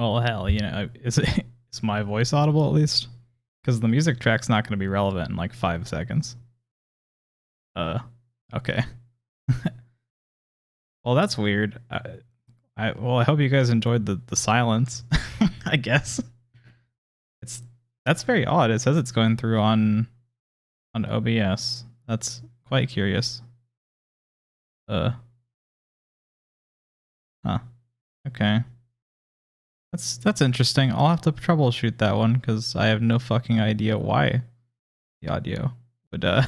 Well, hell, you know, is my voice audible at least? Because the music track's not going to be relevant in like 5 seconds. Okay. Well, that's weird. I hope you guys enjoyed the silence. I guess that's very odd. It says it's going through on OBS. That's quite curious. Huh. Okay. That's interesting. I'll have to troubleshoot that one because I have no fucking idea why the audio would it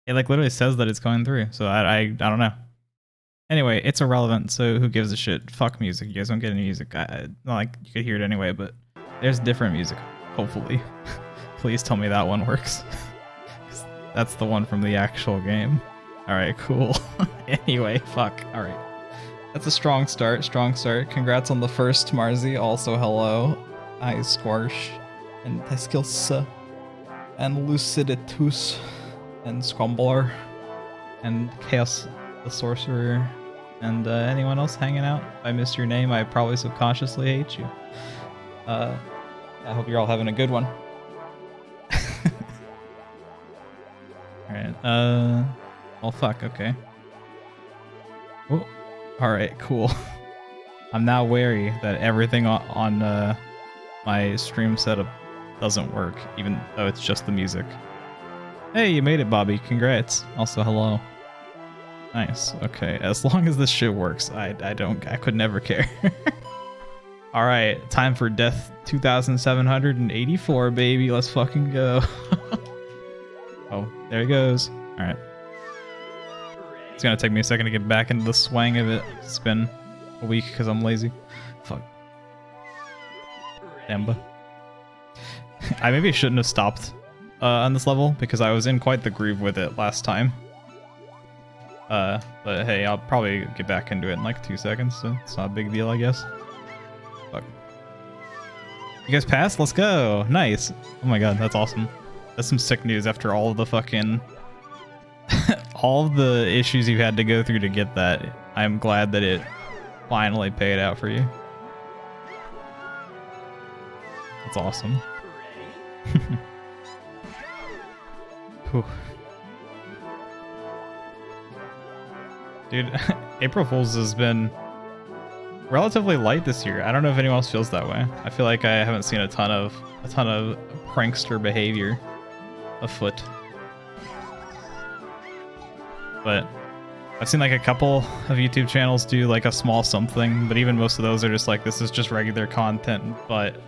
like literally says that it's going through. So I don't know. Anyway, it's irrelevant, so who gives a shit? Fuck music. You guys don't get any music. Not like you could hear it anyway, but there's different music, hopefully. Please tell me that one works. That's the one from the actual game. Alright, cool. Anyway, fuck. Alright. That's a strong start. Strong start. Congrats on the first, Marzi. Also, hello. I Squash. And Teskilsa. And Luciditus. And Scrumbler. And Chaos the Sorcerer. And anyone else hanging out? If I missed your name, I probably subconsciously hate you. I hope you're all having a good one. Alright, well, fuck, okay. Oh, alright, cool. I'm now wary that everything on my stream setup doesn't work, even though it's just the music. Hey, you made it, Bobby. Congrats. Also, hello. Nice. Okay, as long as this shit works, I could never care. Alright, time for Death 2784, baby. Let's fucking go. Oh, there he goes. Alright. It's gonna take me a second to get back into the swang of it. It's been a week because I'm lazy. Fuck. Damba. I maybe shouldn't have stopped on this level because I was in quite the groove with it last time. But hey, I'll probably get back into it in like 2 seconds, so it's not a big deal, I guess. Fuck. You guys passed? Let's go! Nice! Oh my god, that's awesome. That's some sick news after all of the fucking... all of the issues you had to go through to get that. I'm glad that it finally paid out for you. That's awesome. Whew. Dude, April Fool's has been relatively light this year. I don't know if anyone else feels that way. I feel like I haven't seen a ton of prankster behavior afoot. But I've seen like a couple of YouTube channels do like a small something, but even most of those are just like, this is just regular content, but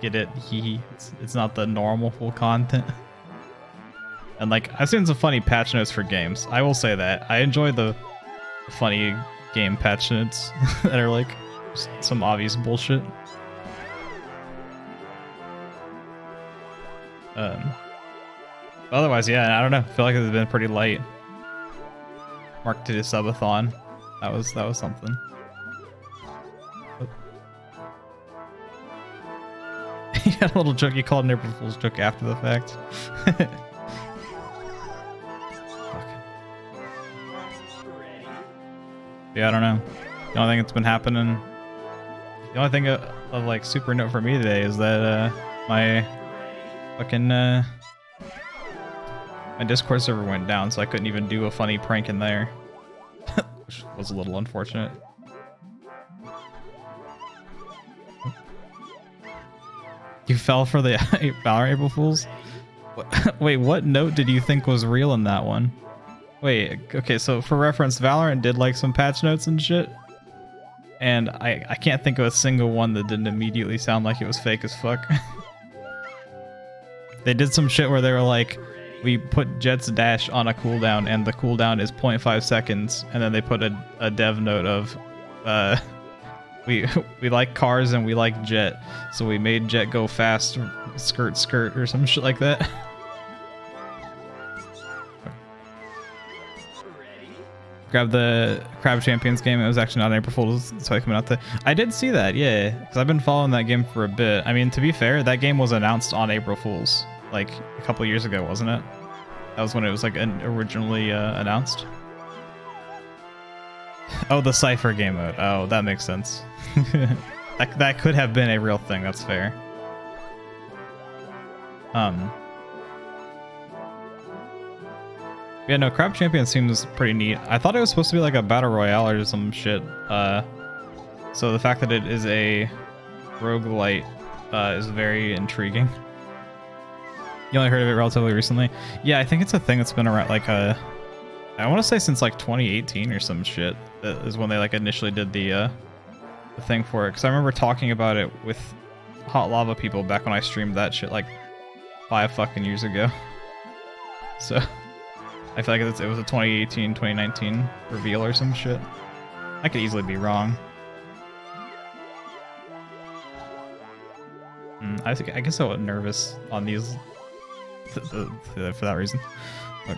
get it, it's not the normal full content. And like, I've seen some funny patch notes for games. I will say that. I enjoy the funny game patch notes that are like some obvious bullshit. Otherwise, yeah, I don't know. I feel like it's been pretty light. Mark did a subathon. That was something. You had a little joke you called an April Fool's joke after the fact. Yeah, I don't know. The only thing that's been happening... The only thing of like super note for me today is that my fucking... my Discord server went down, so I couldn't even do a funny prank in there. Which was a little unfortunate. You fell for the Valorant April Fools? Wait, what note did you think was real in that one? Wait, okay, so for reference, Valorant did like some patch notes and shit. And I can't think of a single one that didn't immediately sound like it was fake as fuck. They did some shit where they were like, we put Jet's dash on a cooldown and the cooldown is 0.5 seconds. And then they put a dev note of, we like cars and we like Jet. So we made Jet go fast, skirt, skirt, or some shit like that. Grab the Crab Champions game. It was actually not April Fool's, so I coming out there. I did see that, yeah, because I've been following that game for a bit. I mean, to be fair, that game was announced on April Fool's, like a couple years ago, wasn't it? That was when it was like originally announced. Oh, the Cypher game mode. Oh, that makes sense. That could have been a real thing. That's fair. Yeah, no, Crab Champion seems pretty neat. I thought it was supposed to be like a battle royale or some shit. So the fact that it is a roguelite is very intriguing. You only heard of it relatively recently? Yeah, I think it's a thing that's been around like I want to say since like 2018 or some shit. That is when they like initially did the thing for it. Because I remember talking about it with Hot Lava people back when I streamed that shit like 5 fucking years ago. So I feel like it was a 2018, 2019 reveal or some shit. I could easily be wrong. I guess I was nervous on these for that reason. But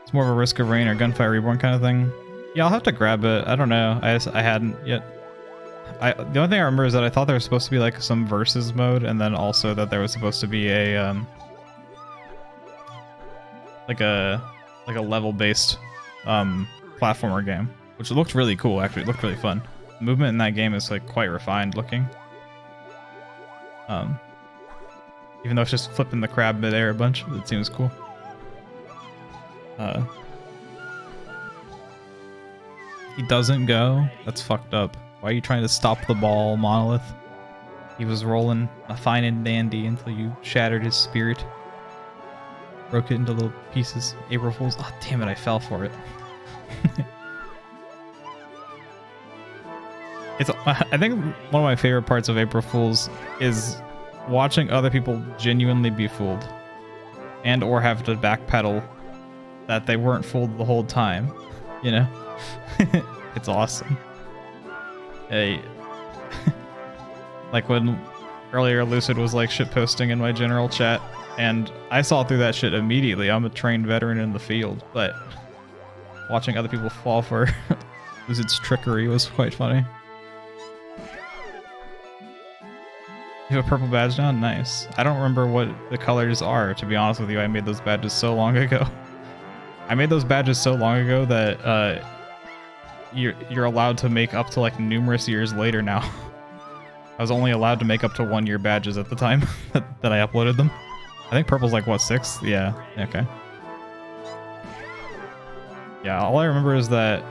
it's more of a Risk of Rain or Gunfire Reborn kind of thing. Yeah, I'll have to grab it. I don't know. I hadn't yet. The only thing I remember is that I thought there was supposed to be like some versus mode, and then also that there was supposed to be a like a level-based platformer game, which looked really cool. Actually, it looked really fun. The movement in that game is like quite refined looking. Even though it's just flipping the crab midair a bunch, it seems cool. He doesn't go? That's fucked up. Why are you trying to stop the ball, Monolith? He was rolling a fine and dandy until you shattered his spirit. Broke it into little pieces. April Fools. Oh, damn it, I fell for it. I think one of my favorite parts of April Fools is watching other people genuinely be fooled. And or have to backpedal that they weren't fooled the whole time. You know? It's awesome. Hey. Like when earlier Lucid was like shitposting in my general chat, and I saw through that shit immediately. I'm a trained veteran in the field, but watching other people fall for Lucid's trickery was quite funny. You have a purple badge now? Nice. I don't remember what the colors are, to be honest with you. I made those badges so long ago. I made those badges so long ago that you're allowed to make up to like numerous years later now. I was only allowed to make up to 1 year badges at the time that I uploaded them. I think purple's like what, 6? Yeah, okay. Yeah, all I remember is that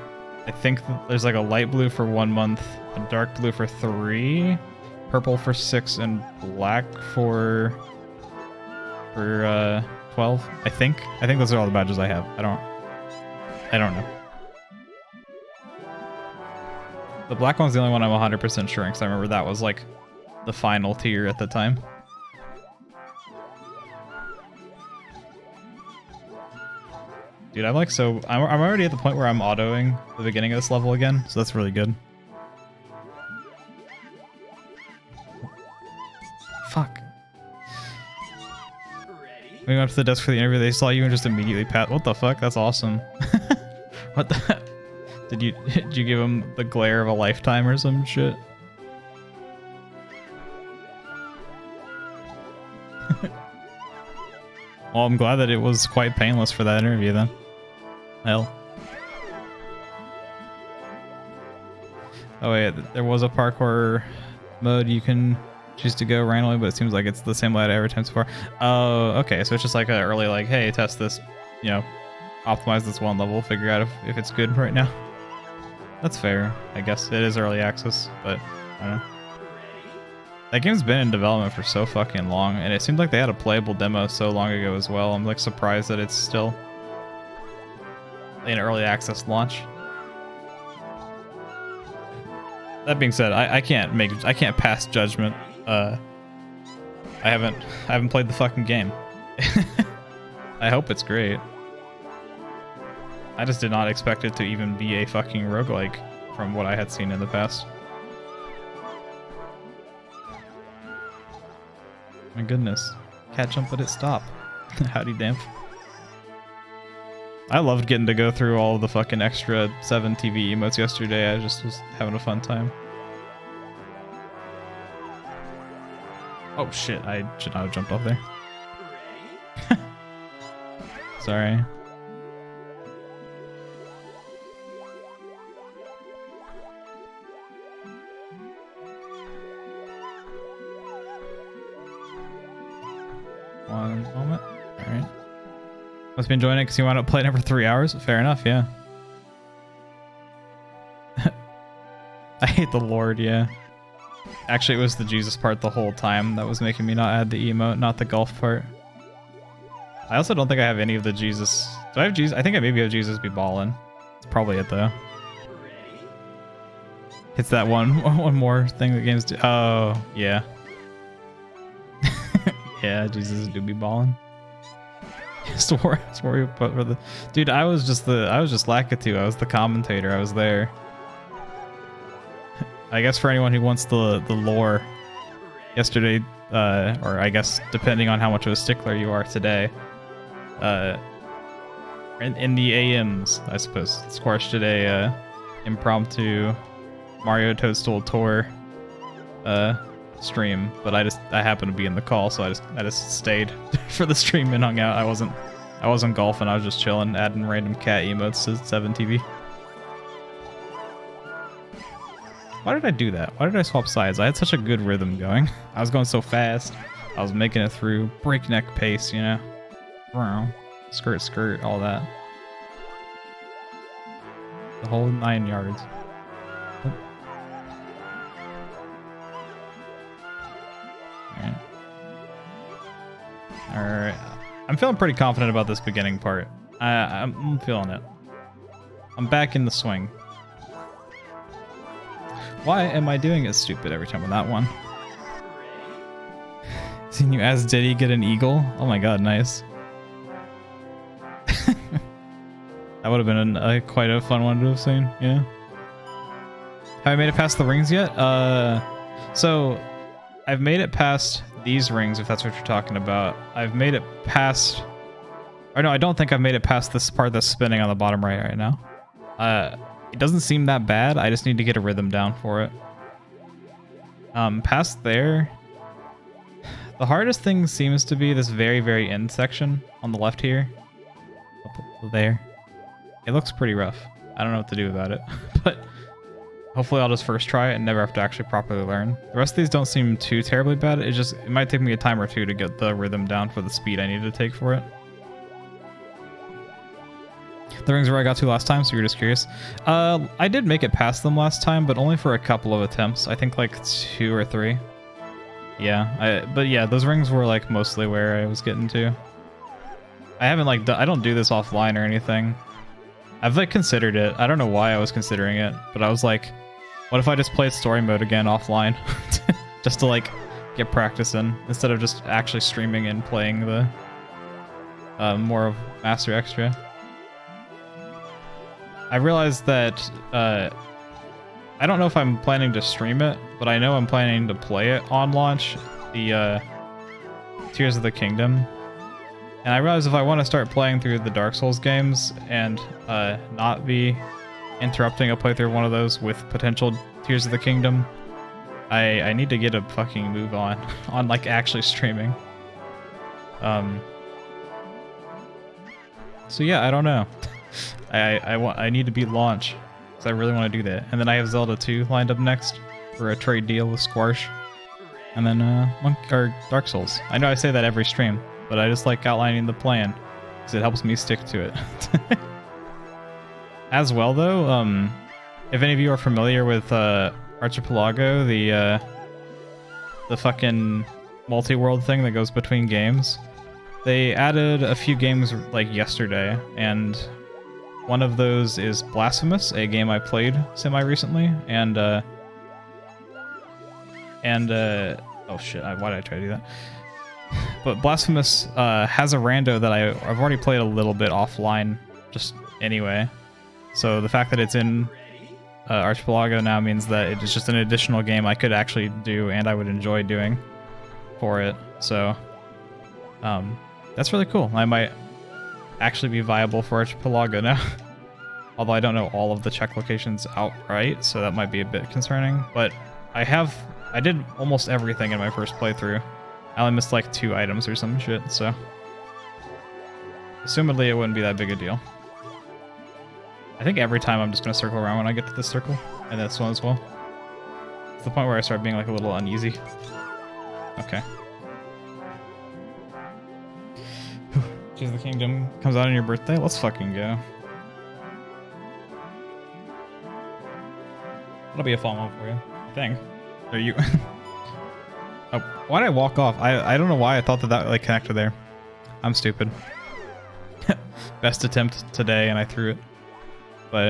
I think there's like a light blue for 1 month, a dark blue for 3, purple for 6, and black for 12. I think those are all the badges I have. I don't know. The black one's the only one I'm 100% sure, because I remember that was like the final tier at the time. Dude, I'm already at the point where I'm autoing the beginning of this level again, so that's really good. Fuck. We went up to the desk for the interview, they saw you and just immediately what the fuck? That's awesome. What the? Did you give him the glare of a lifetime or some shit? Well, I'm glad that it was quite painless for that interview then. Hell. Oh wait, there was a parkour mode you can choose to go randomly, but it seems like it's the same layout every time so far. Oh, okay, so it's just like an early like, hey, test this, you know, optimize this one level, figure out if it's good right now. That's fair, I guess. It is early access, but I don't know. That game's been in development for so fucking long, and it seemed like they had a playable demo so long ago as well. I'm like surprised that it's still in early access launch. That being said, I can't pass judgment. I haven't played the fucking game. I hope it's great. I just did not expect it to even be a fucking roguelike from what I had seen in the past. My goodness. Cat jump, let it stop. Howdy damp. I loved getting to go through all of the fucking extra 7 TV emotes yesterday. I just was having a fun time. Oh shit, I should not have jumped off there. Sorry. One moment. Alright. Must be enjoying it because you wound up playing it for 3 hours. Fair enough, yeah. I hate the Lord, yeah. Actually, it was the Jesus part the whole time that was making me not add the emote, not the golf part. I also don't think I have any of the Jesus. Do I have Jesus? I think I maybe have Jesus be ballin'. That's probably it, though. It's that one more thing that games do. Oh, yeah. Yeah, Jesus do be ballin'. Swore you put for the dude. I was just Lakitu. I was the commentator. I was there. I guess for anyone who wants the lore, yesterday, or I guess depending on how much of a stickler you are today, in the AMs, I suppose, Squash did a impromptu Mario Toadstool Tour stream, but I happened to be in the call, so I just stayed for the stream and hung out. I wasn't golfing. I was just chilling, adding random cat emotes to 7TV. Why did I do that? Why did I swap sides? I had such a good rhythm going. I was going so fast. I was making it through breakneck pace, you know. Skirt, skirt, all that. The whole 9 yards. Alright. I'm feeling pretty confident about this beginning part. I'm feeling it. I'm back in the swing. Why am I doing it stupid every time with that one? Seen you as Diddy get an eagle? Oh my god, nice. That would have been quite a fun one to have seen, yeah. Have I made it past the rings yet? So I've made it past these rings, if that's what you're talking about. I've made it past... Or no, I don't think I've made it past this part that's spinning on the bottom right now. It doesn't seem that bad. I just need to get a rhythm down for it. Past there... The hardest thing seems to be this very, very end section on the left here. Up there. It looks pretty rough. I don't know what to do about it, but hopefully I'll just first try it and never have to actually properly learn. The rest of these don't seem too terribly bad. It might take me a time or two to get the rhythm down for the speed I need to take for it. The rings where I got to last time, so you're just curious. I did make it past them last time, but only for a couple of attempts. I think like 2 or 3. Yeah, but yeah, those rings were like mostly where I was getting to. I haven't like, I don't do this offline or anything. I've like considered it. I don't know why I was considering it, but I was like, what if I just played story mode again offline? Just to like get practice in, instead of just actually streaming and playing the more of Master Extra. I realized that I don't know if I'm planning to stream it, but I know I'm planning to play it on launch, the Tears of the Kingdom. And I realized if I want to start playing through the Dark Souls games and not be interrupting a playthrough of one of those with potential Tears of the Kingdom, I need to get a fucking move on like actually streaming. So yeah, I don't know. I need to beat launch because I really want to do that. And then I have Zelda 2 lined up next for a trade deal with Squash. And then Dark Souls. I know I say that every stream, but I just like outlining the plan because it helps me stick to it. As well, though, if any of you are familiar with Archipelago, the fucking multi-world thing that goes between games, they added a few games like yesterday, and one of those is Blasphemous, a game I played semi-recently, and oh shit, why did I try to do that? But Blasphemous has a rando that I've already played a little bit offline, just anyway. So the fact that it's in Archipelago now means that it is just an additional game I could actually do and I would enjoy doing for it. So that's really cool. I might actually be viable for Archipelago now. Although I don't know all of the check locations outright, so that might be a bit concerning. But I did almost everything in my first playthrough. I only missed like 2 items or some shit, so assumedly it wouldn't be that big a deal. I think every time I'm just going to circle around when I get to this circle, and this one as well. It's the point where I start being like a little uneasy. Okay. Tears of the Kingdom comes out on your birthday? Let's fucking go. That'll be a fun one for you, I think. Are you? Oh, why did I walk off? I don't know why I thought that like connected there. I'm stupid. Best attempt today, and I threw it. But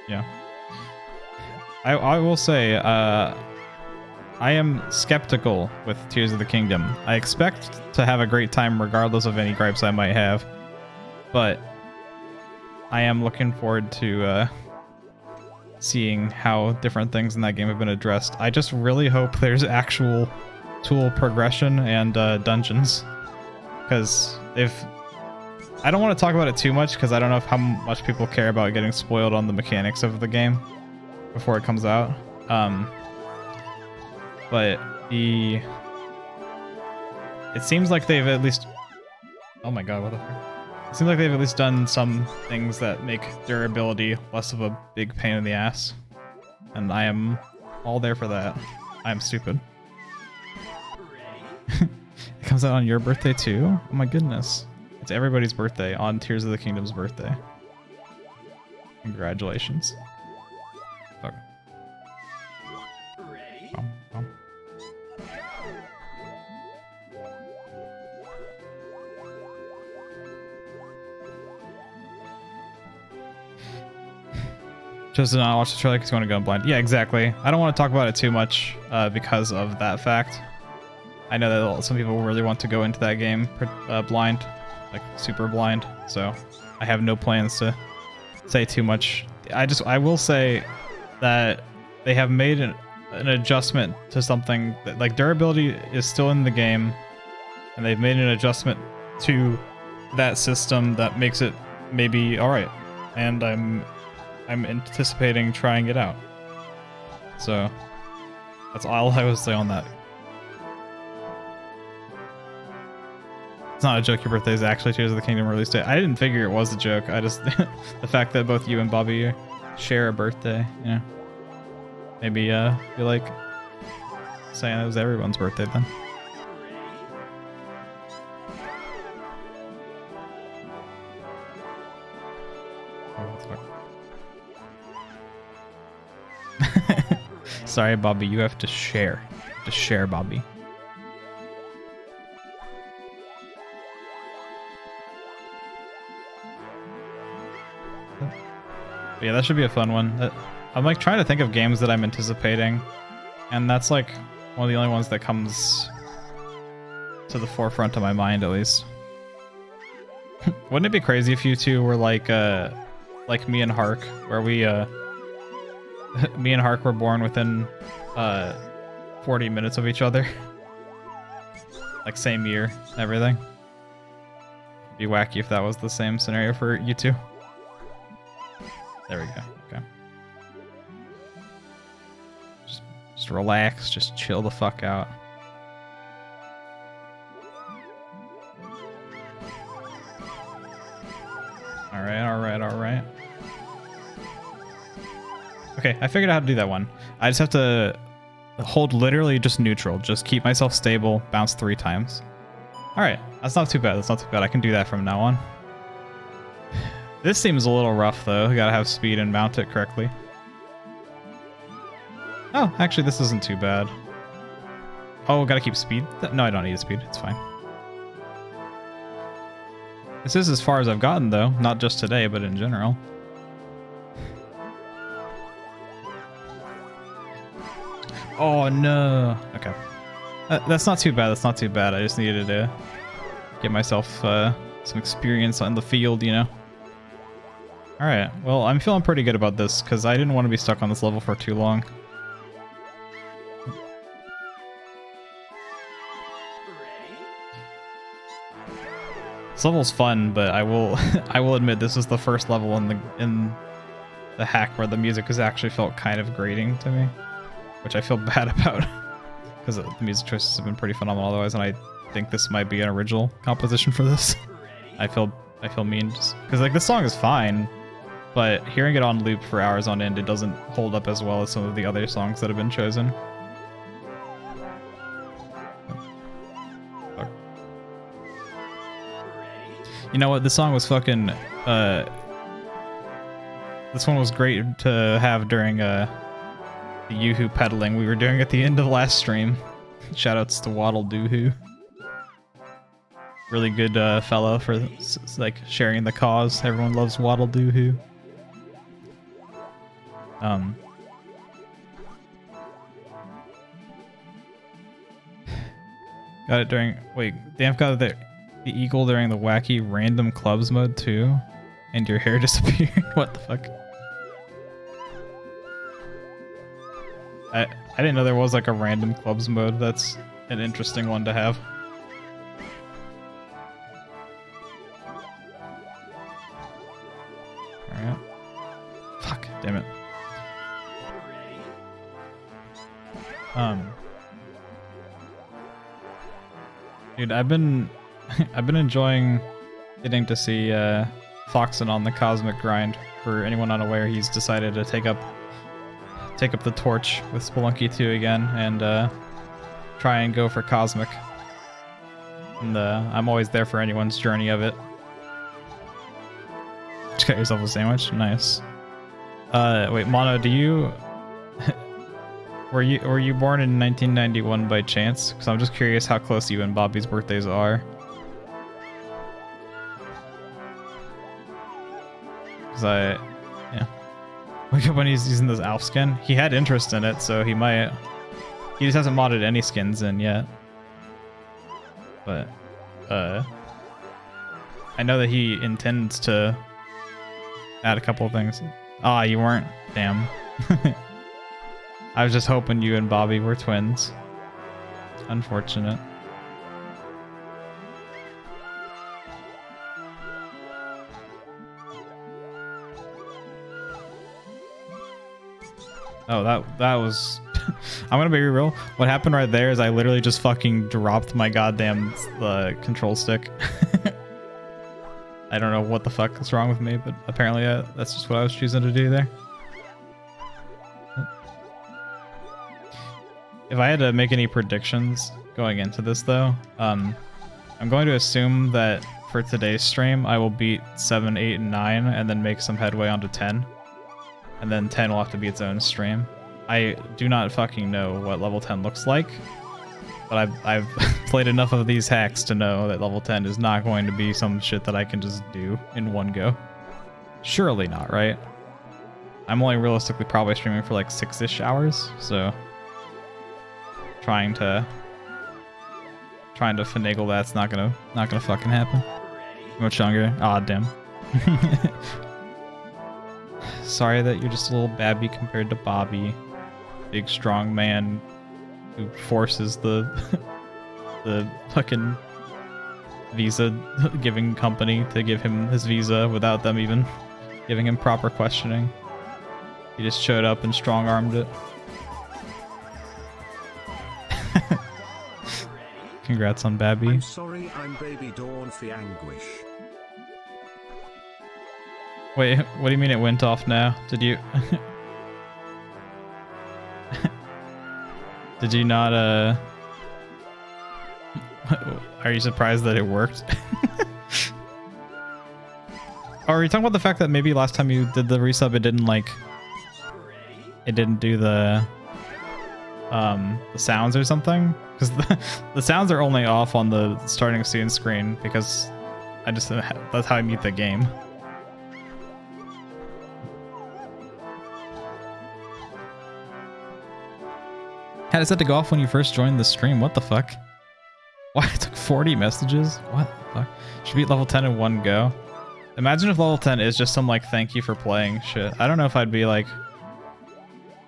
yeah. I will say I am skeptical with Tears of the Kingdom. I expect to have a great time regardless of any gripes I might have, but I am looking forward to seeing how different things in that game have been addressed. I just really hope there's actual tool progression and dungeons, because I don't want to talk about it too much because I don't know how much people care about getting spoiled on the mechanics of the game before it comes out. But it seems like they've at least, oh my god, what the fuck? It seems like they've at least done some things that make durability less of a big pain in the ass. And I am all there for that. I am stupid. It comes out on your birthday too? Oh my goodness. It's everybody's birthday on Tears of the Kingdom's birthday. Congratulations. Fuck. Just to not watch the trailer because you want to go in blind. Yeah, exactly. I don't want to talk about it too much because of that fact. I know that some people really want to go into that game blind, like super blind. So I have no plans to say too much. I will say that they have made an adjustment to something that, like, durability is still in the game, and they've made an adjustment to that system that makes it maybe all right. And I'm anticipating trying it out. So that's all I would say on that. It's not a joke, your birthday is actually Tears of the Kingdom release date. I didn't figure it was a joke. I just the fact that both you and Bobby share a birthday, you know. Maybe you like saying it was everyone's birthday then. Sorry, Bobby, you have to share. To share, Bobby. But yeah, that should be a fun one. I'm like trying to think of games that I'm anticipating, and that's like one of the only ones that comes to the forefront of my mind, at least. Wouldn't it be crazy if you two were like me and Hark, where we me and Hark were born within 40 minutes of each other. Like same year, everything. It'd be wacky if that was the same scenario for you two. There we go. Okay. Just relax, just chill the fuck out. Alright. Okay, I figured out how to do that one. I just have to hold literally just neutral. Just keep myself stable, bounce 3 times. Alright, that's not too bad. I can do that from now on. This seems a little rough though. You gotta have speed and mount it correctly. Oh, actually this isn't too bad. Oh, gotta keep speed? No, I don't need speed. It's fine. This is as far as I've gotten though. Not just today, but in general. Oh no. Okay. That's not too bad. I just needed to get myself some experience on the field, you know? Alright. Well, I'm feeling pretty good about this because I didn't want to be stuck on this level for too long. This level's fun, but I will admit this is the first level in the hack where the music has actually felt kind of grating to me, which I feel bad about because the music choices have been pretty phenomenal otherwise, and I think this might be an original composition for this. I feel mean just because like this song is fine, but hearing it on loop for hours on end, it doesn't hold up as well as some of the other songs that have been chosen. You know what? This song was fucking. This one was great to have during the Yoo-hoo peddling we were doing at the end of last stream. Shoutouts to Waddle Doo-hoo. Really good fellow for like sharing the cause. Everyone loves Waddle Doo-hoo. Got it during. Wait, Damp got the eagle during the wacky random clubs mode too, and your hair disappeared. What the fuck? I didn't know there was like a random clubs mode. That's an interesting one to have. Alright. Fuck, damn it. Dude, I've been enjoying getting to see Foxen on the Cosmic grind. For anyone unaware, he's decided to take up the torch with Spelunky 2 again and try and go for Cosmic. And I'm always there for anyone's journey of it. Just got yourself a sandwich? Nice. Wait, Mono, do you... were you born in 1991 by chance? Because I'm just curious how close you and Bobby's birthdays are. Because yeah. Wake up when he's using this Alf skin. He had interest in it, so he might. He just hasn't modded any skins in yet. But, I know that he intends to add a couple of things. Ah, you weren't? Damn. I was just hoping you and Bobby were twins. Unfortunate. Oh, that was... I'm gonna be real. What happened right there is I literally just fucking dropped my goddamn control stick. I don't know what the fuck is wrong with me, but apparently that's just what I was choosing to do there. If I had to make any predictions going into this though, I'm going to assume that for today's stream I will beat 7, 8, and 9 and then make some headway onto 10. And then 10 will have to be its own stream. I do not fucking know what level 10 looks like, but I've played enough of these hacks to know that level 10 is not going to be some shit that I can just do in one go. Surely not, right? I'm only realistically probably streaming for like 6-ish hours, so trying to finagle that's not gonna fucking happen. Much longer. Aw, damn. Sorry that you're just a little babby compared to Bobby. Big strong man who forces the fucking visa giving company to give him his visa without them even giving him proper questioning. He just showed up and strong-armed it. Congrats on Babby. I'm sorry, I'm baby Dawn for anguish. Wait, what do you mean it went off now? Did you... Did you not, Are you surprised that it worked? Or are you talking about the fact that maybe last time you did the resub it didn't, like... It didn't do the sounds or something? Because the sounds are only off on the starting scene screen because that's how I mute the game. Had it set to go off when you first joined the stream. What the fuck? Why? It took 40 messages? What the fuck? Should beat level 10 in one go. Imagine if level 10 is just some like thank you for playing shit. I don't know if I'd be like...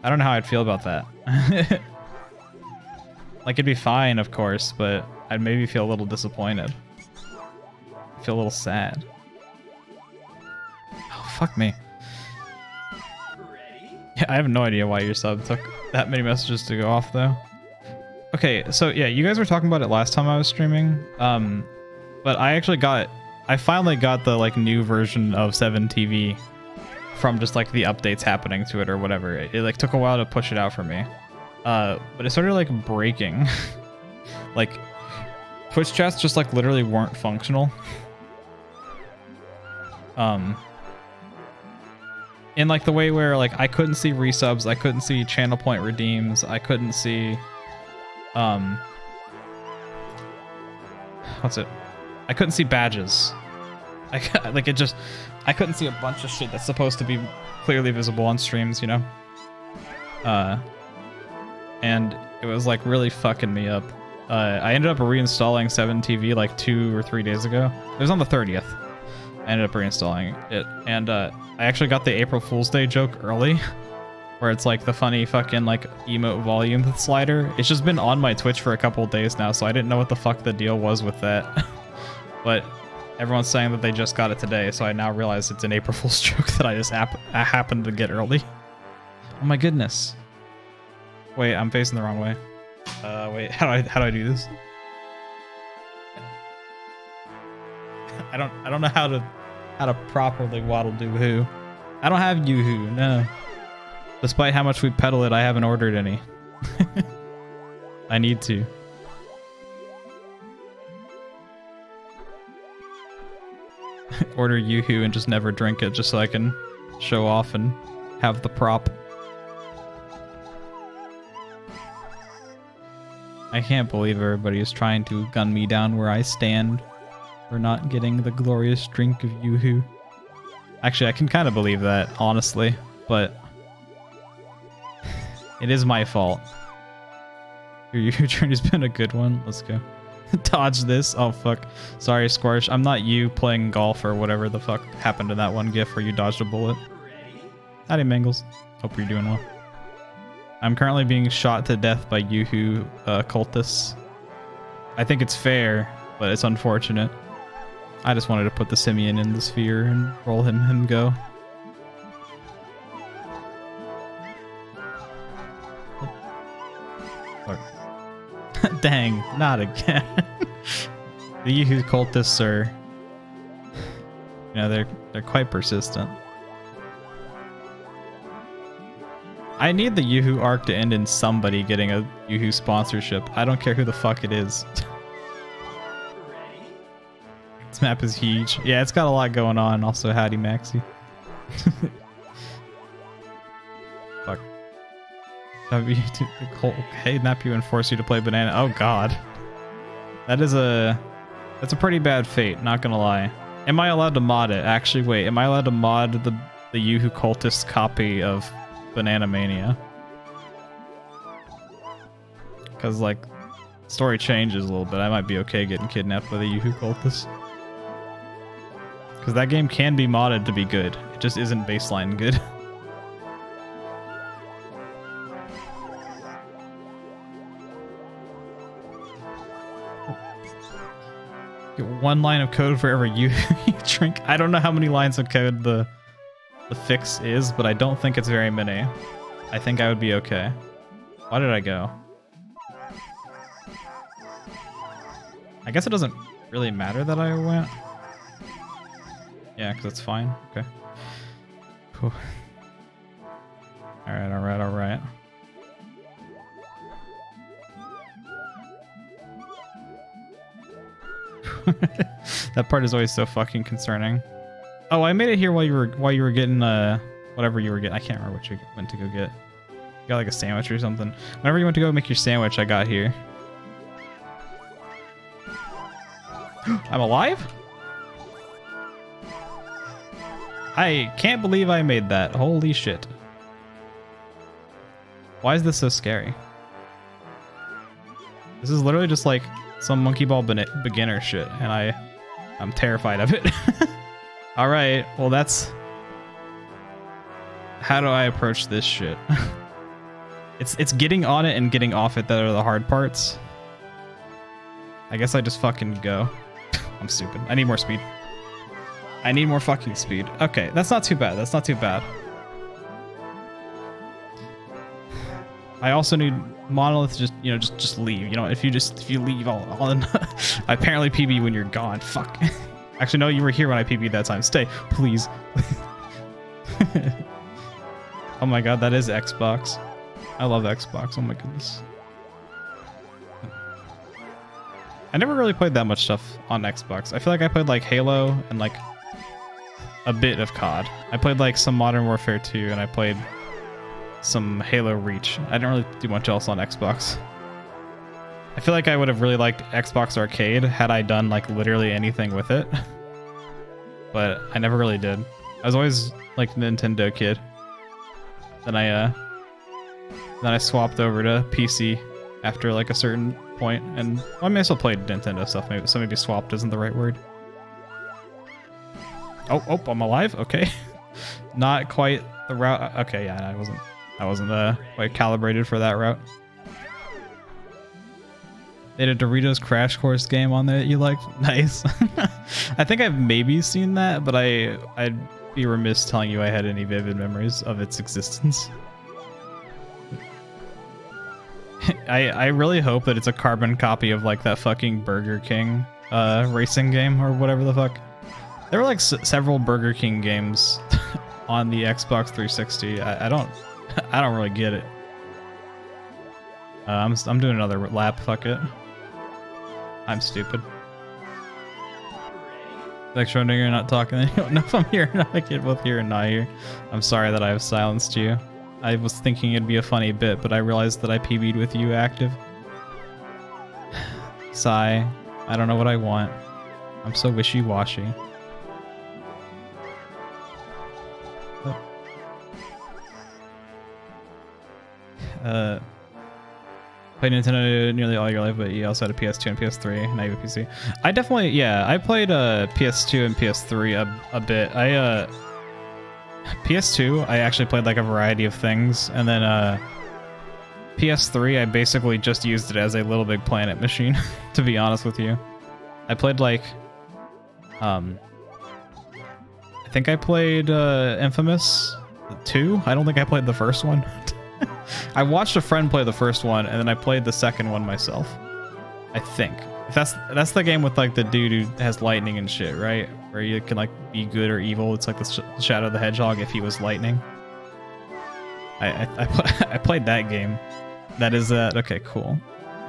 I don't know how I'd feel about that. Like, it'd be fine, of course, but I'd maybe feel a little disappointed. I feel a little sad. Oh, fuck me. Yeah, I have no idea why your sub took that many messages to go off, though. Okay, so yeah, you guys were talking about it last time I was streaming. But I finally got the, like, new version of 7TV from just, like, the updates happening to it or whatever. It like, took a while to push it out for me. But it started like breaking. Like Twitch chats just like literally weren't functional. In like the way where like I couldn't see resubs, I couldn't see channel point redeems, I couldn't see what's it? I couldn't see badges. Like it just I couldn't see a bunch of shit that's supposed to be clearly visible on streams, you know? And it was like really fucking me up. I ended up reinstalling 7TV like 2 or 3 days ago. It was on the 30th. I ended up reinstalling it, and I actually got the April Fool's Day joke early, where it's like the funny fucking like emote volume slider. It's just been on my Twitch for a couple of days now, so I didn't know what the fuck the deal was with that. But everyone's saying that they just got it today, so I now realize it's an April Fool's joke that I just I happened to get early. Oh my goodness. Wait, I'm facing the wrong way. Wait, how do I do this? I don't know how to properly waddle do who. I don't have Yoo-hoo, no. Despite how much we pedal it, I haven't ordered any. I need to. Order Yoo-hoo and just never drink it just so I can show off and have the prop. I can't believe everybody is trying to gun me down where I stand for not getting the glorious drink of Yoo-hoo. Actually, I can kind of believe that, honestly, but it is my fault. Your Yoo-hoo journey has been a good one. Let's go. Dodge this. Oh, fuck. Sorry, Squarsh. I'm not you playing golf or whatever the fuck happened to that one gif where you dodged a bullet. Howdy, Mangles. Hope you're doing well. I'm currently being shot to death by Yoo-hoo cultists. I think it's fair, but it's unfortunate. I just wanted to put the simian in the sphere and roll him go. Dang, not again. The Yoo-hoo cultists are, you know, they're quite persistent. I need the Yoo-hoo arc to end in somebody getting a Yoo-hoo sponsorship. I don't care who the fuck it is. This map is huge. Yeah, it's got a lot going on. Also, howdy, Maxi. Fuck. Kidnap you and force you to play banana. Oh god. That's a pretty bad fate, not gonna lie. Am I allowed to mod it? Actually, wait, am I allowed to mod the Yoo-hoo cultist copy of Banana Mania? Because like story changes a little bit. I might be okay getting kidnapped by the Yoo-hoo cultist. Because that game can be modded to be good. It just isn't baseline good. Get one line of code for every you drink. I don't know how many lines of code the fix is, but I don't think it's very many. I think I would be okay. Why did I go? I guess it doesn't really matter that I went. Yeah, because it's fine. Okay. Cool. Alright, alright, alright. That part is always so fucking concerning. Oh, I made it here while you were getting whatever you were getting. I can't remember what you went to go get. You got like a sandwich or something. Whenever you went to go make your sandwich, I got here. I'm alive? I can't believe I made that. Holy shit. Why is this so scary? This is literally just like some monkey ball beginner shit, and I'm terrified of it. All right, well that's... How do I approach this shit? It's getting on it and getting off it that are the hard parts. I guess I just fucking go. I'm stupid. I need more speed. I need more fucking speed. Okay, that's not too bad. That's not too bad. I also need Monolith to just leave. You know, if you leave all in, I apparently PB when you're gone. Fuck. Actually, no, you were here when I PB'd that time. Stay, please. Oh my god, that is Xbox. I love Xbox. Oh my goodness. I never really played that much stuff on Xbox. I feel like I played like Halo and like a bit of COD. I played like some Modern Warfare 2 and I played some Halo Reach. I didn't really do much else on Xbox. I feel like I would have really liked Xbox Arcade had I done like literally anything with it. But I never really did. I was always like a Nintendo kid. Then I swapped over to PC after like a certain point, and well, I mean I still played Nintendo stuff, maybe swapped isn't the right word. Oh, I'm alive? Okay. Not quite the route. Okay, yeah, I wasn't quite calibrated for that route. They had a Doritos Crash Course game on there that you liked? Nice. I think I've maybe seen that, but I'd be remiss telling you I had any vivid memories of its existence. I really hope that it's a carbon copy of like that fucking Burger King racing game or whatever the fuck. There were like several Burger King games on the Xbox 360. I don't really get it. I'm doing another lap. Fuck it. I'm stupid. Like Schrodinger, you're not talking. I don't know if I'm here or not. I get both here and not here. I'm sorry that I have silenced you. I was thinking it'd be a funny bit, but I realized that I PB'd with you active. Sigh. I don't know what I want. I'm so wishy-washy. Played Nintendo nearly all your life, but you also had a PS2 and PS3, now you have a PC. I definitely, yeah, I played PS2 and PS3 a bit. PS2, I actually played like a variety of things, and then PS3, I basically just used it as a Little Big Planet machine, to be honest with you. I played like, I think I played Infamous 2. I don't think I played the first one. I watched a friend play the first one, and then I played the second one myself. I think. That's the game with like the dude who has lightning and shit, right? Where you can like be good or evil. It's like the Shadow of the Hedgehog if he was lightning. I played that game. That is that. Okay, cool.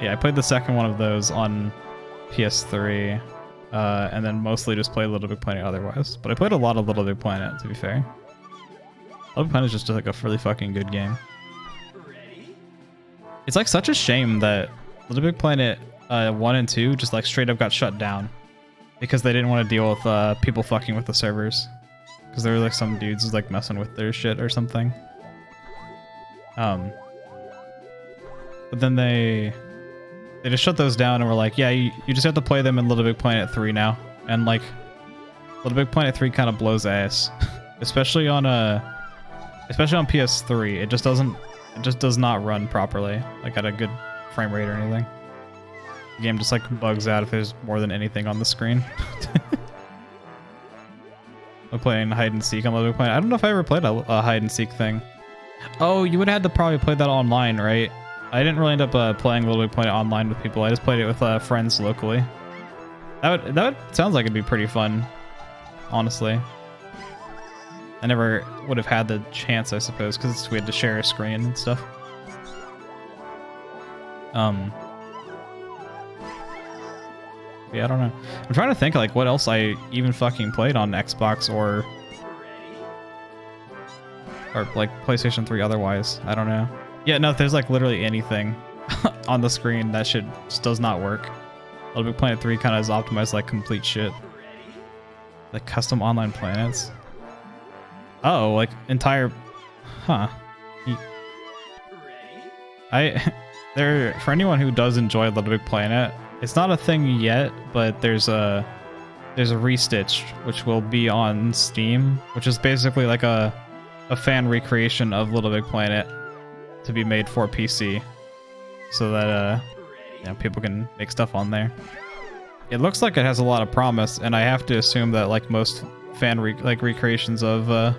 Yeah, I played the second one of those on PS3, and then mostly just played Little Big Planet otherwise. But I played a lot of Little Big Planet, to be fair. Little Big Planet is just like a really fucking good game. It's like such a shame that Little Big Planet 1 and 2 just like straight up got shut down because they didn't want to deal with people fucking with the servers, because there were like some dudes like messing with their shit or something. But then they just shut those down and were like, yeah, you just have to play them in Little Big Planet 3 now, and like Little Big Planet 3 kind of blows ass, especially on PS3. It just does not run properly, like at a good frame rate or anything. The game just like bugs out if there's more than anything on the screen. I'm playing hide and seek on Little Big Planet. I don't know if I ever played a hide and seek thing. Oh, you would have had to probably play that online, right? I didn't really end up playing Little Big Planet online with people. I just played it with friends locally. That would sounds like it'd be pretty fun, honestly. I never would have had the chance, I suppose, because we had to share a screen and stuff. Yeah, I don't know. I'm trying to think like what else I even fucking played on Xbox or like PlayStation 3 otherwise. I don't know. Yeah, no, if there's like literally anything on the screen, that shit just does not work. Little Big Planet 3 kind of is optimized like complete shit. Like custom online planets. Oh, like entire, huh? For anyone who does enjoy Little Big Planet, it's not a thing yet, but there's a Restitched, which will be on Steam, which is basically like a fan recreation of Little Big Planet to be made for PC, so that people can make stuff on there. It looks like it has a lot of promise, and I have to assume that like most fan recreations of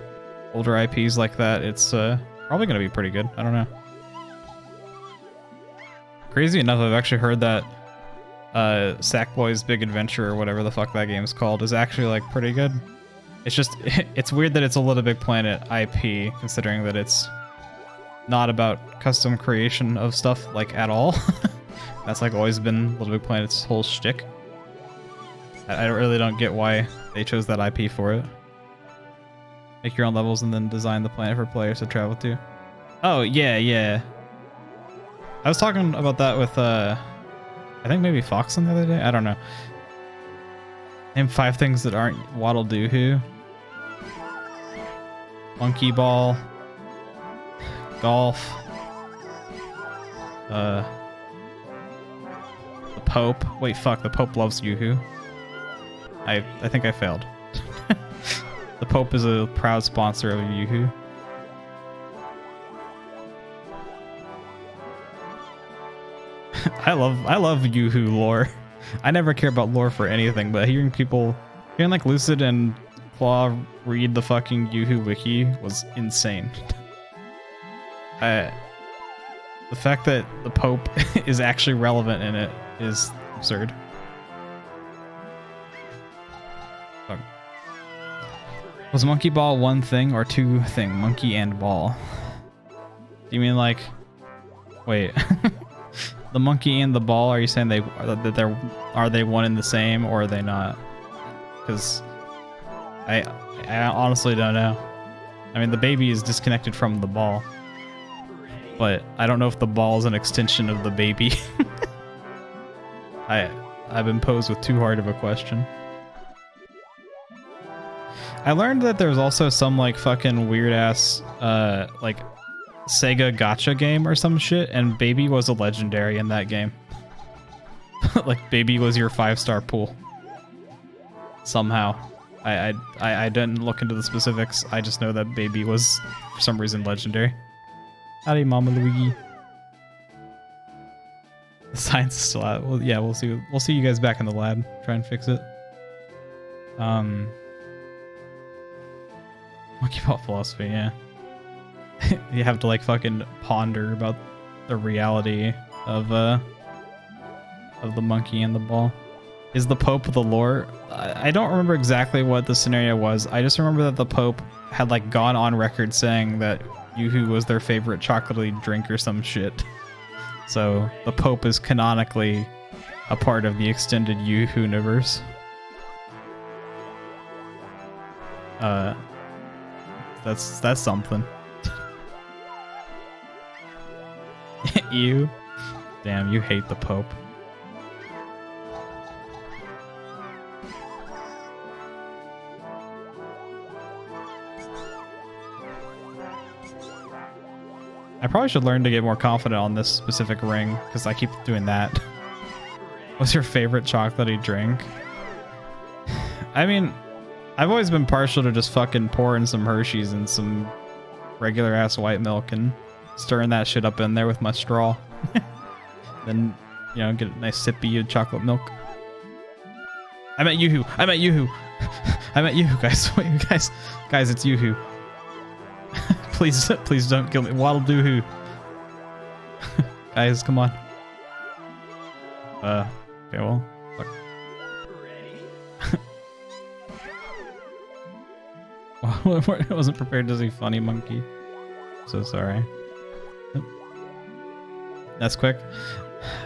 older IPs like that, it's probably gonna be pretty good. I don't know. Crazy enough, I've actually heard that Sackboy's Big Adventure, or whatever the fuck that game's called, is actually like pretty good. It's just it's weird that it's a Little Big Planet IP, considering that it's not about custom creation of stuff like at all. That's like always been Little Big Planet's whole shtick. I really don't get why they chose that IP for it. Make your own levels and then design the planet for players to travel to. Oh, yeah, yeah. I was talking about that with, I think maybe Foxen the other day? I don't know. Name 5 things that aren't Waddle Doo Who. Monkey Ball. Golf. The Pope. Wait, fuck, the Pope loves Yoo-Hoo. I think I failed. The Pope is a proud sponsor of Yoo-Hoo. I love Yoo-Hoo lore. I never care about lore for anything, but hearing like Lucid and Claw read the fucking Yoo-Hoo wiki was insane. The fact that the Pope is actually relevant in it is absurd. Fuck. Was Monkey Ball one thing or two thing? Monkey and ball. Do you mean like... Wait. The monkey and the ball, are you saying are they one and the same, or are they not? Because I honestly don't know. I mean, the baby is disconnected from the ball, but I don't know if the ball is an extension of the baby. I've been posed with too hard of a question. I learned that there's also some like fucking weird ass like Sega gacha game or some shit, and Baby was a legendary in that game. Like Baby was your 5-star pool. Somehow. I didn't look into the specifics. I just know that Baby was for some reason legendary. Howdy, Mama Luigi. The science is still out. Well, yeah, we'll see. We'll see you guys back in the lab. Try and fix it. Monkey Ball philosophy, yeah. You have to like fucking ponder about the reality of the monkey and the ball. Is the Pope the lore? I don't remember exactly what the scenario was. I just remember that the Pope had like gone on record saying that Yoo-Hoo was their favorite chocolatey drink or some shit. So the Pope is canonically a part of the extended Yoo-Hoo universe. That's something. You? Damn, you hate the Pope. I probably should learn to get more confident on this specific ring, because I keep doing that. What's your favorite chocolatey drink? I mean, I've always been partial to just fucking pouring some Hershey's and some regular ass white milk and stirring that shit up in there with my straw. Then, you know, get a nice sippy of chocolate milk. I meant Yoo-Hoo. I meant Yoo-Hoo. I meant Yoo-Hoo, guys. Wait, guys, it's Yoo-Hoo. Please don't kill me. Waddle Doo Hoo. Guys, come on. Okay, well, fuck. I wasn't prepared to see funny monkey. So sorry. Nesquik.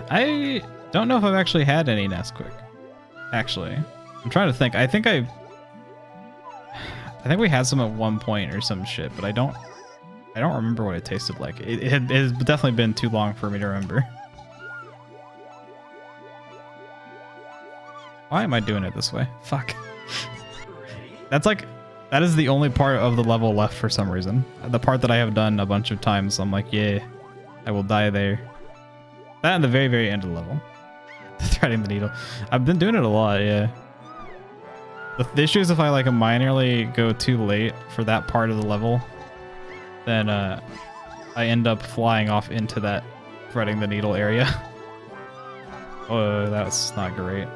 I don't know if I've actually had any Nesquik. Actually, I'm trying to think. I think we had some at one point or some shit, but I don't remember what it tasted like. It has definitely been too long for me to remember. Why am I doing it this way? Fuck. That is the only part of the level left for some reason. The part that I have done a bunch of times, I'm like, yeah, I will die there. That and the very, very end of the level. Threading the needle. I've been doing it a lot, yeah. The issue is if I like minorly go too late for that part of the level, then I end up flying off into that threading the needle area. Oh, that's not great.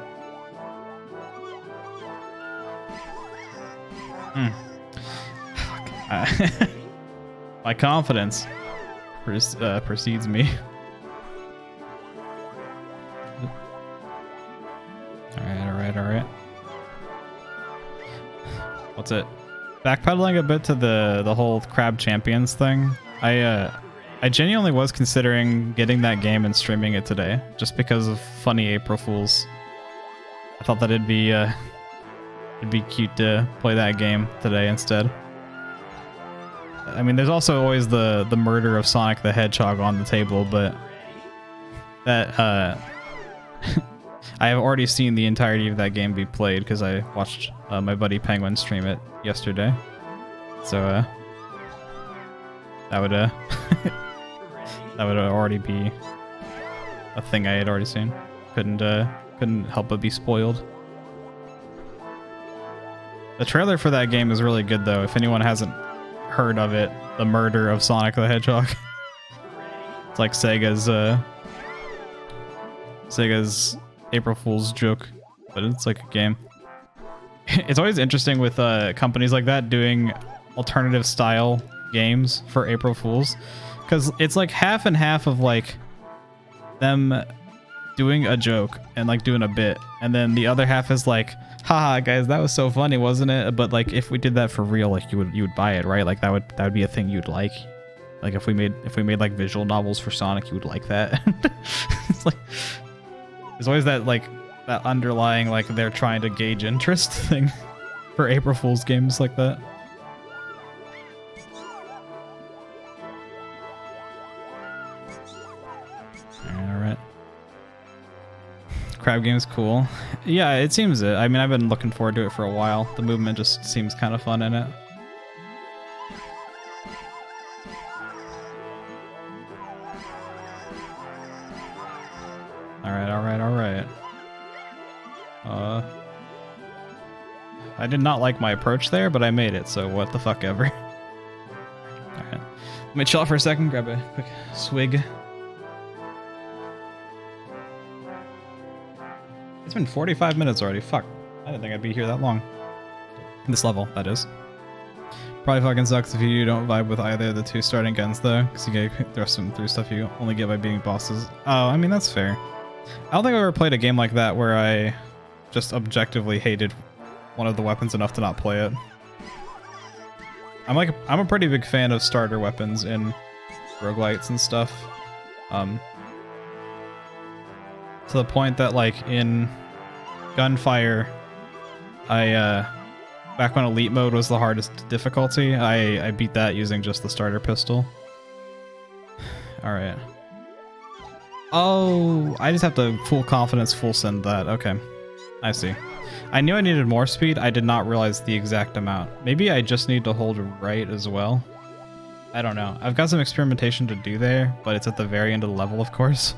My confidence precedes me. Alright. What's it? Backpedaling a bit to the whole Crab Champions thing. I genuinely was considering getting that game and streaming it today, just because of funny April Fools. I thought that it'd be cute to play that game today instead. I mean, there's also always the murder of Sonic the Hedgehog on the table, but that I have already seen the entirety of that game be played because I watched my buddy Penguin stream it yesterday. So that would that would already be a thing I had already seen. Couldn't help but be spoiled. The trailer for that game is really good though. If anyone hasn't heard of it, The Murder of Sonic the Hedgehog. It's like Sega's April Fool's joke, but it's like a game. It's always interesting with companies like that doing alternative style games for April Fools, because it's like half and half of like them doing a joke and like doing a bit, and then the other half is like, haha guys, that was so funny, wasn't it? But like if we did that for real, like you would buy it, right? Like that would be a thing you'd like. Like if we made like visual novels for Sonic, you would like that. It's like there's always that like that underlying like they're trying to gauge interest thing for April Fool's games like that. Alright. Crab game is cool. Yeah, it seems it. I mean, I've been looking forward to it for a while. The movement just seems kind of fun in it. Alright. I did not like my approach there, but I made it, so what the fuck ever. Alright. Let me chill out for a second, grab a quick swig. It's been 45 minutes already. Fuck. I didn't think I'd be here that long. This level, that is. Probably fucking sucks if you don't vibe with either of the two starting guns, though, because you get thrust them through stuff you only get by beating bosses. Oh, I mean, that's fair. I don't think I've ever played a game like that where I just objectively hated one of the weapons enough to not play it. I'm a pretty big fan of starter weapons in roguelites and stuff. To the point that like in Gunfire, back when Elite mode was the hardest difficulty, I beat that using just the starter pistol. Alright. Oh, I just have to full confidence full send that. Okay. I see. I knew I needed more speed. I did not realize the exact amount. Maybe I just need to hold right as well. I don't know. I've got some experimentation to do there, but it's at the very end of the level, of course.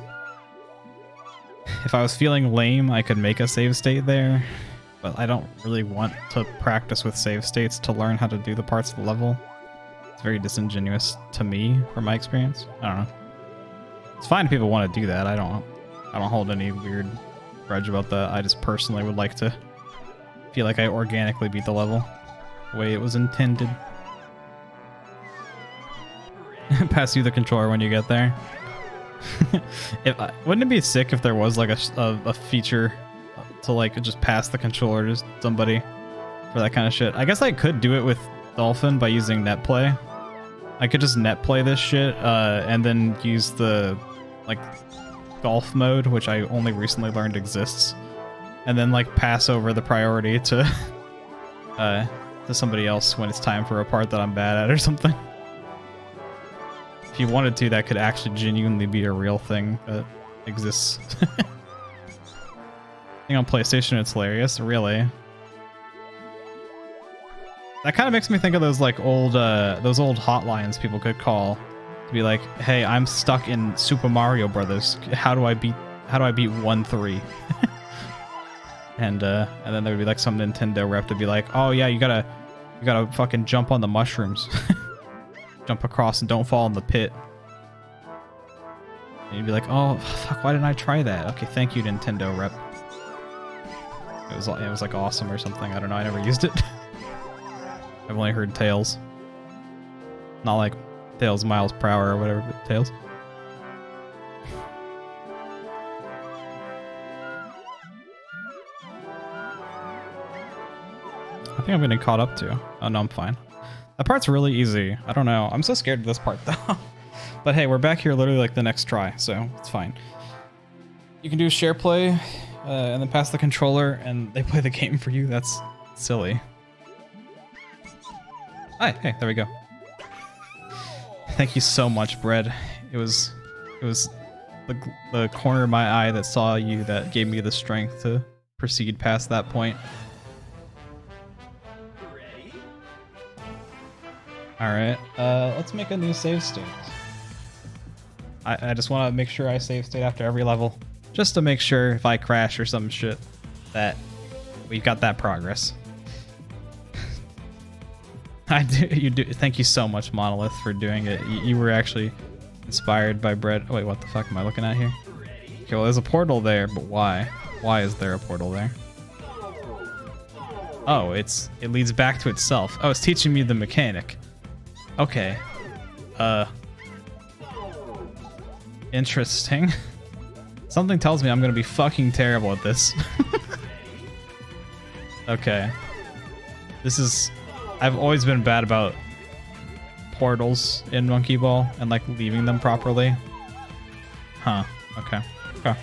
If I was feeling lame, I could make a save state there, but I don't really want to practice with save states to learn how to do the parts of the level. It's very disingenuous to me, from my experience. I don't know. It's fine if people want to do that. I don't hold any weird grudge about that. I just personally would like to feel like I organically beat the level the way it was intended. Pass you the controller when you get there. Wouldn't it be sick if there was like a feature to like just pass the controller to somebody for that kind of shit? I guess I could do it with Dolphin by using net play. I could just net play this shit and then use the like golf mode, which I only recently learned exists, and then like pass over the priority to somebody else when it's time for a part that I'm bad at or something. If you wanted to, that could actually genuinely be a real thing that exists. I think on PlayStation it's hilarious, really. That kind of makes me think of those like old hotlines people could call to be like, "Hey, I'm stuck in Super Mario Brothers. How do I beat 1-3?" and then there would be like some Nintendo rep to be like, "Oh yeah, you gotta fucking jump on the mushrooms." Jump across and don't fall in the pit. And you'd be like, oh fuck, why didn't I try that? Okay, thank you, Nintendo rep. It was like awesome or something. I don't know. I never used it. I've only heard Tails. Not like Tails miles per hour or whatever, but Tails. I think I'm getting caught up too. Oh no, I'm fine. That part's really easy. I don't know. I'm so scared of this part though. But hey, we're back here literally like the next try, so it's fine. You can do share play and then pass the controller and they play the game for you. That's silly. Hi, hey, there we go. Thank you so much, Bread. It was the corner of my eye that saw you that gave me the strength to proceed past that point. Alright, let's make a new save state. I just want to make sure I save state after every level, just to make sure if I crash or some shit that we've got that progress. You do. Thank you so much, Monolith, for doing it. You were actually inspired by Bread. Oh, wait, what the fuck am I looking at here? Okay, well, there's a portal there, but why? Why is there a portal there? Oh, it leads back to itself. Oh, it's teaching me the mechanic. Okay. Interesting. Something tells me I'm gonna be fucking terrible at this. Okay. This is... I've always been bad about portals in Monkey Ball and like leaving them properly. Huh. Okay. Okay.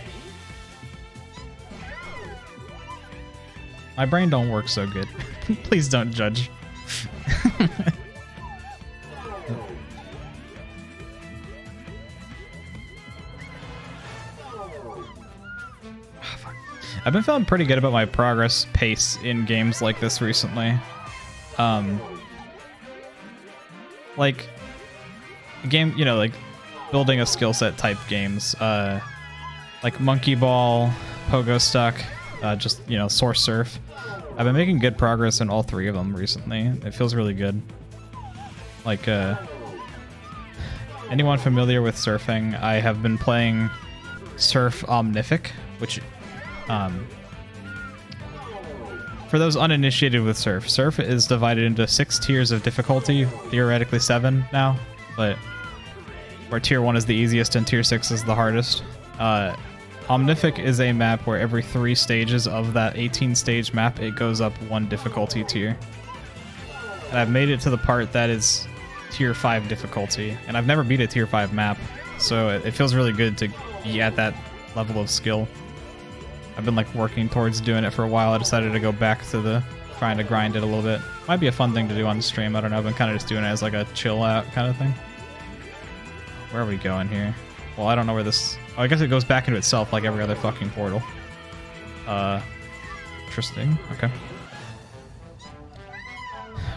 My brain don't work so good. Please don't judge. I've been feeling pretty good about my progress pace in games like this recently. Like a game, you know, like building a skill set type games, like Monkey Ball, Pogo Stuck, just, you know, Source Surf. I've been making good progress in all three of them recently. It feels really good. Like, anyone familiar with surfing, I have been playing Surf Omnific, which, for those uninitiated with Surf is divided into 6 tiers of difficulty, theoretically 7 now, but where tier 1 is the easiest and tier 6 is the hardest. Omnific is a map where every 3 stages of that 18 stage map, it goes up 1 difficulty tier. And I've made it to the part that is tier 5 difficulty, and I've never beat a tier 5 map, so it feels really good to be at that level of skill. I've been like working towards doing it for a while. I decided to go back to the trying to grind it a little bit. Might be a fun thing to do on stream. I don't know. I've been kind of just doing it as like a chill out kind of thing. Where are we going here? Well, I don't know where this... Oh, I guess it goes back into itself like every other fucking portal. Interesting. Okay.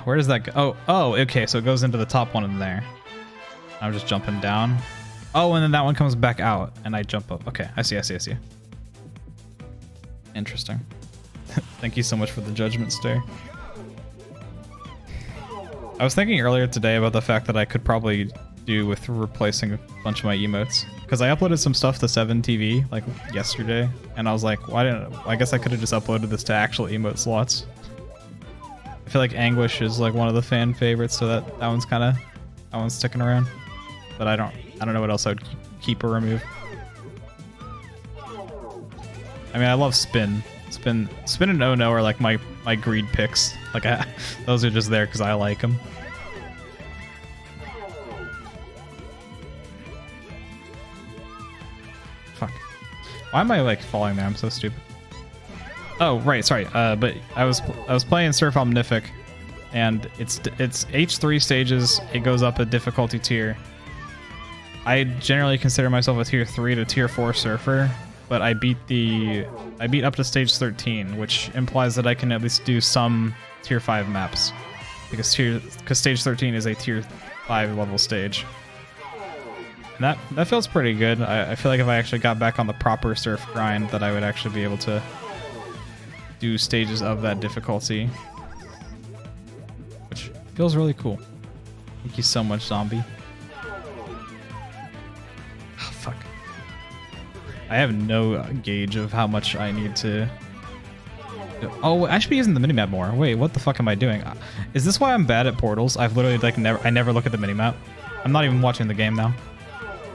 Where does that go? Oh, okay. So it goes into the top one in there. I'm just jumping down. Oh, and then that one comes back out and I jump up. Okay. I see. Interesting. Thank you so much for the judgment stare. I was thinking earlier today about the fact that I could probably do with replacing a bunch of my emotes, because I uploaded some stuff to 7TV like yesterday, and I was like, why didn't I guess I could have just uploaded this to actual emote slots. I feel like Anguish is like one of the fan favorites, so that one's sticking around. But I don't know what else I would keep or remove. I mean, I love Spin and Oh No are like my greed picks. Like those are just there because I like them. Fuck. Why am I like falling there? I'm so stupid. Oh right, sorry. But I was playing Surf Omnific, and it's H3 stages. It goes up a difficulty tier. I generally consider myself a tier 3 to tier 4 surfer. But I beat up to stage 13, which implies that I can at least do some tier 5 maps, because stage 13 is a tier 5 level stage. And that feels pretty good. I feel like if I actually got back on the proper surf grind, that I would actually be able to do stages of that difficulty, which feels really cool. Thank you so much, Zombie. Fuck. I have no gauge of how much I need to... Oh, I should be using the minimap more. Wait, what the fuck am I doing? Is this why I'm bad at portals? I've literally like I never look at the minimap. I'm not even watching the game now.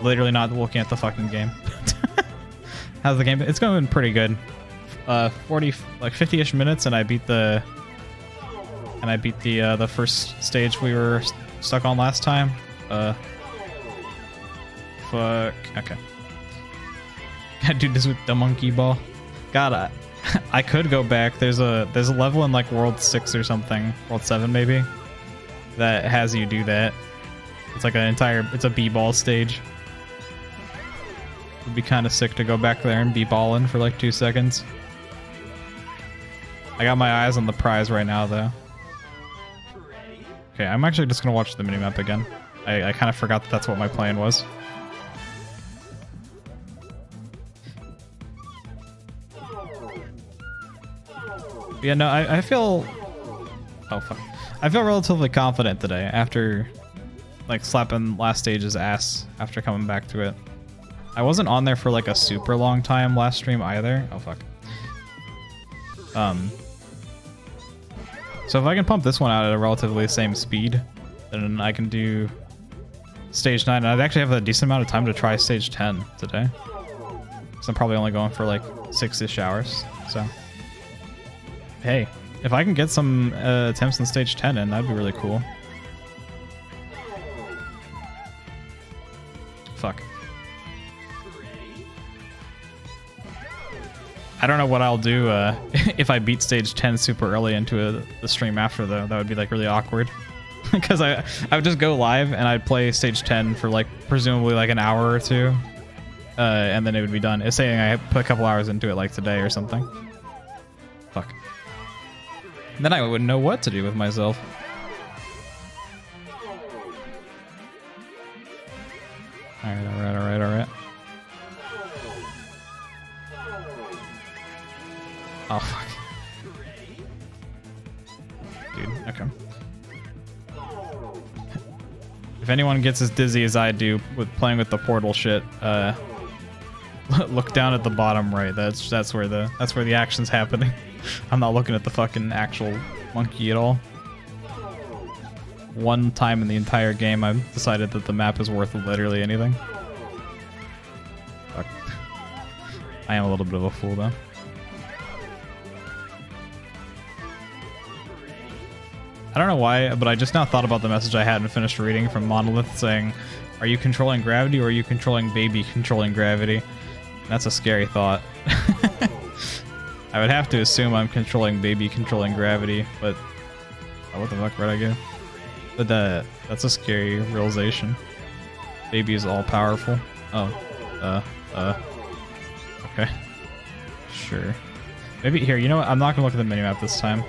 Literally not looking at the fucking game. How's the game? It's going pretty good. 50-ish minutes, and I beat the first stage we were stuck on last time. Fuck. Okay. Gotta do this with the Monkey Ball. God, I could go back. There's a level in like World 6 or something, World 7 maybe, that has you do that. It's like it's a b-ball stage. Would be kind of sick to go back there and b-balling for like 2 seconds. I got my eyes on the prize right now, though. Okay, I'm actually just gonna watch the minimap again. I kind of forgot that that's what my plan was. Yeah, no, I feel... Oh, fuck. I feel relatively confident today after, like, slapping last stage's ass after coming back to it. I wasn't on there for, like, a super long time last stream either. Oh, fuck. So if I can pump this one out at a relatively the same speed, then I can do stage 9. And I'd actually have a decent amount of time to try stage 10 today. So I'm probably only going for, like, 6-ish hours, so... Hey, if I can get some attempts in stage 10 in, that'd be really cool. Fuck. I don't know what I'll do if I beat stage 10 super early into the stream after, though. That would be like really awkward. Because I would just go live and I'd play stage 10 for like presumably like an hour or two. And then it would be done. It's saying I put a couple hours into it like today or something. Fuck. Then I wouldn't know what to do with myself. Alright. Oh, fuck. Dude, okay. If anyone gets as dizzy as I do with playing with the portal shit, look down at the bottom right. That's where the action's happening. I'm not looking at the fucking actual monkey at all. One time in the entire game, I've decided that the map is worth literally anything. Fuck. I am a little bit of a fool, though. I don't know why, but I just now thought about the message I hadn't finished reading from Monolith saying, "Are you controlling gravity or are you controlling baby controlling gravity?" And that's a scary thought. I would have to assume I'm controlling baby controlling gravity, but oh, what the fuck, where'd I go? But that's a scary realization. Baby is all powerful. Oh, okay, sure. Maybe here. You know what? I'm not gonna look at the minimap this time.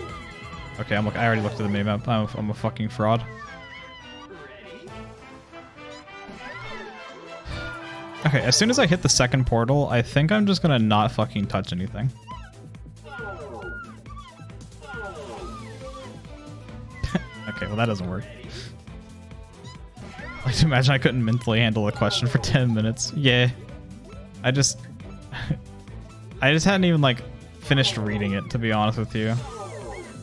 Okay, I already looked at the minimap. I'm a fucking fraud. Okay, as soon as I hit the second portal, I think I'm just gonna not fucking touch anything. Okay, well that doesn't work. I like to imagine I couldn't mentally handle the question for 10 minutes. Yeah. I just hadn't even like finished reading it, to be honest with you.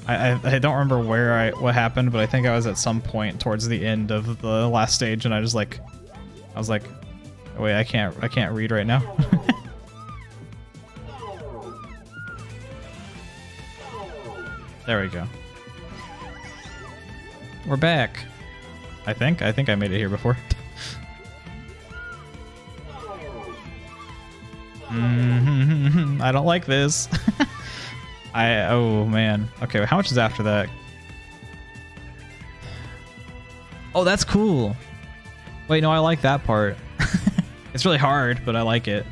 I don't remember what happened, but I think I was at some point towards the end of the last stage, and I was like, wait, I can't read right now. There we go. We're back. I think I made it here before. I don't like this. Oh man. Okay, how much is after that? Oh, that's cool. Wait, no, I like that part. It's really hard, but I like it.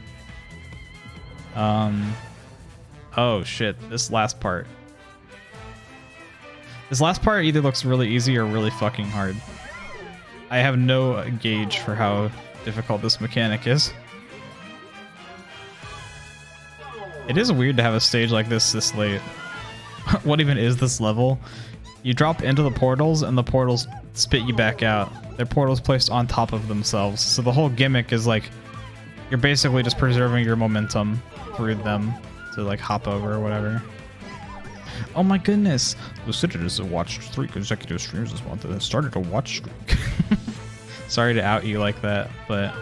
Oh shit, this last part. This last part either looks really easy or really fucking hard. I have no gauge for how difficult this mechanic is. It is weird to have a stage like this late. What even is this level? You drop into the portals and the portals spit you back out. They're portals placed on top of themselves. So the whole gimmick is like, you're basically just preserving your momentum through them to like hop over or whatever. Oh my goodness. The Citadels have watched 3 consecutive streams this month and started a watch streak. Sorry to out you like that, but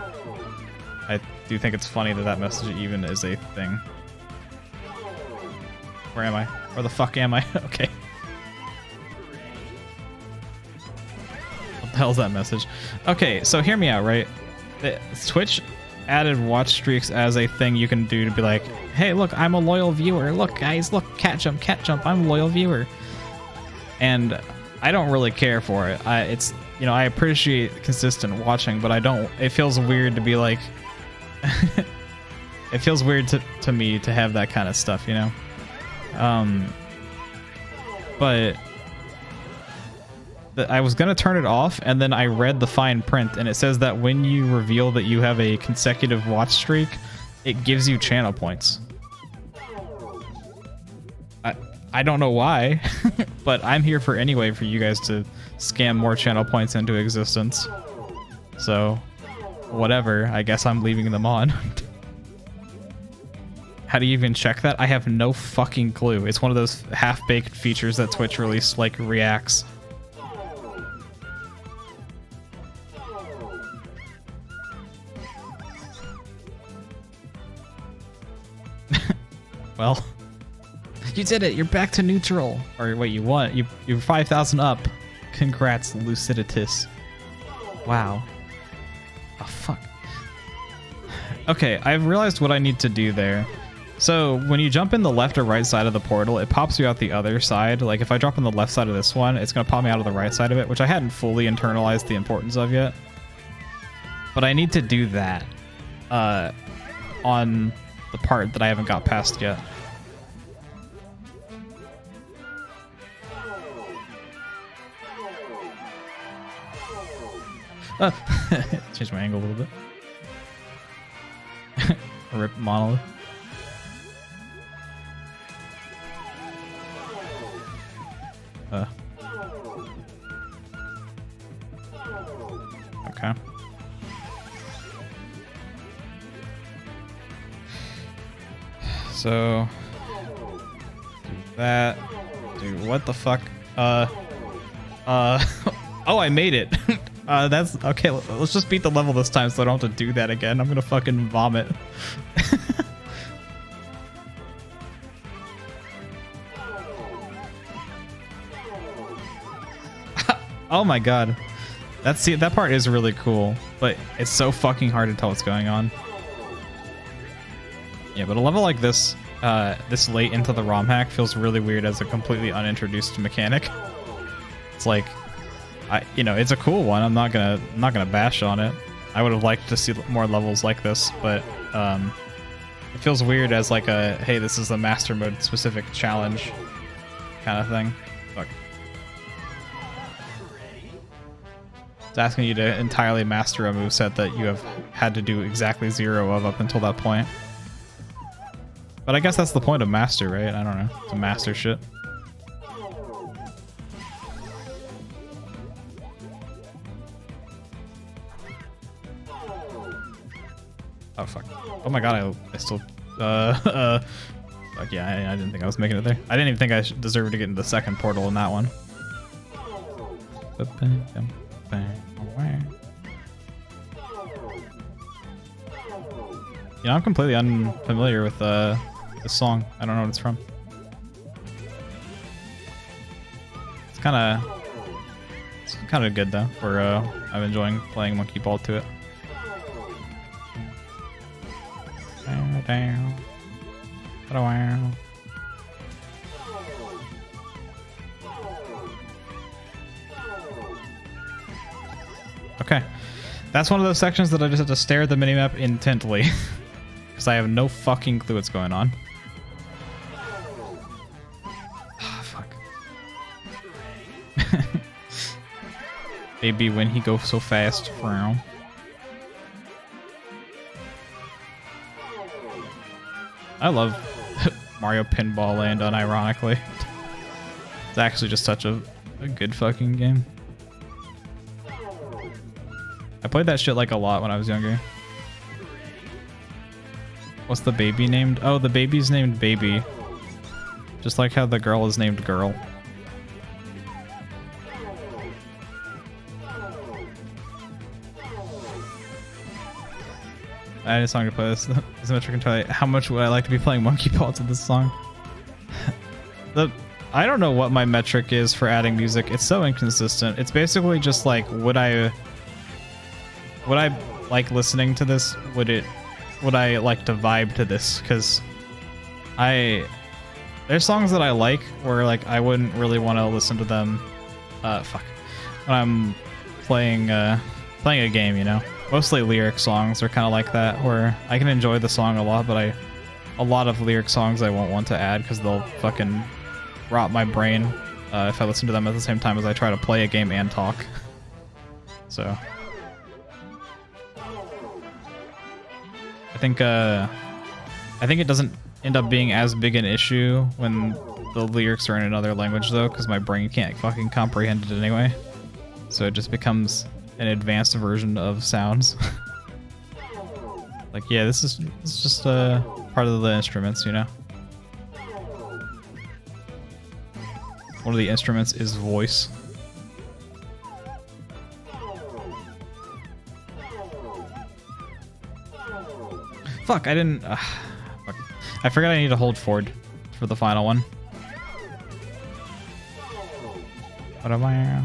I do think it's funny that that message even is a thing. Where am I? Where the fuck am I? Okay. What the hell's that message? Okay, so hear me out, right? Twitch added watch streaks as a thing you can do to be like, hey, look, I'm a loyal viewer. Look, guys, look, cat jump, I'm a loyal viewer. And I don't really care for it. It's you know, I appreciate consistent watching, but I don't. It feels weird to be like. It feels weird to me to have that kind of stuff, you know. But I was gonna turn it off, and then I read the fine print, and it says that when you reveal that you have a consecutive watch streak, it gives you channel points. I don't know why, but I'm here for anyway for you guys to scam more channel points into existence. So, whatever. I guess I'm leaving them on. How do you even check that? I have no fucking clue. It's one of those half-baked features that Twitch released, like reacts. Well, you did it. You're back to neutral. Or wait, you won. You're 5,000 up. Congrats, Luciditus. Wow. Oh, fuck. Okay, I've realized what I need to do there. So when you jump in the left or right side of the portal, it pops you out the other side. Like if I drop on the left side of this one, it's going to pop me out of the right side of it, which I hadn't fully internalized the importance of yet. But I need to do that on the part that I haven't got past yet. Change my angle a little bit. Rip monolith. Okay. So do that. Dude, what the fuck? Oh, I made it. That's okay. Let's just beat the level this time so I don't have to do that again. I'm gonna fucking vomit. Oh my god. That part is really cool, but it's so fucking hard to tell what's going on. Yeah, but a level like this, this late into the ROM hack feels really weird as a completely unintroduced mechanic. It's like, you know, it's a cool one. I'm not gonna bash on it. I would have liked to see more levels like this, but it feels weird as like a, hey, this is a master mode specific challenge kind of thing. Fuck. It's asking you to entirely master a moveset that you have had to do exactly 0 of up until that point. But I guess that's the point of master, right? I don't know. It's a master shit. Oh, fuck. Oh my god, I still... fuck, yeah, I didn't think I was making it there. I didn't even think I deserved to get into the second portal in that one. You know, I'm completely unfamiliar with this song. I don't know what it's from. It's kind of good though. For I'm enjoying playing Monkey Ball to it. Okay, that's one of those sections that I just have to stare at the minimap intently because I have no fucking clue what's going on. Ah, fuck. Maybe when he goes so fast. I love Mario Pinball Land unironically. It's actually just such a good fucking game. I played that shit like a lot when I was younger. What's the baby named? Oh, the baby's named Baby. Just like how the girl is named Girl. I had a song to play this. This metric entirely. How much would I like to be playing Monkey Ball to this song? I don't know what my metric is for adding music. It's so inconsistent. It's basically just like, would I like listening to this? Would I like to vibe to this? Because there's songs that I like where like I wouldn't really want to listen to them. Fuck. When I'm playing playing a game, you know. Mostly lyric songs are kind of like that, where I can enjoy the song a lot, but a lot of lyric songs I won't want to add because they'll fucking rot my brain if I listen to them at the same time as I try to play a game and talk. So I think it doesn't end up being as big an issue when the lyrics are in another language though, because my brain can't fucking comprehend it anyway. So it just becomes an advanced version of sounds. Like, yeah, this is just part of the instruments, you know. One of the instruments is voice. Fuck, I didn't... fuck. I forgot I need to hold forward for the final one. What am I...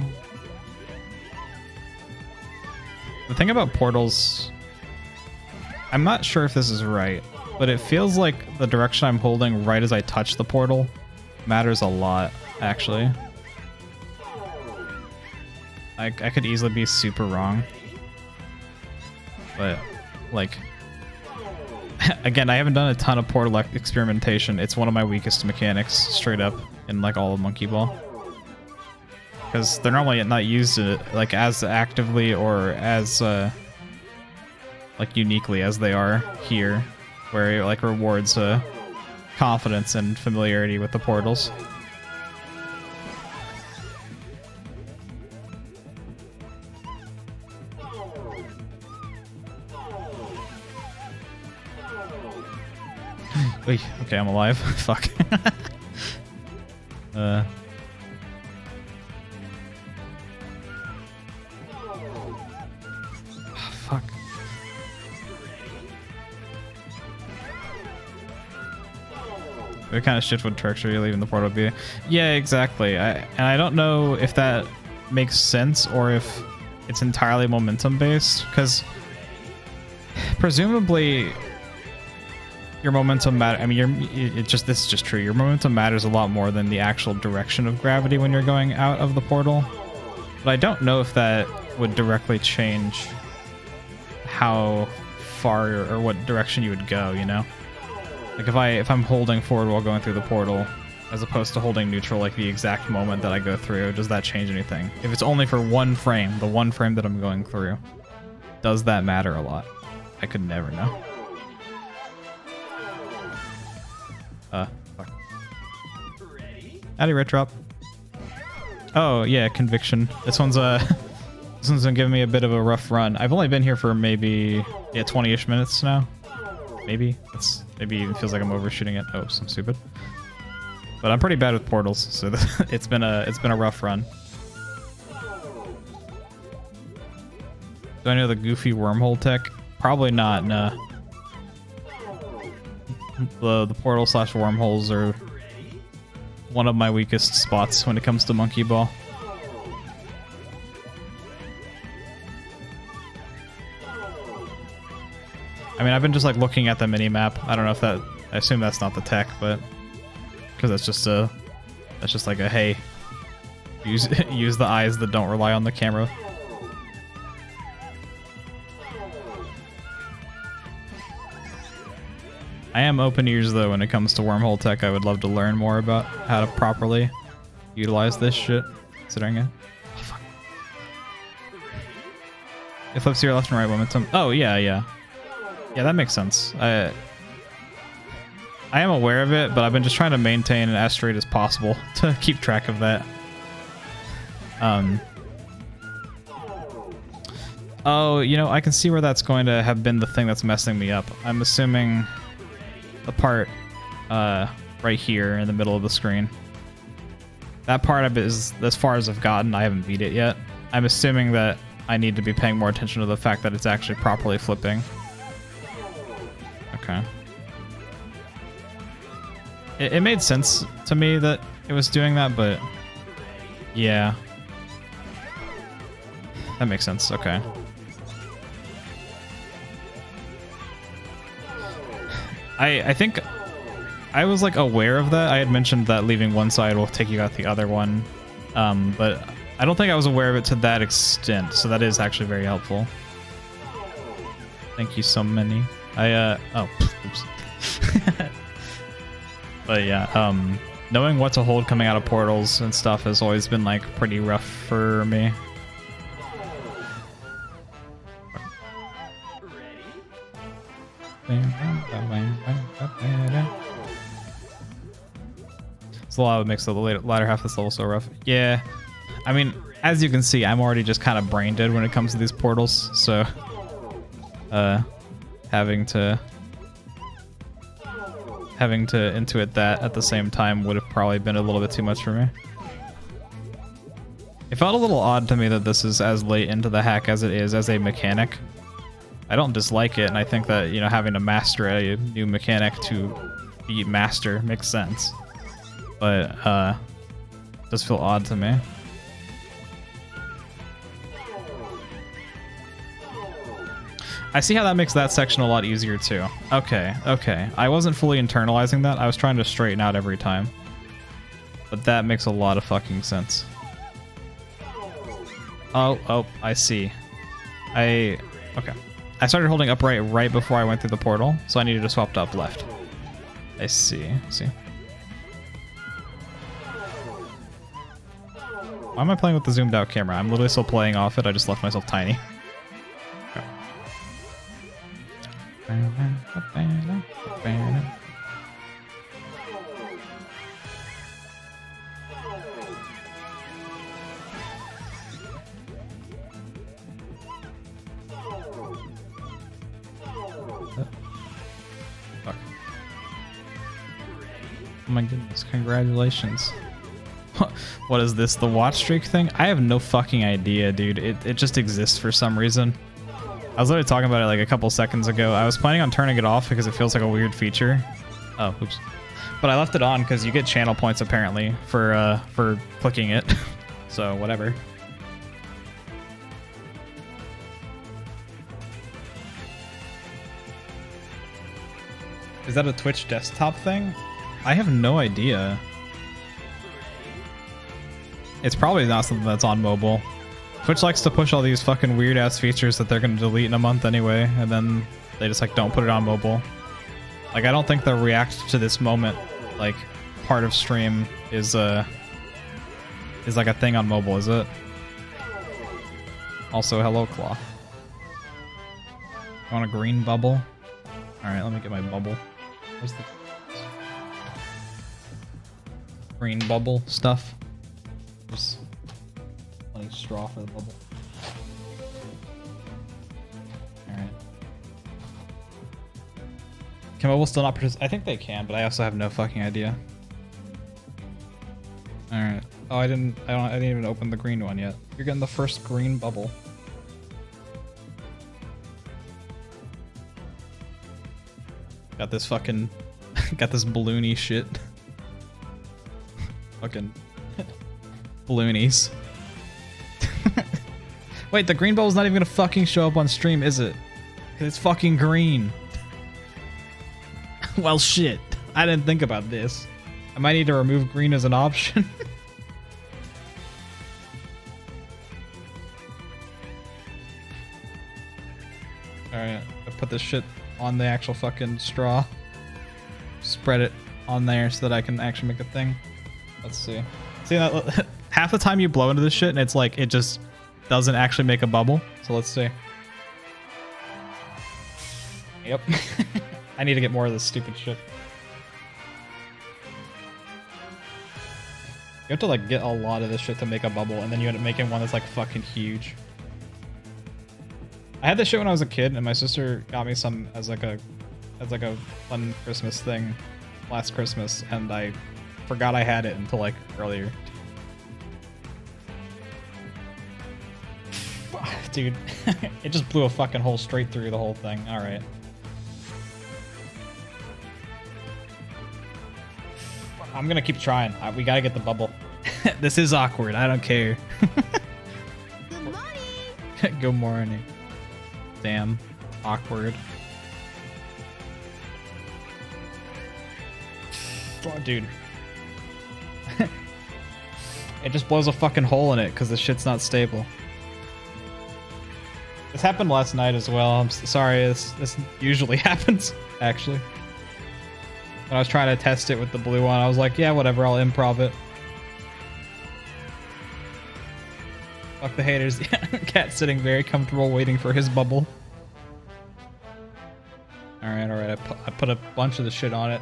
The thing about portals... I'm not sure if this is right, but it feels like the direction I'm holding right as I touch the portal matters a lot, actually. I could easily be super wrong. But, like... Again, I haven't done a ton of portal experimentation. It's one of my weakest mechanics, straight up, in like all of Monkey Ball. Because they're normally not used like as actively or as like uniquely as they are here, where it like rewards confidence and familiarity with the portals. Wait, okay, I'm alive. Fuck. Fuck. What kind of shit would Turks are you leaving the portal be? Yeah, exactly. And I don't know if that makes sense or if it's entirely momentum based, because presumably your momentum matter. I mean, this is just true. Your momentum matters a lot more than the actual direction of gravity when you're going out of the portal. But I don't know if that would directly change how far or what direction you would go, you know? Like if I'm holding forward while going through the portal as opposed to holding neutral like the exact moment that I go through, does that change anything? If it's only for one frame, the one frame that I'm going through, does that matter a lot? I could never know. Fuck. Howdy, Red Drop. Oh, yeah, Conviction. This one's been giving me a bit of a rough run. I've only been here for maybe, yeah, 20-ish minutes now. Maybe. Maybe even feels like I'm overshooting it. Oh, so I'm stupid. But I'm pretty bad with portals, so it's been a rough run. Do I know the goofy wormhole tech? Probably not, nah. The portal / wormholes are one of my weakest spots when it comes to Monkey Ball. I mean, I've been just like looking at the mini-map. I don't know if that... I assume that's not the tech, but... Because that's just like a, hey, use the eyes that don't rely on the camera. I am open ears though when it comes to wormhole tech. I would love to learn more about how to properly utilize this shit. Considering it. Oh, fuck. It flips to your left and right momentum. Oh yeah, yeah. Yeah, that makes sense. I am aware of it, but I've been just trying to maintain as straight as possible to keep track of that. Oh, you know, I can see where that's going to have been the thing that's messing me up. I'm assuming the part right here in the middle of the screen. That part of it is as far as I've gotten. I haven't beat it yet. I'm assuming that I need to be paying more attention to the fact that it's actually properly flipping. Okay. It made sense to me that it was doing that, but yeah. That makes sense, okay. I think I was like aware of that. I had mentioned that leaving one side will take you out the other one, but I don't think I was aware of it to that extent, so that is actually very helpful. Thank you so many. Oh, oops. But yeah, knowing what to hold coming out of portals and stuff has always been like pretty rough for me. It's a lot of mix of the latter half of this level so rough. Yeah, I mean, as you can see, I'm already just kind of brain dead when it comes to these portals, so having to intuit that at the same time would have probably been a little bit too much for me. It felt a little odd to me that this is as late into the hack as it is as a mechanic. I don't dislike it, and I think that, you know, having to master a new mechanic to be master makes sense. But it does feel odd to me. I see how that makes that section a lot easier too. Okay, okay. I wasn't fully internalizing that. I was trying to straighten out every time. But that makes a lot of fucking sense. Oh, I see. Okay. I started holding upright right before I went through the portal, so I needed to swap to up left. I see. Why am I playing with the zoomed out camera? I'm literally still playing off it. I just left myself tiny. Oh my goodness, congratulations. What is this, the watch streak thing? I have no fucking idea, dude. It just exists for some reason. I was literally talking about it like a couple seconds ago. I was planning on turning it off because it feels like a weird feature. Oh, oops. But I left it on because you get channel points apparently for clicking it. So whatever. Is that a Twitch desktop thing? I have no idea. It's probably not something that's on mobile. Twitch likes to push all these fucking weird ass features that they're gonna delete in a month anyway, and then they just like don't put it on mobile. Like, I don't think the react to this moment, like, part of stream is like a thing on mobile, is it? Also, hello, Claw. You want a green bubble? Alright, let me get my bubble. Where's the green bubble stuff? There's plenty of straw for the bubble. Alright. Can mobile still not participate? I think they can, but I also have no fucking idea. Alright. Oh, I didn't even open the green one yet. You're getting the first green bubble. Got this fucking... got this balloony shit. Fucking... balloonies. Wait, the green bubble's not even gonna fucking show up on stream, is it? Because it's fucking green. Well, shit. I didn't think about this. I might need to remove green as an option. Alright, I put this shit on the actual fucking straw. Spread it on there so that I can actually make a thing. Let's see. See that? Half the time you blow into this shit and it's like, it just doesn't actually make a bubble. So let's see. Yep. I need to get more of this stupid shit. You have to like get a lot of this shit to make a bubble, and then you end up making one that's like fucking huge. I had this shit when I was a kid, and my sister got me some as like a fun Christmas thing last Christmas, and I forgot I had it until like earlier. Dude, it just blew a fucking hole straight through the whole thing. All right. I'm gonna keep trying. We gotta get the bubble. This is awkward. I don't care. Good morning. Good morning. Damn. Awkward. Oh, dude. It just blows a fucking hole in it because the shit's not stable. This happened last night as well. I'm sorry, this usually happens, actually. When I was trying to test it with the blue one, I was like, yeah, whatever, I'll improv it. Fuck the haters. Cat sitting very comfortable waiting for his bubble. Alright, alright, I put a bunch of the shit on it.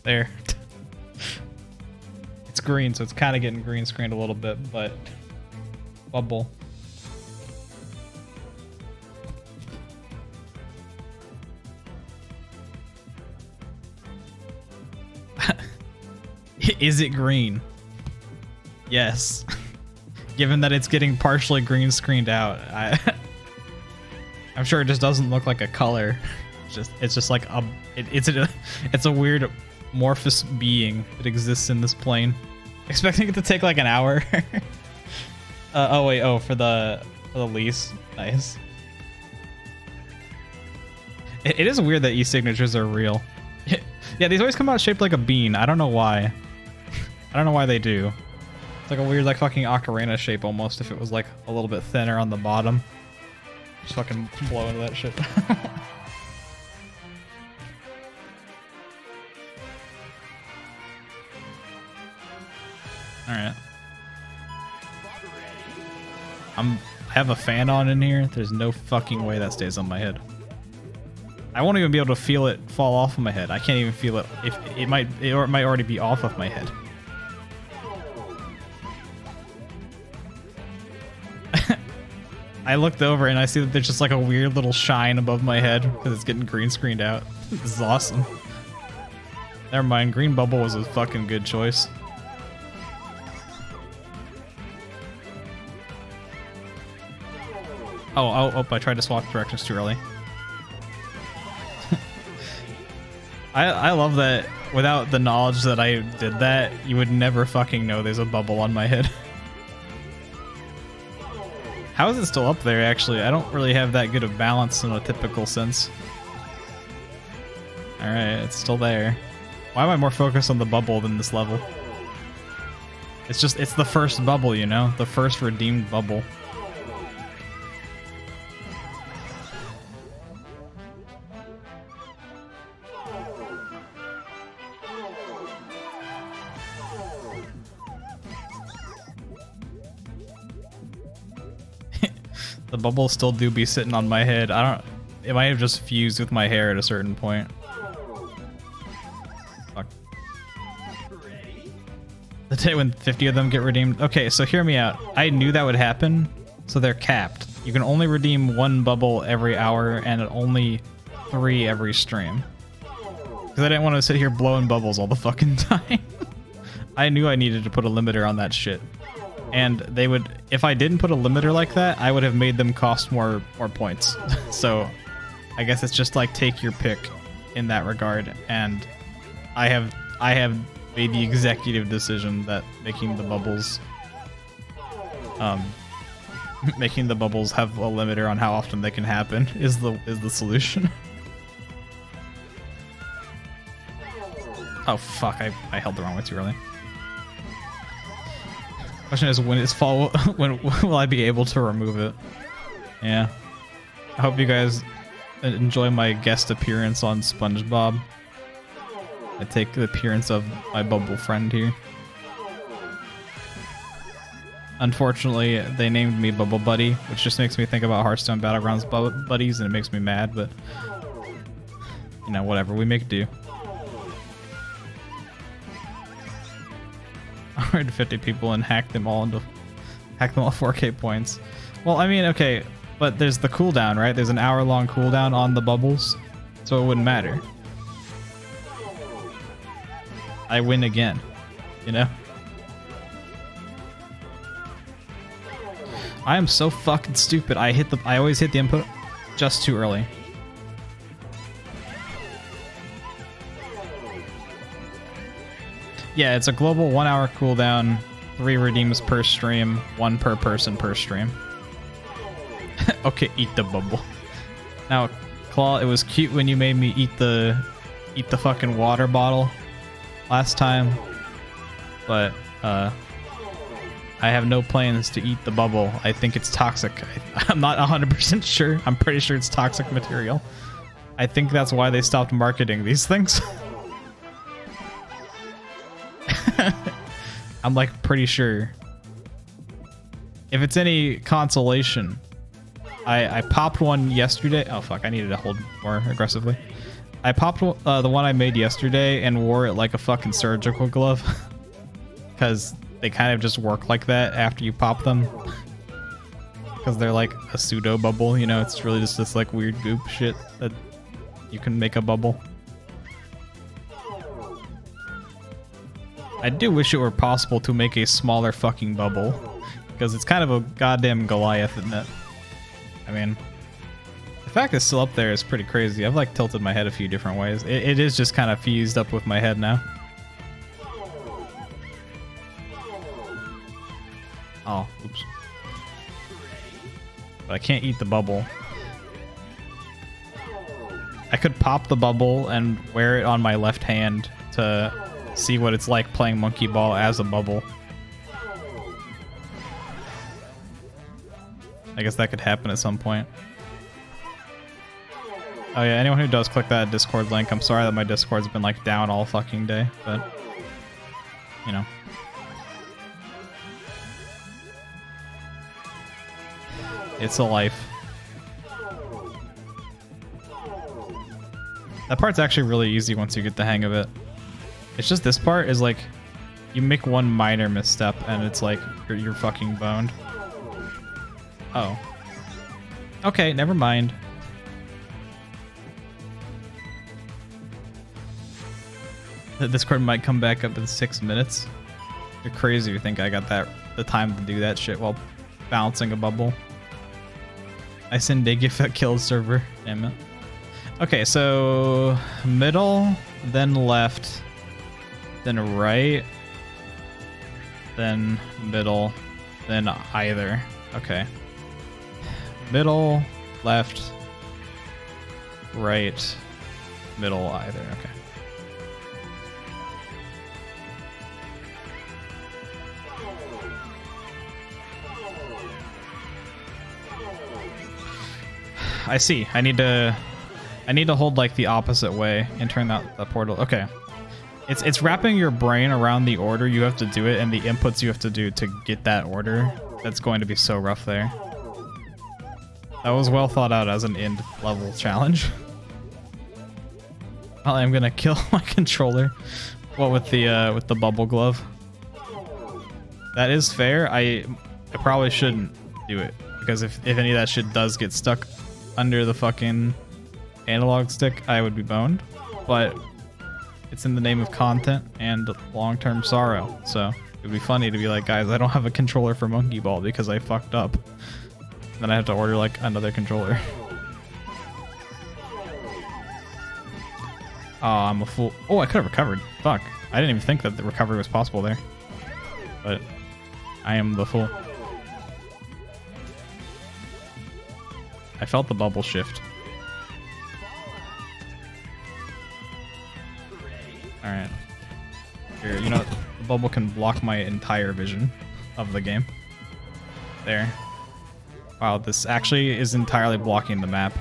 There. It's green, so it's kind of getting green screened a little bit, but bubble. Is it green? Yes. Given that it's getting partially green screened out, I'm sure it just doesn't look like a color. It's just like it's a weird amorphous being that exists in this plane. Expecting it to take like an hour. Oh wait, for the lease. Nice. It is weird that e-signatures are real. Yeah, these always come out shaped like a bean. I don't know why. I don't know why they do. It's like a weird like fucking ocarina shape almost if it was like a little bit thinner on the bottom. Just fucking blow into that shit. Alright. I have a fan on in here. There's no fucking way that stays on my head. I won't even be able to feel it fall off of my head. I can't even feel it. If it might already be off of my head. I looked over and I see that there's just like a weird little shine above my head because it's getting green screened out. This is awesome. Never mind, green bubble was a fucking good choice. Oh, I tried to swap directions too early. I love that without the knowledge that I did that, you would never fucking know there's a bubble on my head. How is it still up there, actually? I don't really have that good of balance in a typical sense. Alright, it's still there. Why am I more focused on the bubble than this level? It's the first bubble, you know? The first redeemed bubble. The bubbles still do be sitting on my head. It might have just fused with my hair at a certain point. Fuck. The day when 50 of them get redeemed. Okay, so hear me out. I knew that would happen, so they're capped. You can only redeem one bubble every hour and only 3 every stream. Because I didn't want to sit here blowing bubbles all the fucking time. I knew I needed to put a limiter on that shit. And they would, if I didn't put a limiter like that, I would have made them cost more points. So I guess it's just like take your pick in that regard. And I have made the executive decision that making the bubbles have a limiter on how often they can happen is the solution. Oh fuck, I held the wrong way too early. Question is when will I be able to remove it? Yeah. I hope you guys enjoy my guest appearance on SpongeBob. I take the appearance of my bubble friend here. Unfortunately, they named me Bubble Buddy, which just makes me think about Hearthstone Battlegrounds buddies, and it makes me mad, but you know, whatever, we make do. 150 people and hack them all 4K points. Well, I mean, okay, but there's the cooldown, right? There's an hour-long cooldown on the bubbles, so it wouldn't matter. I win again, you know? I am so fucking stupid. I always hit the input just too early. Yeah, it's a global 1 hour cooldown 3 redeems per stream, 1 per person per stream. Okay, eat the bubble. Now, Claw, it was cute when you made me eat the fucking water bottle last time, but I have no plans to eat the bubble. I think it's toxic. I'm not 100% sure. I'm pretty sure it's toxic material. I think that's why they stopped marketing these things. I'm like pretty sure. If it's any consolation, I popped one yesterday. Oh fuck, I needed to hold more aggressively. I popped the one I made yesterday and wore it like a fucking surgical glove. Because they kind of just work like that after you pop them. Because they're like a pseudo bubble, you know, it's really just this like weird goop shit that you can make a bubble. I do wish it were possible to make a smaller fucking bubble. Because it's kind of a goddamn Goliath, isn't it? I mean, the fact it's still up there is pretty crazy. I've like tilted my head a few different ways. It is just kind of fused up with my head now. Oh, oops. But I can't eat the bubble. I could pop the bubble and wear it on my left hand to see what it's like playing monkey ball as a bubble. I guess that could happen at some point. Oh yeah, anyone who does click that Discord link, I'm sorry that my Discord's been like down all fucking day, but you know. It's a life. That part's actually really easy once you get the hang of it. It's just this part is like, you make one minor misstep and it's like, you're fucking boned. Oh. Okay, never mind. The Discord might come back up in 6 minutes. You're crazy if you think I got the time to do that shit while bouncing a bubble. I send dig if that kills server. Damn it. Okay, so middle, then left, then right, then middle, then either. Okay. Middle, left, right, middle, either. Okay. I see. I need to hold like the opposite way and turn that the portal. Okay. It's wrapping your brain around the order you have to do it and the inputs you have to do to get that order. That's going to be so rough there. That was well thought out as an end level challenge. I'm gonna kill my controller. What with the bubble glove? That is fair. I probably shouldn't do it because if any of that shit does get stuck under the fucking analog stick, I would be boned. But it's in the name of content and long-term sorrow. So it'd be funny to be like, guys, I don't have a controller for Monkey Ball because I fucked up. Then I have to order like another controller. Oh, I'm a fool. Oh, I could have recovered. Fuck. I didn't even think that the recovery was possible there. But I am the fool. I felt the bubble shift. Alright. Here, you know, the bubble can block my entire vision of the game. There. Wow, this actually is entirely blocking the map.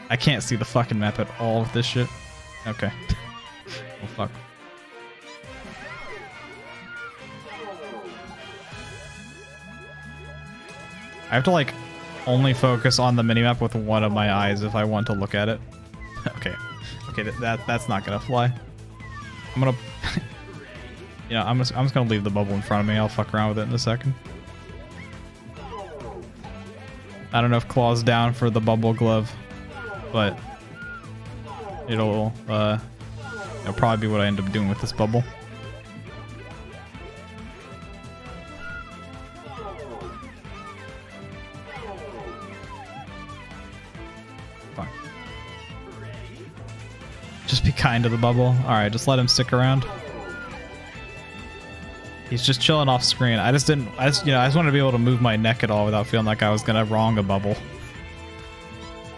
I can't see the fucking map at all with this shit. Okay. Oh, fuck. I have to, like, only focus on the minimap with one of my eyes if I want to look at it. Okay. Okay, that's not gonna fly. I'm gonna... yeah, I'm just gonna leave the bubble in front of me. I'll fuck around with it in a second. I don't know if Claw's down for the bubble glove, but it'll probably be what I end up doing with this bubble. Fine. Just be kind to the bubble. Alright, just let him stick around. He's just chilling off screen. I just wanted to be able to move my neck at all without feeling like I was gonna wrong a bubble.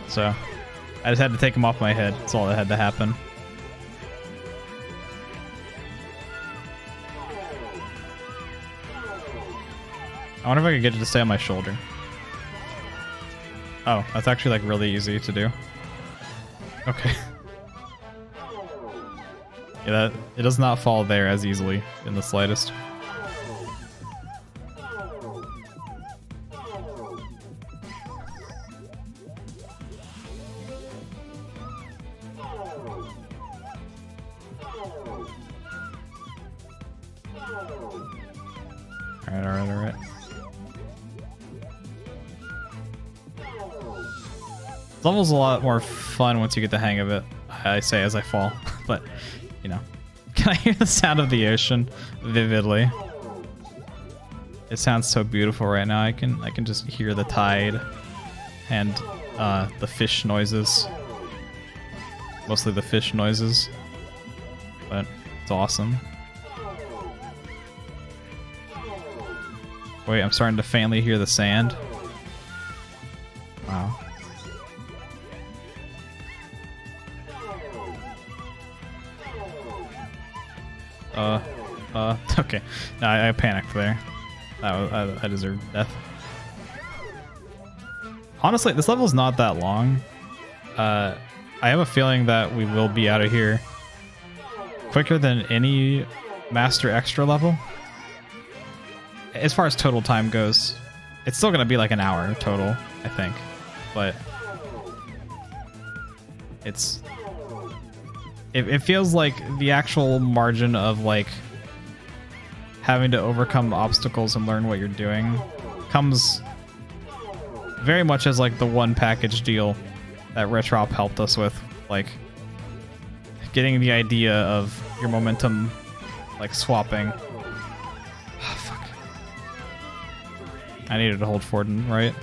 So I just had to take him off my head. That's all that had to happen. I wonder if I could get it to stay on my shoulder. Oh, that's actually like really easy to do. Okay. Yeah, that, it does not fall there as easily in the slightest. Alright. This level's a lot more fun once you get the hang of it, I say as I fall, but, you know. Can I hear the sound of the ocean vividly? It sounds so beautiful right now. I can just hear the tide and the fish noises. Mostly the fish noises, but it's awesome. Wait, I'm starting to faintly hear the sand. Wow. Okay. No, I panicked there. I deserved death. Honestly, this level's not that long. I have a feeling that we will be out of here quicker than any Master Extra level. As far as total time goes, it's still gonna be like an hour total, I think. But it feels like the actual margin of like having to overcome obstacles and learn what you're doing comes very much as like the one package deal that Retrop helped us with, like getting the idea of your momentum like swapping. Oh, fuck. I needed to hold forward and right.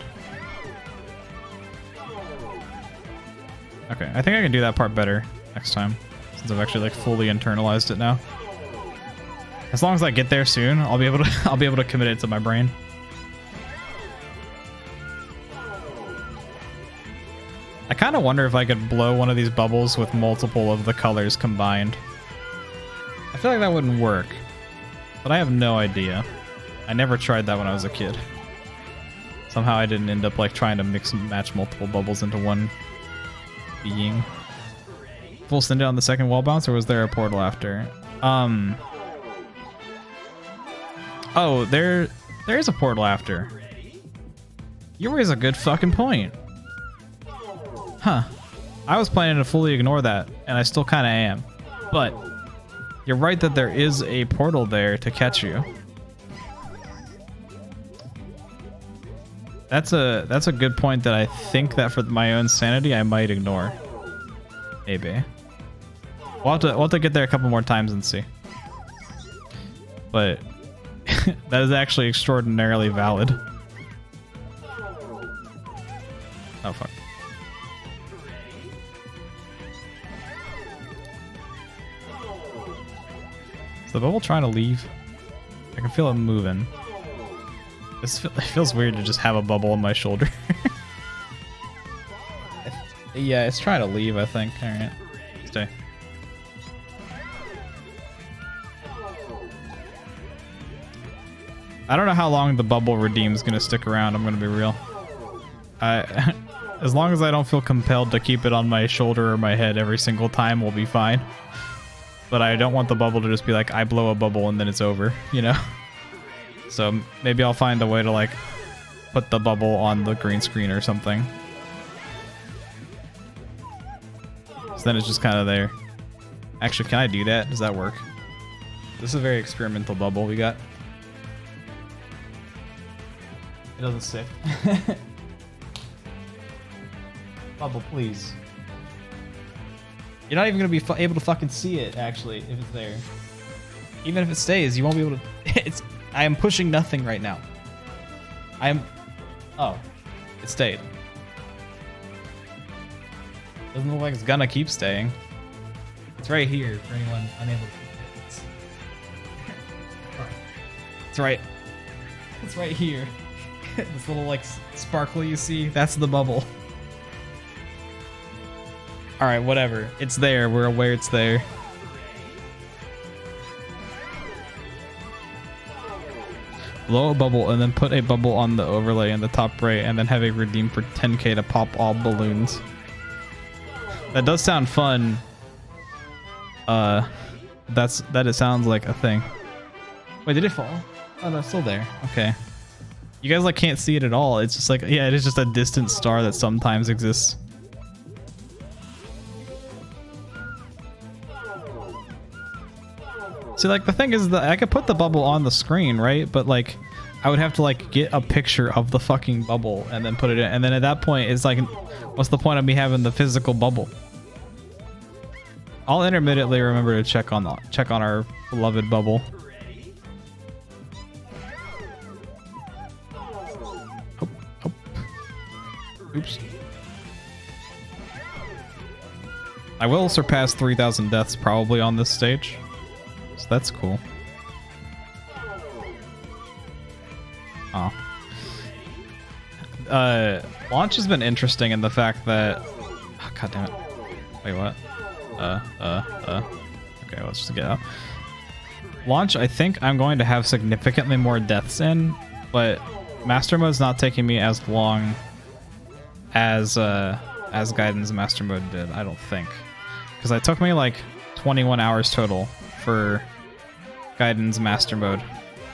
Okay, I think I can do that part better next time, since I've actually like fully internalized it now. As long as I get there soon, I'll be able to commit it to my brain. I kind of wonder if I could blow one of these bubbles with multiple of the colors combined. I feel like that wouldn't work, but I have no idea. I never tried that when I was a kid. Somehow I didn't end up like trying to mix and match multiple bubbles into one being. Full send it on the second wall bounce, or was there a portal after? Oh, there is a portal after. You raise a good fucking point. Huh. I was planning to fully ignore that, and I still kind of am. But you're right that there is a portal there to catch you. That's a good point that I think that for my own sanity I might ignore. Maybe. We'll have to get there a couple more times and see. But that is actually extraordinarily valid. Oh fuck. Is the bubble trying to leave? I can feel it moving. It feels weird to just have a bubble on my shoulder. Yeah, it's trying to leave, I think. Alright. Stay. I don't know how long the bubble redeem is going to stick around, I'm going to be real. As long as I don't feel compelled to keep it on my shoulder or my head every single time, we'll be fine. But I don't want the bubble to just be like, I blow a bubble and then it's over, you know? So maybe I'll find a way to like put the bubble on the green screen or something. So then it's just kind of there. Actually, can I do that? Does that work? This is a very experimental bubble we got. It doesn't stick. Bubble, please. You're not even going to be able to fucking see it, actually, if it's there. Even if it stays, you won't be able to... I am pushing nothing right now. Oh. It stayed. Doesn't look like it's gonna keep staying. It's right here for anyone unable to see it. It's right. It's right here. This little like sparkle you see, that's the bubble. All right, whatever. It's there. We're aware it's there. Blow a bubble and then put a bubble on the overlay in the top right and then have a redeem for 10k to pop all balloons. That does sound fun. That it sounds like a thing. Wait, did it fall? Oh no, it's still there. Okay. You guys like can't see it at all. It's just like, yeah, it is just a distant star that sometimes exists. See, like the thing is that I could put the bubble on the screen, right? But like, I would have to like get a picture of the fucking bubble and then put it in. And then at that point, it's like, what's the point of me having the physical bubble? I'll intermittently remember to check on our beloved bubble. Oh, oh. Oops. I will surpass 3,000 deaths probably on this stage. So that's cool. Oh. Launch has been interesting in the fact that... Oh, God damn it. Wait, what? Okay, let's just get out. Launch, I think I'm going to have significantly more deaths in, but Master Mode's not taking me as long as Guidance Master Mode did, I don't think. Because it took me like 21 hours total for Guidance Master Mode,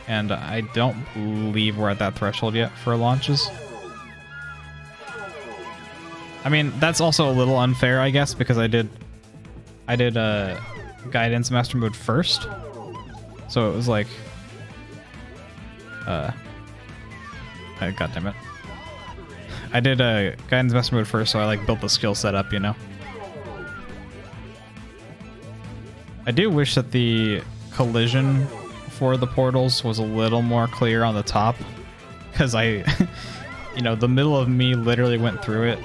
and I don't believe we're at that threshold yet for launches. I mean, that's also a little unfair, I guess, because I did Guidance Master Mode first, so it was like God damn it, I did Guidance Master Mode first, so I like built the skill set up, you know. I do wish that the collision for the portals was a little more clear on the top, because I you know, the middle of me literally went through it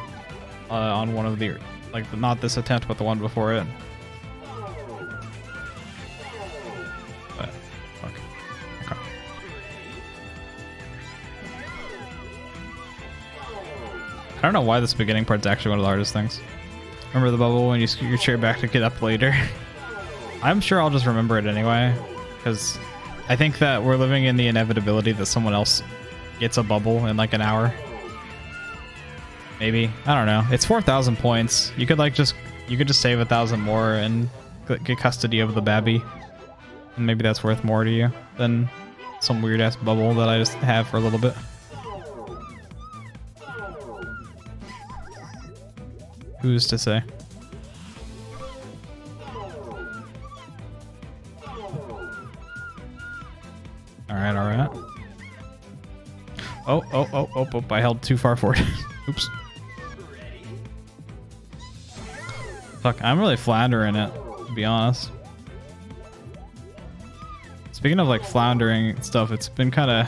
on one of the, like, not this attempt but the one before it. But fuck. Okay. I don't know why this beginning part's actually one of the hardest things. Remember the bubble when you scoot your chair back to get up later? I'm sure I'll just remember it anyway, because I think that we're living in the inevitability that someone else gets a bubble in like an hour. Maybe. I don't know. It's 4,000 points. You could like just save 1,000 more and get custody of the babby. And maybe that's worth more to you than some weird ass bubble that I just have for a little bit. Who's to say? Alright, alright. Oh, I held too far forward. Oops. Fuck, I'm really floundering it, to be honest. Speaking of like floundering stuff, it's been kind of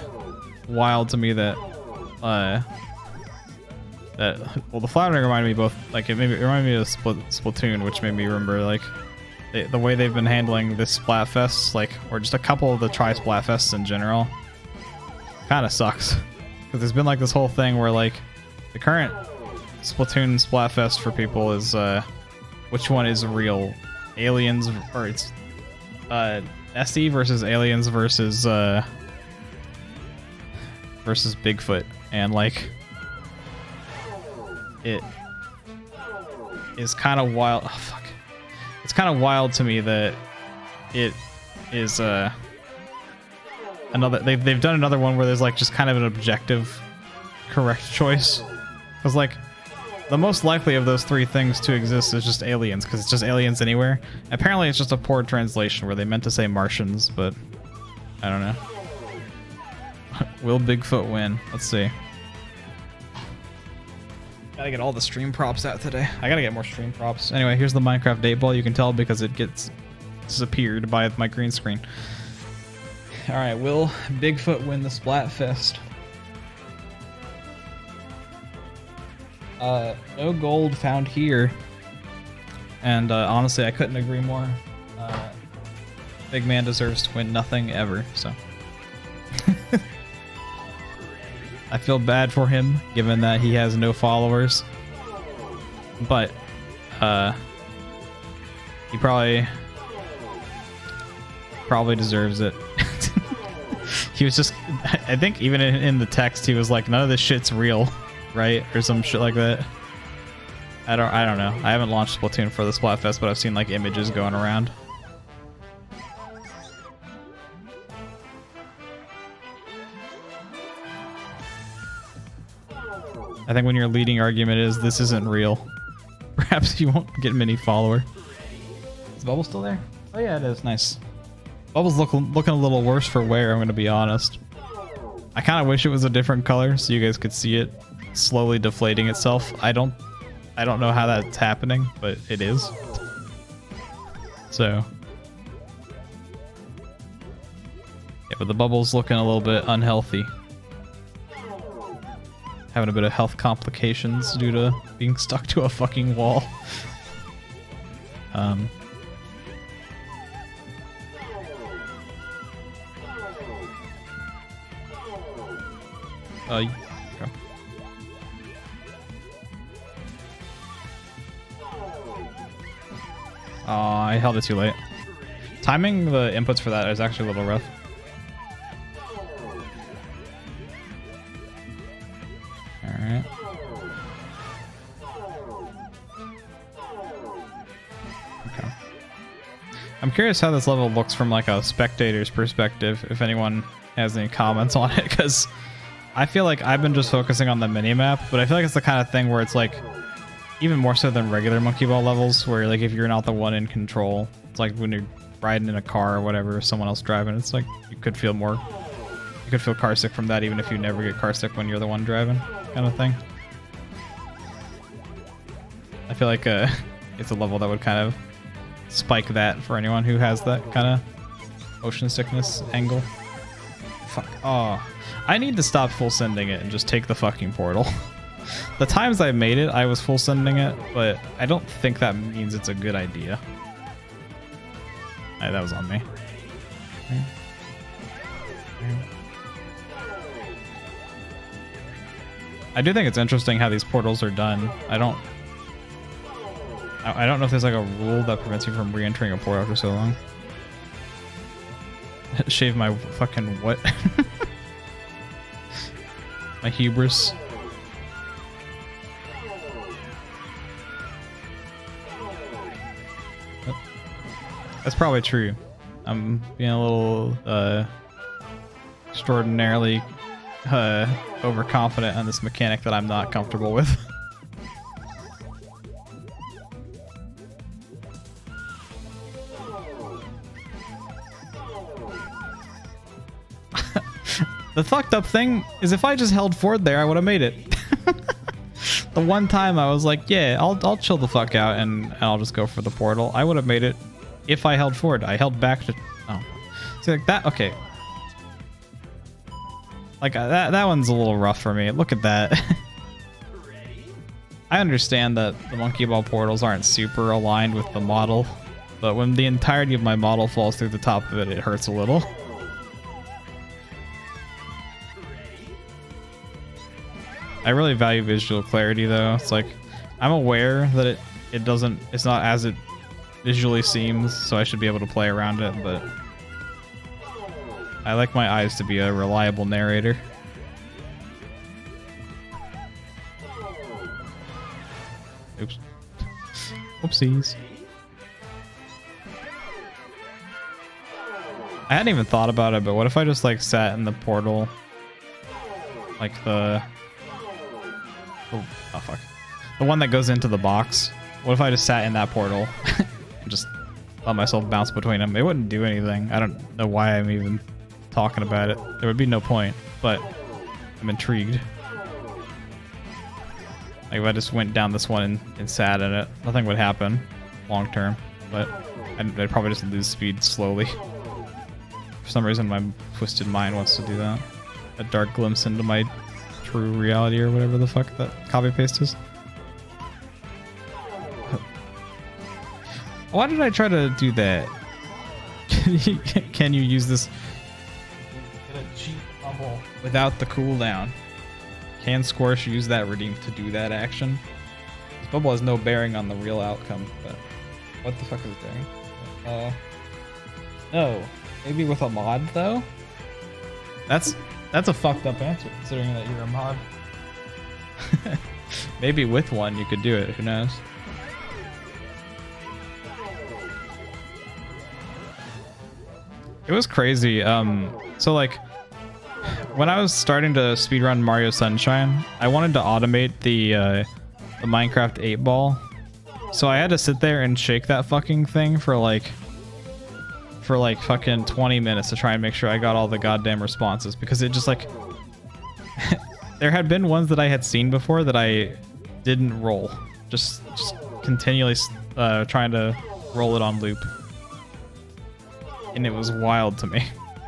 wild to me that well, the floundering reminded me both, like, it reminded me of Splatoon, which made me remember like the way they've been handling this Splatfest, like, or just a couple of the Splatfests in general, kind of sucks. Because there's been like this whole thing where like the current Splatoon Splatfest for people is which one is real? Aliens, or it's Nessie versus Aliens versus Bigfoot, and like it is kind of wild. Oh, fuck. It's kind of wild to me that it is another. They've done another one where there's like just kind of an objective correct choice. Because like the most likely of those three things to exist is just aliens, because it's just aliens anywhere. Apparently it's just a poor translation where they meant to say Martians, but I don't know. Will Bigfoot win? Let's see. Gotta get all the stream props out today. I gotta get more stream props. Anyway, here's the Minecraft date ball. You can tell because it gets disappeared by my green screen. Alright, will Bigfoot win the Splatfest? No gold found here. And honestly, I couldn't agree more. Big man deserves to win nothing ever, so. I feel bad for him, given that he has no followers. But, he probably deserves it. He was just, I think even in the text, he was like, none of this shit's real, right? Or some shit like that. I don't know. I haven't launched Splatoon for the Splatfest, but I've seen like images going around. I think when your leading argument is this isn't real, perhaps you won't get many follower. Is Bubble still there? Oh yeah, it is. Nice. Bubble's looking a little worse for wear, I'm going to be honest. I kind of wish it was a different color so you guys could see it slowly deflating itself. I don't know how that's happening, but it is. So yeah, but the bubble's looking a little bit unhealthy. Having a bit of health complications due to being stuck to a fucking wall. Okay. Oh, I held it too late. Timing the inputs for that is actually a little rough. Alright. Okay. I'm curious how this level looks from like a spectator's perspective, if anyone has any comments on it, because I feel like I've been just focusing on the minimap, but I feel like it's the kind of thing where it's like, even more so than regular Monkey Ball levels, where like if you're not the one in control, it's like when you're riding in a car or whatever, someone else driving, it's like you could feel car sick from that even if you never get car sick when you're the one driving, kind of thing. I feel like it's a level that would kind of spike that for anyone who has that kind of motion sickness angle. Fuck. Oh, I need to stop full sending it and just take the fucking portal. The times I made it, I was full sending it, but I don't think that means it's a good idea. Hey, that was on me. I do think it's interesting how these portals are done. I don't know if there's like a rule that prevents you from re-entering a portal after so long. Shave my fucking what? My hubris. That's probably true. I'm being a little extraordinarily overconfident on this mechanic that I'm not comfortable with. The fucked up thing is if I just held forward there, I would have made it. The one time I was like, yeah, I'll chill the fuck out and I'll just go for the portal. I would have made it if I held forward. I held back to... Oh. See, like that... Okay. Like, that one's a little rough for me. Look at that. I understand that the Monkey Ball portals aren't super aligned with the model, but when the entirety of my model falls through the top of it, it hurts a little. I really value visual clarity though. It's like, I'm aware that it's not as it visually seems, so I should be able to play around it, but I like my eyes to be a reliable narrator. Oops. Whoopsies. I hadn't even thought about it, but what if I just like sat in the portal, like the... Oh fuck. The one that goes into the box. What if I just sat in that portal and just let myself bounce between them? It wouldn't do anything. I don't know why I'm even talking about it. There would be no point, but I'm intrigued. Like if I just went down this one and sat in it, nothing would happen long term, but I'd probably just lose speed slowly. For some reason my twisted mind wants to do that. A dark glimpse into my true reality or whatever the fuck that copy paste is. Why did I try to do that? Can you use this? Get a cheap bubble without the cooldown? Can Squirsh use that redeem to do that action? This bubble has no bearing on the real outcome, but what the fuck is it doing? No. Maybe with a mod though? That's a fucked up answer considering that you're a mod. Maybe with one you could do it, who knows? It was crazy. So like when I was starting to speedrun Mario Sunshine, I wanted to automate the Minecraft 8-ball. So I had to sit there and shake that fucking thing for like fucking 20 minutes to try and make sure I got all the goddamn responses, because it just like there had been ones that I had seen before that I didn't roll, just continually trying to roll it on loop, and it was wild to me.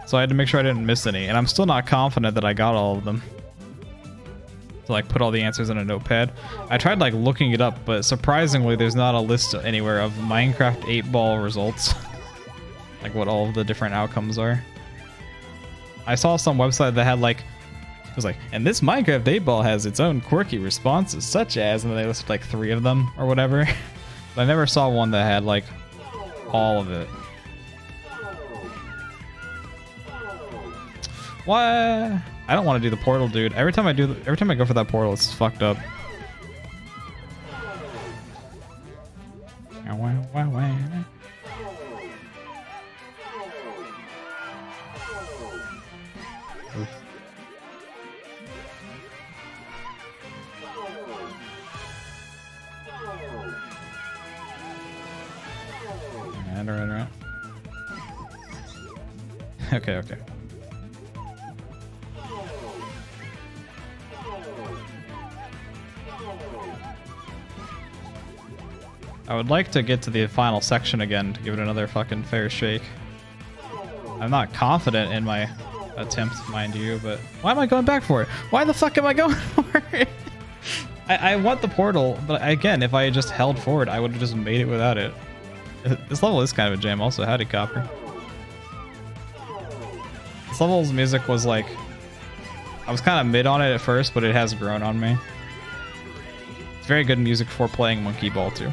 So I had to make sure I didn't miss any, and I'm still not confident that I got all of them. To like put all the answers in a notepad. I tried like looking it up, but surprisingly there's not a list anywhere of Minecraft 8-ball results. Like what all of the different outcomes are. I saw some website that had like, it was like, and this Minecraft 8-ball has its own quirky responses, such as, and then they listed like 3 of them or whatever. But I never saw one that had like all of it. What? I don't want to do the portal, dude. Every time I go for that portal, it's fucked up. Right. Okay. I would like to get to the final section again to give it another fucking fair shake. I'm not confident in my attempt, mind you, but why am I going back for it? Why the fuck am I going for it? I want the portal, but again, if I had just held forward, I would have just made it without it. This level is kind of a jam also. Howdy, Copper. This level's music was like, I was kind of mid on it at first, but it has grown on me. It's very good music for playing Monkey Ball too.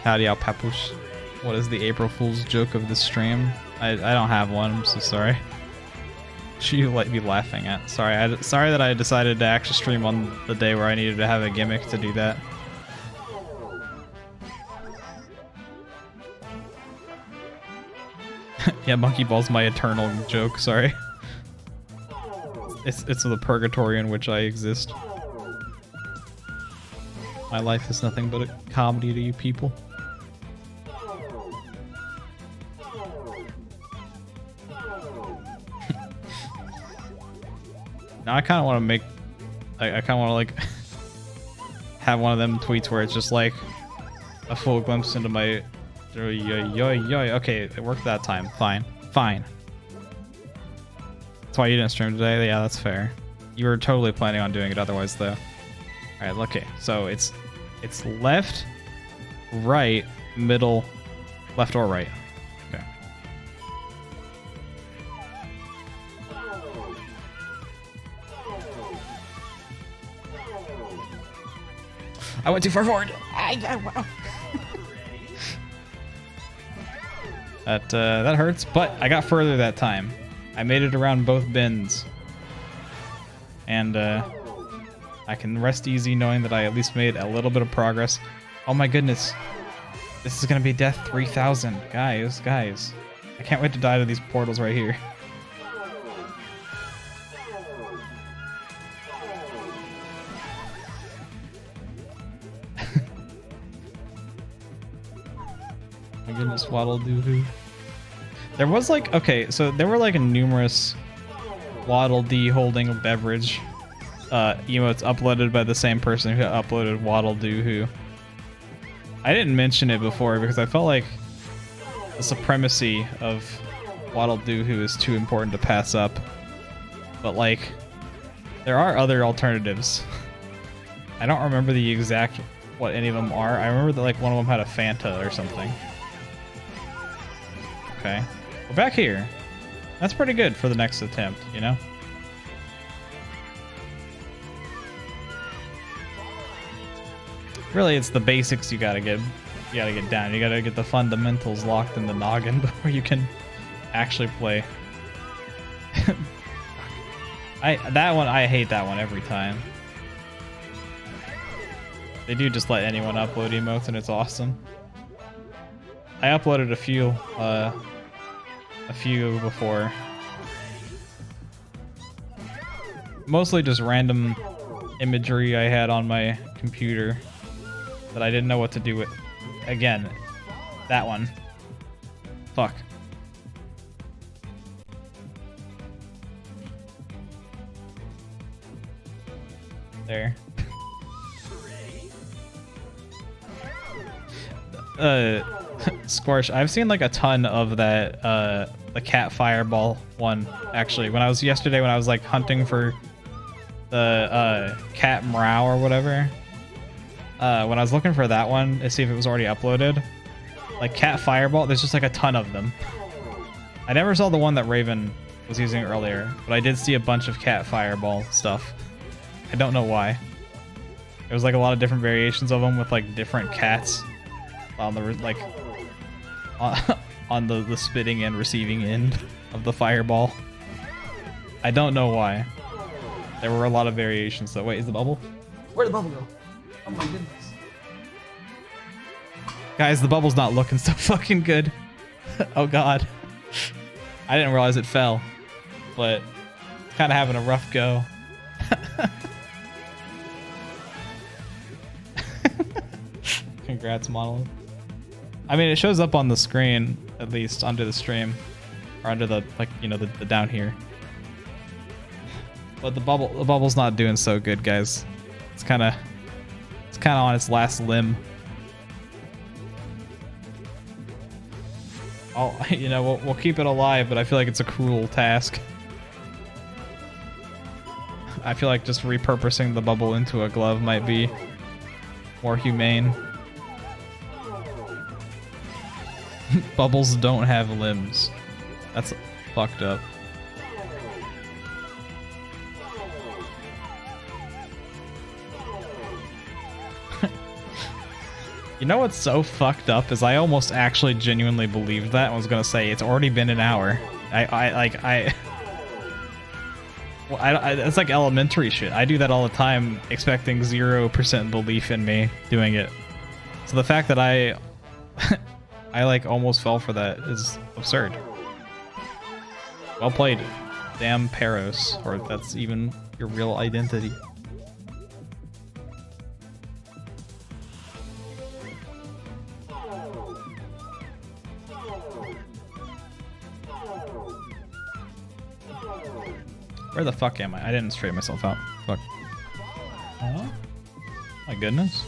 Howdy, Al Papoose. What is the April Fool's joke of this stream? I don't have one. I'm so sorry. Should you like be laughing at? Sorry, sorry that I decided to actually stream on the day where I needed to have a gimmick to do that. Yeah, Monkey Ball's my eternal joke. Sorry. It's the purgatory in which I exist. My life is nothing but a comedy to you people. Now I kind of want to make, I kind of want to like have one of them tweets where it's just like a full glimpse into my, okay, it worked that time. Fine. That's why you didn't stream today. Yeah, that's fair. You were totally planning on doing it otherwise though. All right, okay. So it's left, right, middle, left or right. Okay. I went too far forward. That hurts, but I got further that time. I made it around both bins. And I can rest easy knowing that I at least made a little bit of progress. Oh my goodness. This is gonna be death 3000. Guys. I can't wait to die to these portals right here. My goodness, Waddle Doo Hoo. There was like, okay, so there were like numerous Waddle Dee holding a beverage emotes uploaded by the same person who uploaded Waddle Doo Hoo. I didn't mention it before because I felt like the supremacy of Waddle Doo Hoo is too important to pass up. But like, there are other alternatives. I don't remember the exact what any of them are. I remember that like one of them had a Fanta or something. Okay. We're back here. That's pretty good for the next attempt, you know? Really, it's the basics you gotta get down. You gotta get the fundamentals locked in the noggin before you can actually play. I hate that one every time. They do just let anyone upload emotes and it's awesome. I uploaded a few before. Mostly just random imagery I had on my computer that I didn't know what to do with. Again, that one. Fuck. There. Scorch, I've seen like a ton of that the cat fireball one actually. When I was like hunting for the cat Mrow or whatever. When I was looking for that one to see if it was already uploaded, like cat fireball, there's just like a ton of them. I never saw the one that Raven was using earlier, but I did see a bunch of cat fireball stuff. I don't know why. There was like a lot of different variations of them with like different cats on the like on the spitting and receiving end of the fireball. I don't know why. There were a lot of variations. So wait, is the bubble? Where'd the bubble go? Oh my goodness. Guys, the bubble's not looking so fucking good. Oh god. I didn't realize it fell, but it's kind of having a rough go. Congrats, Monolith. I mean, it shows up on the screen, at least under the stream, or under the, like, you know, the down here. But the bubble's not doing so good, guys. It's kind of on its last limb. You know, we'll keep it alive, but I feel like it's a cruel task. I feel like just repurposing the bubble into a glove might be more humane. Bubbles don't have limbs. That's fucked up. You know what's so fucked up is I almost actually genuinely believed that and was gonna say it's already been an hour. It's like elementary shit. I do that all the time, expecting 0% belief in me doing it. So the fact that I like almost fell for that is absurd. Well played, damn Peros, or if that's even your real identity. Where the fuck am I? I didn't straighten myself out. Fuck. Oh, my goodness.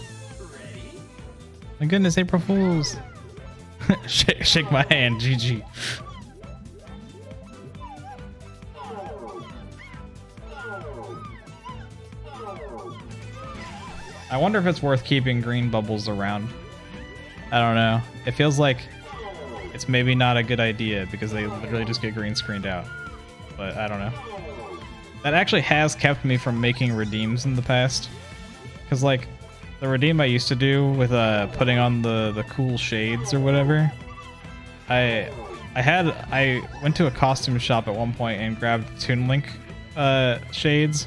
My goodness, April Fools. Shake my hand, GG. I wonder if it's worth keeping green bubbles around. I don't know. It feels like it's maybe not a good idea because they literally just get green screened out. But I don't know. That actually has kept me from making redeems in the past. Because, like, the redeem I used to do with putting on the cool shades or whatever, I went to a costume shop at one point and grabbed Toon Link shades,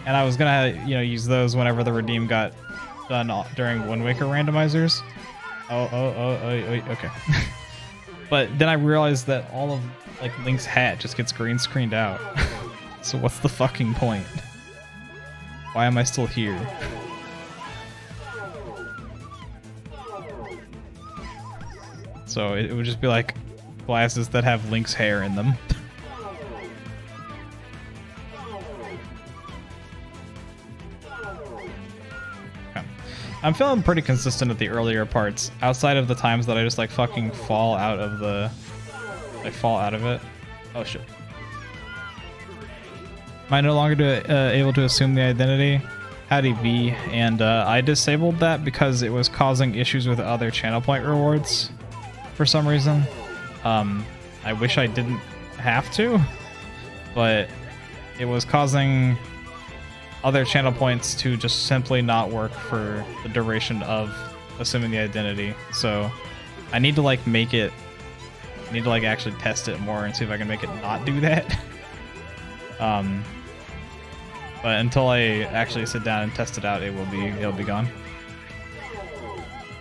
and I was gonna, you know, use those whenever the redeem got done during Wind Waker randomizers. Okay. But then I realized that all of, like, Link's hat just gets green screened out. So what's the fucking point? Why am I still here? So it would just be like glasses that have Link's hair in them. Okay. I'm feeling pretty consistent at the earlier parts, outside of the times that I just like fucking fall out of the... I fall out of it. Oh shit. Am I no longer able to assume the identity? Howdy V, and I disabled that because it was causing issues with other channel point rewards for some reason. I wish I didn't have to, but it was causing other channel points to just simply not work for the duration of assuming the identity. So I need to like make it, I need to like actually test it more and see if I can make it not do that. But until I actually sit down and test it out, it'll be gone.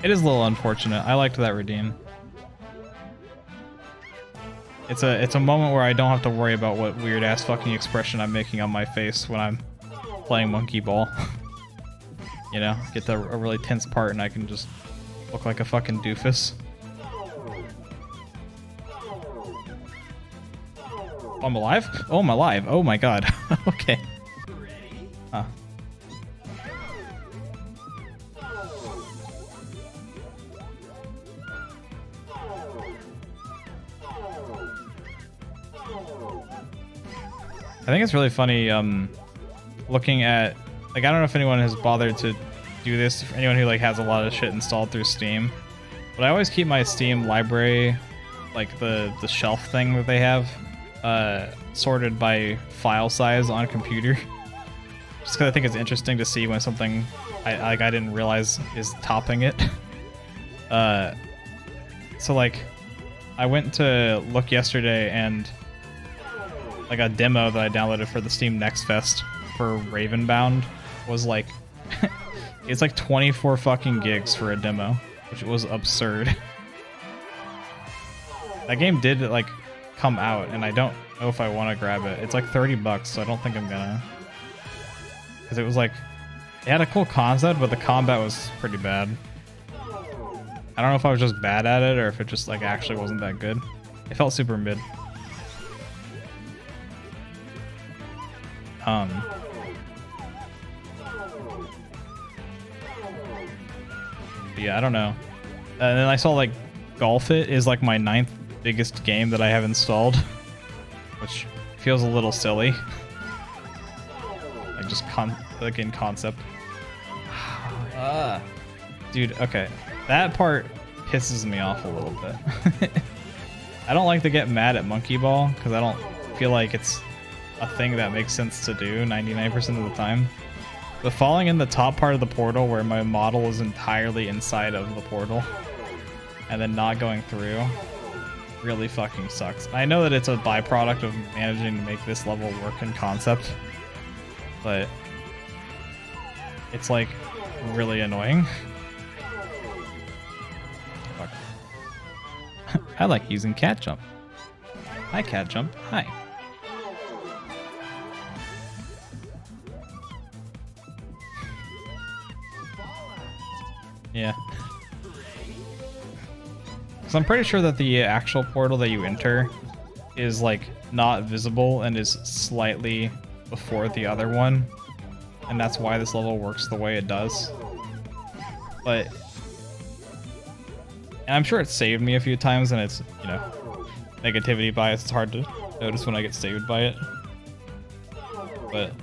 It is a little unfortunate. I liked that redeem. It's a moment where I don't have to worry about what weird ass fucking expression I'm making on my face when I'm playing monkey ball. You know, get a really tense part and I can just look like a fucking doofus. Oh, I'm alive? Oh, I'm alive. Oh my god. Okay. Huh. I think it's really funny looking at, like, I don't know if anyone has bothered to do this, for anyone who like has a lot of shit installed through Steam, but I always keep my Steam library, like the shelf thing that they have, sorted by file size on computer. Just because I think it's interesting to see when something I didn't realize is topping it. So like I went to look yesterday and like a demo that I downloaded for the Steam Next Fest for Ravenbound was like it's like 24 fucking gigs for a demo, which was absurd. That game did like come out and I don't know if I want to grab it. It's like $30, so I don't think I'm gonna, because it was like it had a cool concept, but the combat was pretty bad. I don't know if I was just bad at it or if it just like actually wasn't that good. It felt super mid. Yeah, I don't know. And then I saw like Golf It is like my 9th biggest game that I have installed, which feels a little silly. Like just like in concept. Dude, okay. That part pisses me off a little bit. I don't like to get mad at Monkey Ball because I don't feel like it's a thing that makes sense to do 99% of the time. But falling in the top part of the portal where my model is entirely inside of the portal and then not going through really fucking sucks. I know that it's a byproduct of managing to make this level work in concept, but it's like really annoying. Fuck. I like using cat jump. Hi cat jump. Hi. Yeah. Because I'm pretty sure that the actual portal that you enter is like not visible and is slightly before the other one. And that's why this level works the way it does. But, and I'm sure it saved me a few times and it's, you know, negativity bias. It's hard to notice when I get saved by it. But,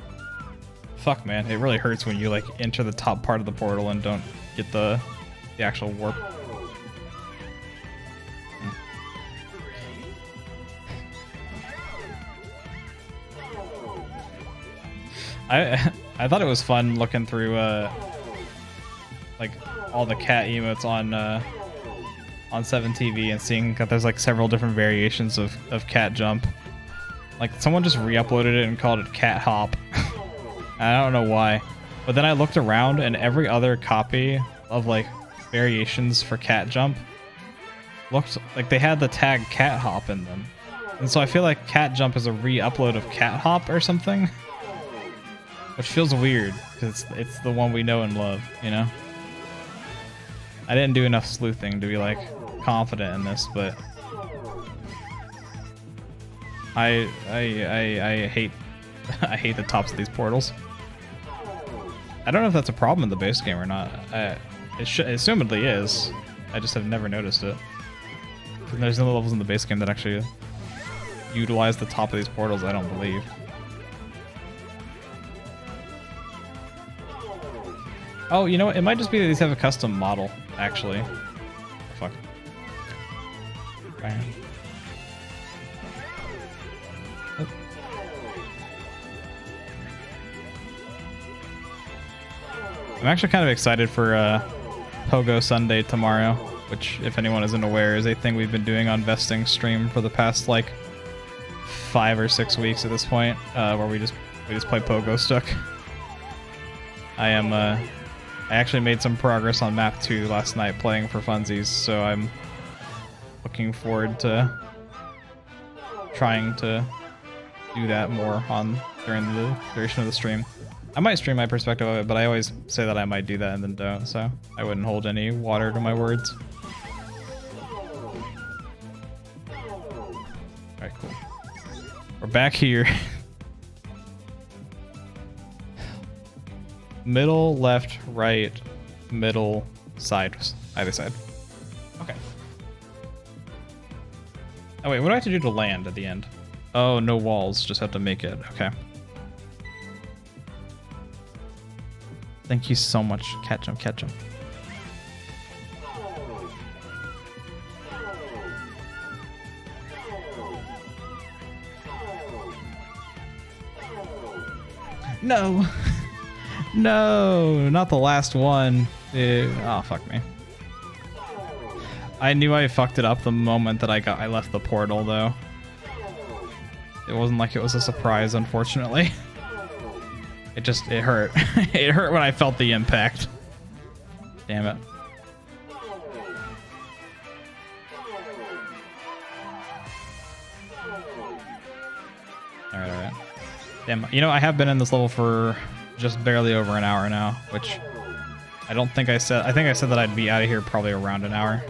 fuck man, it really hurts when you like enter the top part of the portal and don't get the actual warp. I thought it was fun looking through like all the cat emotes on 7TV and seeing that there's like several different variations of cat jump. Like someone just re-uploaded it and called it cat hop. I don't know why. But then I looked around and every other copy of like variations for cat jump looked like they had the tag cat hop in them. And so I feel like cat jump is a re-upload of cat hop or something. Which feels weird because it's the one we know and love, you know? I didn't do enough sleuthing to be like confident in this, but I hate I hate the tops of these portals. I don't know if that's a problem in the base game or not. It assumedly is. I just have never noticed it. There's no levels in the base game that actually utilize the top of these portals, I don't believe. Oh, you know what? It might just be that these have a custom model, actually. Fuck. I'm actually kind of excited for Pogo Sunday tomorrow, which, if anyone isn't aware, is a thing we've been doing on Vesting stream for the past like 5 or 6 weeks at this point, where we just play Pogo Stick. I actually made some progress on map 2 last night playing for funsies, so I'm looking forward to trying to do that more during the duration of the stream. I might stream my perspective of it, but I always say that I might do that and then don't, so I wouldn't hold any water to my words. Alright, cool. We're back here. Middle, left, right, middle, side, either side. Okay. Oh wait, what do I have to do to land at the end? Oh, no walls, just have to make it. Okay. Thank you so much. Catch him, catch him. No. No, not the last one. Dude. Oh, fuck me. I knew I fucked it up the moment that I left the portal, though. It wasn't like it was a surprise, unfortunately. It hurt. It hurt when I felt the impact. Damn it. Alright. Damn, you know, I have been in this level for just barely over an hour now, which I don't think I said. I think I said that I'd be out of here probably around an hour.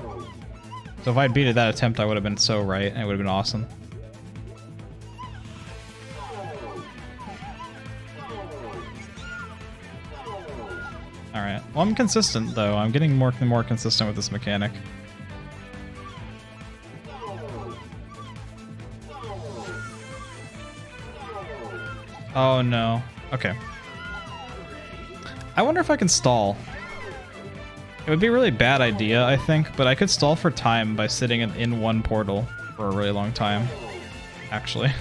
So if I'd beaten that attempt, I would have been so right, and it would have been awesome. Alright. Well, I'm consistent, though. I'm getting more and more consistent with this mechanic. Oh, no. Okay. I wonder if I can stall. It would be a really bad idea, I think, but I could stall for time by sitting in one portal for a really long time, actually.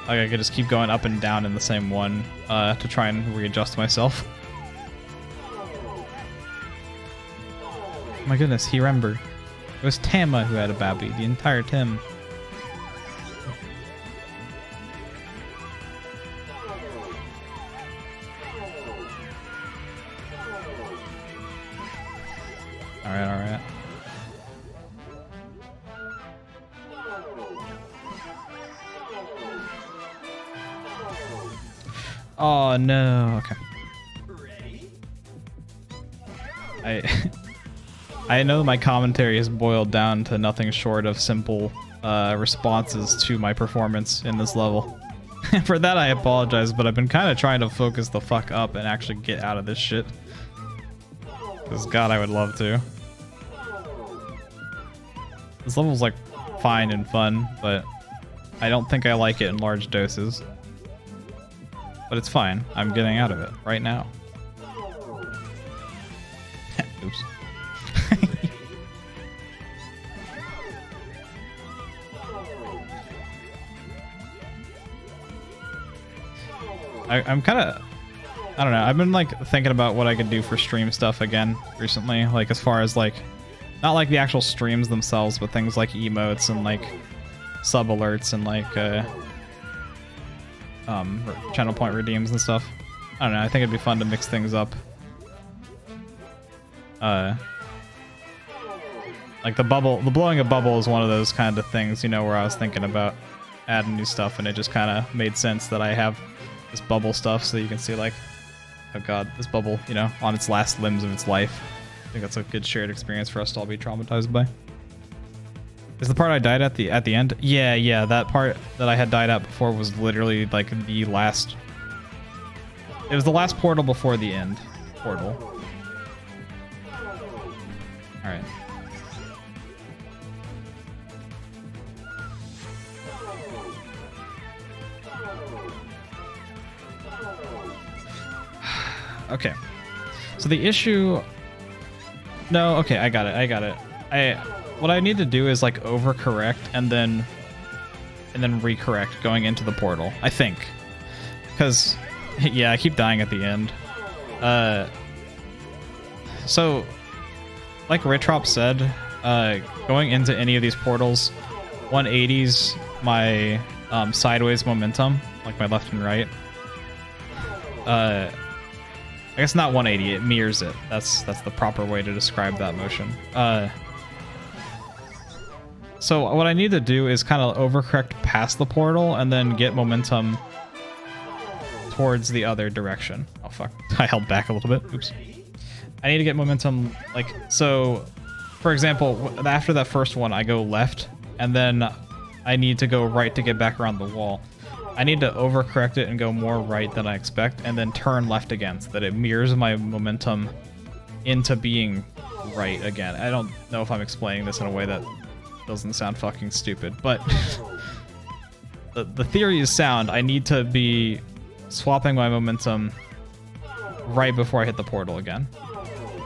Like, I could just keep going up and down in the same one to try and readjust myself. Oh my goodness, he remembered. It was Tama who had a Babby, the entire Tim. Alright. Oh no, okay. I know my commentary is boiled down to nothing short of simple responses to my performance in this level. For that I apologize, but I've been kind of trying to focus the fuck up and actually get out of this shit. Because God, I would love to. This level's like fine and fun, but I don't think I like it in large doses. But it's fine. I'm getting out of it right now. Oops. I'm kind of... I don't know. I've been like thinking about what I could do for stream stuff again recently. Like as far as like... Not like the actual streams themselves, but things like emotes and like sub alerts and like channel point redeems and stuff. I don't know, I think it'd be fun to mix things up. Like the blowing a bubble is one of those kind of things, you know, where I was thinking about adding new stuff and it just kind of made sense that I have this bubble stuff so you can see like, oh god, this bubble, you know, on its last limbs of its life. I think that's a good shared experience for us to all be traumatized by. Is the part I died at the end? Yeah, that part that I had died at before was literally like the last... It was the last portal before the end portal. Alright. Okay. So the issue... No, okay, I got it. What I need to do is like overcorrect and then and then recorrect going into the portal, I think. Because, yeah, I keep dying at the end. So, like Ritrop said, going into any of these portals, 180s my sideways momentum, like my left and right. I guess not 180, it mirrors it. That's the proper way to describe that motion. So what I need to do is kind of overcorrect past the portal and then get momentum towards the other direction. Oh fuck, I held back a little bit. Oops. I need to get momentum, like, so for example, after that first one, I go left and then I need to go right to get back around the wall. I need to overcorrect it and go more right than I expect and then turn left again so that it mirrors my momentum into being right again. I don't know if I'm explaining this in a way that doesn't sound fucking stupid, but the theory is sound. I need to be swapping my momentum right before I hit the portal again.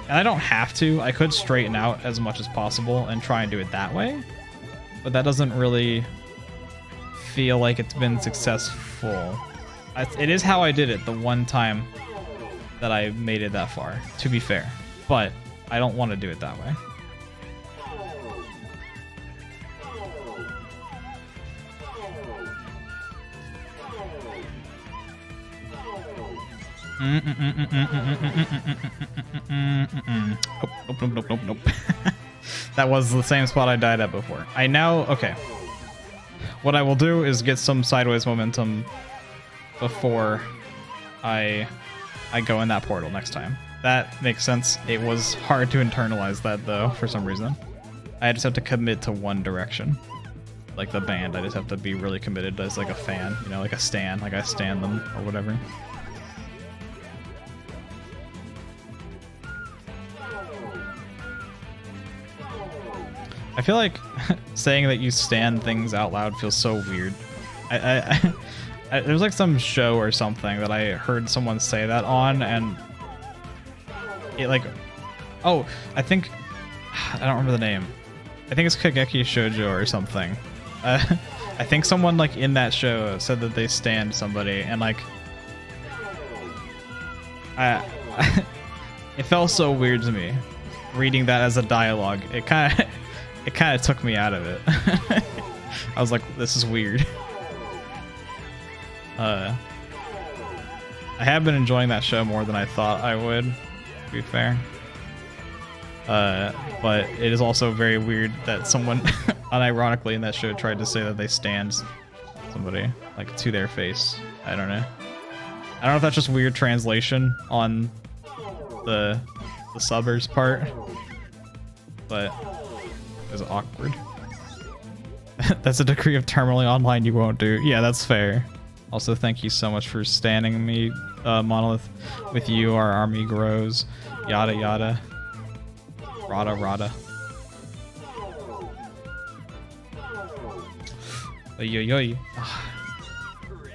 And I don't have to. I could straighten out as much as possible and try and do it that way, but that doesn't really feel like it's been successful. It is how I did it the one time that I made it that far, to be fair, but I don't want to do it that way. Nope. That was the same spot I died at before. I now, okay. What I will do is get some sideways momentum before I go in that portal next time. That makes sense. It was hard to internalize that though, for some reason. I just have to commit to one direction. Like the band, I just have to be really committed as like a fan, you know, like a stan, like I stan them or whatever. I feel like saying that you stand things out loud feels so weird. There's like some show or something that I heard someone say that on, and it like, oh, I don't remember the name. I think it's Kageki Shoujo or something. I think someone like in that show said that they stand somebody, and like, it felt so weird to me reading that as a dialogue. It kind of took me out of it. I was like, this is weird. I have been enjoying that show more than I thought I would, to be fair. But it is also very weird that someone unironically in that show tried to say that they stand somebody, like, to their face. I don't know. I don't know if that's just weird translation on the subbers part, but it was awkward. That's a degree of terminaling online you won't do. Yeah, that's fair. Also, thank you so much for standing me, Monolith. With you, our army grows. Yada yada. Rada rada. Oy.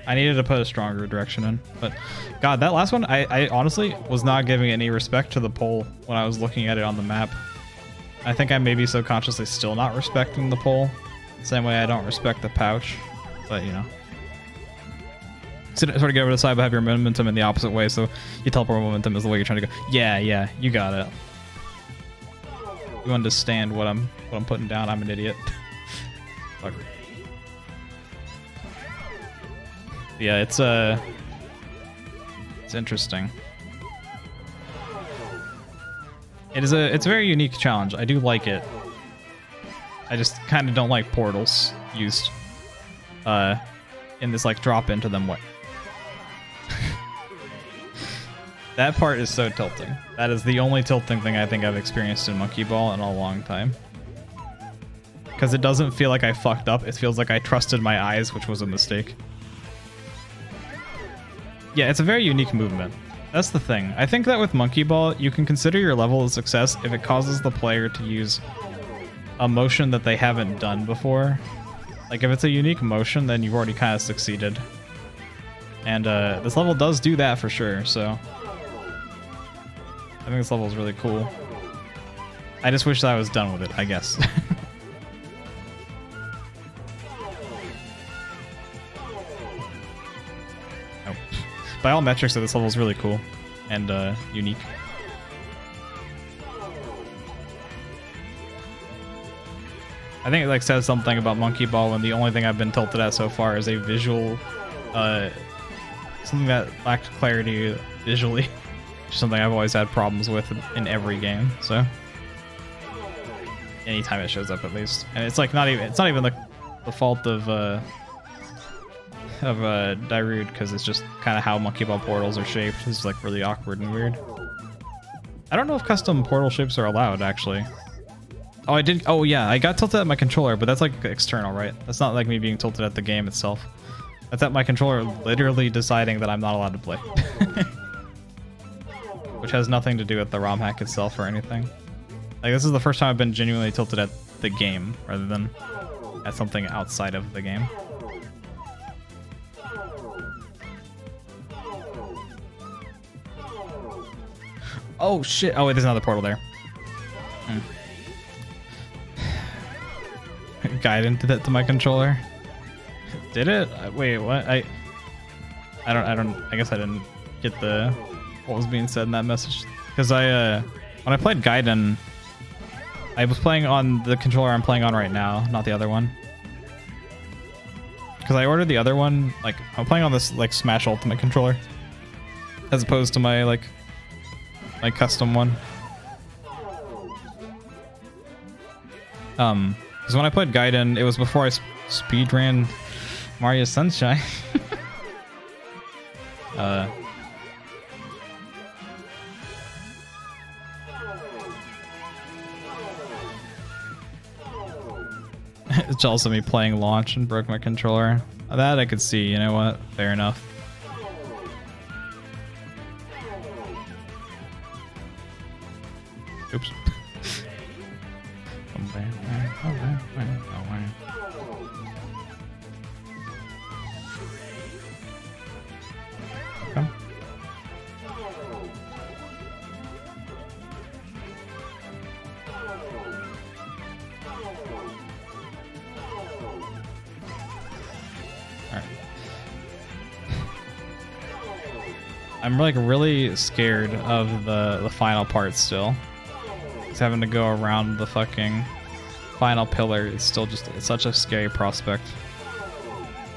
I needed to put a stronger direction in, but God, that last one, I honestly was not giving any respect to the pole when I was looking at it on the map. I think I may be subconsciously still not respecting the pole, same way I don't respect the pouch, but you know. Sort of get over to the side but have your momentum in the opposite way, so you teleport momentum is the way you're trying to go. Yeah, you got it. You understand what I'm putting down. I'm an idiot. Fuck. Yeah, it's interesting. It's a very unique challenge. I do like it. I just kind of don't like portals used in this like drop into them way. That part is so tilting. That is the only tilting thing I think I've experienced in Monkey Ball in a long time. Because it doesn't feel like I fucked up. It feels like I trusted my eyes, which was a mistake. Yeah, it's a very unique movement. That's the thing. I think that with Monkey Ball, you can consider your level of success if it causes the player to use a motion that they haven't done before. Like, if it's a unique motion, then you've already kind of succeeded. And this level does do that for sure, so I think this level is really cool. I just wish that I was done with it, I guess. by all metrics, this level is really cool and unique. I think it like says something about Monkey Ball when the only thing I've been tilted at so far is a visual, something that lacked clarity visually, which is something I've always had problems with in every game. So anytime it shows up, at least, and it's like it's not even the fault of Darude, because it's just kind of how Monkey Ball portals are shaped. It's like really awkward and weird. I don't know if custom portal shapes are allowed actually. Oh, I did. Oh, yeah. I got tilted at my controller, but that's like external, right? That's not like me being tilted at the game itself. That's at my controller literally deciding that I'm not allowed to play. Which has nothing to do with the ROM hack itself or anything. Like, this is the first time I've been genuinely tilted at the game rather than at something outside of the game. Oh, shit. Oh, wait, there's another portal there. Guidance did that to my controller. Did it? Wait, what? I guess I didn't get what was being said in that message, because when I played Gaiden, I was playing on the controller I'm playing on right now, not the other one, because I ordered the other one. Like, I'm playing on this like Smash Ultimate controller as opposed to my my custom one. Because when I played Gaiden, it was before I speedran Mario Sunshine. It's also me playing Launch and broke my controller. That I could see, you know what? Fair enough. Oops. I'm like really scared of the final part still. It's having to go around the fucking final pillar. It's still just, it's such a scary prospect.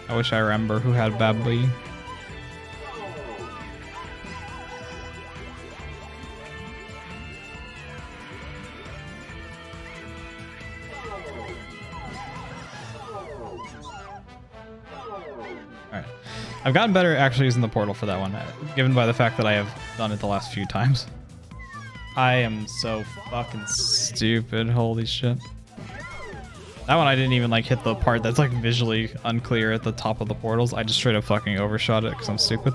I wish I remember who had Babli. I've gotten better at actually using the portal for that one, given by the fact that I have done it the last few times. I am so fucking stupid, holy shit. That one I didn't even like hit the part that's like visually unclear at the top of the portals. I just straight up fucking overshot it because I'm stupid.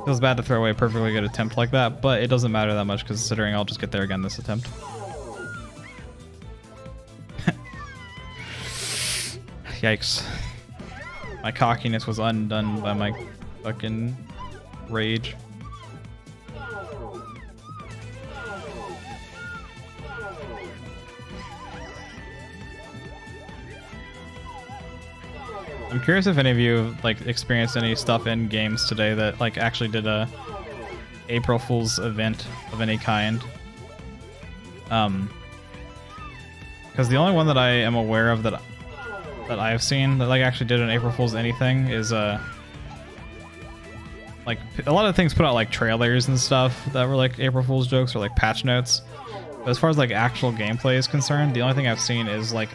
Feels bad to throw away a perfectly good attempt like that, but it doesn't matter that much considering I'll just get there again this attempt. Yikes. My cockiness was undone by my fucking rage. I'm curious if any of you like experienced any stuff in games today that like actually did a April Fool's event of any kind. Because the only one that I am aware of that I have seen that like actually did an April Fool's anything is like a lot of things put out like trailers and stuff that were like April Fool's jokes or like patch notes. But as far as like actual gameplay is concerned, the only thing I've seen is like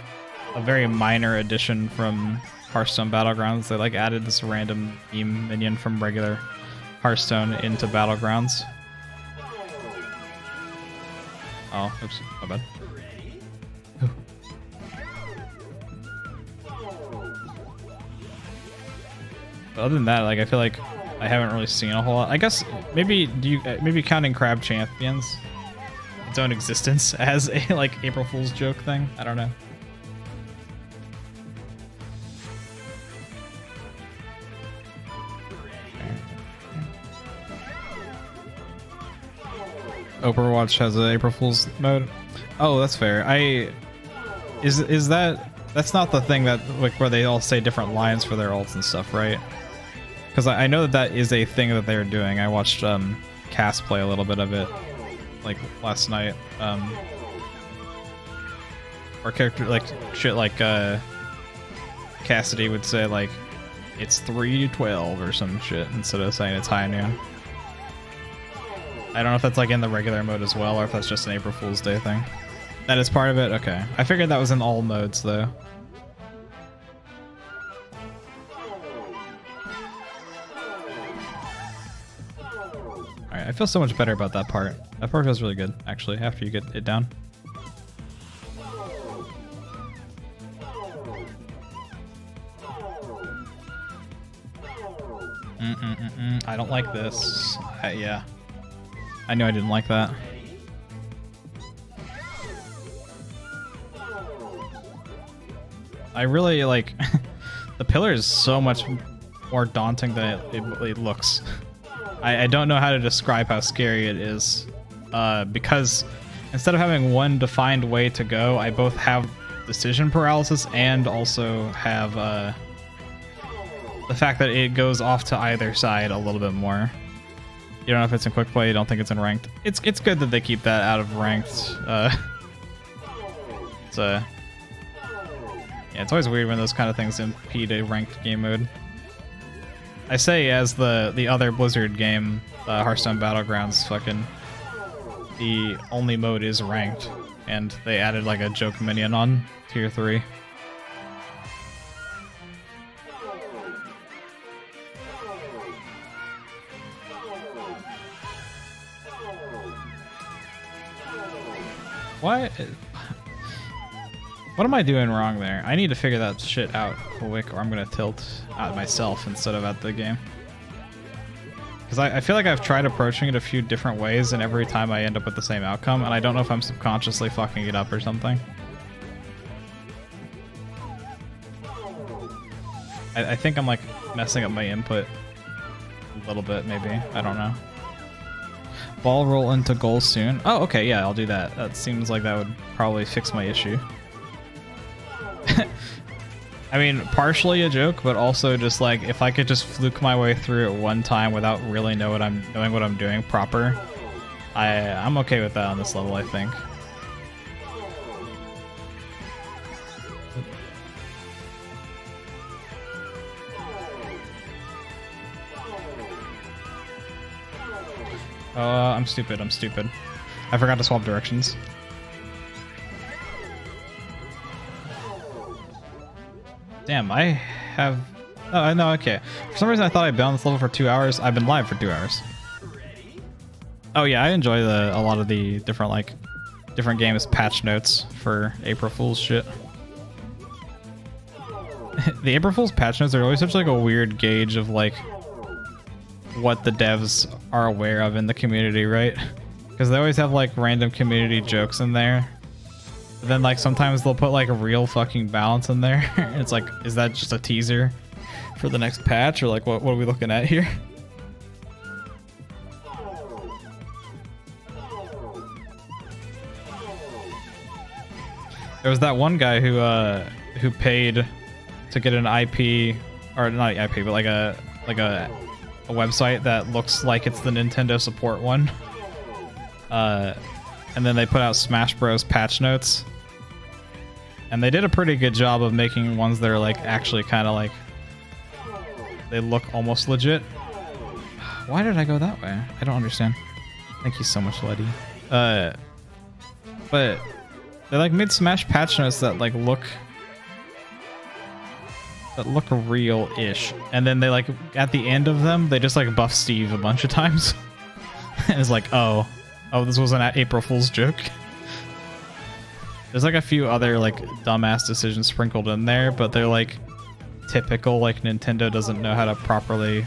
a very minor addition from Hearthstone Battlegrounds. They like added this random meme minion from regular Hearthstone into Battlegrounds. Oh, oops, my bad. But other than that, like I feel like I haven't really seen a whole lot. I guess maybe maybe counting Crab Champions, its own existence as a like April Fool's joke thing. I don't know. Overwatch has an April Fool's mode. Oh, that's fair. Is that That's not the thing that like where they all say different lines for their ults and stuff, right? Because I know that that is a thing that they're doing. I watched Cass play a little bit of it like last night. Or character like shit like Cassidy would say like it's 3:12 or some shit instead of saying it's high noon. I don't know if that's like in the regular mode as well or if that's just an April Fool's Day thing. That is part of it? Okay. I figured that was in all modes though. Alright, I feel so much better about that part. That part feels really good, actually, after you get it down. I don't like this. Yeah. I knew I didn't like that. I really like... the pillar is so much more daunting than it looks. I don't know how to describe how scary it is. Because instead of having one defined way to go, I both have decision paralysis and also have the fact that it goes off to either side a little bit more. You don't know if it's in quick play, you don't think it's in ranked. It's good that they keep that out of ranked. Yeah, it's always weird when those kind of things impede a ranked game mode. I say as the other Blizzard game, Hearthstone Battlegrounds, fucking the only mode is ranked, and they added like a joke minion on tier 3. What? What am I doing wrong there? I need to figure that shit out quick or I'm gonna tilt at myself instead of at the game. Because I feel like I've tried approaching it a few different ways and every time I end up with the same outcome and I don't know if I'm subconsciously fucking it up or something. I think I'm like messing up my input a little bit maybe. I don't know. Ball roll into goal soon. Oh, okay, yeah, I'll do that. That seems like that would probably fix my issue. I mean, partially a joke, but also just like if I could just fluke my way through it one time without really knowing what I'm doing proper, I'm okay with that on this level, I think. I'm stupid. I forgot to swap directions. Damn, I have... Oh, no, okay. For some reason I thought I'd been on this level for 2 hours. I've been live for 2 hours. Oh yeah, I enjoy a lot of the different games patch notes for April Fool's shit. The April Fool's patch notes are always such like a weird gauge of like what the devs are aware of in the community, right? Because they always have like random community jokes in there. But then like sometimes they'll put like a real fucking balance in there. It's like, is that just a teaser for the next patch or like what are we looking at here? There was that one guy who paid to get an IP, or not IP, but like a website that looks like it's the Nintendo support one. And then they put out Smash Bros. Patch notes. And they did a pretty good job of making ones that are like actually kind of like, they look almost legit. Why did I go that way? I don't understand. Thank you so much, Letty. But they like made Smash patch notes that like look real-ish, and then they like at the end of them they just like buff Steve a bunch of times. And it's like, oh, this was an April Fool's joke. There's like a few other like dumbass decisions sprinkled in there, but they're like typical, like Nintendo doesn't know how to properly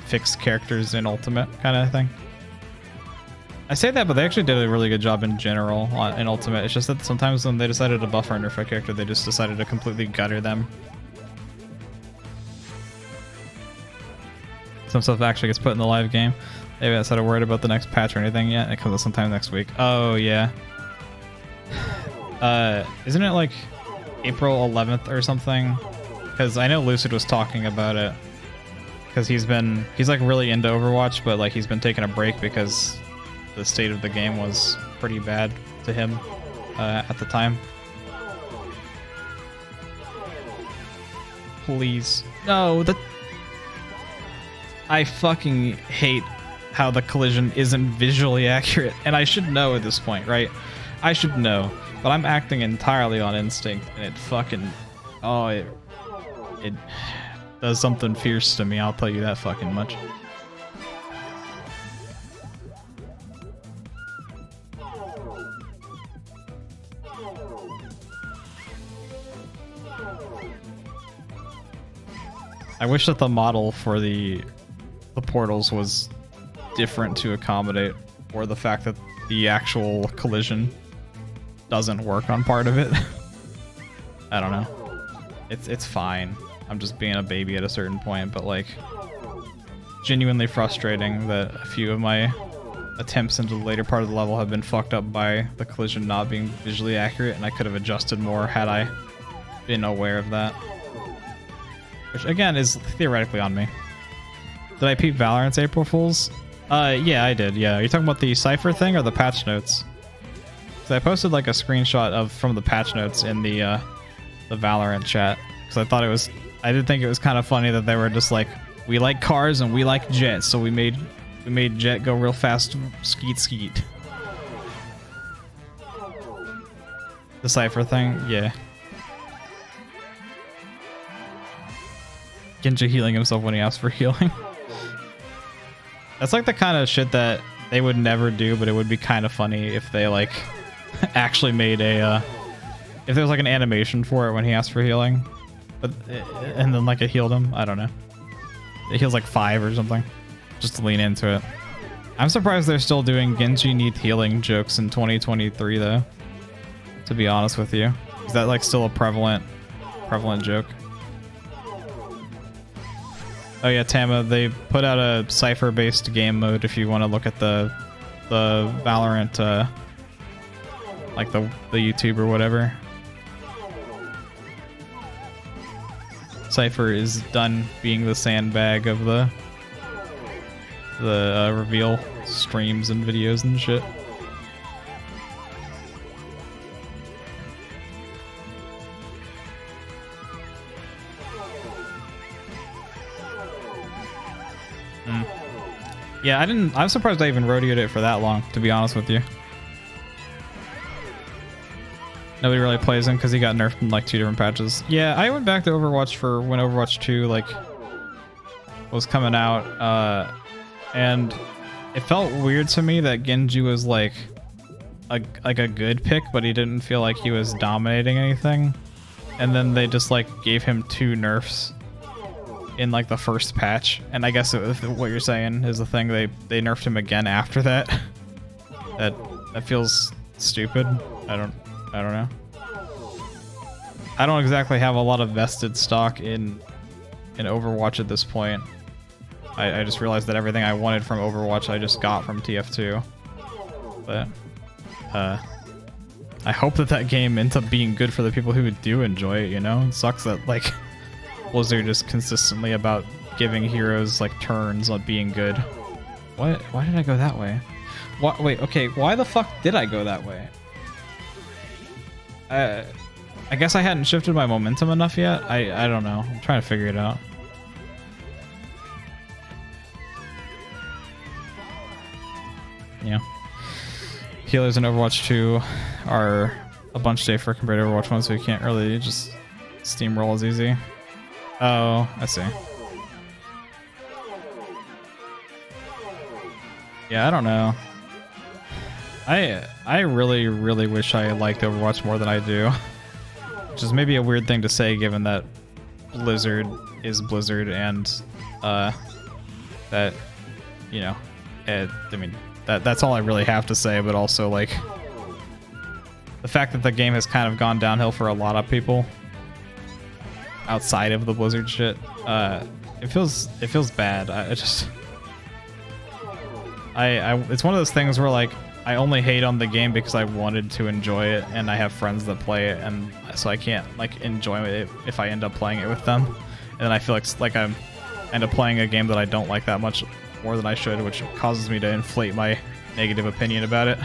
fix characters in Ultimate kind of thing. I say that, but they actually did a really good job in general in Ultimate. It's just that sometimes when they decided to buff or nerf a character, they just decided to completely gutter them. Some stuff actually gets put in the live game. Maybe that's not a word about the next patch or anything yet. It comes out sometime next week. Oh, yeah. Isn't it like... April 11th or something, because I know Lucid was talking about it, because he's like really into Overwatch, but like he's been taking a break because the state of the game was pretty bad to him at the time. Please. No, I fucking hate how the collision isn't visually accurate, and I should know at this point, right? I should know, but I'm acting entirely on instinct, and it fucking, oh, it does something fierce to me, I'll tell you that fucking much. I wish that the model for the portals was different to accommodate, or the fact that the actual collision doesn't work on part of it. I don't know. It's fine. I'm just being a baby at a certain point, but like genuinely frustrating that a few of my attempts into the later part of the level have been fucked up by the collision not being visually accurate, and I could have adjusted more had I been aware of that. Which again is theoretically on me. Did I peep Valorant's April Fools? Yeah, I did. Yeah, are you talking about the Cypher thing or the patch notes? So I posted like a screenshot from the patch notes in the Valorant chat, because I thought it was, I did think it was kind of funny that they were just like, we like cars and we like jets, so we made Jet go real fast, skeet skeet. The Cypher thing, yeah. Genji healing himself when he asks for healing. That's like the kind of shit that they would never do, but it would be kind of funny if they like actually made a if there was like an animation for it when he asked for healing, but and then like it healed him. I don't know. It heals like 5 or something, just to lean into it. I'm surprised they're still doing Genji need healing jokes in 2023 though, to be honest with you. Is that like still a prevalent joke? Oh yeah, Tama, they put out a Cypher-based game mode if you want to look at the Valorant, like the YouTube or whatever. Cypher is done being the sandbag of the reveal streams and videos and shit. Yeah, I'm surprised I even rodeoed it for that long, to be honest with you. Nobody really plays him because he got nerfed in like 2 different patches. Yeah, I went back to Overwatch for when Overwatch 2 like was coming out, and it felt weird to me that Genji was like a good pick, but he didn't feel like he was dominating anything. And then they just like gave him 2 nerfs in like the first patch, and I guess what you're saying is the thing, they nerfed him again after that. that feels stupid. I don't know. I don't exactly have a lot of vested stock in Overwatch at this point. I just realized that everything I wanted from Overwatch I just got from TF2, but I hope that game ends up being good for the people who do enjoy it, you know? It sucks that like Blizzard is consistently about giving heroes like turns on being good. What? Why did I go that way? What? Wait, okay, why the fuck did I go that way? I guess I hadn't shifted my momentum enough yet. I don't know. I'm trying to figure it out. Yeah. Healers in Overwatch 2 are a bunch safer compared to Overwatch 1, so you can't really just steamroll as easy. Oh, I see. Yeah, I don't know. I really, really wish I liked Overwatch more than I do. Which is maybe a weird thing to say given that Blizzard is Blizzard, and that, you know, I mean, that's all I really have to say, but also like the fact that the game has kind of gone downhill for a lot of people outside of the Blizzard shit, it feels bad. It's one of those things where like I only hate on the game because I wanted to enjoy it, and I have friends that play it, and so I can't like enjoy it if I end up playing it with them. And then I feel like I end up playing a game that I don't like that much more than I should, which causes me to inflate my negative opinion about it.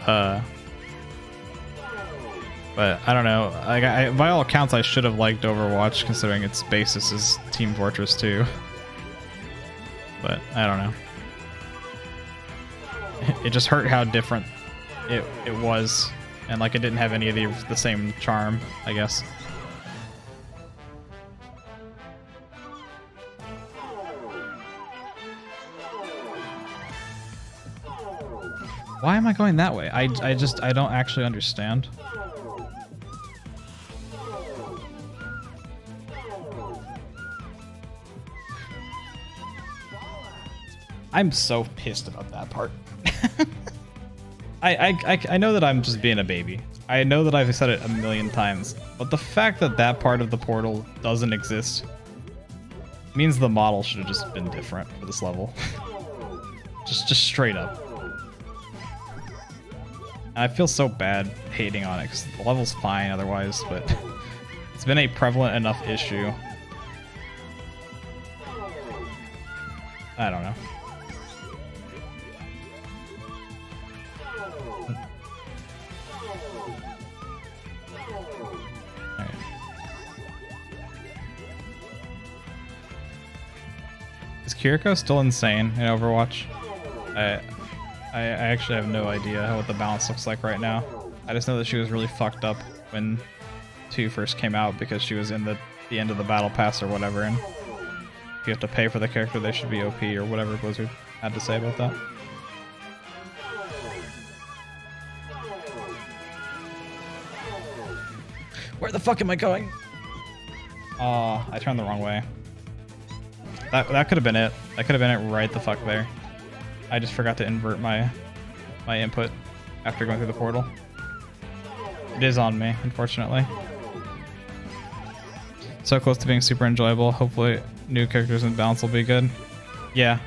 But I don't know. Like, by all accounts, I should have liked Overwatch, considering its basis is Team Fortress 2. But I don't know. It just hurt how different it was, and like it didn't have any of the same charm, I guess. Why am I going that way? I don't actually understand. I'm so pissed about that part. I know that I'm just being a baby. I know that I've said it a million times, but the fact that that part of the portal doesn't exist means the model should have just been different for this level. just straight up. And I feel so bad hating on it because the level's fine otherwise, but it's been a prevalent enough issue. I don't know. Is Kiriko still insane in Overwatch? I actually have no idea what the balance looks like right now. I just know that she was really fucked up when 2 first came out because she was in the end of the battle pass or whatever, and if you have to pay for the character, they should be OP or whatever Blizzard had to say about that. Where the fuck am I going? Oh, I turned the wrong way. That could have been it. That could have been it right the fuck there. I just forgot to invert my input after going through the portal. It is on me, unfortunately. So close to being super enjoyable. Hopefully new characters and balance will be good. Yeah.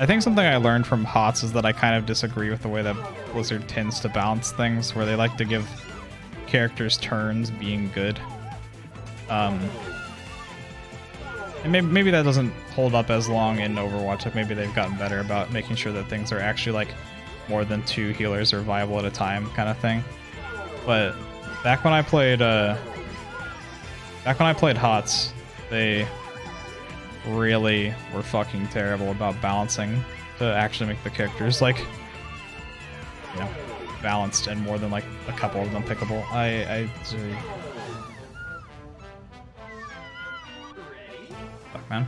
I think something I learned from HOTS is that I kind of disagree with the way that Blizzard tends to balance things, where they like to give characters turns being good. And maybe that doesn't hold up as long in Overwatch. Like maybe they've gotten better about making sure that things are actually like more than 2 healers are viable at a time kind of thing. But back when I played HOTS, they really were fucking terrible about balancing to actually make the characters like, you know, balanced and more than like a couple of them pickable. Fuck, man.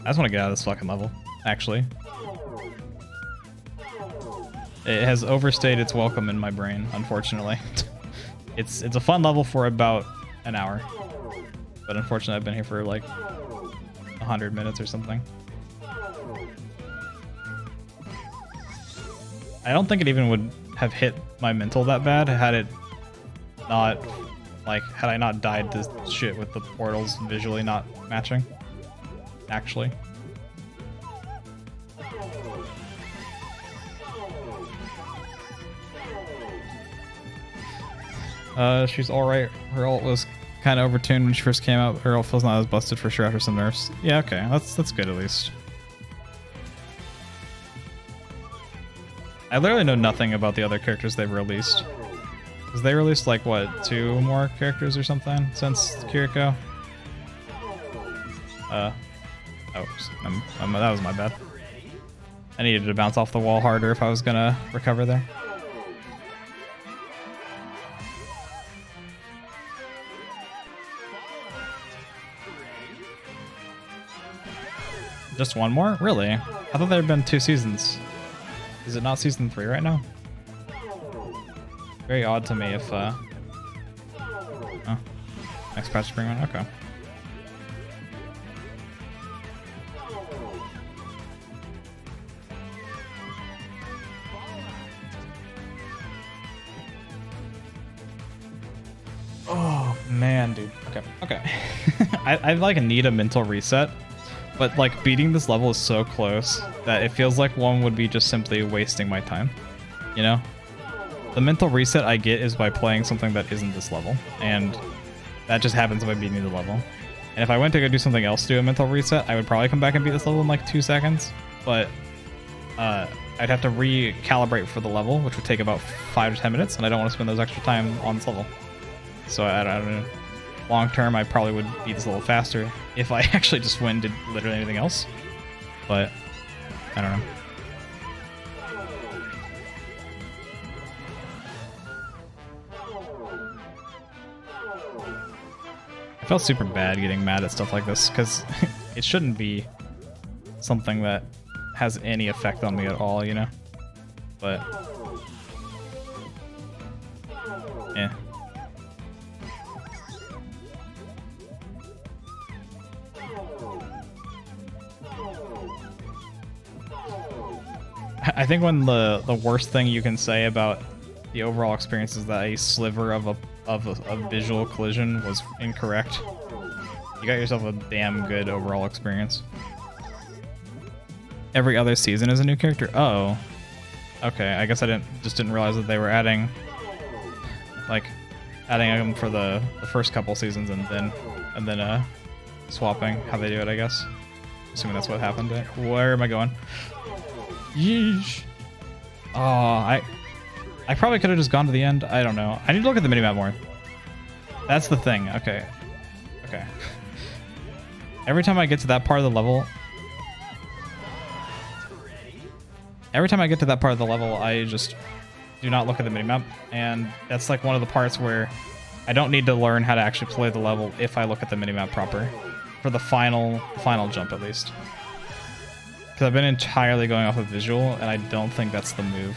I just want to get out of this fucking level, actually. It has overstayed its welcome in my brain, unfortunately. It's a fun level for about an hour, but unfortunately I've been here for like 100 minutes or something. I don't think it even would have hit my mental that bad had it not, like, had I not died to shit with the portals visually not matching, actually. She's alright. Her ult was kind of overtuned when she first came out. Her ult feels not as busted for sure after some nerfs. Yeah, okay. That's good at least. I literally know nothing about the other characters they've released. Because they released, like, what, 2 more characters or something since Kiriko? Oh, that was my bad. I needed to bounce off the wall harder if I was gonna recover there. Just one more? Really? I thought there had been 2 seasons. Is it not season 3 right now? Very odd to me if, oh. Next patch spring one? Okay. Oh, Man, dude. Okay. Okay. I like need a mental reset, but like beating this level is so close that it feels like one would be just simply wasting my time. You know? The mental reset I get is by playing something that isn't this level, and that just happens by beating the level. And if I went to go do something else to do a mental reset, I would probably come back and beat this level in like 2 seconds, but I'd have to recalibrate for the level, which would take about 5 to 10 minutes, and I don't want to spend those extra time on this level. So I don't know. Long term, I probably would beat this a little faster if I actually just went and did literally anything else. But I don't know. I felt super bad getting mad at stuff like this because it shouldn't be something that has any effect on me at all, you know? But yeah. I think when the worst thing you can say about the overall experience is that a sliver of a visual collision was incorrect, you got yourself a damn good overall experience. Every other season is a new character. Oh, okay. I guess I didn't realize that they were adding them for the first couple seasons and then swapping how they do it. I guess, assuming that's what happened. Where am I going? Yeesh. Oh, I probably could have just gone to the end. I don't know. I need to look at the minimap more. That's the thing. Okay. Okay. Every time I get to that part of the level, I just do not look at the minimap, and that's like one of the parts where I don't need to learn how to actually play the level if I look at the minimap proper, for the final jump at least. Because I've been entirely going off of visual, and I don't think that's the move.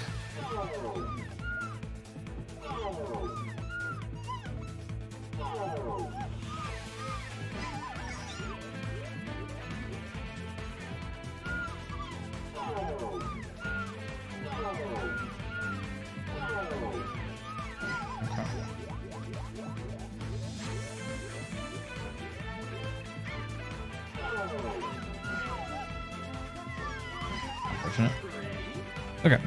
Okay.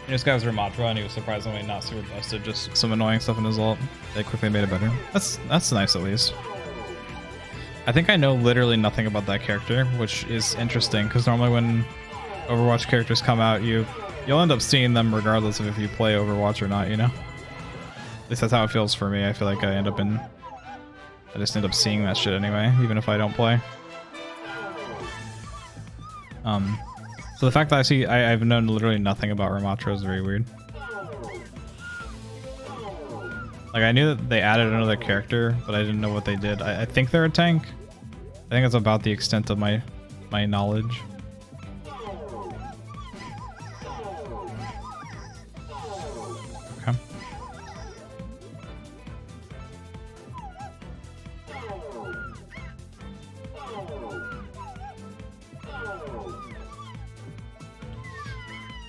This guy was Ramatra and he was surprisingly not super busted, just some annoying stuff in his ult. They quickly made it better. That's nice at least. I think I know literally nothing about that character, which is interesting because normally when Overwatch characters come out, you'll end up seeing them regardless of if you play Overwatch or not, you know? At least that's how it feels for me. I feel like I just end up seeing that shit anyway, even if I don't play. So the fact that I've known literally nothing about Ramatra is very weird. Like, I knew that they added another character, but I didn't know what they did. I think they're a tank. I think that's about the extent of my knowledge. Okay.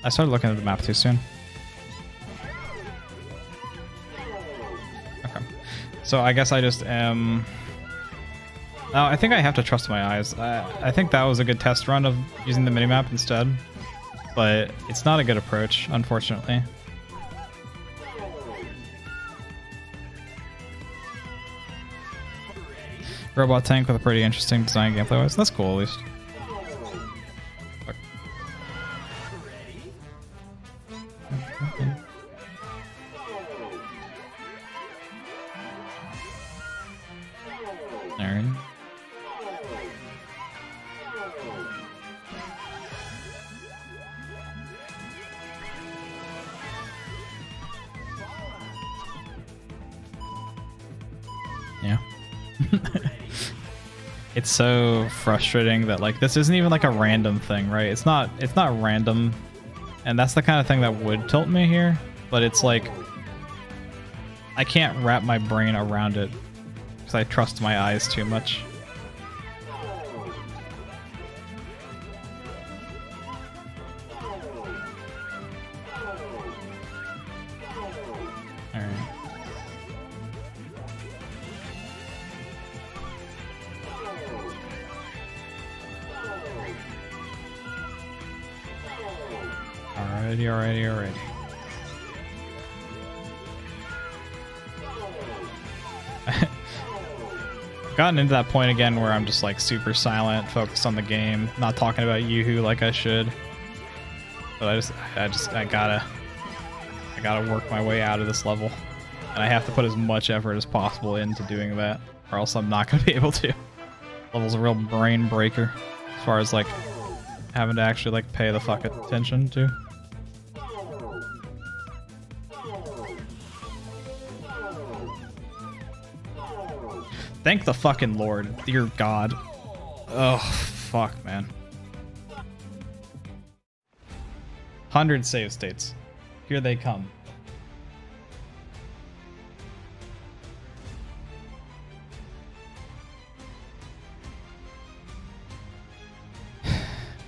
I started looking at the map too soon. Okay. So I guess I just am... No, I think I have to trust my eyes. I think that was a good test run of using the minimap instead. But it's not a good approach, unfortunately. Robot tank with a pretty interesting design gameplay-wise. That's cool, at least. Alright. Yeah. It's so frustrating that like this isn't even like a random thing, right? It's not random, and that's the kind of thing that would tilt me here, but it's like I can't wrap my brain around it. because I trust my eyes too much. Alrighty. Gotten into that point again where I'm just like super silent, focused on the game, not talking about Yoo-hoo like I should. But I gotta work my way out of this level. And I have to put as much effort as possible into doing that, or else I'm not gonna be able to. Level's a real brain breaker as far as like having to actually like pay the fuck attention to. Thank the fucking Lord, dear God. Oh, fuck, man. 100 save states. Here they come.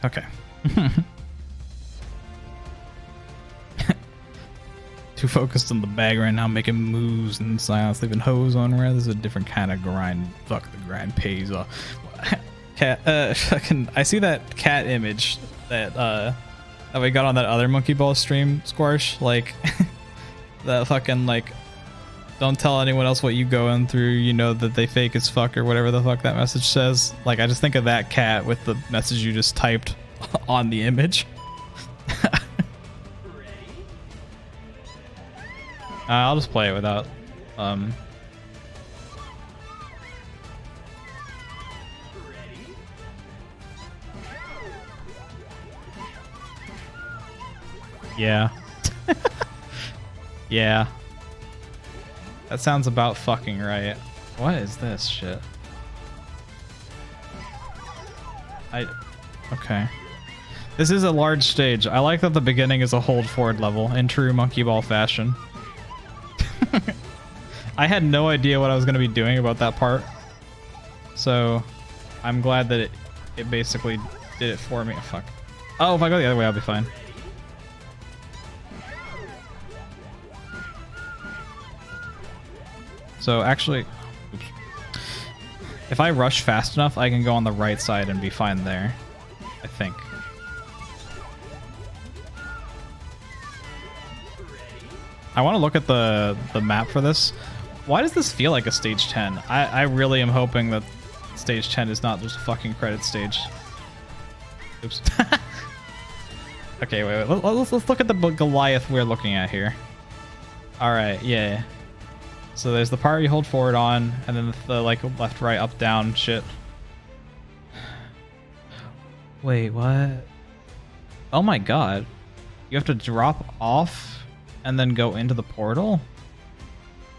Okay. Too focused on the bag right now, making moves in silence, leaving hose on red. This is a different kind of grind. Fuck, the grind pays off. Cat, fucking, I see that cat image that that we got on that other monkey ball stream, Squash. Like, that fucking like, don't tell anyone else what you going through. You know that they fake as fuck, or whatever the fuck that message says. Like, I just think of that cat with the message you just typed on the image. I'll just play it without, yeah. Yeah. That sounds about fucking right. What is this shit? Okay. This is a large stage. I like that the beginning is a hold forward level in true monkey ball fashion. I had no idea what I was going to be doing about that part, so I'm glad that it basically did it for me. Oh, fuck. Oh, if I go the other way, I'll be fine. So actually, oops. If I rush fast enough, I can go on the right side and be fine there, I think. I want to look at the map for this. Why does this feel like a stage 10? I really am hoping that stage 10 is not just a fucking credit stage. Oops. Okay, wait. Let's look at the Goliath we're looking at here. All right, yeah. So there's the part you hold forward on, and then the like left, right, up, down shit. Wait, what? Oh my god. You have to drop off and then go into the portal?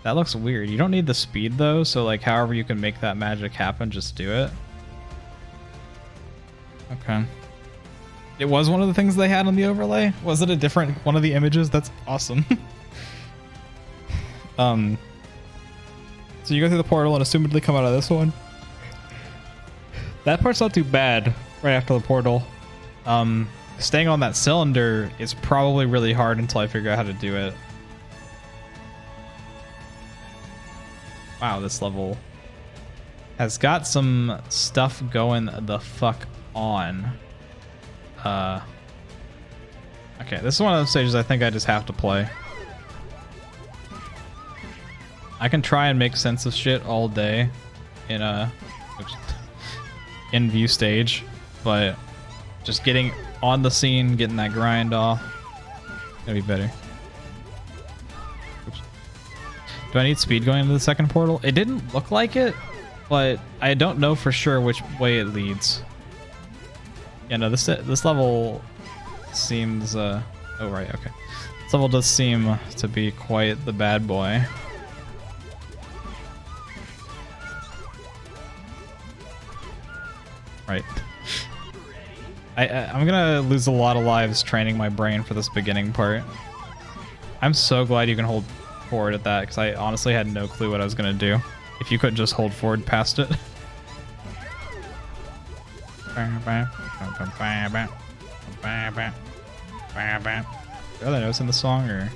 That looks weird. You don't need the speed though, so like however you can make that magic happen, just do it. Okay. It was one of the things they had on the overlay? Was it a different one of the images? That's awesome. So you go through the portal and assumedly come out of this one. That part's not too bad right after the portal. Staying on that cylinder is probably really hard until I figure out how to do it. Wow, this level has got some stuff going the fuck on. Okay, this is one of those stages I think I just have to play. I can try and make sense of shit all day in a in view stage, but just getting on the scene, getting that grind off, gonna be better. Oops. Do I need speed going into the second portal? It didn't look like it, but I don't know for sure which way it leads. Yeah, no, this level seems oh right, okay. This level does seem to be quite the bad boy. Right. I'm gonna lose a lot of lives training my brain for this beginning part. I'm so glad you can hold forward at that, because I honestly had no clue what I was gonna do. if you couldn't just hold forward past it. Are there notes in the song or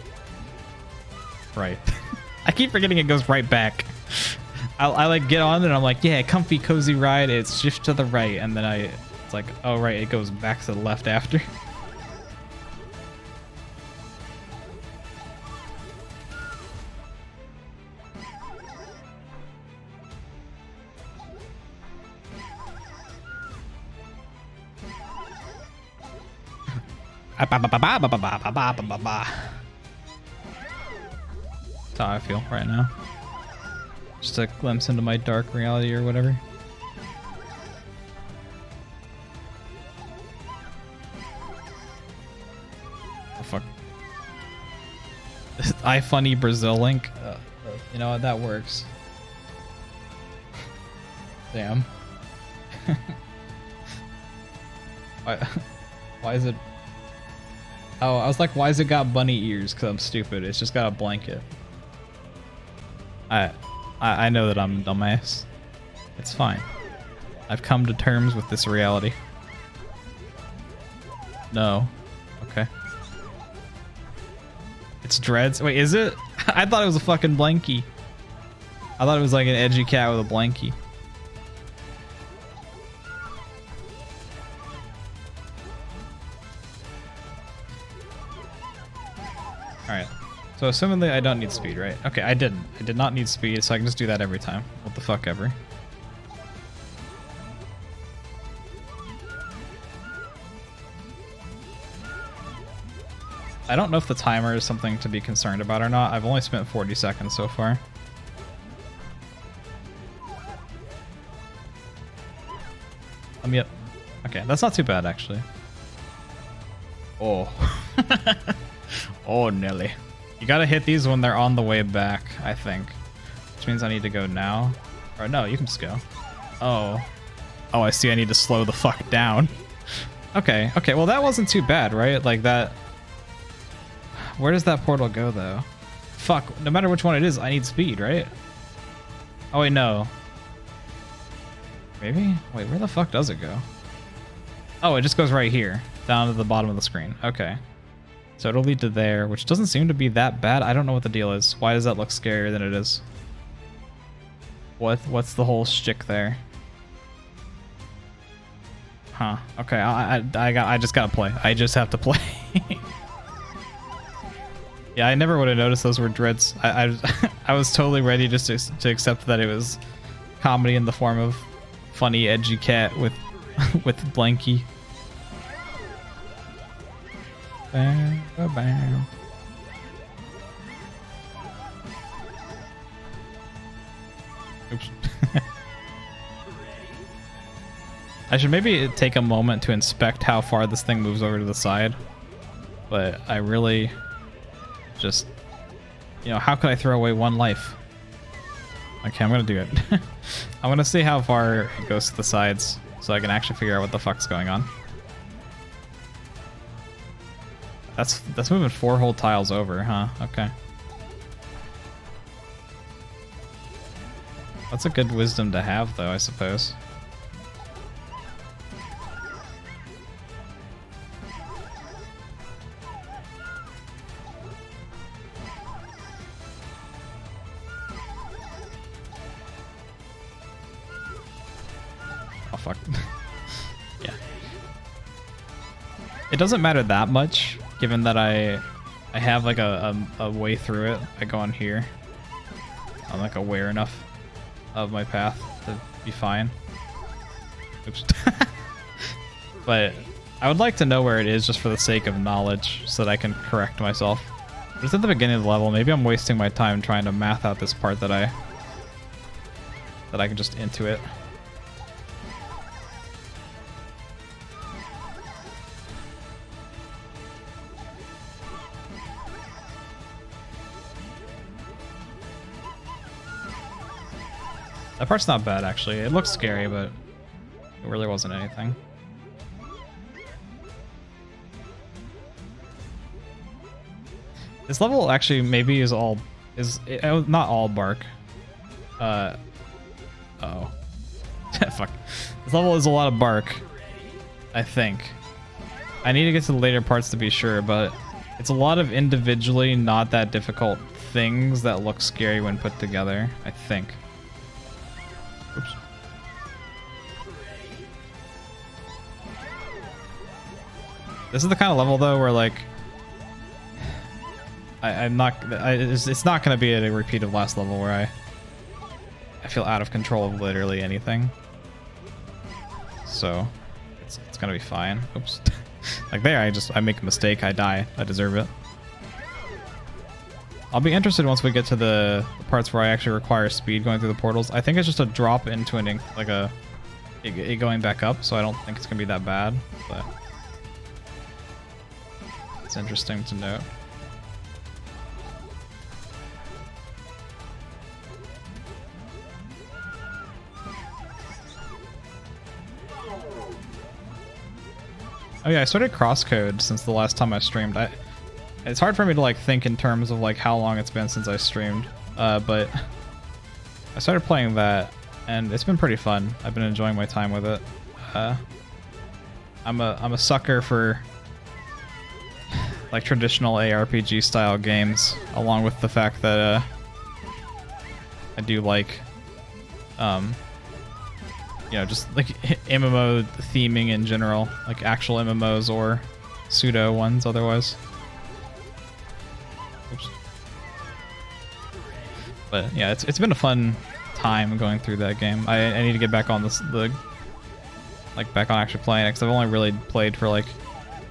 right? I keep forgetting it goes right back. I like get on and I'm like, yeah, comfy cozy ride. It's shift to the right, and then it's like, oh right, it goes back to the left after. That's how I feel right now. Just a glimpse into my dark reality or whatever. Oh fuck. iFunny Brazil link. You know what? That works. Damn. Why is it? Oh, I was like, why has it got bunny ears? Because I'm stupid. It's just got a blanket. I know that I'm a dumbass. It's fine. I've come to terms with this reality. No. Okay. It's dreads. Wait, is it? I thought it was a fucking blankie. I thought it was like an edgy cat with a blankie. Alright. So assumingly I don't need speed, right? Okay, I didn't. I did not need speed, so I can just do that every time. What the fuck ever. I don't know if the timer is something to be concerned about or not. I've only spent 40 seconds so far. Yep. Okay, that's not too bad actually. Oh. Oh, Nelly. You gotta hit these when they're on the way back, I think. Which means I need to go now. Or no, you can just go. Oh. Oh, I see I need to slow the fuck down. Okay, okay, well that wasn't too bad, right? Like that... Where does that portal go, though? Fuck, no matter which one it is, I need speed, right? Oh, wait, no. Maybe? Wait, where the fuck does it go? Oh, it just goes right here. Down to the bottom of the screen. Okay. So it'll lead to there, which doesn't seem to be that bad. I don't know what the deal is. Why does that look scarier than it is? What's the whole shtick there? Huh. Okay, I just gotta play. I just have to play. Yeah, I never would have noticed those were dreads. I was totally ready just to accept that it was comedy in the form of funny, edgy cat with with blankie. Bow, bow, bow. Oops. I should maybe take a moment to inspect how far this thing moves over to the side. But I really just, you know, how could I throw away one life? Okay, I'm gonna do it. I'm gonna see how far it goes to the sides so I can actually figure out what the fuck's going on. That's moving 4 whole tiles over, huh? Okay. That's a good wisdom to have, though, I suppose. Oh, fuck. Yeah. It doesn't matter that much, given that I have like a way through it. I go on here. I'm like aware enough of my path to be fine. Oops. But I would like to know where it is just for the sake of knowledge so that I can correct myself. But it's at the beginning of the level. Maybe I'm wasting my time trying to math out this part that I can just intuit. That part's not bad, actually. It looks scary, but it really wasn't anything. This level actually maybe is not all bark. Fuck. This level is a lot of bark, I think. I need to get to the later parts to be sure, but it's a lot of individually not that difficult things that look scary when put together, I think. Oops. This is the kind of level though where like it's not going to be a repeat of last level where I feel out of control of literally anything. So it's going to be fine. Oops. Like there I make a mistake, I die. I deserve it. I'll be interested once we get to the parts where I actually require speed going through the portals. I think it's just a drop into it going back up, so I don't think it's going to be that bad, but it's interesting to note. Oh yeah, I started crosscode since the last time I streamed. It's hard for me to like think in terms of like how long it's been since I streamed, but I started playing that and it's been pretty fun. I've been enjoying my time with it. I'm a sucker for like traditional ARPG style games, along with the fact that I do like you know, just like MMO theming in general, like actual MMOs or pseudo ones otherwise. Oops. But yeah, it's been a fun time going through that game. I need to get back on back on actually playing it, because I've only really played for like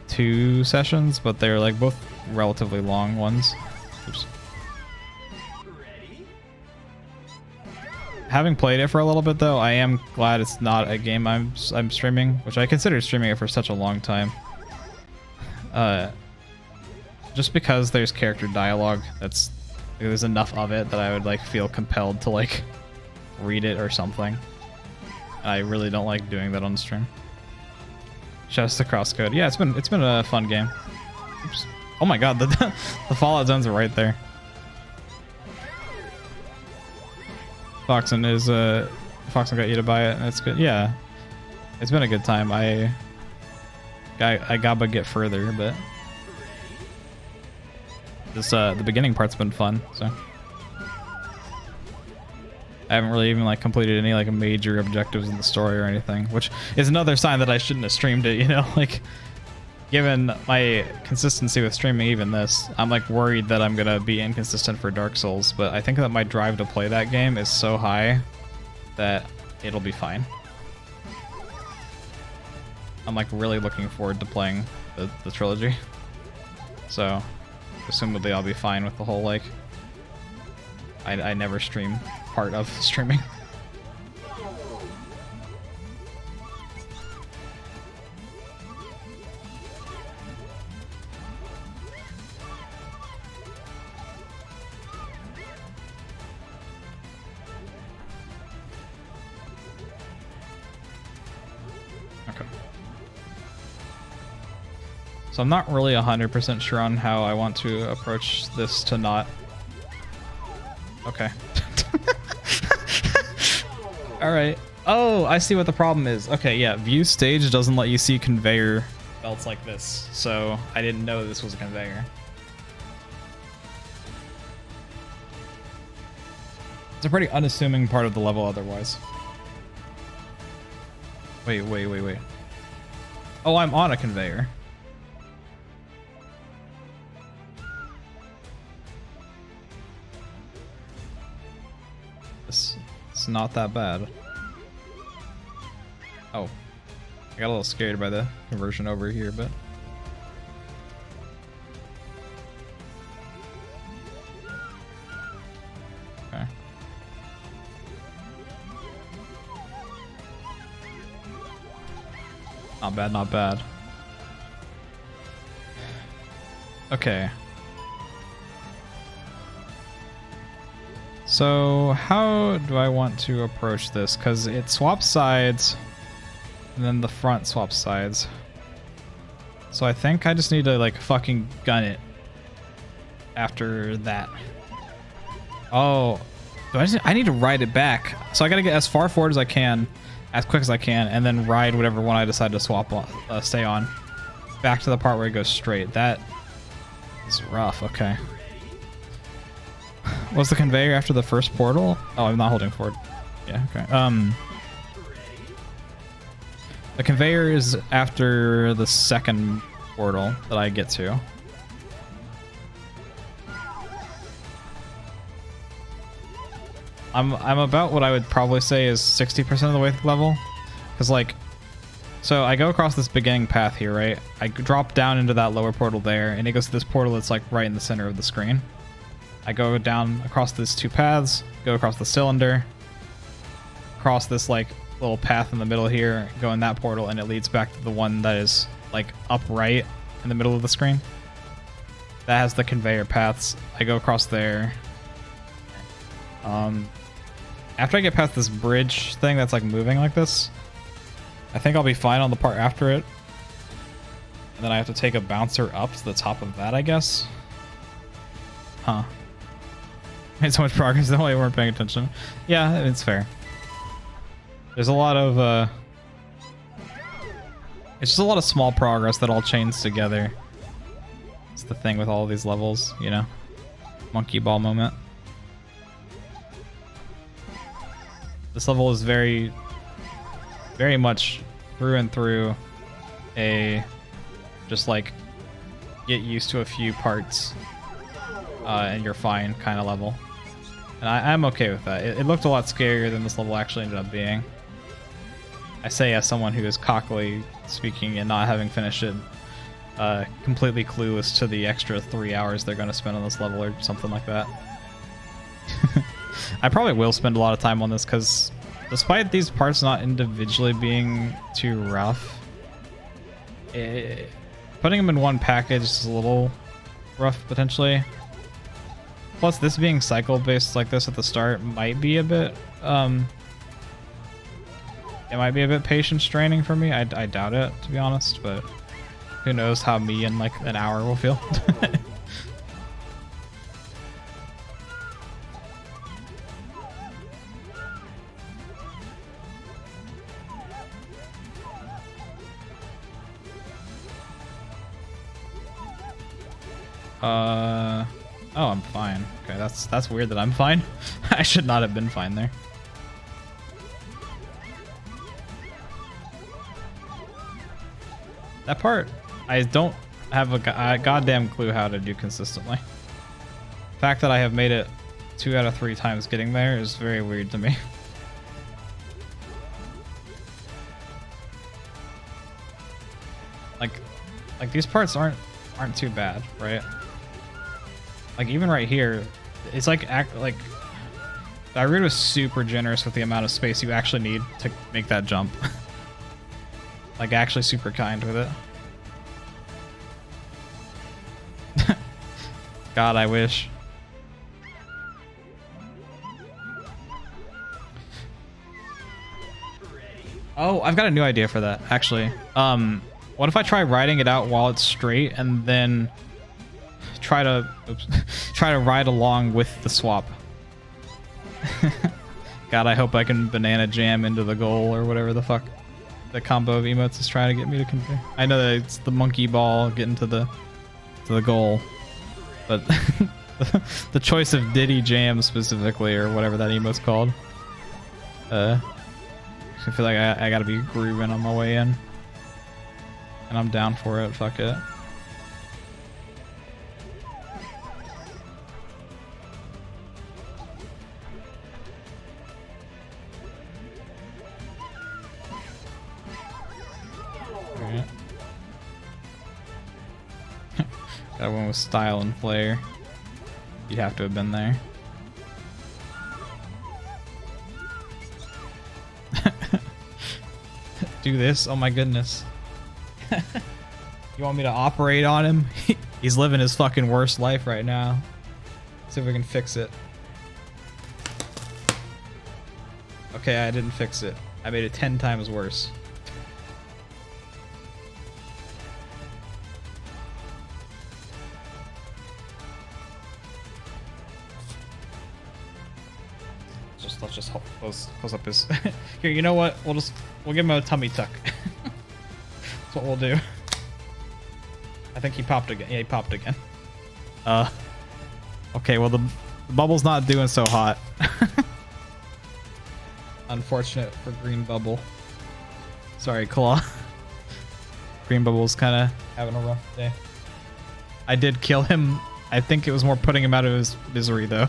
2 sessions, but they're like both relatively long ones. Oops. Having played it for a little bit though, I am glad it's not a game I'm streaming, which I considered streaming it for such a long time. Just because there's character dialogue, there's enough of it that I would like feel compelled to like read it or something. I really don't like doing that on the stream. Shouts to Crosscode. Yeah, it's been a fun game. Oops. Oh my god, the Fallout zones are right there. Foxen got you to buy it, and it's good. Yeah, it's been a good time. I gotta get further, but this the beginning part's been fun. So I haven't really even like completed any like major objectives in the story or anything, which is another sign that I shouldn't have streamed it. You know, like given my consistency with streaming even this, I'm like worried that I'm gonna be inconsistent for Dark Souls, but I think that my drive to play that game is so high that it'll be fine. I'm like really looking forward to playing the trilogy. So assumably I'll be fine with the whole like I never stream part of streaming. So I'm not really 100% sure on how I want to approach this to not... Okay. Alright. Oh, I see what the problem is. Okay, yeah, view stage doesn't let you see conveyor belts like this, so I didn't know this was a conveyor. It's a pretty unassuming part of the level otherwise. Wait. Oh, I'm on a conveyor. It's not that bad. Oh, I got a little scared by the conversion over here, but okay. Not bad, not bad. Okay. So how do I want to approach this? Because it swaps sides, and then the front swaps sides. So I think I just need to like fucking gun it after that. Oh, I need to ride it back. So I gotta get as far forward as I can, as quick as I can, and then ride whatever one I decide to swap on, stay on, back to the part where it goes straight. That is rough. Okay. Was the conveyor after the first portal? Oh, I'm not holding forward. Yeah. Okay. The conveyor is after the second portal that I get to. I'm about what I would probably say is 60% of the way through the level, because like, so I go across this beginning path here, right? I drop down into that lower portal there, and it goes to this portal that's like right in the center of the screen. I go down across these two paths, go across the cylinder, cross this like little path in the middle here, go in that portal, and it leads back to the one that is like upright in the middle of the screen. That has the conveyor paths. I go across there. After I get past this bridge thing that's like moving like this, I think I'll be fine on the part after it. And then I have to take a bouncer up to the top of that, I guess. Huh. Made so much progress, though I weren't paying attention. Yeah, it's fair. There's a lot of, it's just a lot of small progress that all chains together. It's the thing with all of these levels, you know? Monkey ball moment. This level is very much through and through a just like get used to a few parts and you're fine kind of level. And I'm okay with that. It looked a lot scarier than this level actually ended up being. I say as someone who is cockily speaking and not having finished it, completely clueless to the extra 3 hours they're going to spend on this level or something like that. I probably will spend a lot of time on this because despite these parts not individually being too rough, putting them in one package is a little rough potentially. Plus this being cycle based like this at the start might be a bit it might be a bit patience straining for me. I doubt it, to be honest, but who knows how me in like an hour will feel. Oh, I'm fine. Okay, that's weird that I'm fine. I should not have been fine there. That part, I don't have a goddamn clue how to do consistently. The fact that I have made it 2 out of 3 times getting there is very weird to me. Like these parts aren't too bad, right? Like even right here, it's like Darude was super generous with the amount of space you actually need to make that jump. Like actually super kind with it. God, I wish. Oh, I've got a new idea for that, actually. What if I try riding it out while it's straight and then try to ride along with the swap? God, I hope I can banana jam into the goal or whatever the fuck the combo of emotes is trying to get me to convey. I know that it's the monkey ball getting to the goal, but the choice of Diddy Jam specifically or whatever that emote's called. I feel like I gotta be grooving on my way in. And I'm down for it, fuck it. Alright. That one with style and flair. You'd have to have been there. Do this? Oh my goodness. You want me to operate on him? He's living his fucking worst life right now. See if we can fix it. Okay, I didn't fix it. I made it 10 times worse. Just let's just close up his. Here, you know what? We'll give him a tummy tuck. That's what we'll do. I think he popped again. Yeah, he popped again. Okay, well the bubble's not doing so hot. Unfortunate for Green Bubble. Sorry, Claw. Green Bubble's kind of having a rough day. I did kill him. I think it was more putting him out of his misery, though.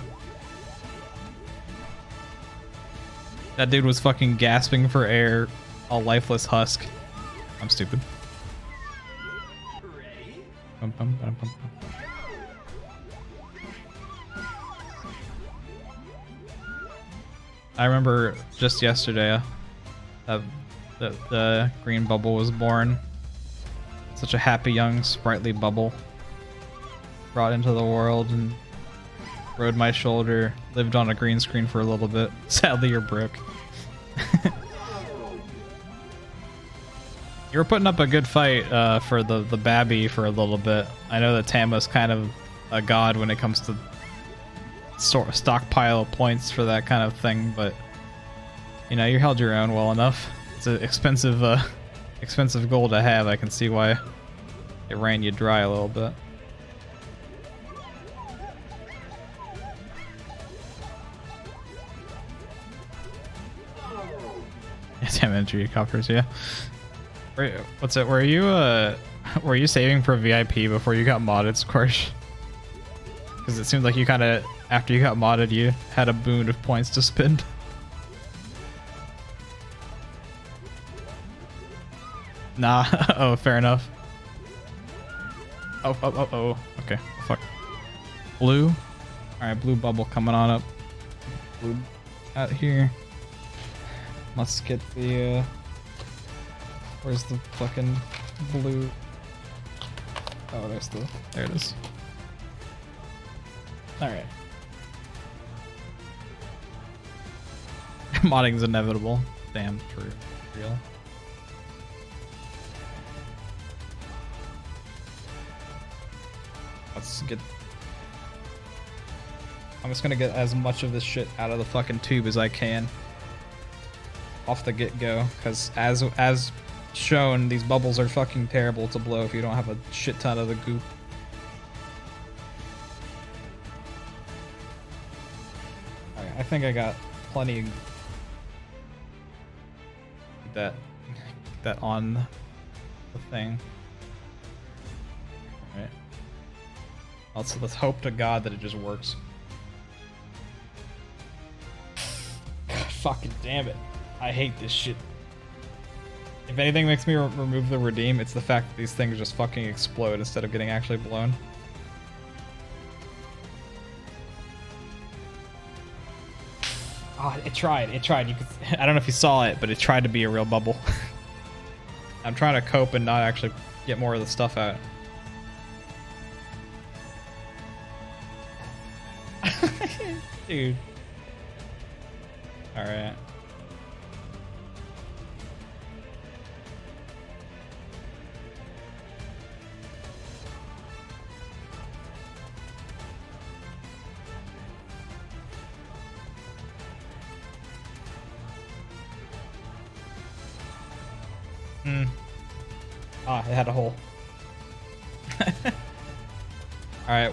That dude was fucking gasping for air, a lifeless husk. I'm stupid. Bum, bum, bum, bum, bum. I remember just yesterday the Green Bubble was born. Such a happy, young, sprightly bubble. Brought into the world and rode my shoulder. Lived on a green screen for a little bit. Sadly, you're broke. You were putting up a good fight for the Babby for a little bit. I know that Tama's kind of a god when it comes to stockpile points for that kind of thing, but you know, you held your own well enough. It's an expensive goal to have. I can see why it ran you dry a little bit. Damn entry coffers, yeah. What's it? Were you saving for VIP before you got modded, Squash? Because it seemed like you kind of, after you got modded, you had a boon of points to spend. Nah. Oh, fair enough. Oh. Okay. Fuck. Blue. All right, blue bubble coming on up. Blue out here. Let's get the. Where's the fucking blue? Oh, there it is. All right. Modding's inevitable. Damn true. Real. Let's get. I'm just gonna get as much of this shit out of the fucking tube as I can. Off the get-go, because as shown, these bubbles are fucking terrible to blow if you don't have a shit ton of the goop. Alright, I think I got plenty that on the thing. Alright. Also, let's hope to God that it just works. God, fucking damn it. I hate this shit. If anything makes me remove the redeem, it's the fact that these things just fucking explode instead of getting actually blown. Oh, it tried. You could, I don't know if you saw it, but it tried to be a real bubble. I'm trying to cope and not actually get more of the stuff out. Dude. Alright. Ah, it had a hole. All right,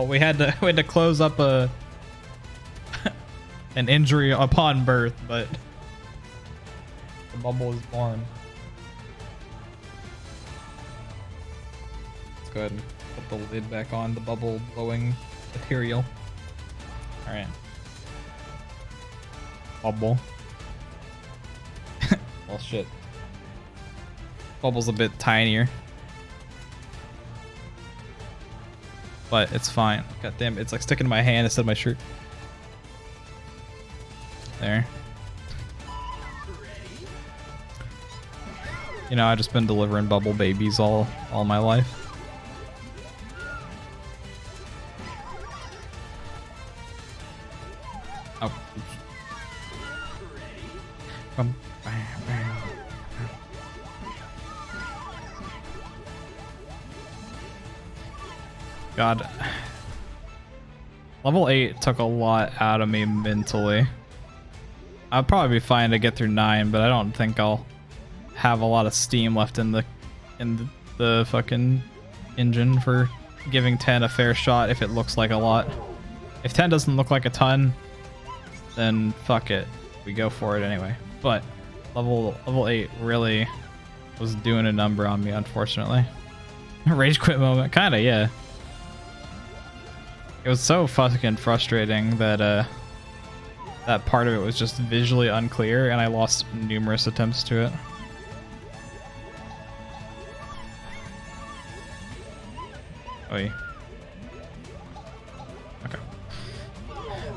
we had to close up an injury upon birth, but the bubble is born. Let's go ahead and put the lid back on the bubble blowing material. All right, bubble. Well, shit. Bubble's a bit tinier, but it's fine. God damn, it's like sticking to my hand instead of my shirt. There. You know, I've just been delivering bubble babies all my life. Oh. God. Level 8 took a lot out of me mentally. I'll probably be fine to get through 9, but I don't think I'll have a lot of steam left in the fucking engine for giving 10 a fair shot if it looks like a lot. If 10 doesn't look like a ton, then fuck it. We go for it anyway. But level 8 really was doing a number on me, unfortunately. Rage quit moment. Kinda, yeah. It was so fucking frustrating that that part of it was just visually unclear, and I lost numerous attempts to it. Oy. Okay.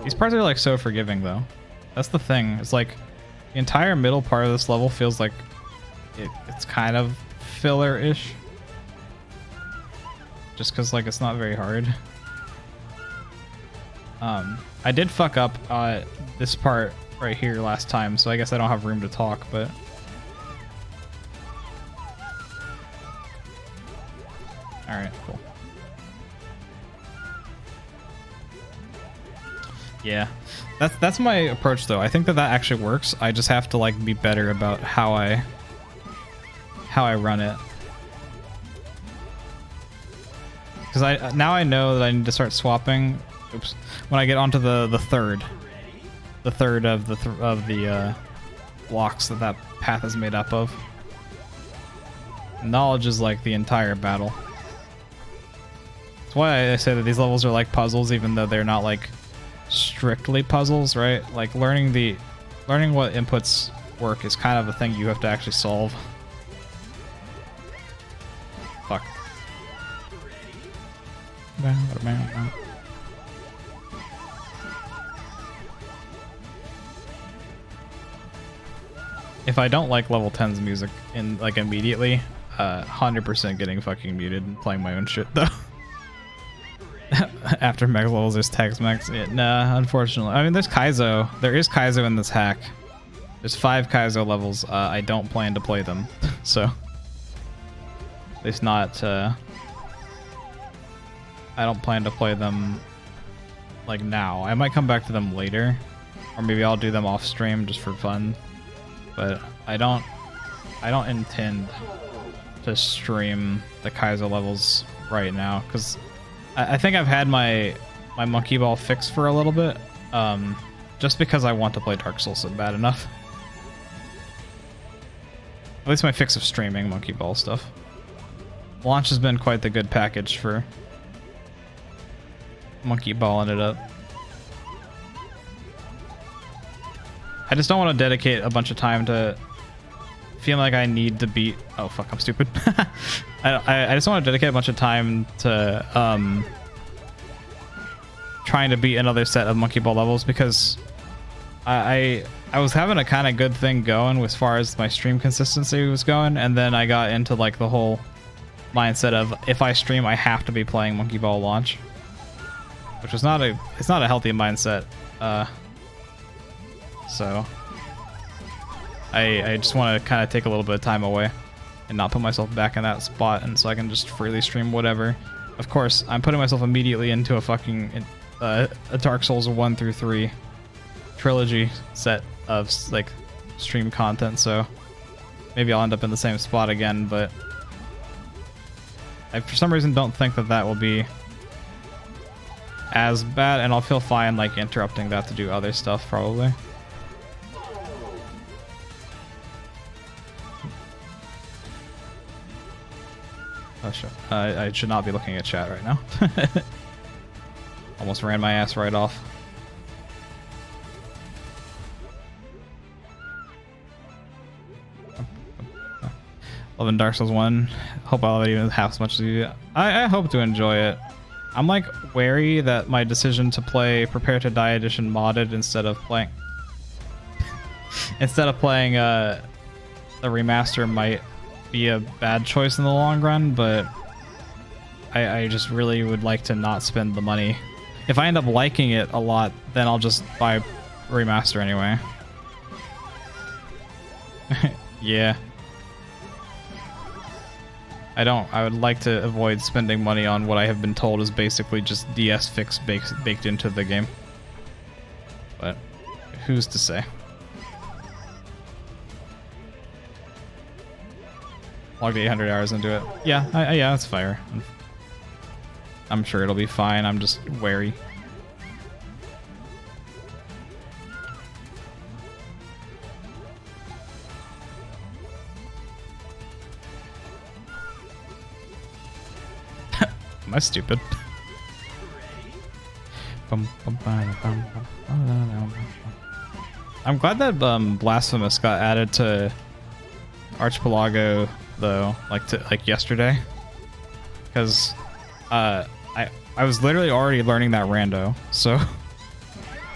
These parts are like so forgiving though. That's the thing. It's like the entire middle part of this level feels like it's kind of filler-ish. Just because like it's not very hard. I did fuck up this part right here last time, so I guess I don't have room to talk, but alright, cool. Yeah, that's my approach though. I think that actually works. I just have to like be better about how I run it. Because now I know that I need to start swapping. Oops. When I get onto the third of the blocks that path is made up of. Knowledge is like the entire battle. That's why I say that these levels are like puzzles, even though they're not like strictly puzzles, right? Like learning what inputs work is kind of a thing you have to actually solve. Fuck. If I don't like level 10's music in like immediately, 100% getting fucking muted and playing my own shit though. After MEX levels, there's Tex-Mex. Yeah, nah, unfortunately. I mean, there's Kaizo. There is Kaizo in this hack. There's 5 Kaizo levels. I don't plan to play them, so at least not. I don't plan to play them like now. I might come back to them later, or maybe I'll do them off stream just for fun. But I don't intend to stream the Kaizo levels right now because I think I've had my monkey ball fixed for a little bit, just because I want to play Dark Souls so bad enough. At least my fix of streaming monkey ball stuff. Launch has been quite the good package for monkey balling it up. I just don't want to dedicate a bunch of time to feeling like I need to beat. Oh fuck, I'm stupid. I just want to dedicate a bunch of time to trying to beat another set of monkey ball levels because I was having a kind of good thing going as far as my stream consistency was going, and then I got into like the whole mindset of if I stream I have to be playing monkey ball launch, which is not a healthy mindset. So I just want to kind of take a little bit of time away and not put myself back in that spot, and so I can just freely stream whatever. Of course, I'm putting myself immediately into a fucking a Dark Souls 1 through 3 trilogy set of like stream content, so maybe I'll end up in the same spot again, but I for some reason don't think that will be as bad, and I'll feel fine like interrupting that to do other stuff probably. Oh shit. I should not be looking at chat right now. Almost ran my ass right off. Loving Dark Souls 1. Hope I'll even have as much as you do. I hope to enjoy it. I'm like wary that my decision to play Prepare to Die Edition modded instead of playing the remaster might be a bad choice in the long run, but I just really would like to not spend the money. If I end up liking it a lot, then I'll just buy remaster anyway. Yeah. I would like to avoid spending money on what I have been told is basically just DS fix baked into the game. But who's to say? logged 800 hours into it. Yeah, yeah, that's fair. I'm sure it'll be fine. I'm just wary. Am I stupid? I'm glad that Blasphemous got added to Archipelago though, like yesterday, because I was literally already learning that rando, so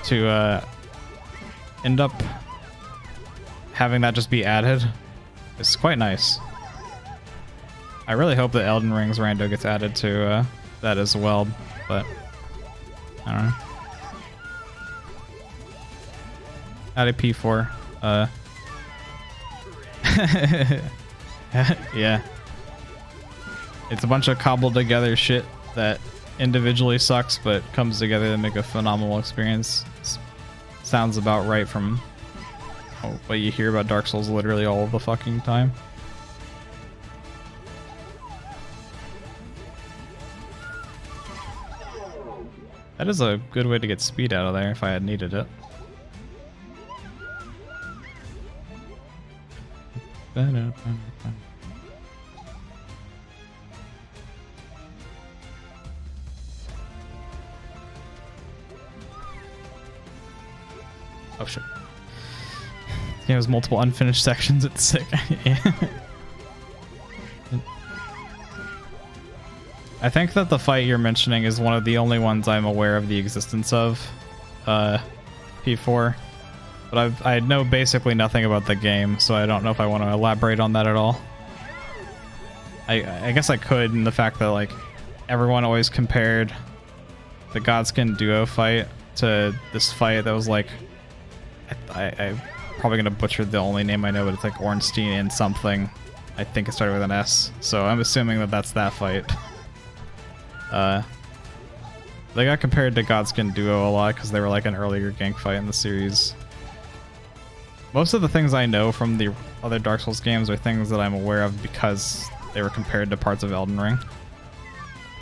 to end up having that just be added is quite nice. I really hope that Elden Ring's rando gets added to that as well, but I don't know. Added P4. Yeah. It's a bunch of cobbled together shit that individually sucks, but comes together to make a phenomenal experience. Sounds about right from what you hear about Dark Souls literally all the fucking time. That is a good way to get speed out of there if I had needed it. Oh shit. It has multiple unfinished sections, it's sick. Yeah. I think that the fight you're mentioning is one of the only ones I'm aware of the existence of, P4. But I know basically nothing about the game, so I don't know if I want to elaborate on that at all. I guess I could, in the fact that like everyone always compared the Godskin duo fight to this fight that was like, I'm probably gonna butcher the only name I know, but it's like Ornstein and something. I think it started with an S, so I'm assuming that that's that fight. They got compared to Godskin Duo a lot because they were like an earlier gank fight in the series. Most of the things I know from the other Dark Souls games are things that I'm aware of because they were compared to parts of Elden Ring.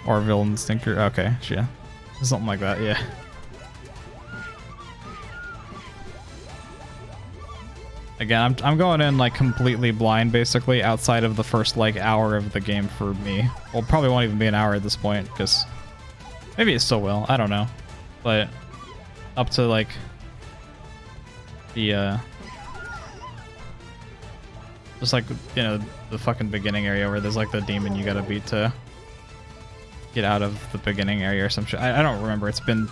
Or Villain Stinker. Okay, yeah. Something like that, yeah. Again, I'm going in like completely blind basically outside of the first like hour of the game for me. Well, probably won't even be an hour at this point because maybe it still will. I don't know. But up to like the just like, you know, the fucking beginning area where there's like the demon you gotta beat to get out of the beginning area or some shit. I don't remember. It's been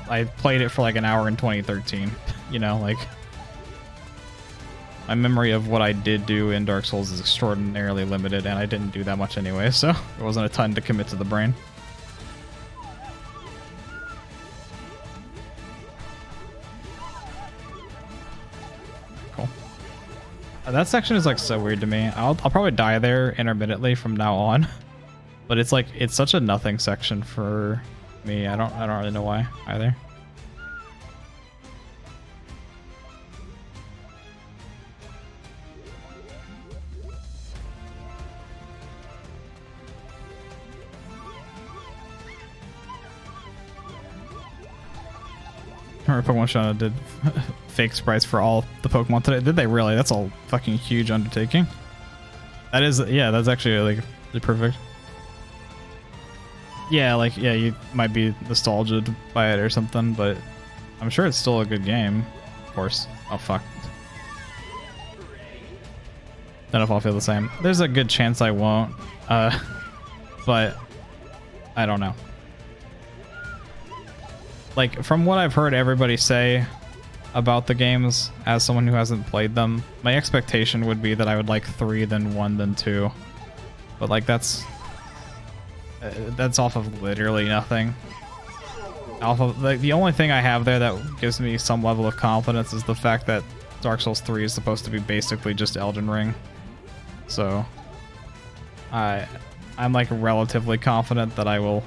I played it for like an hour in 2013. You know, like my memory of what I did do in Dark Souls is extraordinarily limited, and I didn't do that much anyway, so there wasn't a ton to commit to the brain. Cool. That section is like so weird to me. I'll probably die there intermittently from now on, but it's like it's such a nothing section for me. I don't really know why either. Remember Pokemon Shadow did fake sprites for all the Pokemon today? Did they really? That's a fucking huge undertaking. That is, yeah, that's actually like really perfect. Yeah, like, yeah, you might be nostalgic by it or something, but I'm sure it's still a good game. Of course. Oh, fuck. Don't know if I'll feel the same. There's a good chance I won't, but I don't know. Like, from what I've heard everybody say about the games, as someone who hasn't played them, my expectation would be that I would like 3, then 1, then 2. But, like, that's off of literally nothing. Like, the only thing I have there that gives me some level of confidence is the fact that Dark Souls 3 is supposed to be basically just Elden Ring. So, I'm, like, relatively confident that I will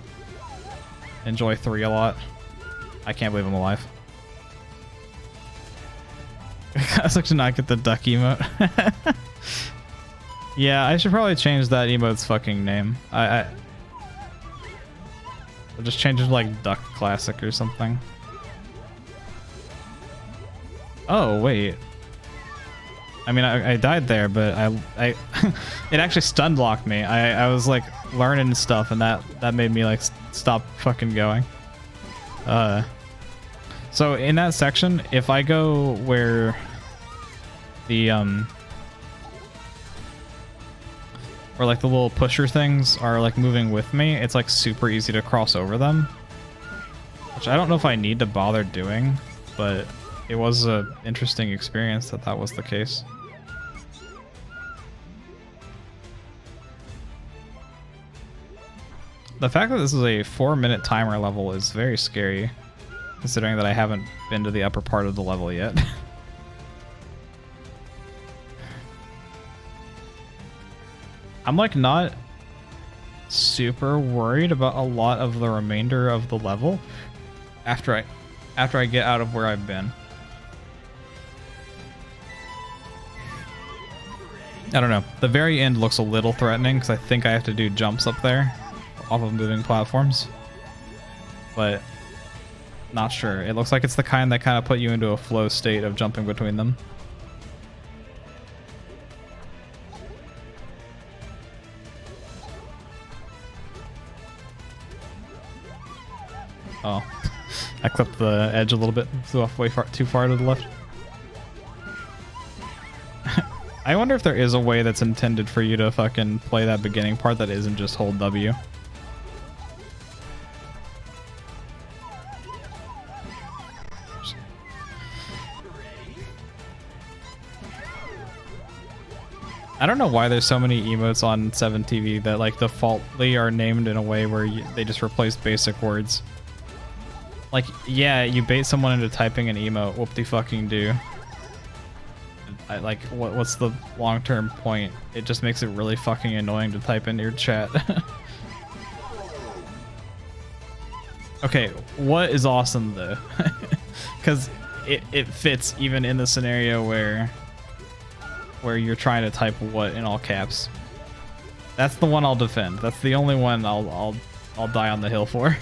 enjoy 3 a lot. I can't believe I'm alive. I was actually not get the duck emote. Yeah, I should probably change that emote's fucking name. I'll just change it to like Duck Classic or something. Oh wait. I mean, I died there, but I it actually stun blocked me. I was like learning stuff, and that made me like stop fucking going. So in that section, if I go where the where like the little pusher things are like moving with me, it's like super easy to cross over them, which I don't know if I need to bother doing, but it was a interesting experience that was the case. The fact that this is a 4-minute timer level is very scary, considering that I haven't been to the upper part of the level yet. I'm like not super worried about a lot of the remainder of the level after I get out of where I've been. I don't know. The very end looks a little threatening because I think I have to do jumps up there off of moving platforms, but not sure. It looks like it's the kind that kind of put you into a flow state of jumping between them. Oh, I clipped the edge a little bit, flew off too far to the left. I wonder if there is a way that's intended for you to fucking play that beginning part that isn't just hold W. I don't know why there's so many emotes on 7TV that like defaultly are named in a way where they just replace basic words. Like, yeah, you bait someone into typing an emote, whoop-de-fucking-do. Like, what's the long-term point? It just makes it really fucking annoying to type in your chat. Okay, what is awesome though? Because it fits even in the scenario where you're trying to type what in all caps. That's the one I'll defend. That's the only one I'll die on the hill for.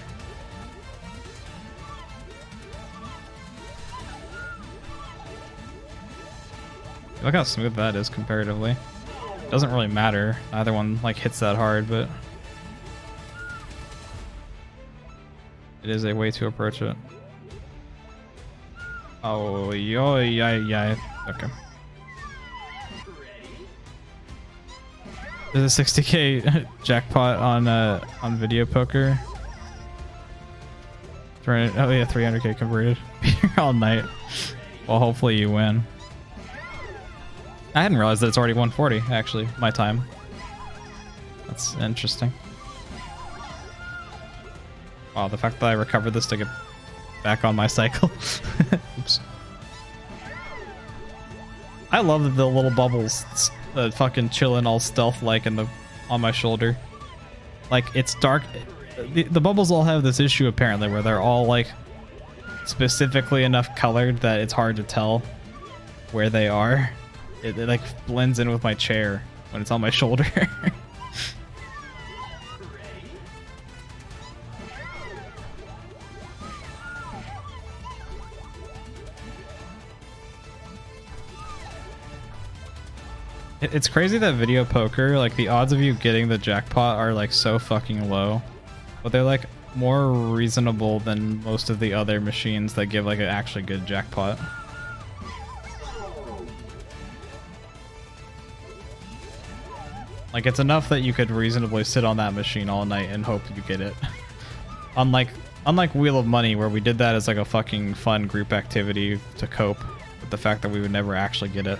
Look how smooth that is comparatively. Doesn't really matter. Either one like hits that hard, but it is a way to approach it. Oh, yeah. Okay. There's a 60k jackpot on video poker. Oh yeah, 300k converted. Here all night. Well, hopefully you win. I hadn't realized that it's already 140, actually, my time. That's interesting. Wow, the fact that I recovered this to get back on my cycle. Oops. I love the little bubbles fucking chilling all stealth-like on my shoulder. Like, it's dark. The bubbles all have this issue, apparently, where they're all, like, specifically enough colored that it's hard to tell where they are. It like blends in with my chair when it's on my shoulder. It's crazy that video poker, like the odds of you getting the jackpot are like so fucking low, but they're like more reasonable than most of the other machines that give like an actually good jackpot. Like, it's enough that you could reasonably sit on that machine all night and hope you get it. Unlike Wheel of Money, where we did that as like a fucking fun group activity to cope with the fact that we would never actually get it.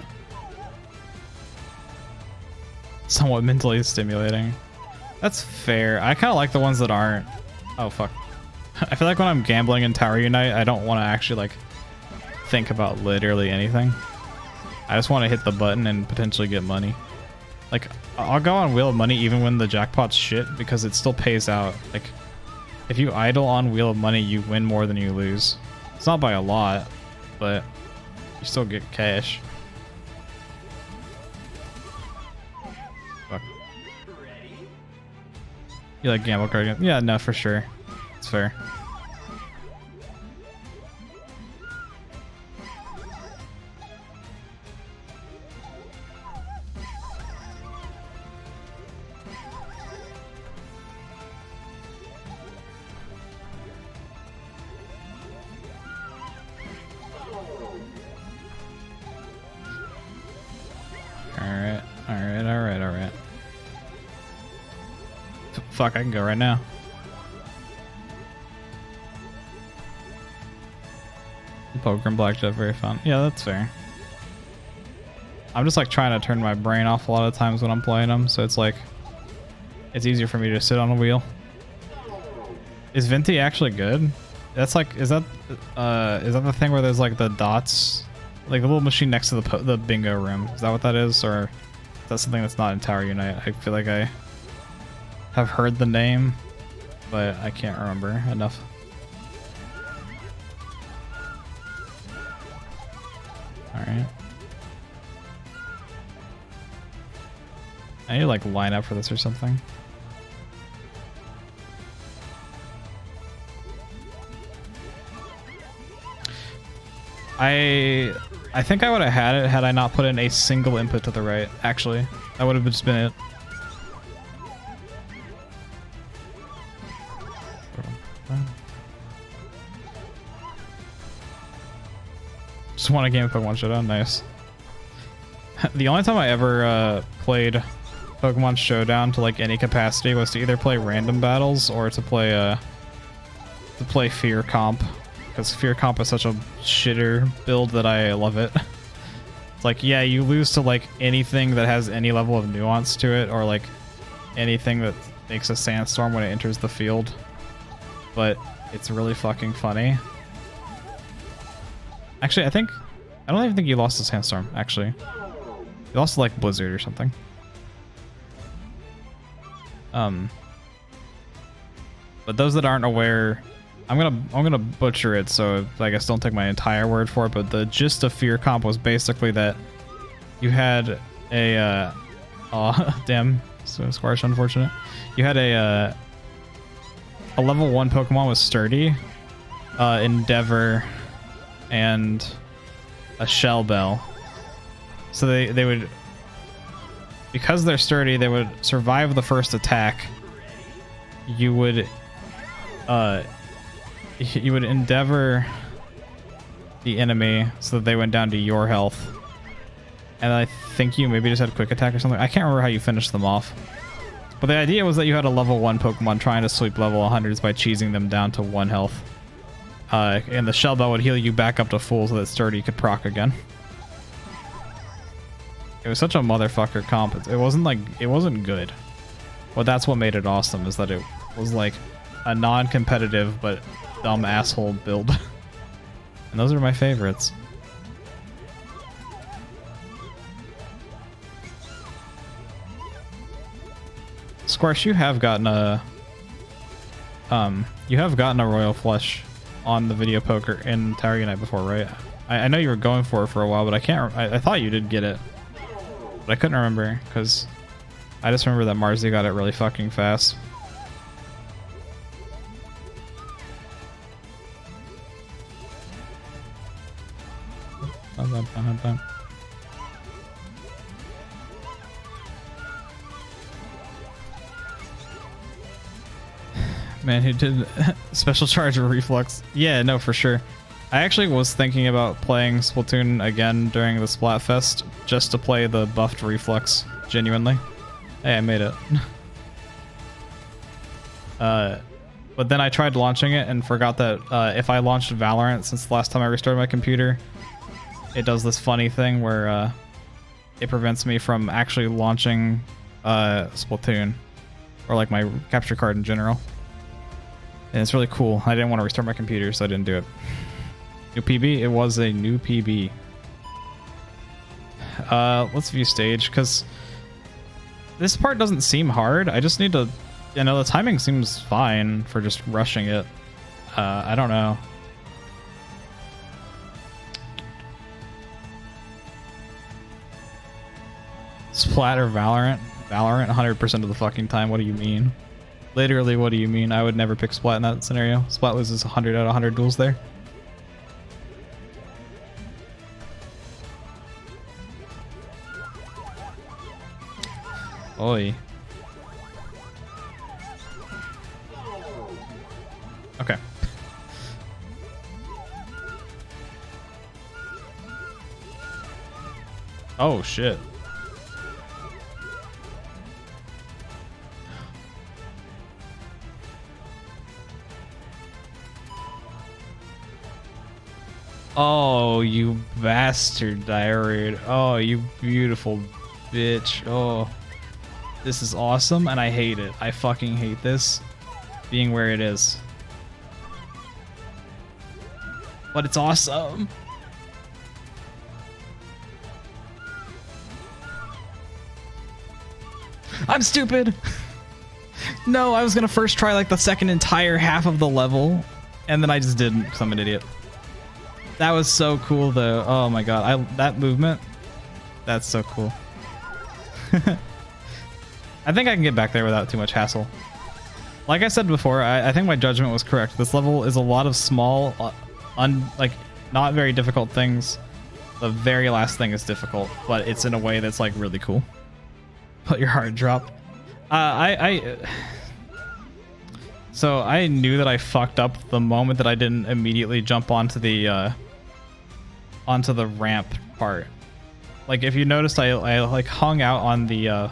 Somewhat mentally stimulating. That's fair. I kind of like the ones that aren't. Oh, fuck. I feel like when I'm gambling in Tower Unite, I don't want to actually, like, think about literally anything. I just want to hit the button and potentially get money. Like, I'll go on Wheel of Money even when the jackpot's shit because it still pays out. Like, if you idle on Wheel of Money, you win more than you lose. It's not by a lot, but you still get cash. You like gamble card games? Yeah, no, for sure. It's fair. Alright. Fuck, I can go right now. Poker and blackjack, very fun. Yeah, that's fair. I'm just like trying to turn my brain off a lot of times when I'm playing them, so it's like it's easier for me to sit on a wheel. Is Venti actually good? That's like, is that the thing where there's like the dots, like the little machine next to the bingo room? Is that what that is, or is that something that's not in Tower Unite? I feel like I have heard the name, but I can't remember enough. Alright. I need to like line up for this or something. I think I would have had it had I not put in a single input to the right, actually. That would have just been it. Just won a game of Pokemon Showdown, nice. The only time I ever played Pokemon Showdown to like any capacity was to either play random battles or to play Fear Comp. Because Fear Comp is such a shitter build that I love it. It's like, yeah, you lose to like anything that has any level of nuance to it, or like anything that makes a sandstorm when it enters the field. But it's really fucking funny. Actually, I don't even think you lost to sandstorm, actually. You lost to like Blizzard or something. But those that aren't aware, I'm gonna butcher it, so I guess don't take my entire word for it, but the gist of Fear Comp was basically that you had a damn, so Squarish, unfortunate. You had a level 1 Pokemon with Sturdy, Endeavor, and a Shell Bell. So they would, because they're sturdy, they would survive the first attack. You would endeavor the enemy so that they went down to your health. And I think you maybe just had quick attack or something. I can't remember how you finished them off. But the idea was that you had a level 1 Pokemon trying to sweep level 100s by cheesing them down to 1 health. And the Shell Bell would heal you back up to full so that Sturdy could proc again. It was such a motherfucker comp. It wasn't good. But that's what made it awesome, is that it was like a non-competitive but dumb asshole build. And those are my favorites. Squash, you have gotten a Royal Flush on the video poker in Tower Unite before, right? I know you were going for it for a while, but I thought you did get it. But I couldn't remember, because I just remember that Marzi got it really fucking fast. Man, who did special charge or reflux? Yeah, no, for sure. I actually was thinking about playing Splatoon again during the Splatfest just to play the buffed reflux, genuinely. Hey, I made it. But then I tried launching it and forgot that if I launched Valorant since the last time I restarted my computer, it does this funny thing where it prevents me from actually launching Splatoon, or like my capture card in general. And it's really cool. I didn't want to restart my computer, so I didn't do it. New PB? It was a new PB. Let's view stage, because this part doesn't seem hard. I just need to, you know, the timing seems fine for just rushing it. I don't know. Splat or Valorant? Valorant 100% of the fucking time. What do you mean? Literally, what do you mean? I would never pick Splat in that scenario. Splat loses 100 out of 100 duels there. Oi. Okay. Oh shit. Oh, you bastard, diarrhea. Oh, you beautiful bitch. Oh, this is awesome, and I hate it. I fucking hate this being where it is. But it's awesome. I'm stupid. No, I was gonna first try like the second entire half of the level, and then I just didn't because I'm an idiot. That was so cool though. Oh my god, that movement, that's so cool. I think I can get back there without too much hassle. Like I said before, I think my judgment was correct. This level is a lot of small, like not very difficult things. The very last thing is difficult, but it's in a way that's like really cool. Let your heart drop. So I knew that I fucked up the moment that I didn't immediately jump onto the ramp part. Like if you noticed, I like hung out on the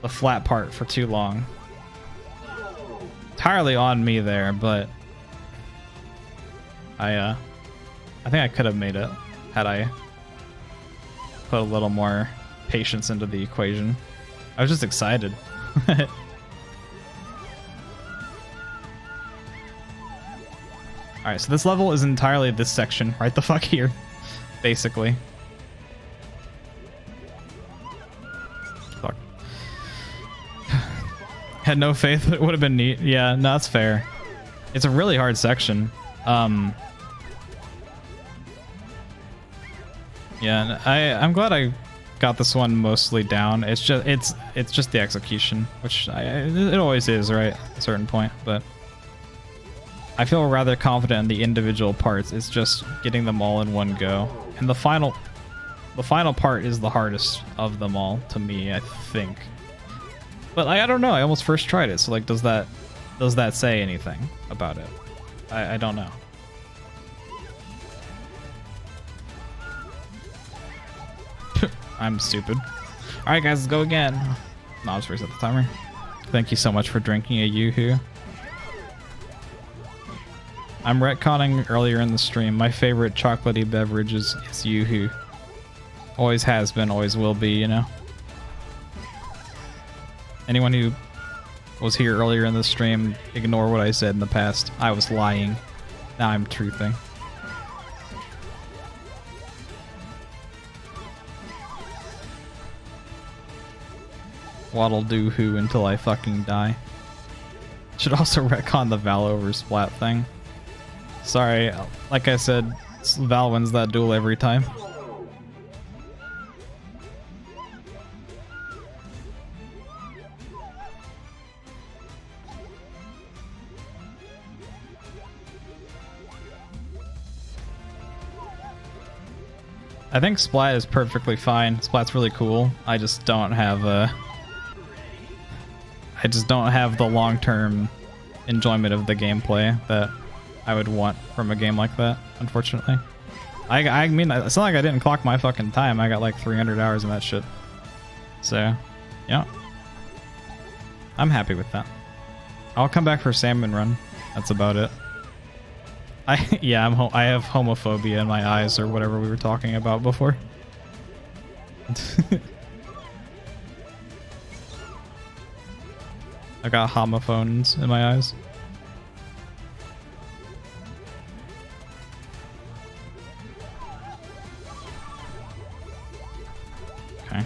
flat part for too long. Entirely on me there, but I think I could have made it had I put a little more patience into the equation. I was just excited. Alright, so this level is entirely this section right the fuck here, basically. Fuck. Had no faith, but it would have been neat. Yeah, no, that's fair. It's a really hard section. Yeah, I'm glad I got this one mostly down. It's just the execution, which it always is, right? At a certain point, but I feel rather confident in the individual parts. It's just getting them all in one go. And the final part is the hardest of them all to me, I think. But I don't know. I almost first tried it, so like, does that say anything about it? I don't know. I'm stupid. All right, guys, let's go again. No, I'll just reset the timer. Thank you so much for drinking a Yoo-hoo. I'm retconning earlier in the stream. My favorite chocolatey beverage is Yoo-hoo. Always has been, always will be, you know? Anyone who was here earlier in the stream, ignore what I said in the past. I was lying. Now I'm truthing. What'll do who until I fucking die. Should also retcon the Val over Splat thing. Sorry, like I said, Val wins that duel every time. I think Splat is perfectly fine. Splat's really cool. I just don't have the long-term enjoyment of the gameplay that I would want from a game like that, unfortunately. I mean, it's not like I didn't clock my fucking time. I got like 300 hours in that shit. So, yeah. I'm happy with that. I'll come back for Salmon Run. That's about it. I have homophobia in my eyes, or whatever we were talking about before. I got homophones in my eyes. Okay.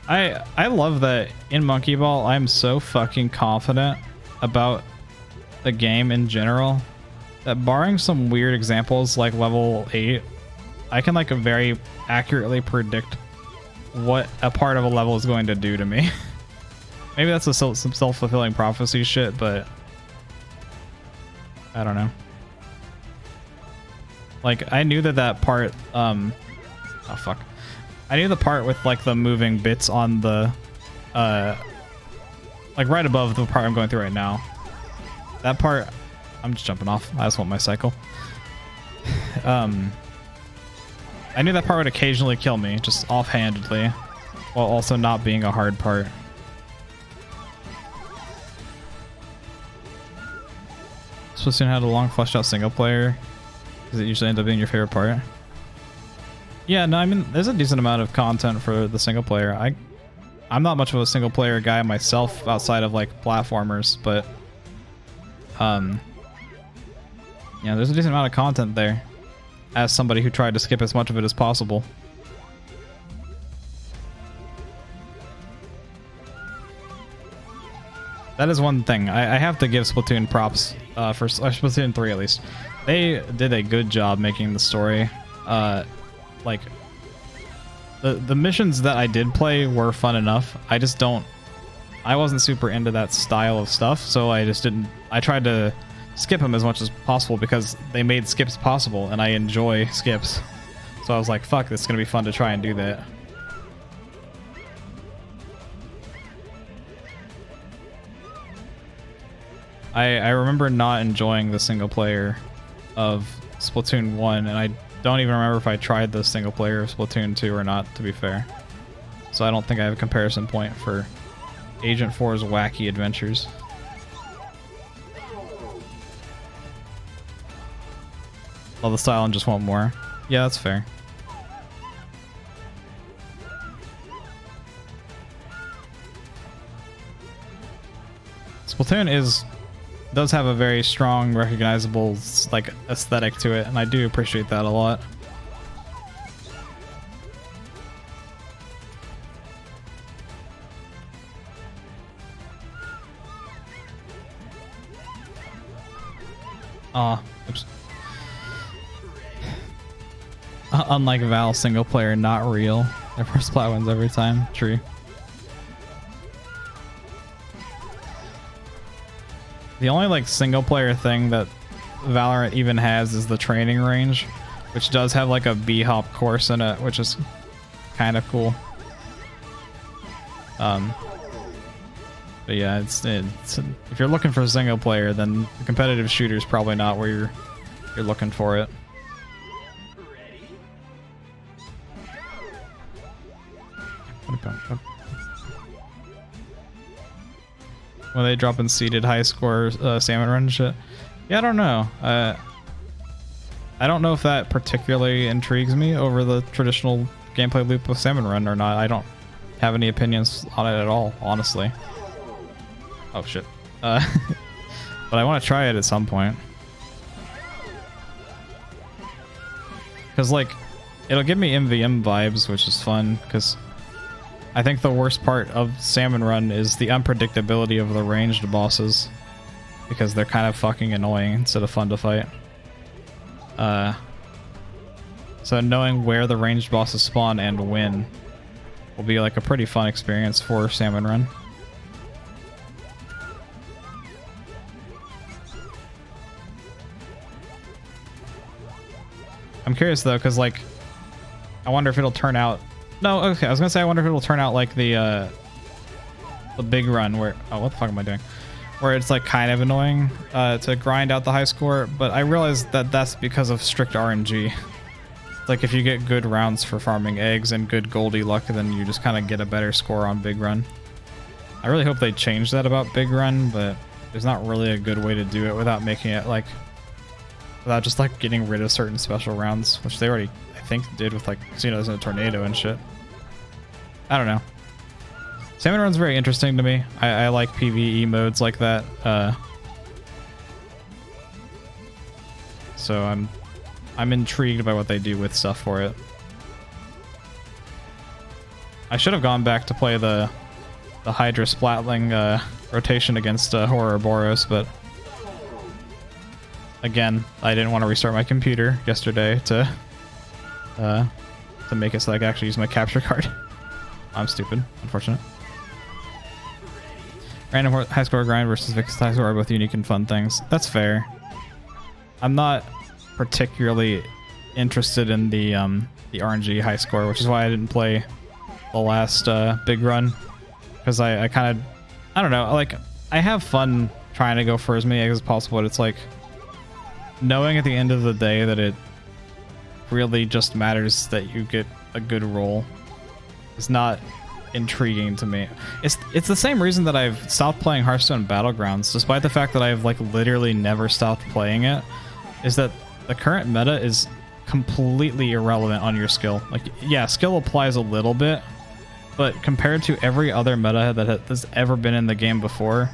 I love that in Monkey Ball I'm so fucking confident about the game in general that barring some weird examples like level 8, I can like very accurately predict what a part of a level is going to do to me. Maybe that's some self-fulfilling prophecy shit, but I don't know. Like, I knew that part, oh fuck. I knew the part with like the moving bits on the, like right above the part I'm going through right now. That part, I'm just jumping off. I just want my cycle. I knew that part would occasionally kill me, just offhandedly, while also not being a hard part. Splatoon had a long fleshed out single player. Does it usually end up being your favorite part? Yeah, no, I mean, there's a decent amount of content for the single player. I'm not much of a single player guy myself outside of like platformers, but yeah, there's a decent amount of content there as somebody who tried to skip as much of it as possible. That is one thing. I have to give Splatoon props for Splatoon 3 at least. They did a good job making the story. Like the missions that I did play were fun enough. I wasn't super into that style of stuff, so I tried to skip them as much as possible because they made skips possible, and I enjoy skips. So I was like, fuck, this is gonna be fun to try and do that. I remember not enjoying the single player of Splatoon 1, and I don't even remember if I tried the single player of Splatoon 2 or not, to be fair. So I don't think I have a comparison point for Agent 4's wacky adventures. Love the style and just want more. Yeah, that's fair. Splatoon does have a very strong, recognizable like aesthetic to it, and I do appreciate that a lot. Oops. Unlike Val single player, not real. Their first plat wins every time. True. The only like single player thing that Valorant even has is the training range, which does have like a B-hop course in it, which is kind of cool. But yeah, it's if you're looking for a single player, then the competitive shooter is probably not where you're looking for it. When they drop in seeded high score salmon run shit. Yeah, I don't know. I don't know if that particularly intrigues me over the traditional gameplay loop of salmon run or not. I don't have any opinions on it at all, honestly. Oh shit. But I want to try it at some point. Because like, it'll give me MVM vibes, which is fun, because I think the worst part of Salmon Run is the unpredictability of the ranged bosses, because they're kind of fucking annoying instead of fun to fight. So knowing where the ranged bosses spawn and when will be like a pretty fun experience for Salmon Run. I'm curious though, because like, I wonder if it'll turn out. No, okay, I was gonna say I wonder if it'll turn out like the big run where, oh, what the fuck am I doing? Where it's like kind of annoying to grind out the high score, but I realized that that's because of strict RNG. Like if you get good rounds for farming eggs and good Goldie luck, then you just kind of get a better score on big run. I really hope they change that about big run, but there's not really a good way to do it without making it like, without just like getting rid of certain special rounds, which they already, I think, did with like casinos and a tornado and shit. I don't know. Salmon Run's very interesting to me. I like PvE modes like that. So I'm intrigued by what they do with stuff for it. I should have gone back to play the Hydra Splatling rotation against Ouroboros, but again, I didn't want to restart my computer yesterday to make it so I could actually use my capture card. I'm stupid. Unfortunate. Random high score grind versus fixed high score are both unique and fun things. That's fair. I'm not particularly interested in the RNG high score, which is why I didn't play the last big run. Because I kind of, I don't know, like, I have fun trying to go for as many eggs as possible, but it's like, knowing at the end of the day that it really just matters that you get a good roll is not intriguing to me. It's the same reason that I've stopped playing Hearthstone Battlegrounds, despite the fact that I've like literally never stopped playing it, is that the current meta is completely irrelevant on your skill. Like, yeah, skill applies a little bit, but compared to every other meta that has ever been in the game before,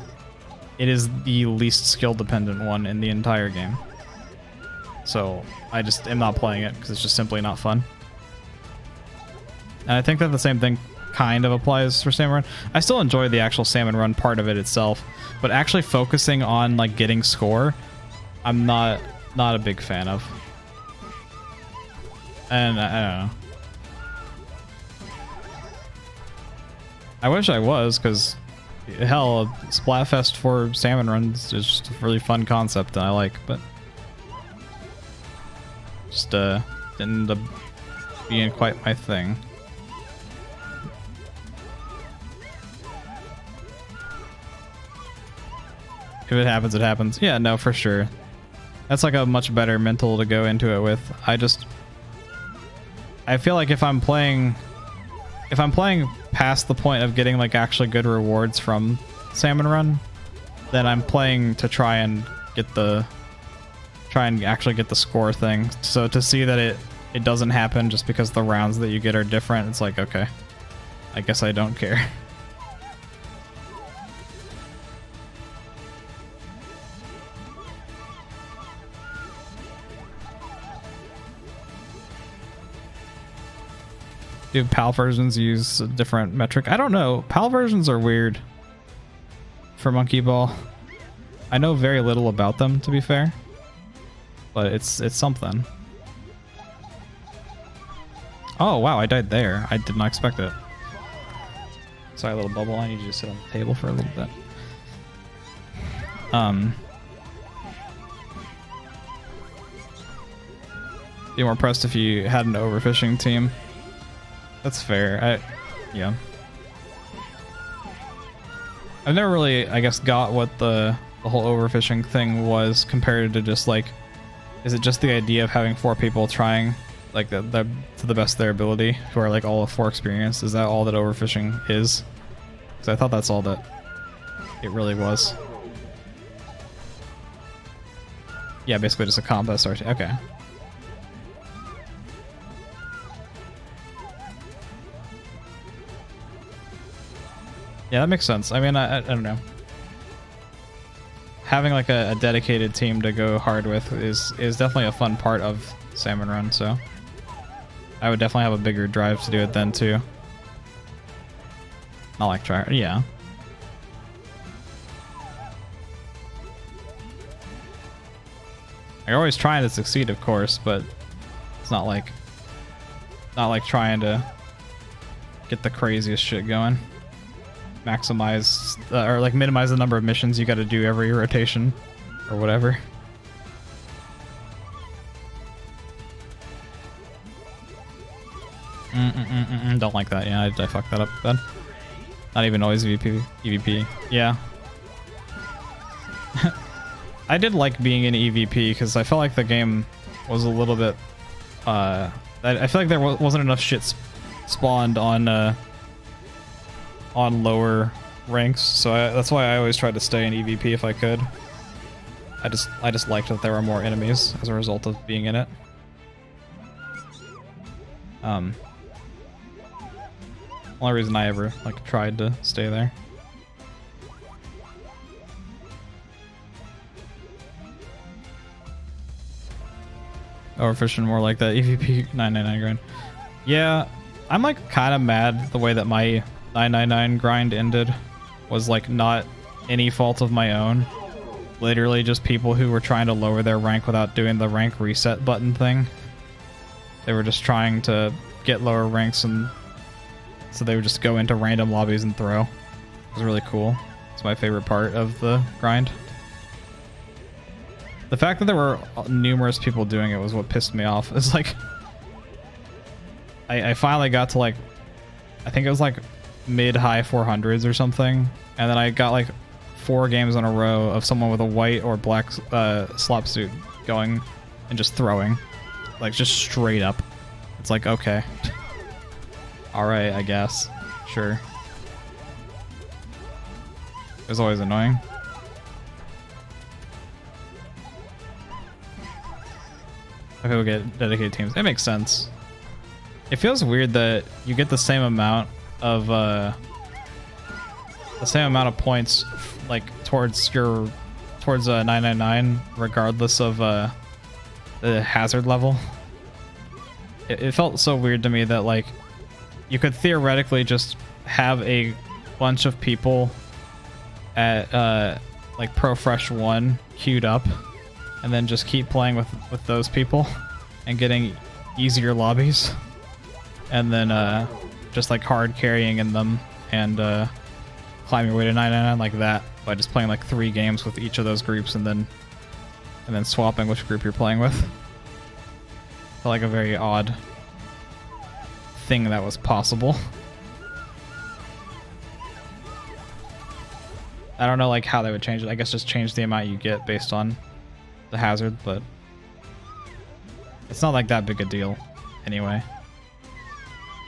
it is the least skill dependent one in the entire game. So I just am not playing it because it's just simply not fun. And I think that the same thing kind of applies for Salmon Run. I still enjoy the actual Salmon Run part of it itself, but actually focusing on like getting score, I'm not a big fan of. And I don't know. I wish I was, because hell, Splatfest for Salmon Runs is just a really fun concept that I like, but just didn't end up being quite my thing. If it happens, it happens. Yeah, no, for sure. That's like a much better mental to go into it with. I feel like if I'm playing past the point of getting like actually good rewards from Salmon Run, then I'm playing to try and actually get the score thing. So to see that it doesn't happen just because the rounds that you get are different, it's like, okay, I guess I don't care. Do PAL versions use a different metric? I don't know. PAL versions are weird for Monkey Ball. I know very little about them, to be fair, but it's something. Oh wow, I died there. I did not expect it. Sorry, little bubble. I need you to sit on the table for a little bit. Be more impressed if you had an overfishing team. That's fair. Yeah. I've never really, I guess, got what the whole overfishing thing was compared to just like, is it just the idea of having 4 people trying like to the best of their ability who are like all of 4 experienced? Is that all that overfishing is? Because I thought that's all that it really was. Yeah, basically just a contest. Okay. Yeah, that makes sense. I mean, I don't know. Having like a dedicated team to go hard with is definitely a fun part of Salmon Run, so I would definitely have a bigger drive to do it then too. Not like try, yeah. I'm always trying to succeed, of course, but it's not like trying to get the craziest shit going. Maximize or like minimize the number of missions you got to do every rotation or whatever. Don't like that. Yeah, I fucked that up then. Not even always EVP. Yeah. I did like being in EVP because I felt like the game was a little bit I feel like there wasn't enough shit spawned on lower ranks, so that's why I always tried to stay in EVP if I could. I just liked that there were more enemies as a result of being in it. Only reason I ever like tried to stay there. Overfishing more like that EVP 999 grind. Yeah, I'm like kind of mad the way that my 999 grind ended was like not any fault of my own. Literally just people who were trying to lower their rank without doing the rank reset button thing. They were just trying to get lower ranks and So they would just go into random lobbies and throw. It was really cool. It's my favorite part of the grind. The fact that there were numerous people doing it was what pissed me off. It's like I finally got to like, I think it was like mid-high 400s or something, and then I got like 4 games in a row of someone with a white or black slop suit going and just throwing, like just straight up. It's like, okay. All right, I guess. Sure. It was always annoying. People get dedicated teams. It makes sense. It feels weird that you get the same amount of points, like towards 999, regardless of the hazard level. It felt so weird to me that like you could theoretically just have a bunch of people at like Pro Fresh 1 queued up, and then just keep playing with those people and getting easier lobbies, and then just like hard carrying in them and climb your way to 999 like that by just playing like 3 games with each of those groups and then swapping which group you're playing with. Felt like a very odd thing that was possible. I don't know like how they would change it. I guess just change the amount you get based on the hazard, but it's not like that big a deal anyway.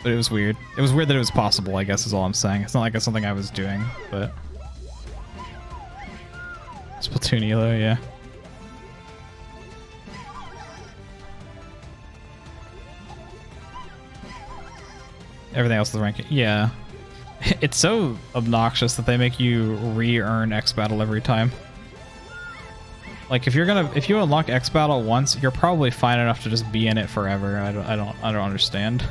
But it was weird. It was weird that it was possible, I guess is all I'm saying. It's not like it's something I was doing, but Splatoon Elo, yeah. Everything else is ranking. Yeah. It's so obnoxious that they make you re-earn X Battle every time. Like if you unlock X Battle once, you're probably fine enough to just be in it forever. I don't understand.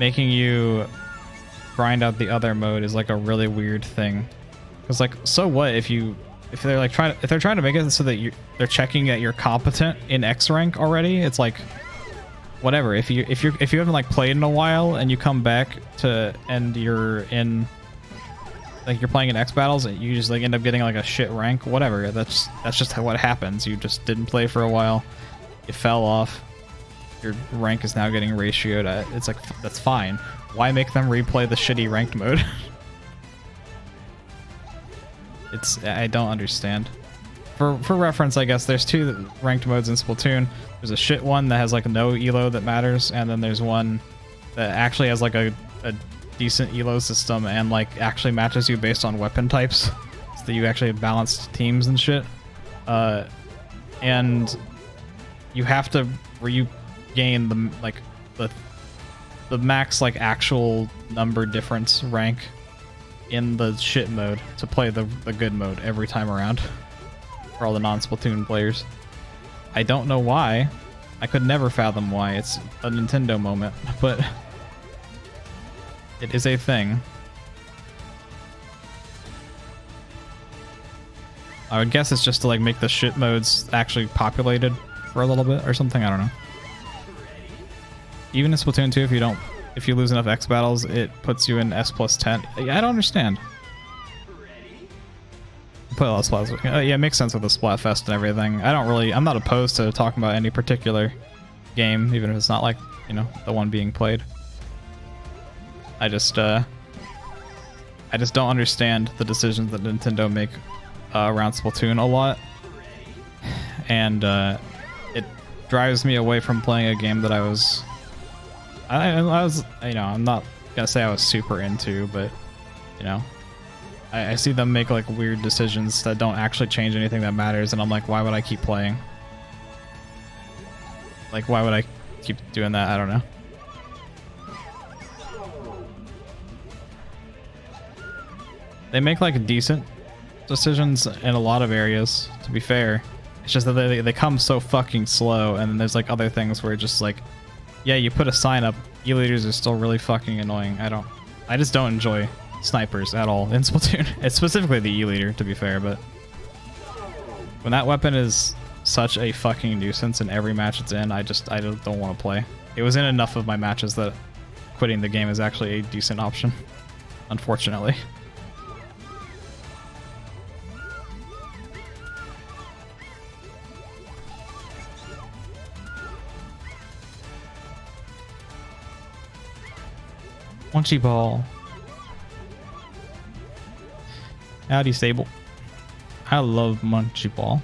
Making you grind out the other mode is like a really weird thing. Cause like, so what if they're trying to make it so that they're checking that you're competent in X rank already? It's like, whatever. If you haven't like played in a while and you come back and you're in like you're playing in X battles and you just like end up getting like a shit rank, whatever. That's just what happens. You just didn't play for a while. You fell off. Your rank is now getting ratioed. It's like, that's fine. Why make them replay the shitty ranked mode? I don't understand. For reference, I guess there's 2 ranked modes in Splatoon. There's a shit one that has like no elo that matters, and then there's one that actually has like a decent elo system and like actually matches you based on weapon types, so that you actually have balanced teams and shit. And you have to regain the max like actual number difference rank in the shit mode to play the good mode every time around for all the non-Splatoon players. I don't know why. I could never fathom why. It's a Nintendo moment, but it is a thing. I would guess it's just to like make the shit modes actually populated for a little bit or something. I don't know. Even in Splatoon 2, if you lose enough X battles, it puts you in S+10. I don't understand. Play a lot of Splats. Yeah, it makes sense with the Splatfest and everything. I'm not opposed to talking about any particular game, even if it's not like, the one being played. I just don't understand the decisions that Nintendo make around Splatoon a lot. And it drives me away from playing a game that I was, I'm not gonna say I was super into, but, I see them make like weird decisions that don't actually change anything that matters, and I'm like, why would I keep playing? Like, why would I keep doing that? I don't know. They make like decent decisions in a lot of areas, to be fair. It's just that they come so fucking slow, and then there's like other things where it's just like, yeah, you put a sign up, E-leaders are still really fucking annoying. I just don't enjoy snipers at all in Splatoon. It's specifically the E-leader, to be fair, but when that weapon is such a fucking nuisance in every match it's in, I don't want to play. It was in enough of my matches that quitting the game is actually a decent option, unfortunately. Munchy ball. Howdy, Sable. I love Munchy ball.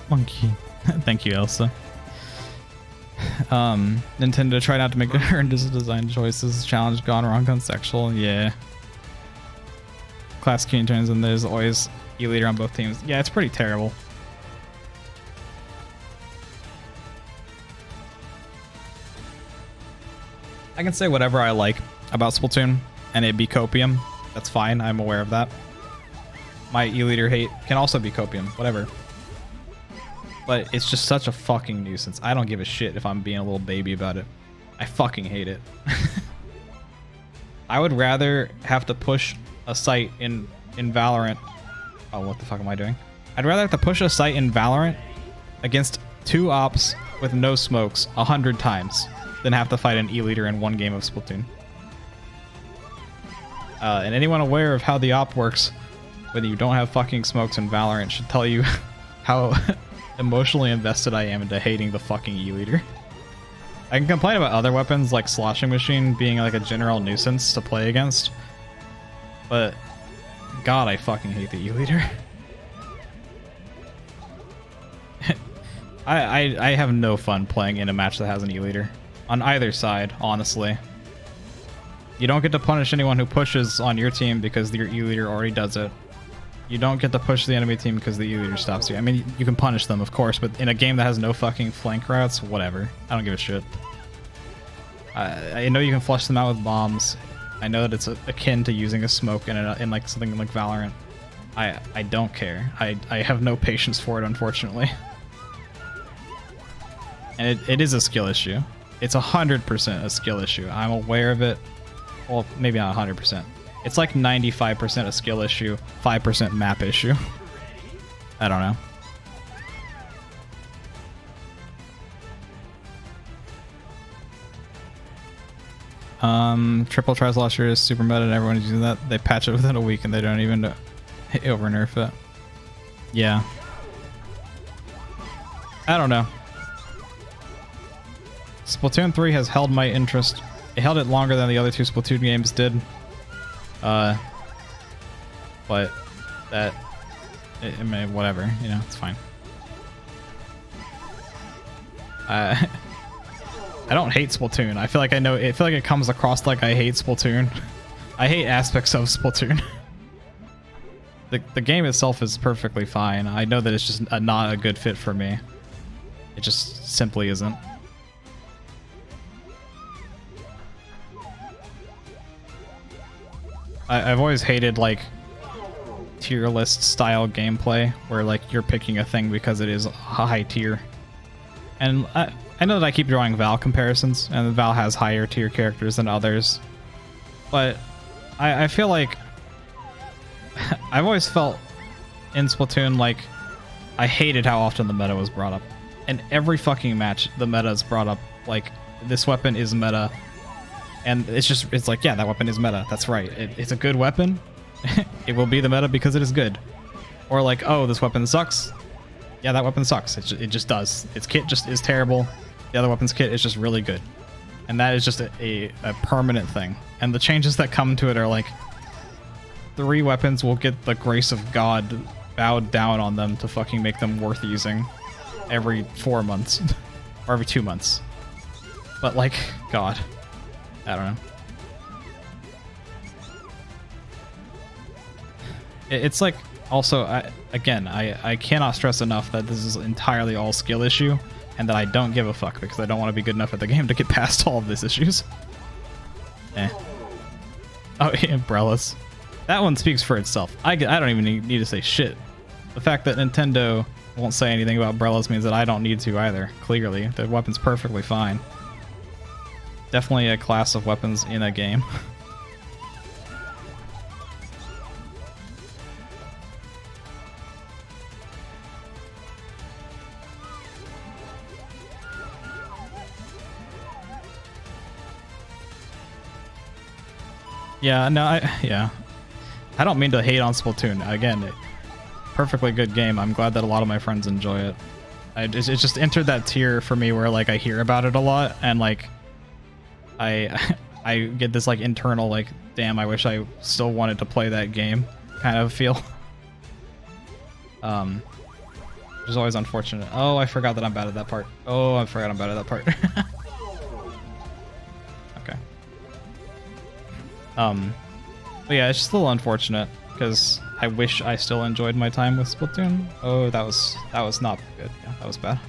Monkey. Thank you, Elsa. Nintendo tried not to make horrendous design choices. Challenge gone wrong contextual. Yeah. Class key turns and there's always E-leader on both teams. Yeah, it's pretty terrible. I can say whatever I like about Splatoon and it be copium. That's fine. I'm aware of that. My E-leader hate can also be copium. Whatever. But it's just such a fucking nuisance. I don't give a shit if I'm being a little baby about it. I fucking hate it. I would rather have to push a site in Valorant. Oh, what the fuck am I doing? I'd rather have to push a site in Valorant against 2 ops with no smokes 100 times than have to fight an E-leader in 1 game of Splatoon. And anyone aware of how the op works when you don't have fucking smokes in Valorant should tell you how emotionally invested I am into hating the fucking E-leader. I can complain about other weapons like Sloshing Machine being like a general nuisance to play against, but god, I fucking hate the E-leader. I have no fun playing in a match that has an E-leader on either side, honestly. You don't get to punish anyone who pushes on your team because your E-leader already does it. You don't get to push the enemy team because the E-leader stops you. I mean, you can punish them, of course, but in a game that has no fucking flank routes, whatever. I don't give a shit. I know you can flush them out with bombs. I know that it's akin to using a smoke in like something like Valorant. I don't care. I have no patience for it, unfortunately. And it is a skill issue. It's 100% a skill issue. I'm aware of it. Well, maybe not 100%. It's like 95% a skill issue, 5% map issue. I don't know. Triple Trislasher is super meta and everyone's using that. They patch it within a week and they don't even over nerf it. Yeah. I don't know. Splatoon 3 has held my interest. It held it longer than the other 2 Splatoon games did. But that, I mean, whatever, you know, it's fine. I don't hate Splatoon. I feel like it comes across like I hate Splatoon. I hate aspects of Splatoon. The game itself is perfectly fine. I know that it's just not a good fit for me. It just simply isn't. I've always hated like tier list style gameplay where like you're picking a thing because it is a high tier. And I know that I keep drawing Val comparisons, and Val has higher tier characters than others, but I feel like I've always felt in Splatoon like I hated how often the meta was brought up. In every fucking match, the meta is brought up. Like, this weapon is meta. And it's like, yeah, that weapon is meta. That's right. It's a good weapon. It will be the meta because it is good. Or like, oh, this weapon sucks. Yeah, that weapon sucks. It just does. Its kit just is terrible. The other weapon's kit is just really good. And that is just a permanent thing. And the changes that come to it are like, 3 weapons will get the grace of God bowed down on them to fucking make them worth using every 4 months. Or every 2 months. But like, God. I don't know. It's like, also, I cannot stress enough that this is entirely all skill issue, and that I don't give a fuck because I don't want to be good enough at the game to get past all of these issues. Eh. Oh, umbrellas. That one speaks for itself. I don't even need to say shit. The fact that Nintendo won't say anything about umbrellas means that I don't need to either, clearly. The weapon's perfectly fine. Definitely a class of weapons in a game. Yeah, no, I don't mean to hate on Splatoon. Again, perfectly good game. I'm glad that a lot of my friends enjoy it. It just entered that tier for me where like I hear about it a lot and like I get this like internal like, damn, I wish I still wanted to play that game kind of feel. Which is always unfortunate. Oh, I forgot that I'm bad at that part. Oh, I forgot I'm bad at that part. Okay. But yeah, it's just a little unfortunate because I wish I still enjoyed my time with Splatoon. Oh, that was not good. Yeah, that was bad.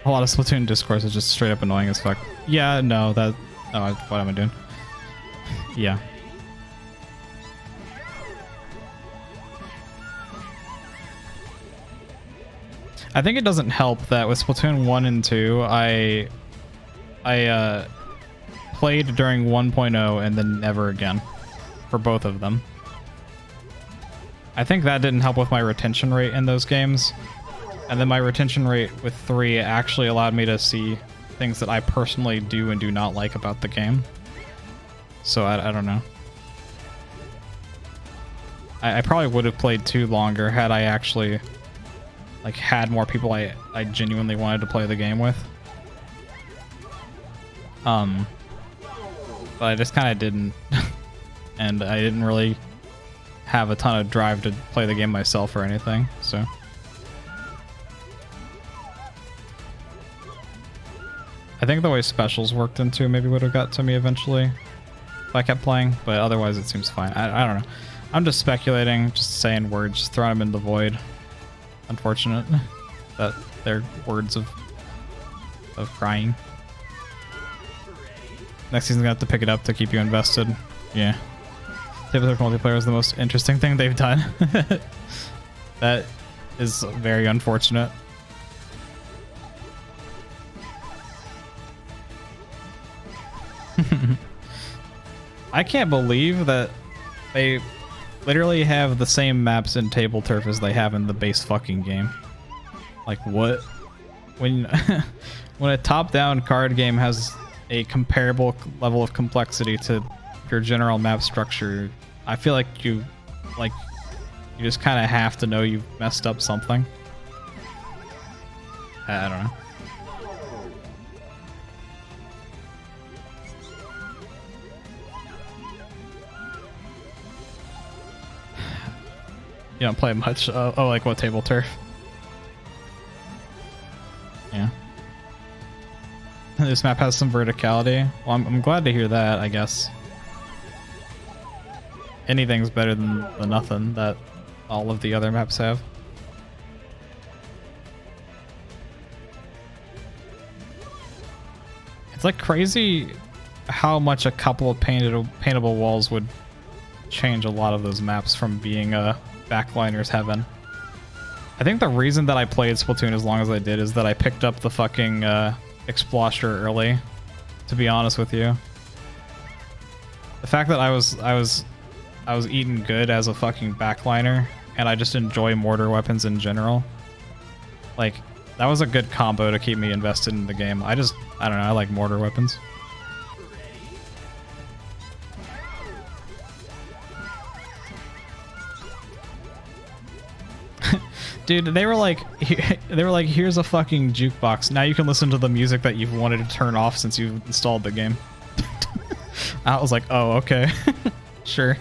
A lot of Splatoon discourse is just straight up annoying as fuck. Yeah, no, that... Oh, what am I doing? Yeah. I think it doesn't help that with Splatoon 1 and 2, I played during 1.0 and then never again for both of them. I think that didn't help with my retention rate in those games. And then my retention rate with 3 actually allowed me to see things that I personally do and do not like about the game. So I don't know. I probably would have played 2 longer had I actually like had more people I genuinely wanted to play the game with. But I just kind of didn't. And I didn't really have a ton of drive to play the game myself or anything, so. I think the way specials worked into maybe would have got to me eventually if I kept playing, but otherwise it seems fine. I don't know. I'm just speculating, just saying words, just throwing them in the void. Unfortunate that they're words of crying. Next season's gonna have to pick it up to keep you invested. Yeah. Tabletop multiplayer is the most interesting thing they've done. That is very unfortunate. I can't believe that they literally have the same maps in Table Turf as they have in the base fucking game. Like what? When when a top-down card game has a comparable level of complexity to your general map structure, I feel like you just kind of have to know you've messed up something. I don't know. You don't play much. Oh, like what, Table Turf? Yeah. This map has some verticality. Well, I'm glad to hear that, I guess. Anything's better than the nothing that all of the other maps have. It's like crazy how much a couple of paintable walls would change a lot of those maps from being a backliner's heaven. I think the reason that I played Splatoon as long as I did is that I picked up the fucking Exploster early, to be honest with you. The fact that I was eating good as a fucking backliner, and I just enjoy mortar weapons in general. Like, that was a good combo to keep me invested in the game. I don't know, I like mortar weapons. Dude, they were like, here's a fucking jukebox. Now you can listen to the music that you've wanted to turn off since you've installed the game. I was like, oh, okay. Sure.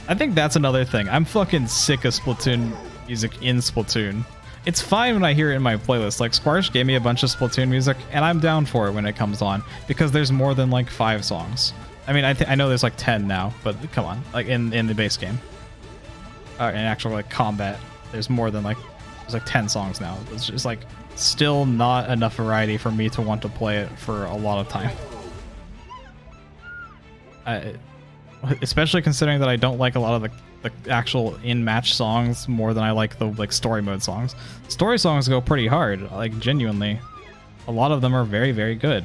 I think that's another thing. I'm fucking sick of Splatoon music in Splatoon. It's fine when I hear it in my playlist. Like, Squarch gave me a bunch of Splatoon music, and I'm down for it when it comes on, because there's more than like 5 songs. I mean, I know there's like 10 now, but come on, like in the base game. In actual like combat, there's more than like, there's like 10 songs now. It's just like still not enough variety for me to want to play it for a lot of time. Especially considering that I don't like a lot of the actual in-match songs more than I like the like story mode songs. Story songs go pretty hard, like genuinely. A lot of them are very, very good.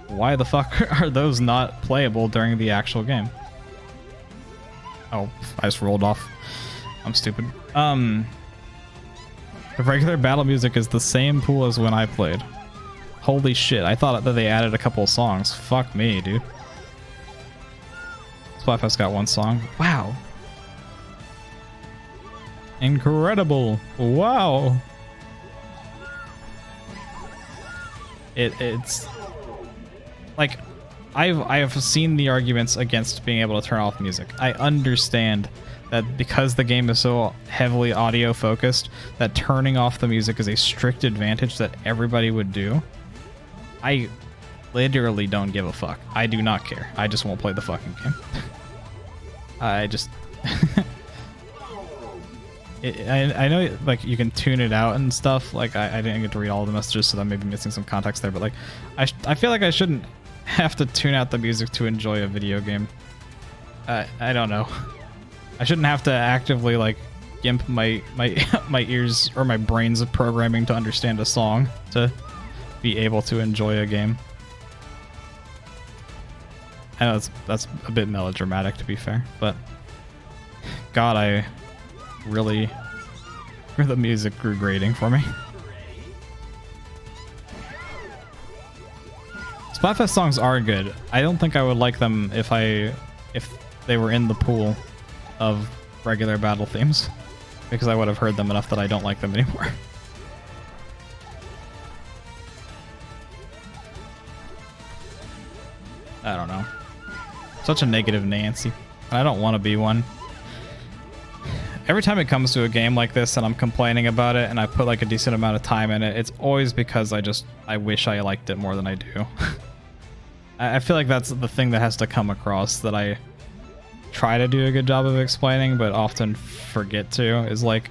Why the fuck are those not playable during the actual game? Oh, I just rolled off. I'm stupid. The regular battle music is the same pool as when I played. Holy shit, I thought that they added a couple of songs. Fuck me, dude. Splatfest got one song. Wow. Incredible. Wow. It's like I've seen the arguments against being able to turn off music. I understand that because the game is so heavily audio focused, that turning off the music is a strict advantage that everybody would do. I literally don't give a fuck. I do not care. I just won't play the fucking game. I just I know like you can tune it out and stuff. Like I didn't get to read all the messages, so that may be missing some context there. But like I feel like I shouldn't have to tune out the music to enjoy a video game. I don't know. I shouldn't have to actively like gimp my ears or my brain's programming to understand a song to be able to enjoy a game. I know that's a bit melodramatic, to be fair, but God, the music grew grating for me. Splatfest songs are good. I don't think I would like them if they were in the pool of regular battle themes, because I would have heard them enough that I don't like them anymore. I don't know. Such a negative Nancy. I don't want to be one. Every time it comes to a game like this and I'm complaining about it and I put like a decent amount of time in it, it's always because I wish I liked it more than I do. I feel like that's the thing that has to come across, that I try to do a good job of explaining but often forget to, is like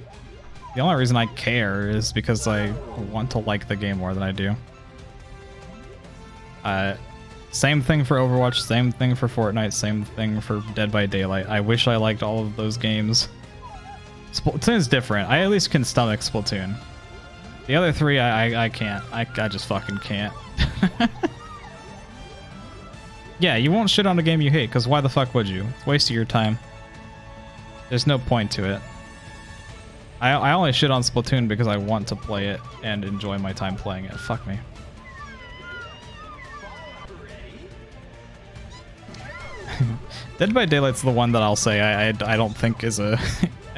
the only reason I care is because I want to like the game more than I do. Same thing for Overwatch, same thing for Fortnite, same thing for Dead by Daylight. I wish I liked all of those games. Splatoon is different. I at least can stomach Splatoon. The other three, I can't. I just fucking can't. Yeah, you won't shit on a game you hate, because why the fuck would you? It's a waste of your time. There's no point to it. I only shit on Splatoon because I want to play it and enjoy my time playing it. Fuck me. Dead by Daylight's the one that I'll say I don't think is a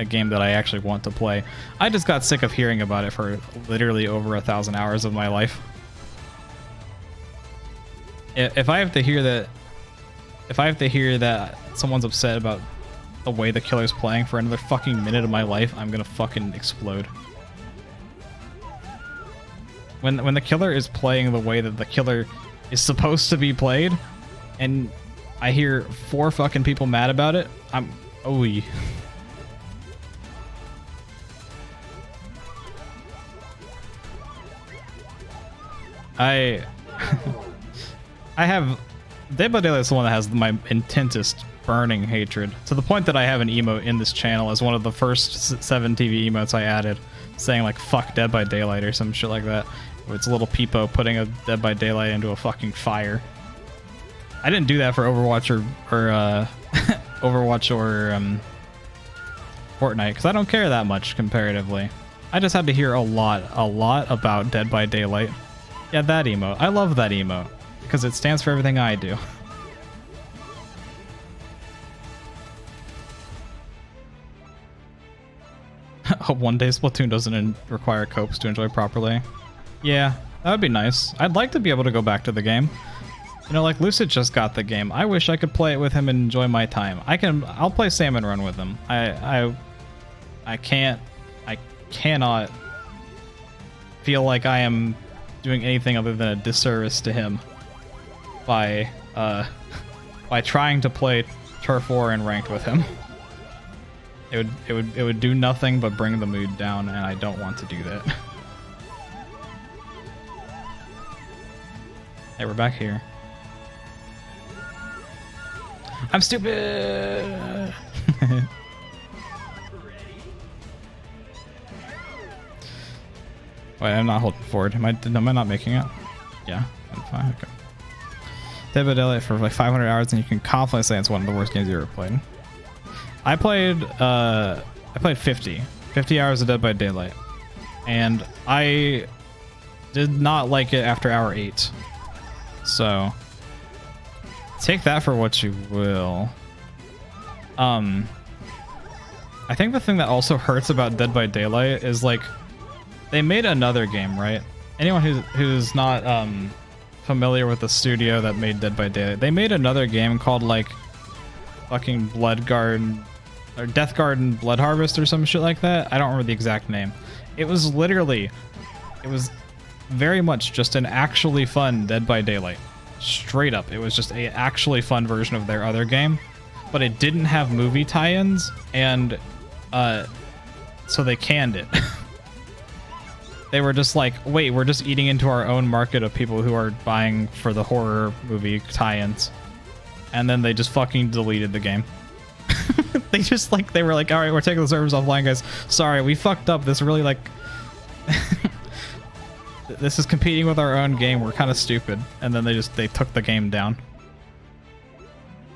game that I actually want to play. I just got sick of hearing about it for literally over 1,000 hours of my life. If I have to hear that someone's upset about the way the killer's playing for another fucking minute of my life, I'm gonna fucking explode. When the killer is playing the way that the killer is supposed to be played, and I hear 4 fucking people mad about it, I'm ooey. I have Dead by Daylight is the one that has my intensest burning hatred, to the point that I have an emote in this channel as one of the first 7 TV emotes I added, saying like fuck Dead by Daylight or some shit like that. It's a little peepo putting a Dead by Daylight into a fucking fire. I didn't do that for Overwatch or Overwatch or Fortnite, because I don't care that much comparatively. I just had to hear a lot about Dead by Daylight. Yeah, that emote. I love that emote because it stands for everything I do. Hope one day Splatoon doesn't require copes to enjoy properly. Yeah, that would be nice. I'd like to be able to go back to the game. You know, like Lucid just got the game. I wish I could play it with him and enjoy my time. I'll play Salmon Run with him. I cannot feel like I am doing anything other than a disservice to him by trying to play Turf War and ranked with him. It would do nothing but bring the mood down, and I don't want to do that. Hey, we're back here. I'm stupid. Wait, I'm not holding forward. Am I not making it? Yeah, I'm fine. Okay. Dead by Daylight for like 500 hours, and you can confidently say it's one of the worst games you ever played. I played 50 hours of Dead by Daylight, and I did not like it after hour 8. So take that for what you will. I think the thing that also hurts about Dead by Daylight is like they made another game, right? Anyone who's not familiar with the studio that made Dead by Daylight, they made another game called like fucking Blood Garden or Death Garden Blood Harvest or some shit like that. I don't remember the exact name. It was very much just an actually fun Dead by Daylight. Straight up, it was just a actually fun version of their other game, but it didn't have movie tie-ins, and so they canned it. They were just like, wait, we're just eating into our own market of people who are buying for the horror movie tie-ins, and then they just fucking deleted the game. They were like, all right, we're taking the servers offline, guys. Sorry, we fucked up. This really like this is competing with our own game. We're kind of stupid. And then they took the game down.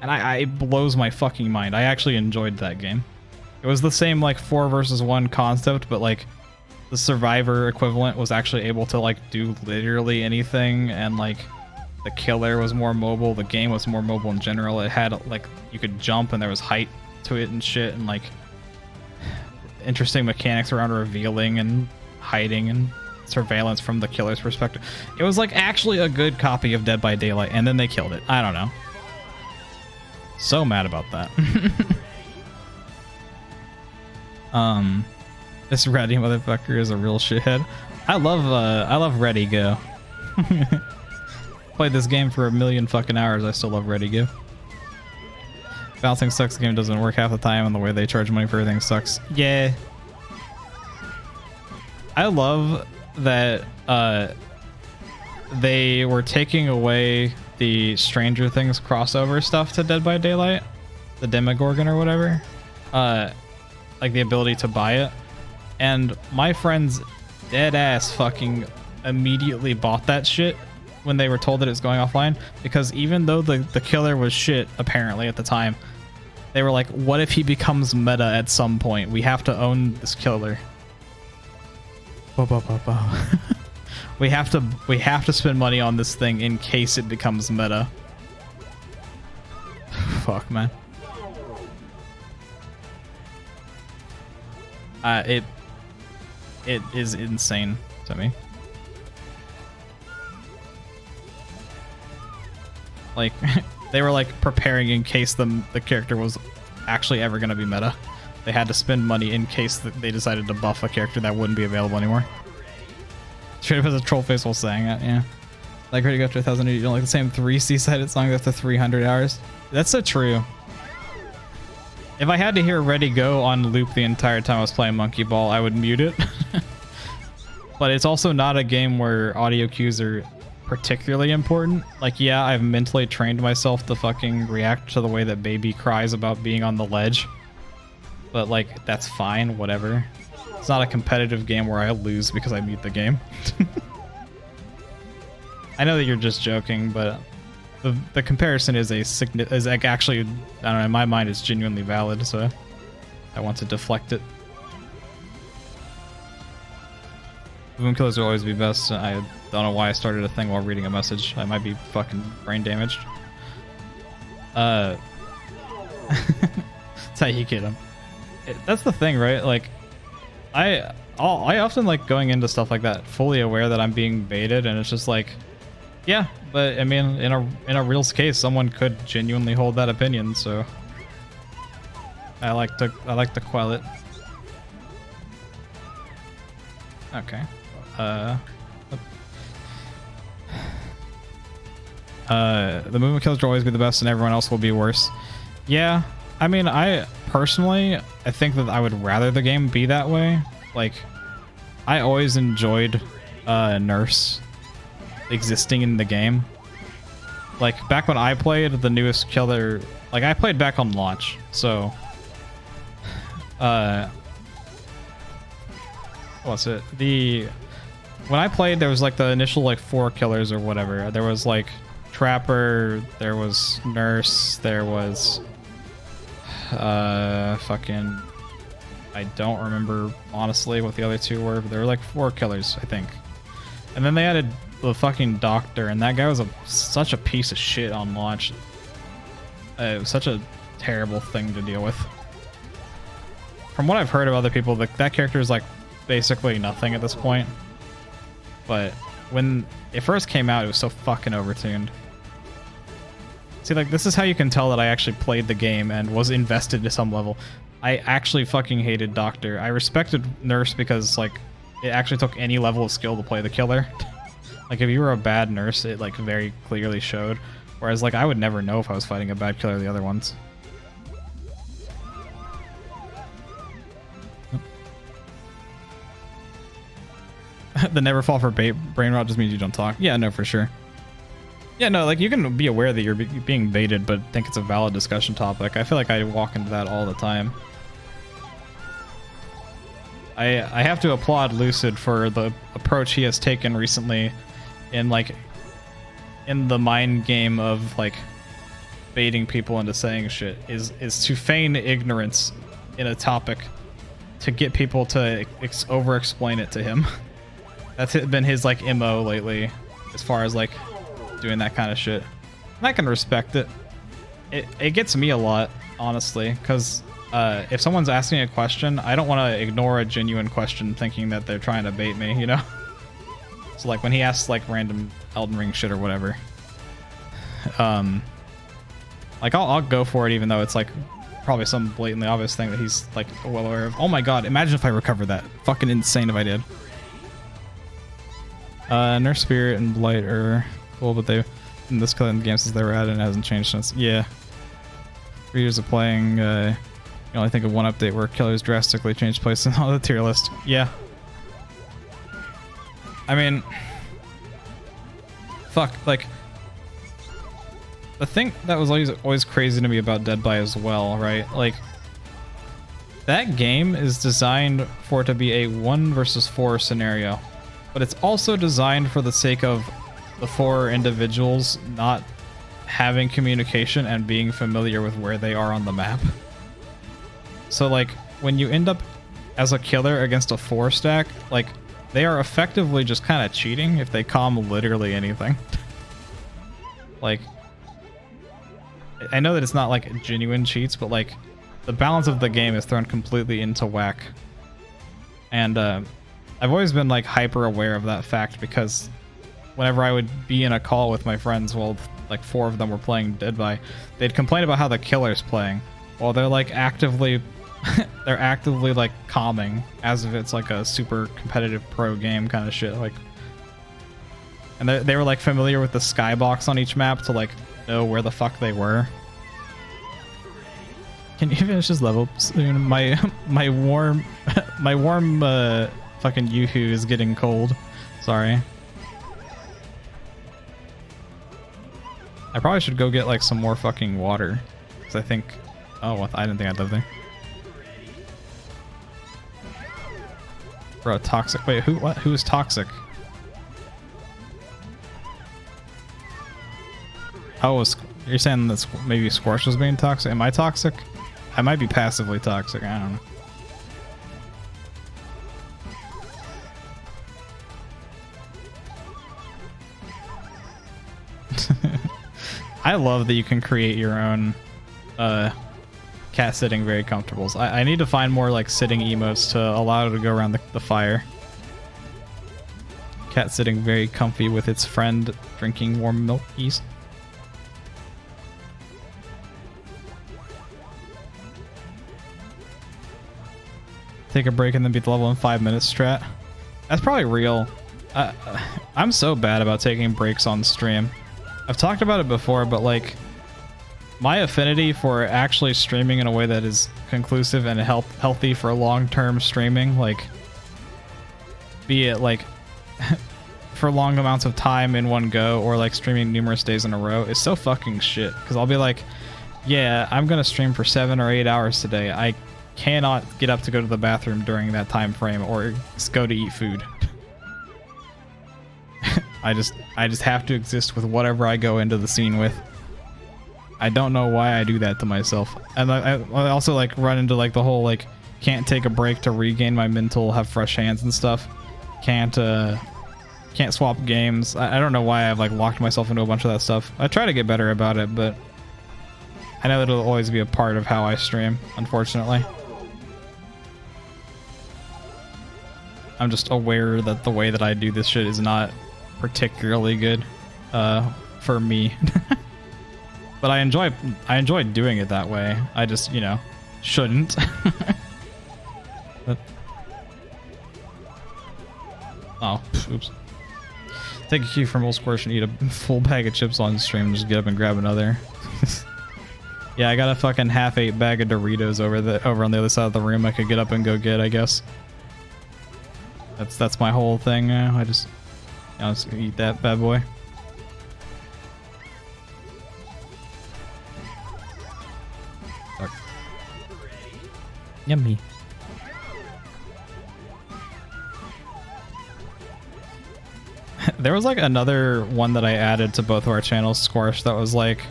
And it blows my fucking mind. I actually enjoyed that game. It was the same like 4 versus 1 concept, but like the survivor equivalent was actually able to like do literally anything, and like the killer was more mobile. The game was more mobile in general. It had like you could jump and there was height to it and shit, and like interesting mechanics around revealing and hiding and surveillance from the killer's perspective. It was like actually a good copy of Dead by Daylight, and then they killed it. I don't know. So mad about that. This Ready motherfucker is a real shithead. I love Ready Go. Played this game for 1,000,000 fucking hours. I still love Ready Go. Balancing sucks. The game doesn't work half the time, and the way they charge money for everything sucks. Yeah. I love that they were taking away the Stranger Things crossover stuff to Dead by Daylight, the Demogorgon or whatever, like the ability to buy it, and my friends dead ass fucking immediately bought that shit when they were told that it's going offline, because even though the killer was shit apparently at the time, they were like, what if he becomes meta at some point? We have to own this killer. We have to spend money on this thing in case it becomes meta. Fuck, man. It is insane to me. Like they were like preparing in case the character was actually ever going to be meta. They had to spend money in case they decided to buff a character that wouldn't be available anymore. Straight up as a troll face while saying it, yeah. Like Ready Go after 1,000, you don't like the same 3 C-sided songs after 300 hours. That's so true. If I had to hear Ready Go on loop the entire time I was playing Monkey Ball, I would mute it. But it's also not a game where audio cues are particularly important. Like, yeah, I've mentally trained myself to fucking react to the way that Baby cries about being on the ledge. But like, that's fine, whatever. It's not a competitive game where I lose because I mute the game. I know that you're just joking, but the comparison is like actually, I don't know, in my mind it's genuinely valid, so I want to deflect it. Boom killers will always be best. I don't know why I started a thing while reading a message. I might be fucking brain damaged. That's how you get them. That's the thing, right? Like, I often like going into stuff like that fully aware that I'm being baited, and it's just like, yeah, but I mean, in a real case, someone could genuinely hold that opinion, so I like to quell it. Okay. The movement kills will always be the best, and everyone else will be worse. Yeah. I mean, I think that I would rather the game be that way. Like, I always enjoyed Nurse existing in the game. Like, back when I played the newest killer, like, I played back on launch, so what's it? When I played, there was like the initial like 4 killers or whatever. There was like Trapper, there was Nurse, there was fucking, I don't remember honestly what the other 2 were, but there were like 4 killers, I think. And then they added the fucking doctor, and that guy was such a piece of shit on launch. It was such a terrible thing to deal with. From what I've heard of other people, that character is like basically nothing at this point. But when it first came out, it was so fucking overtuned. See, like, this is how you can tell that I actually played the game and was invested to some level. I actually fucking hated Doctor. I respected Nurse because, like, it actually took any level of skill to play the killer. Like, if you were a bad Nurse, it, like, very clearly showed. Whereas, like, I would never know if I was fighting a bad killer or the other ones. The never fall for bait brain rot just means you don't talk. Yeah, no, for sure. Yeah, no, like, you can be aware that you're being baited, but think it's a valid discussion topic. I feel like I walk into that all the time. I have to applaud Lucid for the approach he has taken recently in, like, in the mind game of, like, baiting people into saying shit, is to feign ignorance in a topic to get people to over-explain it to him. That's been his, like, MO lately, as far as, like, doing that kind of shit. And I can respect it. It gets me a lot, honestly, because if someone's asking a question, I don't want to ignore a genuine question thinking that they're trying to bait me, you know? So, like, when he asks, like, random Elden Ring shit or whatever, like, I'll go for it even though it's, like, probably some blatantly obvious thing that he's, like, well aware of. Oh my god, imagine if I recover that. Fucking insane if I did. Nurse Spirit and Blight are cool, but they in this kind of game since they were added and it hasn't changed since. Yeah. 3 years of playing, you only think of one update where killers drastically changed place in all the tier list. Yeah. I mean, fuck, like, the thing that was always crazy to me about Dead by as well, right? Like, that game is designed for it to be a 1 versus 4 scenario. But it's also designed for the sake of the 4 individuals not having communication and being familiar with where they are on the map. So, like, when you end up as a killer against a 4 stack, like, they are effectively just kind of cheating if they calm literally anything. Like, I know that it's not, like, genuine cheats, but, like, the balance of the game is thrown completely into whack. And, I've always been, like, hyper aware of that fact because whenever I would be in a call with my friends while, like, 4 of them were playing Dead by, they'd complain about how the killer's playing while they're, like, actively they're actively, like, calming as if it's, like, a super competitive pro game kind of shit. Like, and they were, like, familiar with the skybox on each map to, like, know where the fuck they were. Can you finish this level soon? My warm fucking Yoo-hoo is getting cold. Sorry. I probably should go get, like, some more fucking water. Because I think... Oh, what? I didn't think I'd live there. Bro, toxic. Wait, who? What? Who's toxic? Oh, you're saying that maybe Squash was being toxic? Am I toxic? I might be passively toxic. I don't know. I love that you can create your own cat sitting very comfortables. I need to find more, like, sitting emotes to allow it to go around the fire. Cat sitting very comfy with its friend drinking warm milkies. Take a break and then beat the level in 5 minutes strat. That's probably real. I'm so bad about taking breaks on stream. I've talked about it before, but, like, my affinity for actually streaming in a way that is conclusive and healthy for long-term streaming, like, be it, like, for long amounts of time in one go or, like, streaming numerous days in a row, is so fucking shit. Because I'll be like, yeah, I'm gonna stream for 7 or 8 hours today. I cannot get up to go to the bathroom during that time frame or just go to eat food. I just have to exist with whatever I go into the scene with. I don't know why I do that to myself. And I also, like, run into, like, the whole, like, can't take a break to regain my mental, have fresh hands and stuff. Can't can't swap games. I don't know why I've like locked myself into a bunch of that stuff. I try to get better about it, but I know it'll always be a part of how I stream, unfortunately. I'm just aware that the way that I do this shit is not particularly good for me. But I enjoy doing it that way. I just, you know, shouldn't. But... Oh, oops. Take a cue from old Squish and eat a full bag of chips on stream, just get up and grab another. Yeah, I got a fucking half-ate bag of Doritos over on the other side of the room I could get up and go get, I guess. That's my whole thing now. I just eat that bad boy. Fuck. Yummy. There was like another one that I added to both of our channels, Squash, that was like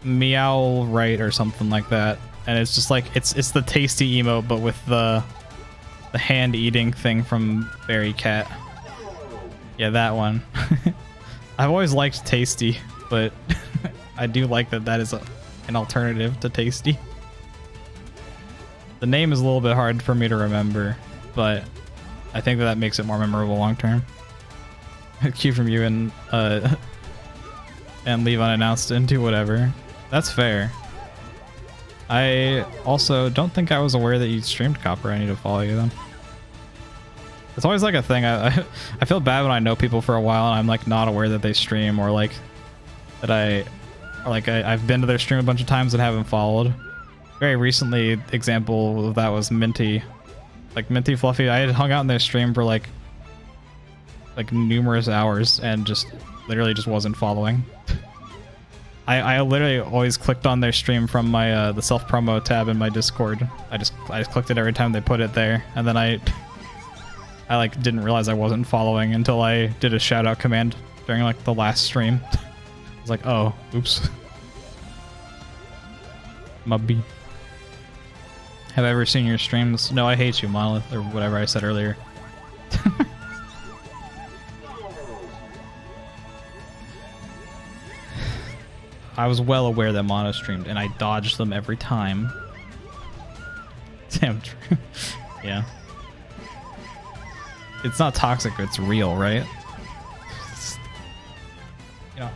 meow right or something like that, and it's just like it's the tasty emote but with the hand eating thing from Berry Cat. Yeah, that one. I've always liked Tasty, but I do like that is an alternative to Tasty. The name is a little bit hard for me to remember, but I think that makes it more memorable long term. Cue from you and leave unannounced into whatever. That's fair. I also don't think I was aware that you streamed Copper. I need to follow you then. It's always like a thing. I feel bad when I know people for a while and I'm like not aware that they stream, or like that I've been to their stream a bunch of times and haven't followed. Very recently, example of that was Minty. Like Minty Fluffy, I had hung out in their stream for like numerous hours and just literally just wasn't following. I literally always clicked on their stream from my the self promo tab in my Discord. I just clicked it every time they put it there, and then I like didn't realize I wasn't following until I did a shout out command during like the last stream. I was like, oh, oops. My B. Have I ever seen your streams? No, I hate you, Monolith, or whatever I said earlier. I was well aware that Mono streamed, and I dodged them every time. Damn true. Yeah. It's not toxic, it's real, right? Yeah.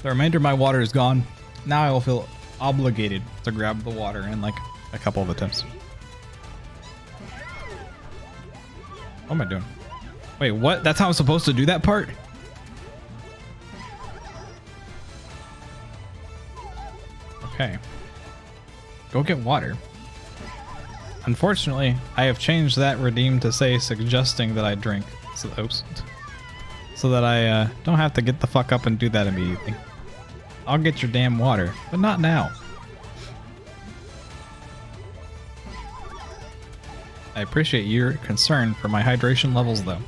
The remainder of my water is gone. Now I will feel obligated to grab the water in like a couple of attempts. What am I doing? Wait, what? That's how I'm supposed to do that part? Okay. Go get water. Unfortunately, I have changed that redeem to say suggesting that I drink. So, oops. So that I don't have to get the fuck up and do that immediately. I'll get your damn water, but not now. I appreciate your concern for my hydration levels, though.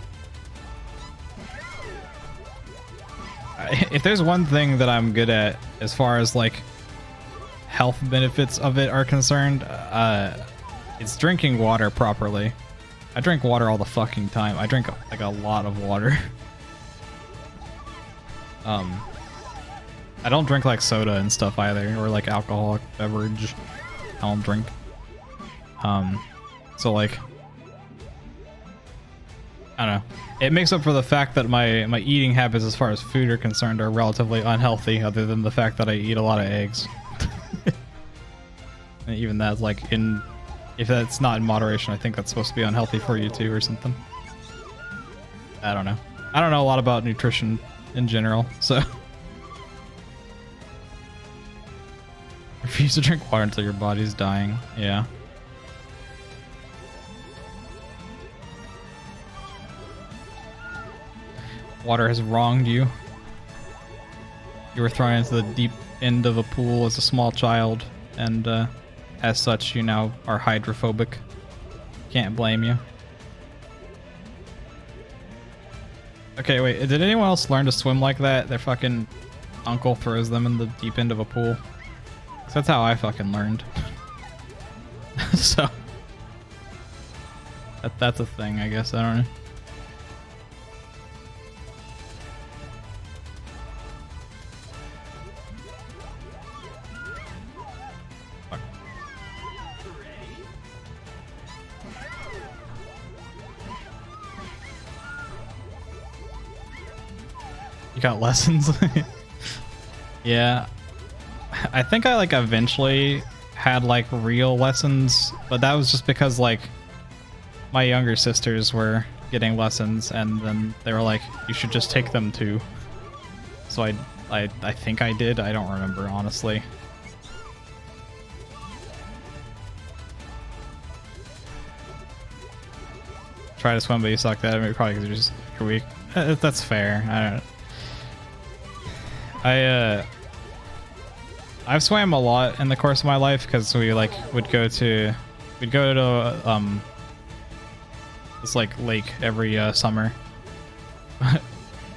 If there's one thing that I'm good at as far as like health benefits of it are concerned, it's drinking water properly. I drink water all the fucking time. I drink like a lot of water. I don't drink like soda and stuff either, or like alcoholic beverage. I don't drink. So like, I don't know. It makes up for the fact that my eating habits as far as food are concerned are relatively unhealthy, other than the fact that I eat a lot of eggs. And even that's like if that's not in moderation, I think that's supposed to be unhealthy for you too or something. I don't know. I don't know a lot about nutrition in general, so. Refuse to drink water until your body's dying. Yeah. Water has wronged you. You were thrown into the deep end of a pool as a small child, and as such, you now are hydrophobic. Can't blame you. Okay, wait, did anyone else learn to swim like that? Their fucking uncle throws them in the deep end of a pool. That's how I fucking learned. So that's a thing, I guess. I don't know. Fuck. You got lessons? Yeah. I think I like eventually had like real lessons, but that was just because like my younger sisters were getting lessons and then they were like, you should just take them too. So I think I did. I don't remember, honestly. Try to swim, but you sucked at it. Maybe probably because you're just you're weak. That's fair. I don't. I've swam a lot in the course of my life because we like would go to this like lake every summer.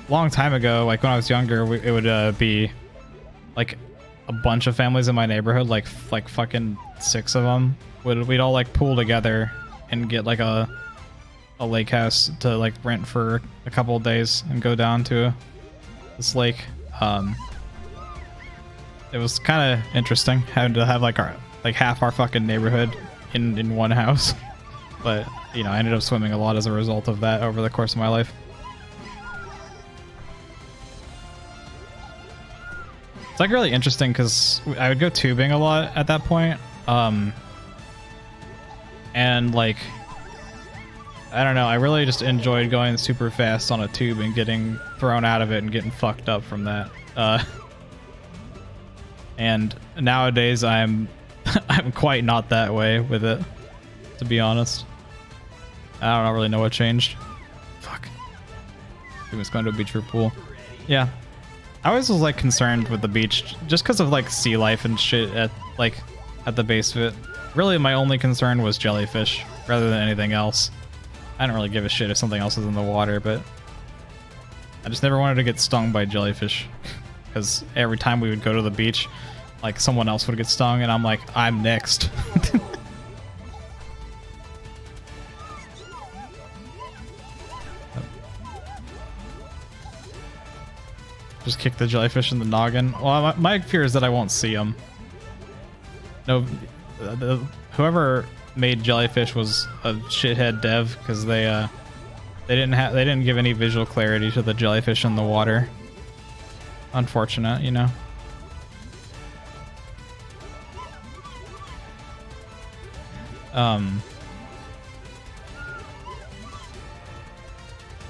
Long time ago, like when I was younger, it would be like a bunch of families in my neighborhood, like fucking 6 of them. We'd all like pool together and get like a lake house to like rent for a couple of days and go down to this lake. It was kind of interesting having to have like half our fucking neighborhood in one house. But you know, I ended up swimming a lot as a result of that over the course of my life. It's like really interesting because I would go tubing a lot at that point. And like, I don't know, I really just enjoyed going super fast on a tube and getting thrown out of it and getting fucked up from that. And nowadays I'm quite not that way with it, to be honest. I don't really know what changed. Fuck. He was going to a beach or pool. Yeah. I always was like concerned with the beach just because of like sea life and shit at the base of it. Really my only concern was jellyfish rather than anything else. I don't really give a shit if something else is in the water, but I just never wanted to get stung by jellyfish because every time we would go to the beach, like someone else would get stung and I'm like, I'm next. Just kick the jellyfish in the noggin. Well, my fear is that I won't see them. No, whoever made jellyfish was a shithead dev because they didn't give any visual clarity to the jellyfish in the water. Unfortunate, you know.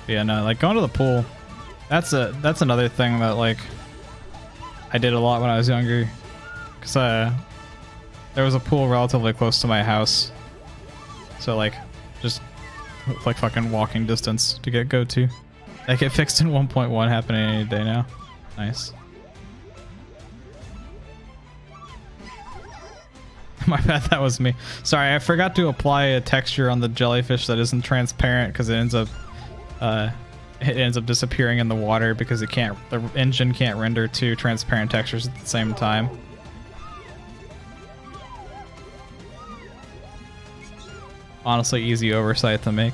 Yeah, no, like going to the pool. That's another thing that like I did a lot when I was younger, cause there was a pool relatively close to my house, so like just like fucking walking distance to go to. That get fixed in 1.1, happening any day now. Nice. My bad, that was me. Sorry, I forgot to apply a texture on the jellyfish that isn't transparent because it ends up disappearing in the water because the engine can't render two transparent textures at the same time. Honestly, easy oversight to make.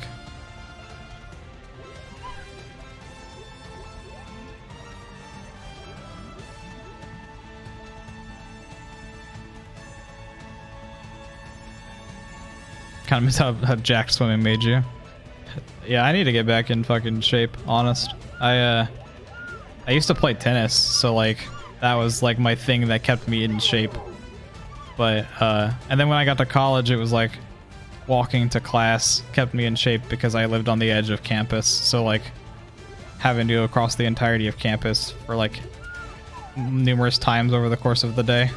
Kind of miss how jacked swimming made you. Yeah, I need to get back in fucking shape, honest. I used to play tennis, so like that was like my thing that kept me in shape. But and then when I got to college, it was like walking to class kept me in shape because I lived on the edge of campus. So like having to go across the entirety of campus for like numerous times over the course of the day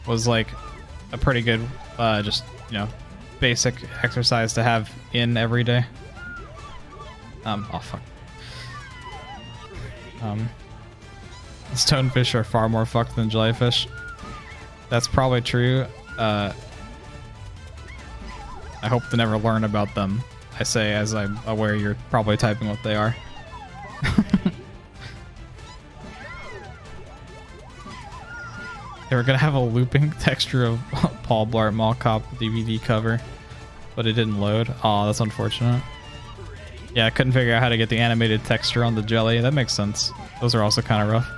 was like a pretty good just, you know, basic exercise to have in every day. Oh fuck. Stonefish are far more fucked than jellyfish. That's probably true. I hope to never learn about them. I say as I'm aware you're probably typing what they are. They were gonna have a looping texture of Paul Blart Mall Cop DVD cover, but it didn't load. Oh, that's unfortunate. Yeah, I couldn't figure out how to get the animated texture on the jelly. That makes sense. Those are also kind of rough.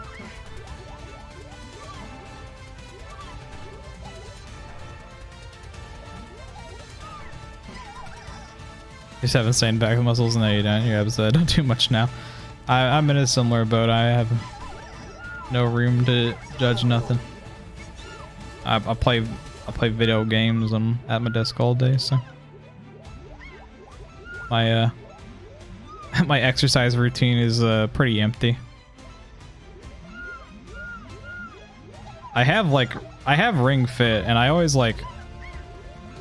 You just have insane back muscles. No, you don't. You're upset. Don't do much now. I'm in a similar boat. I have no room to judge nothing. I play video games. I'm at my desk all day, so my my exercise routine is pretty empty. I have Ring Fit, and I always like.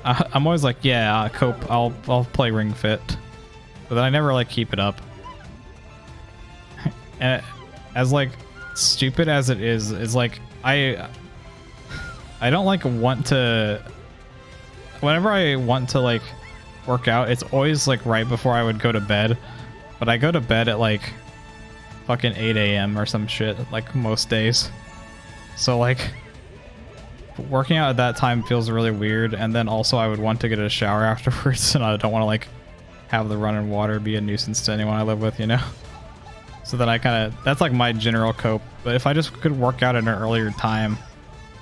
I'm always like, yeah, cope. I'll play Ring Fit, but then I never like keep it up. And as like stupid as it is like I don't like want to. Whenever I want to like work out, it's always like right before I would go to bed. But I go to bed at like fucking 8 a.m. or some shit like most days. So like. Working out at that time feels really weird, and then also I would want to get a shower afterwards, and I don't want to like have the running water be a nuisance to anyone I live with, you know? So then I kind of, that's like my general cope. But if I just could work out at an earlier time,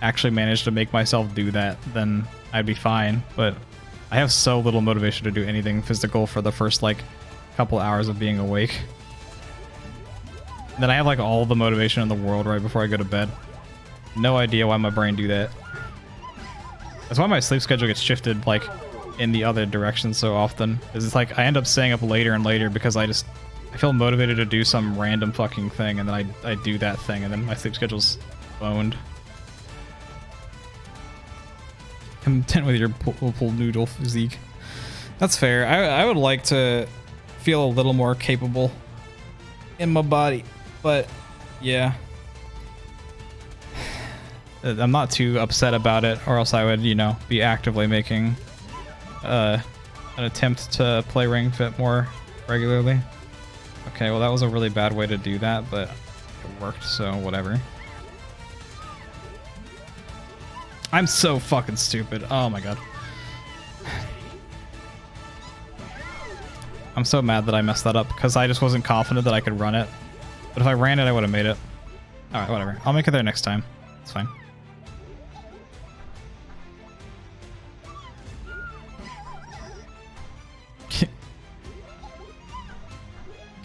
actually manage to make myself do that, then I'd be fine. But I have so little motivation to do anything physical for the first like couple hours of being awake. Then I have like all the motivation in the world right before I go to bed. No idea why my brain do that. That's why my sleep schedule gets shifted like in the other direction so often. Is it's like I end up staying up later and later because I feel motivated to do some random fucking thing, and then I do that thing, and then my sleep schedule's boned. Content with your pool noodle physique. That's fair. I would like to feel a little more capable in my body, but yeah. I'm not too upset about it, or else I would, you know, be actively making an attempt to play Ring Fit more regularly. Okay, well that was a really bad way to do that, but it worked, so whatever. I'm so fucking stupid. Oh my god. I'm so mad that I messed that up, because I just wasn't confident that I could run it. But if I ran it, I would have made it. Alright, whatever. I'll make it there next time. It's fine.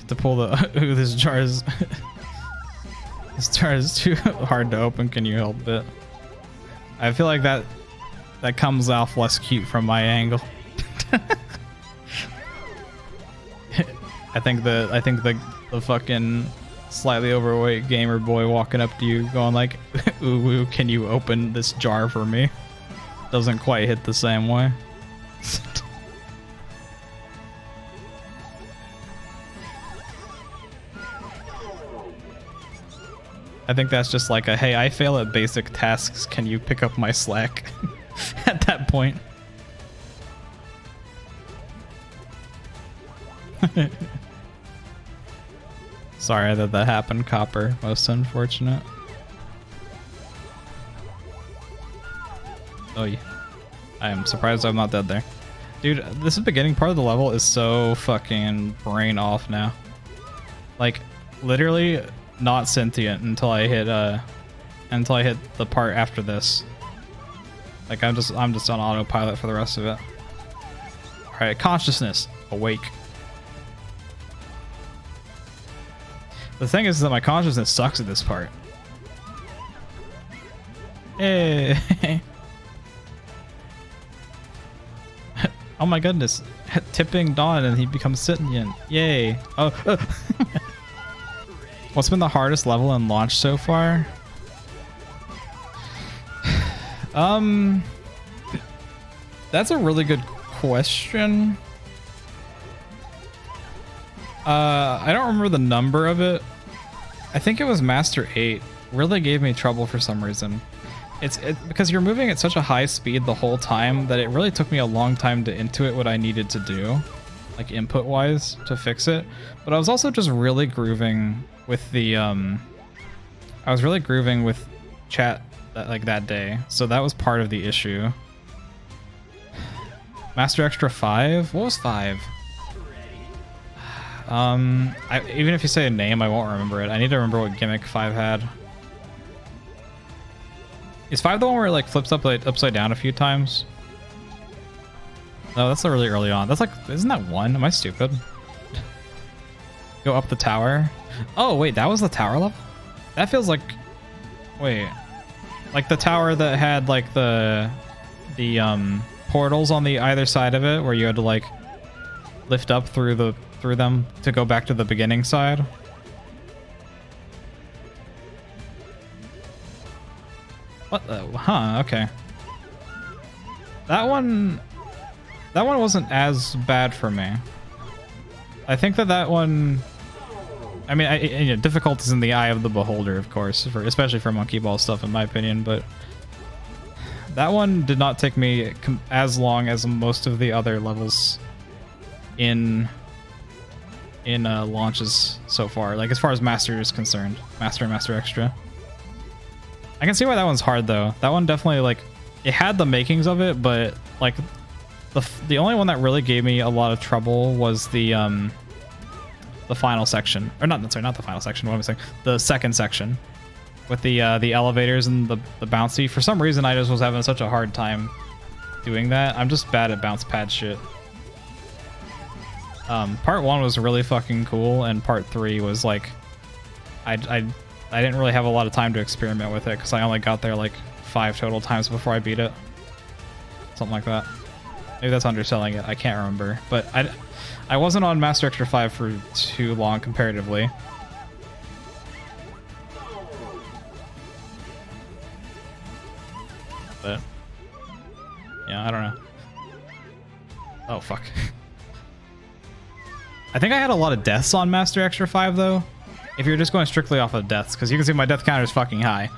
To pull the ooh, this jar is too hard to open. Can you help it? I feel like that comes off less cute from my angle. I think the fucking slightly overweight gamer boy walking up to you going like, ooh, can you open this jar for me? Doesn't quite hit the same way. I think that's just like a, hey, I fail at basic tasks, can you pick up my slack? At that point. Sorry that happened, Copper. Most unfortunate. Oh yeah. I am surprised I'm not dead there. Dude, this beginning part of the level is so fucking brain off now. Like, literally not sentient until I hit the part after this. Like I'm just on autopilot for the rest of it. Alright, consciousness, awake. The thing is that my consciousness sucks at this part. Hey. Oh my goodness. Tipping Dawn and he becomes sentient. Yay. Oh. What's been the hardest level in launch so far? That's a really good question. I don't remember the number of it. I think it was Master 8. Really gave me trouble for some reason. It's because you're moving at such a high speed the whole time that it really took me a long time to intuit what I needed to do, like input wise, to fix it. But I was also just really grooving with the I was really grooving with chat that day, so that was part of the issue. Master Extra 5? What was 5? Even if you say a name, I won't remember it. I need to remember what gimmick 5 had. Is 5 the one where it like flips up like upside down a few times? No, that's really early on. That's like, isn't that 1? Am I stupid? Go up the tower. Oh wait, that was the tower level? That feels like, wait, like the tower that had like the portals on the either side of it, where you had to like lift up through them to go back to the beginning side. What the? Huh? Okay. That one wasn't as bad for me. I think that one. I mean, you know, difficult is in the eye of the beholder, of course, especially for monkey ball stuff, in my opinion. But that one did not take me as long as most of the other levels in launches so far. Like as far as Master is concerned, Master and Master Extra. I can see why that one's hard though. That one definitely, like, it had the makings of it, but like the only one that really gave me a lot of trouble was the final section, or not the final section. What am I saying? The second section with the elevators and the bouncy. For some reason, I just was having such a hard time doing that. I'm just bad at bounce pad shit. Part 1 was really fucking cool, and part 3 was like, I didn't really have a lot of time to experiment with it because I only got there like 5 total times before I beat it. Something like that. Maybe that's underselling it. I can't remember. But I wasn't on Master Extra 5 for too long comparatively. But yeah, I don't know. Oh, fuck. I think I had a lot of deaths on Master Extra 5 though. If you're just going strictly off of deaths, because you can see my death counter is fucking high.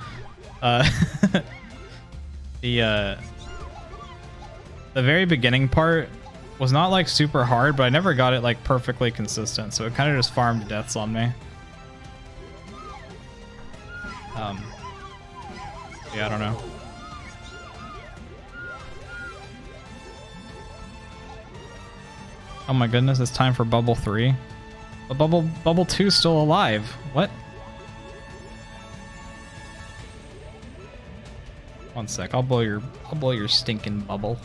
The very beginning part was not like super hard, but I never got it like perfectly consistent, so it kind of just farmed deaths on me. Yeah, I don't know. Oh my goodness, it's time for Bubble 3. But Bubble 2 is still alive. What? One sec, I'll blow your stinking bubble.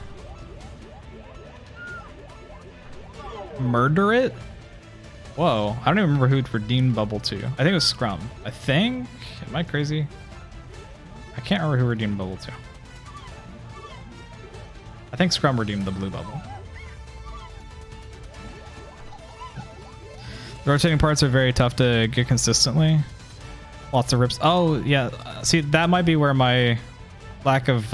Murder it? Whoa, I don't even remember who'd redeemed Bubble 2. I think it was Scrum. I think? Am I crazy? I can't remember who redeemed Bubble 2. I think Scrum redeemed the blue bubble. The rotating parts are very tough to get consistently. Lots of rips. Oh, yeah. See, that might be where my lack of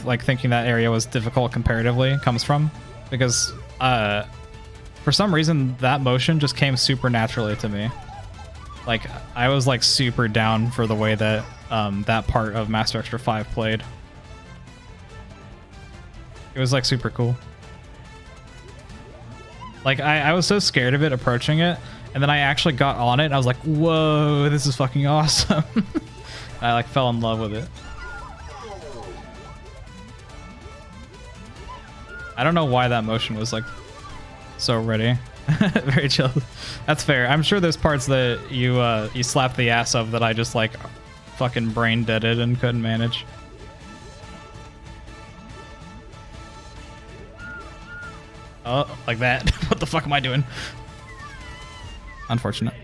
like thinking that area was difficult comparatively comes from, because for some reason that motion just came super naturally to me. Like I was like super down for the way that that part of Master Extra 5 played. It was like super cool. Like I was so scared of it approaching it, and then I actually got on it and I was like, whoa, this is fucking awesome. I like fell in love with it. I don't know why that motion was like so ready. Very chill. That's fair. I'm sure there's parts that you slapped the ass of that I just like fucking brain deaded and couldn't manage. Oh, like that. What the fuck am I doing? Unfortunate.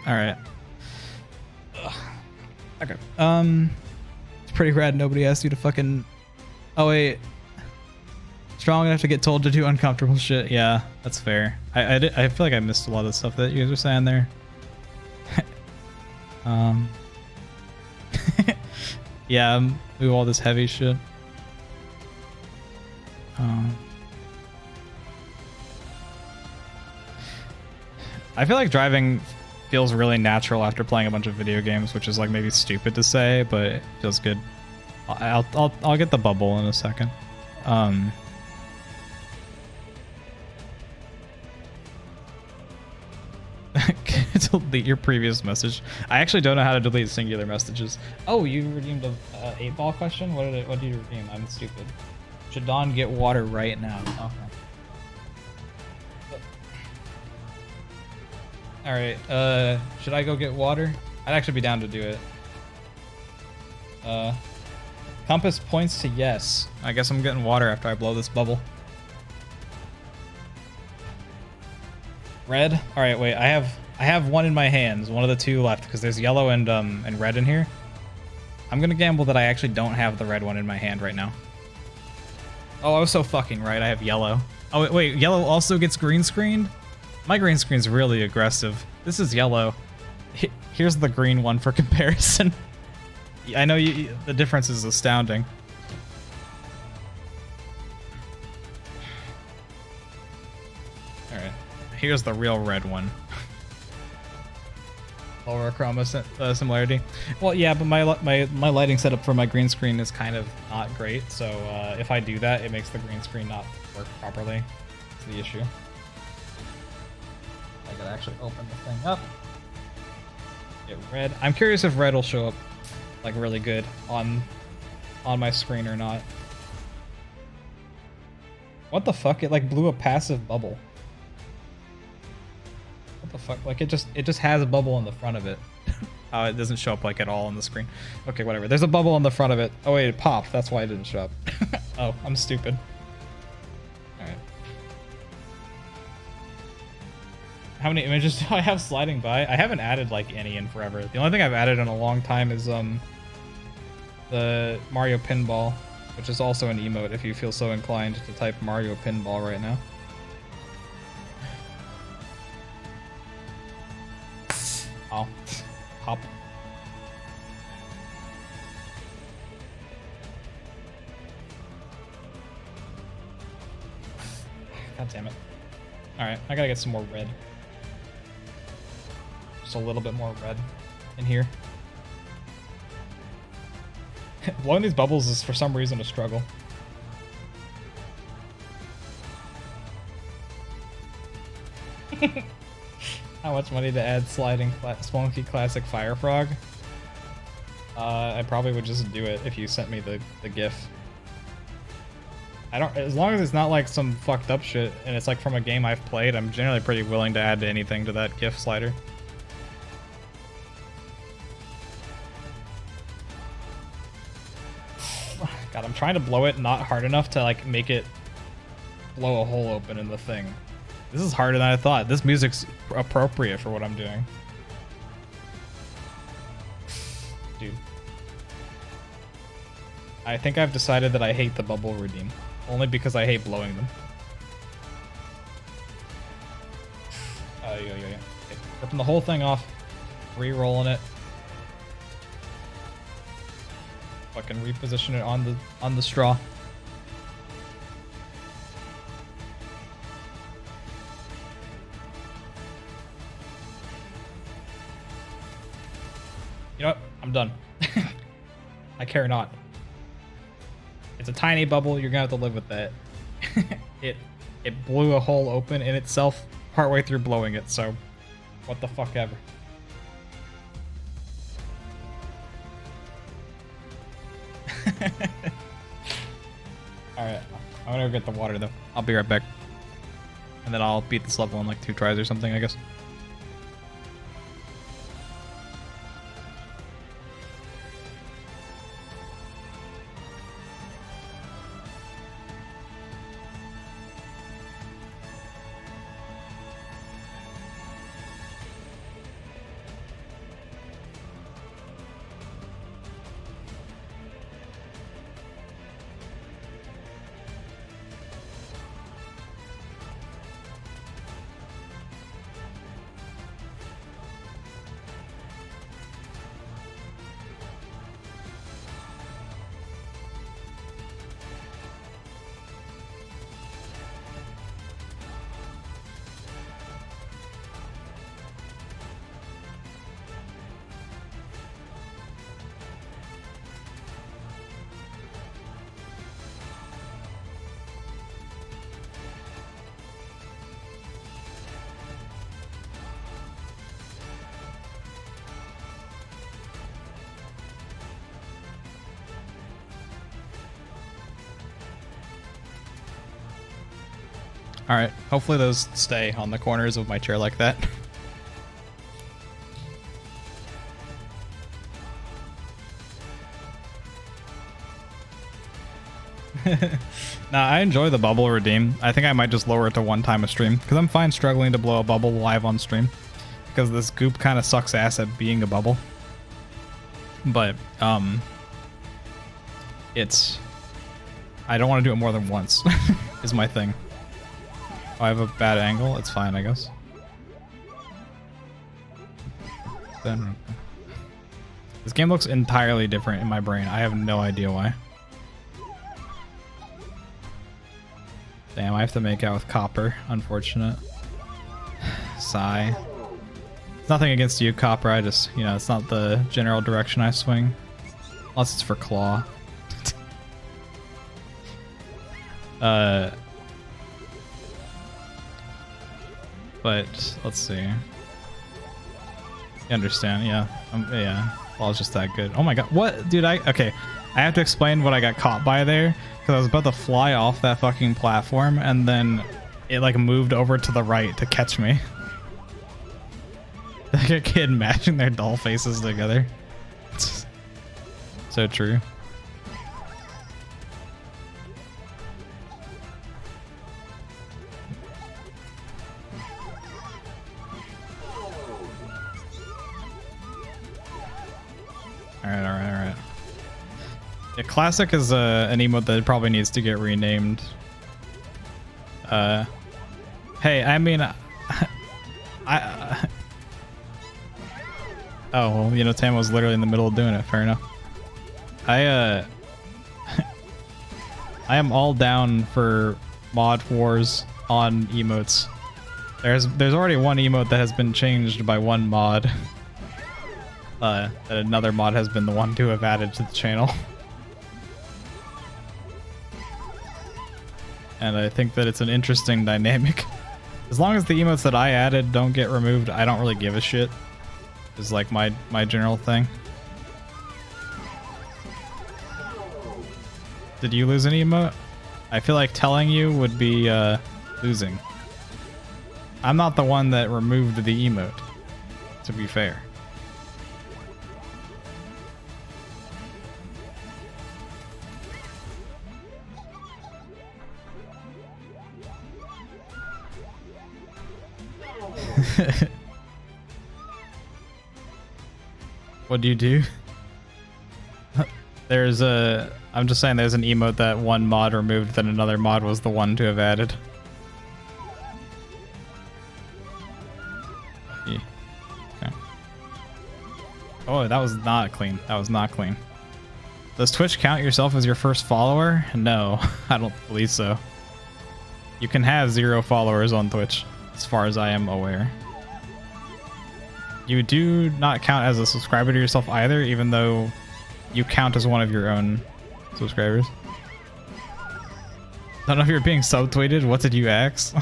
All right. Okay. It's pretty rad. Nobody asked you to fucking. Oh wait. Strong enough to get told to do uncomfortable shit. Yeah, that's fair. I feel like I missed a lot of the stuff that you guys were saying there. Yeah, move all this heavy shit. I feel like driving feels really natural after playing a bunch of video games, which is like maybe stupid to say, but it feels good. I'll get the bubble in a second. delete your previous message. I actually don't know how to delete singular messages. Oh, you redeemed a 8-ball question? What did you redeem? I'm stupid. Should Dawn get water right now? Okay. Alright, should I go get water? I'd actually be down to do it. Compass points to yes. I guess I'm getting water after I blow this bubble. Red? Alright, wait, I have one in my hands, one of the two left, because there's yellow and red in here. I'm gonna gamble that I actually don't have the red one in my hand right now. Oh, I was so fucking right, I have yellow. Oh, wait, yellow also gets green screened? My green screen's really aggressive. This is yellow. Here's the green one for comparison. I know the difference is astounding. Alright, here's the real red one. Lower chroma similarity. Well, yeah, but my lighting setup for my green screen is kind of not great, so if I do that, it makes the green screen not work properly. That's the issue. I gotta actually open the thing up. Get red. I'm curious if red will show up like really good on my screen or not. What the fuck? It like blew a passive bubble. What the fuck? Like it just has a bubble in the front of it. Oh, it doesn't show up like at all on the screen. Okay, whatever. There's a bubble on the front of it. Oh wait, it popped. That's why it didn't show up. Oh, I'm stupid. Alright. How many images do I have sliding by? I haven't added like any in forever. The only thing I've added in a long time is the Mario Pinball, which is also an emote if you feel so inclined to type Mario Pinball right now. Oh, hop. God damn it. Alright, I gotta get some more red. Just a little bit more red in here. Blowing these bubbles is for some reason a struggle. How much money to add sliding Spunky Classic Fire Frog? I probably would just do it if you sent me the GIF. I don't, as long as it's not like some fucked up shit and it's like from a game I've played, I'm generally pretty willing to add anything to that GIF slider. God, I'm trying to blow it not hard enough to like make it blow a hole open in the thing. This is harder than I thought. This music's appropriate for what I'm doing. Dude. I think I've decided that I hate the bubble redeem. Only because I hate blowing them. Yeah. Okay. Ripping the whole thing off. Re-rolling it. Fucking reposition it on the straw. You know what? I'm done. I care not. It's a tiny bubble. You're gonna have to live with that. It blew a hole open in itself partway through blowing it. So, what the fuck ever. Alright, I'm gonna go get the water though. I'll be right back. And then I'll beat this level in like 2 tries or something, I guess. Alright, hopefully those stay on the corners of my chair like that. Nah, I enjoy the bubble redeem. I think I might just lower it to 1 time a stream, because I'm fine struggling to blow a bubble live on stream, because this goop kind of sucks ass at being a bubble. But, it's... I don't want to do it more than once, is my thing. Oh, I have a bad angle? It's fine, I guess. This game looks entirely different in my brain. I have no idea why. Damn, I have to make out with Copper. Unfortunate. Sigh. It's nothing against you, Copper. I just, you know, it's not the general direction I swing. Unless it's for Claw. But, let's see. You understand, yeah. Yeah. Claw's just that good. Oh my god. What? Dude, okay. I have to explain what I got caught by there. Because I was about to fly off that fucking platform, and then it like moved over to the right to catch me. Like a kid matching their doll faces together. It's so true. Alright. Yeah, Classic is an emote that probably needs to get renamed. Hey, I mean, oh, well, you know, Tam was literally in the middle of doing it. Fair enough. I am all down for mod wars on emotes. There's already one emote that has been changed by one mod. That another mod has been the one to have added to the channel. And I think that it's an interesting dynamic. As long as the emotes that I added don't get removed, I don't really give a shit. Is like my general thing. Did you lose an emote? I feel like telling you would be losing. I'm not the one that removed the emote, to be fair. What do you do? There's a... I'm just saying there's an emote that one mod removed, then another mod was the one to have added. Yeah. Okay. Oh, that was not clean. That was not clean. Does Twitch count yourself as your first follower? No, I don't believe so. You can have 0 followers on Twitch, as far as I am aware. You do not count as a subscriber to yourself either, even though you count as one of your own subscribers. I don't know if you're being subtweeted. What did you axe?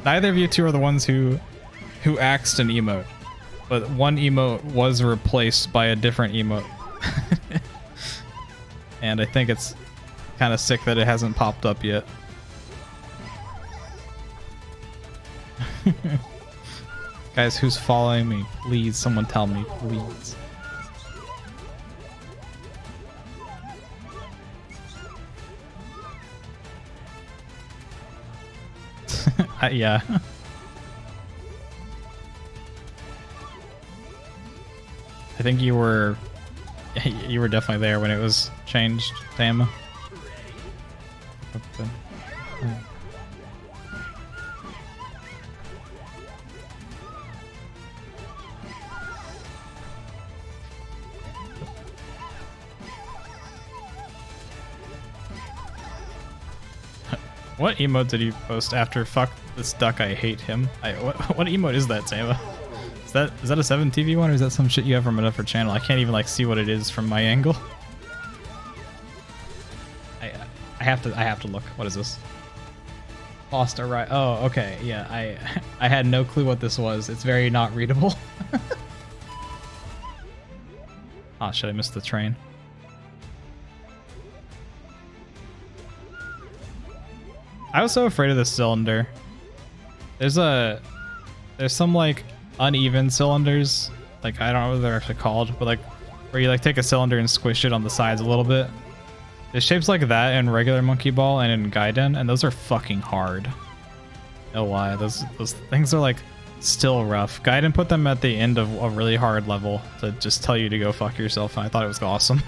Neither of you two are the ones who axed an emote, but one emote was replaced by a different emote. And I think it's kind of sick that it hasn't popped up yet. Guys, who's following me? Please, someone tell me, please. Yeah. I think you were definitely there when it was changed, Tam. What emote did you post after fuck this duck, I hate him? What emote is that, Sama? Is that a 7TV one, or is that some shit you have from another channel? I can't even like see what it is from my angle. I have to look. What is this? Lost a right. Oh, okay. Yeah, I had no clue what this was. It's very not readable. Ah, shit, I missed the train. I was so afraid of this cylinder. There's some like uneven cylinders, like I don't know what they're actually called, but like where you like take a cylinder and squish it on the sides a little bit. There's shapes like that in regular Monkey Ball and in Gaiden, and those are fucking hard. No lie, those things are like still rough. Gaiden put them at the end of a really hard level to just tell you to go fuck yourself, and I thought it was awesome.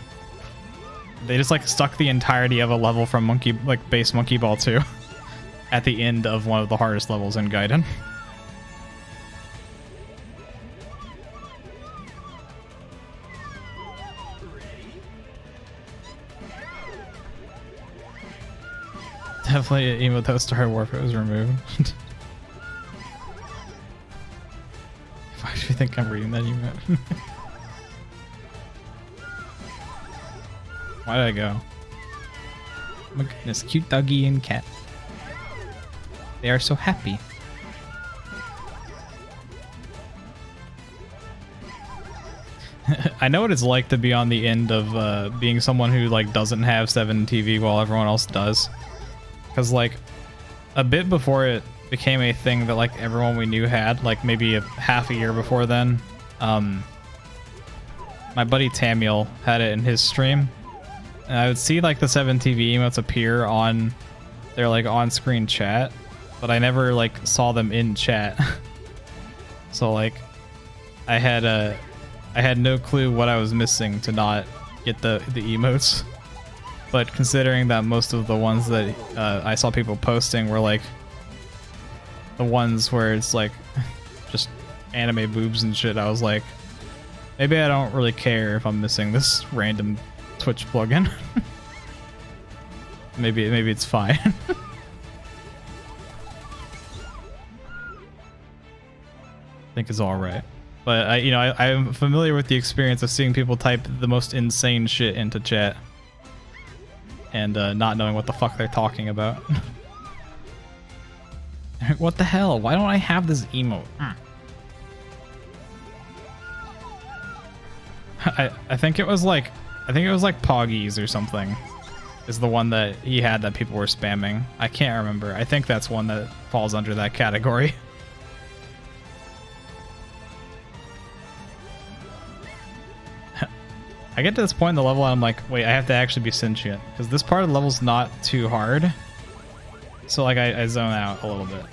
They just like stuck the entirety of a level from base Monkey Ball 2 at the end of one of the hardest levels in Gaiden. Definitely an emo that Star Warp was removed. Why do you think I'm reading that email? Why did I go? Oh my goodness, cute doggy and cat. They are so happy. I know what it's like to be on the end of being someone who like doesn't have 7 TV while everyone else does. Because like a bit before it became a thing that like everyone we knew had, like maybe half a year before then, my buddy Tamiel had it in his stream, and I would see like the 7 TV emotes appear on their like on-screen chat, but I never like saw them in chat. So like I had no clue what I was missing to not get the emotes. But considering that most of the ones that I saw people posting were like the ones where it's like just anime boobs and shit, I was like, maybe I don't really care if I'm missing this random Twitch plugin. maybe it's fine. I think it's all right. But I'm familiar with the experience of seeing people type the most insane shit into chat and not knowing what the fuck they're talking about. What the hell? Why don't I have this emote? I think it was like Poggies or something is the one that he had that people were spamming. I can't remember. I think that's one that falls under that category. I get to this point in the level and I'm like, wait, I have to actually be sentient, because this part of the level's not too hard. So like I zone out a little bit.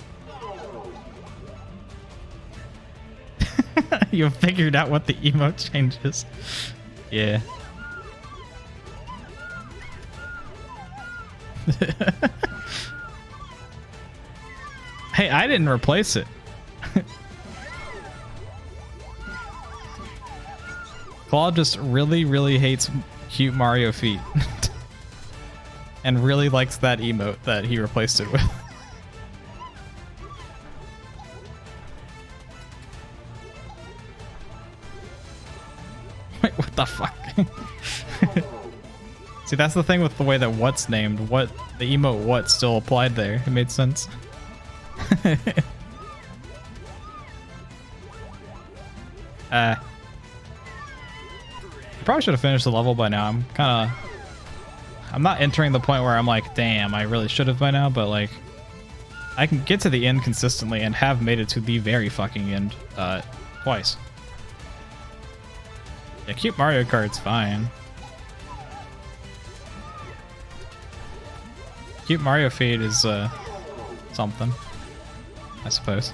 You figured out what the emote changes. Yeah. Hey, I didn't replace it. Claw just really hates cute Mario feet. And really likes that emote that he replaced it with. Wait, what the fuck? See, that's the thing with the way that what's named. What the emote what still applied there. It made sense. Probably should have finished the level by now. I'm not entering the point where I'm like, damn, I really should have by now, but like I can get to the end consistently and have made it to the very fucking end twice. Yeah, cute Mario Kart's fine. Cute Mario Fade is something, I suppose.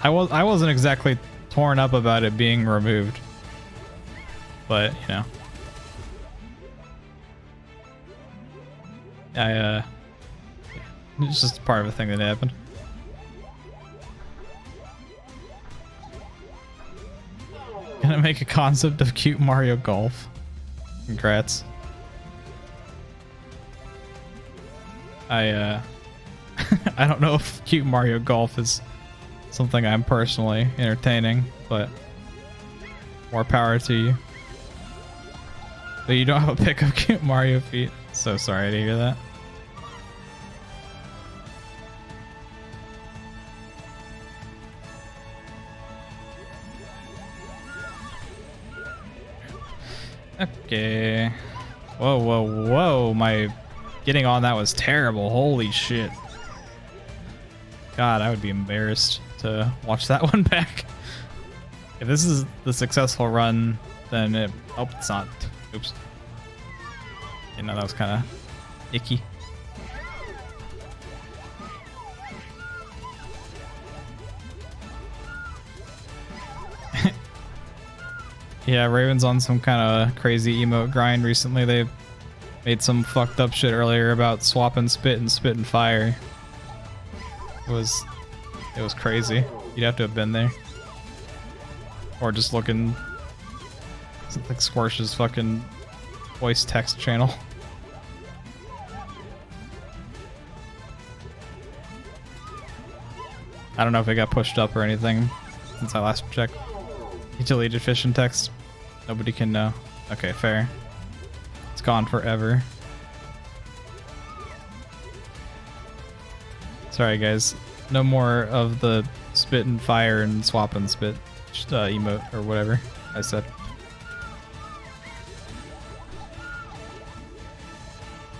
I wasn't exactly torn up about it being removed, but you know, it's just part of a thing that happened. Gonna make a concept of cute Mario Golf. Congrats. I don't know if cute Mario Golf is something I'm personally entertaining, but more power to you. But you don't have a pick of cute Mario feet. So sorry to hear that. Okay. Whoa. My getting on that was terrible. Holy shit. God, I would be embarrassed to watch that one back. If this is the successful run, then it... Oh, it's not. Oops. You know, that was kind of icky. Yeah, Raven's on some kind of crazy emote grind recently. They made some fucked up shit earlier about swapping spit and fire. It was crazy. You'd have to have been there. Or just looking like Squarsh's fucking voice text channel. I don't know if it got pushed up or anything since I last checked. He deleted fish and text. Nobody can know. Okay, fair. It's gone forever. Sorry guys. No more of the spit and fire and swap and spit emote or whatever I said.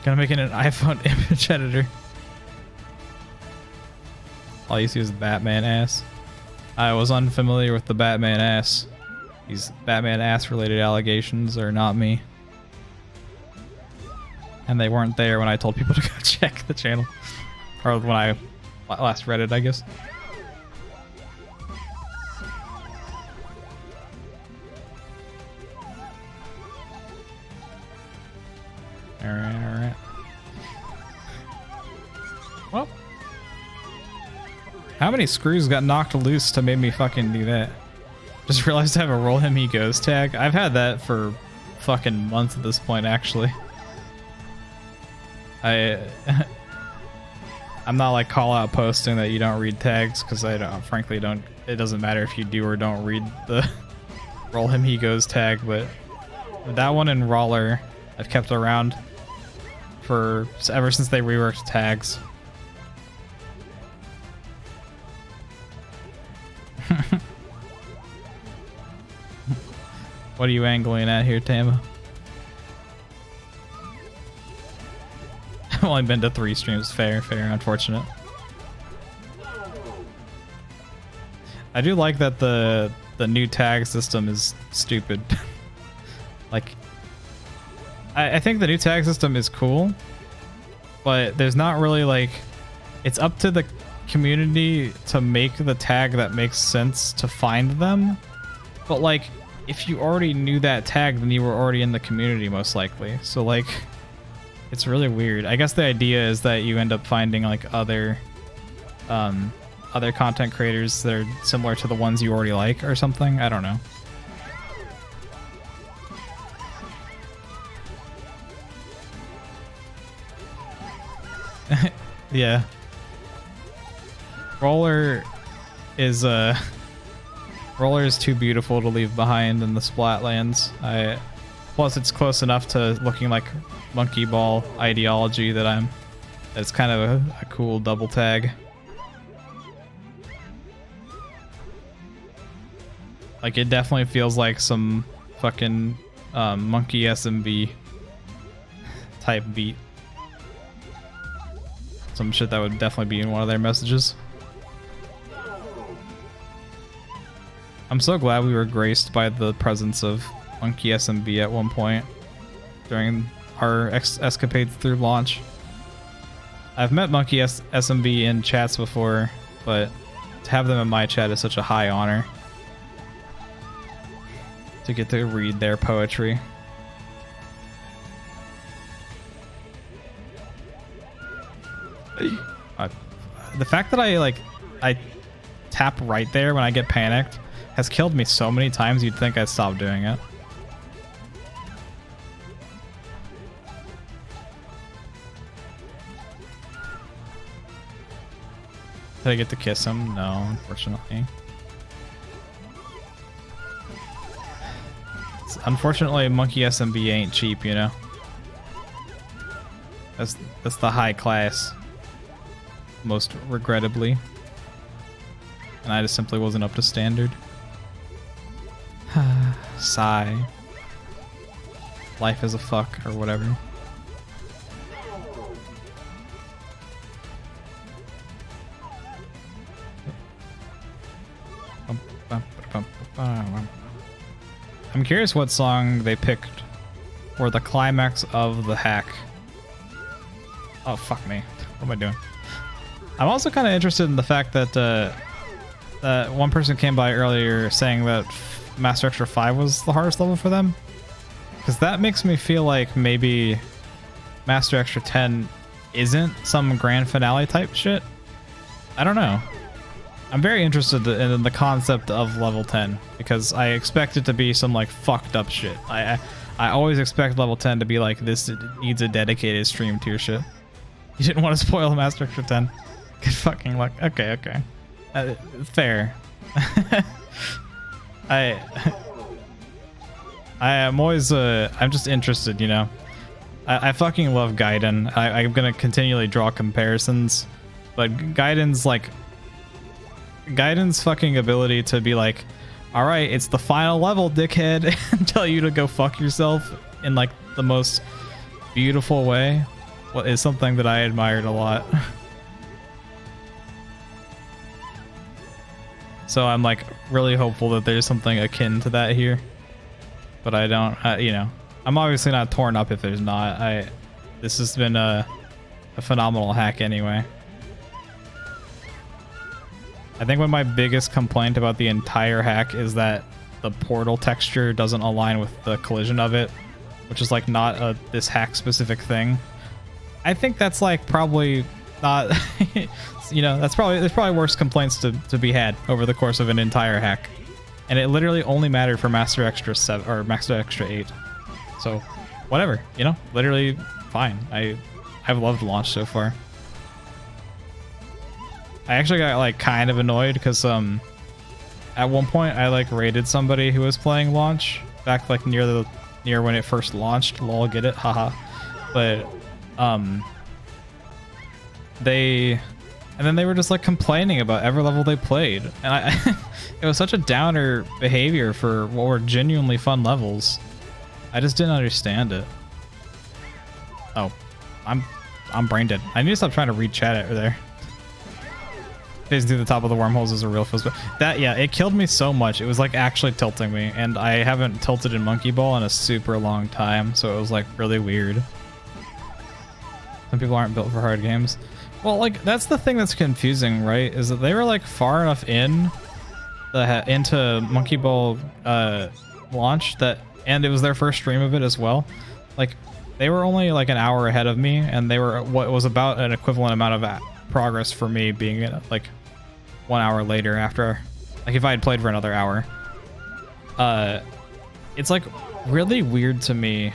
Gonna make it an iPhone image editor. All you see is the Batman ass. I was unfamiliar with the Batman ass. These Batman ass related allegations are not me. And they weren't there when I told people to go check the channel. Or when I last read it, I guess. Alright. Well. How many screws got knocked loose to make me fucking do that? Just realized I have a roll him he goes tag. I've had that for fucking months at this point, actually. I'm not like call out posting that you don't read tags because I don't, frankly don't. It doesn't matter if you do or don't read the roll him he goes tag, but that one in Roller I've kept around for ever since they reworked tags. What are you angling at here, Tama? I've only been to 3 streams. Fair, unfortunate. I do like that the new tag system is stupid. Like, I think the new tag system is cool, but there's not really like, it's up to the community to make the tag that makes sense to find them. But like, if you already knew that tag, then you were already in the community most likely. So like, it's really weird. I guess the idea is that you end up finding like other content creators that are similar to the ones you already like or something. I don't know. Yeah. Roller is too beautiful to leave behind in the Splatlands. Plus it's close enough to looking like monkey ball ideology that it's kind of a cool double tag. Like, it definitely feels like some fucking monkey SMB type beat. Some shit that would definitely be in one of their messages. I'm so glad we were graced by the presence of Monkey SMB at one point during our escapades through launch. I've met Monkey SMB in chats before, but to have them in my chat is such a high honor. To get to read their poetry. The fact that I tap right there when I get panicked has killed me so many times you'd think I'd stop doing it. Did I get to kiss him? No, unfortunately. Unfortunately, Monkey SMB ain't cheap, you know? That's the high class. Most regrettably. And I just simply wasn't up to standard. Sigh. Life is a fuck, or whatever. I'm curious what song they picked for the climax of the hack. Oh, fuck me. What am I doing? I'm also kind of interested in the fact that that one person came by earlier saying that Master Extra 5 was the hardest level for them. Because that makes me feel like maybe Master Extra 10 isn't some grand finale type shit. I don't know. I'm very interested in the concept of level 10 because I expect it to be some like fucked up shit. I always expect level 10 to be like, this needs a dedicated stream to your shit. You didn't want to spoil Master Extra 10. Good fucking luck. Okay, okay. Fair. I am always I'm just interested, you know. I fucking love Gaiden. I'm gonna continually draw comparisons, but Gaiden's fucking ability to be like, all right, it's the final level, dickhead, and tell you to go fuck yourself in like the most beautiful way, is something that I admired a lot. So I'm like really hopeful that there's something akin to that here, but I don't, you know, I'm obviously not torn up if there's not. This has been a phenomenal hack anyway. I think one of my biggest complaint about the entire hack is that the portal texture doesn't align with the collision of it, which is like not this hack specific thing. I think that's like probably not, you know, there's probably worse complaints to be had over the course of an entire hack. And it literally only mattered for Master Extra 7 or Master Extra 8. So whatever, you know, literally fine. I've loved launch so far. I actually got like kind of annoyed because at one point I like raided somebody who was playing launch back like near when it first launched. Lol, get it? Haha. But and then they were just like complaining about every level they played, and it was such a downer behavior for what were genuinely fun levels. I just didn't understand it. Oh, I'm brain dead. I need to stop trying to read chat over there. Phasing through the top of the wormholes is a real fizz. That, yeah, it killed me so much. It was like actually tilting me, and I haven't tilted in Monkey Ball in a super long time, so it was like really weird. Some people aren't built for hard games. Well, like that's the thing that's confusing, right? Is that they were like far enough into Monkey Ball launch that, and it was their first stream of it as well. Like they were only like an hour ahead of me, and they were what was about an equivalent amount of progress for me being like 1 hour later after, like if I had played for another hour. It's like really weird to me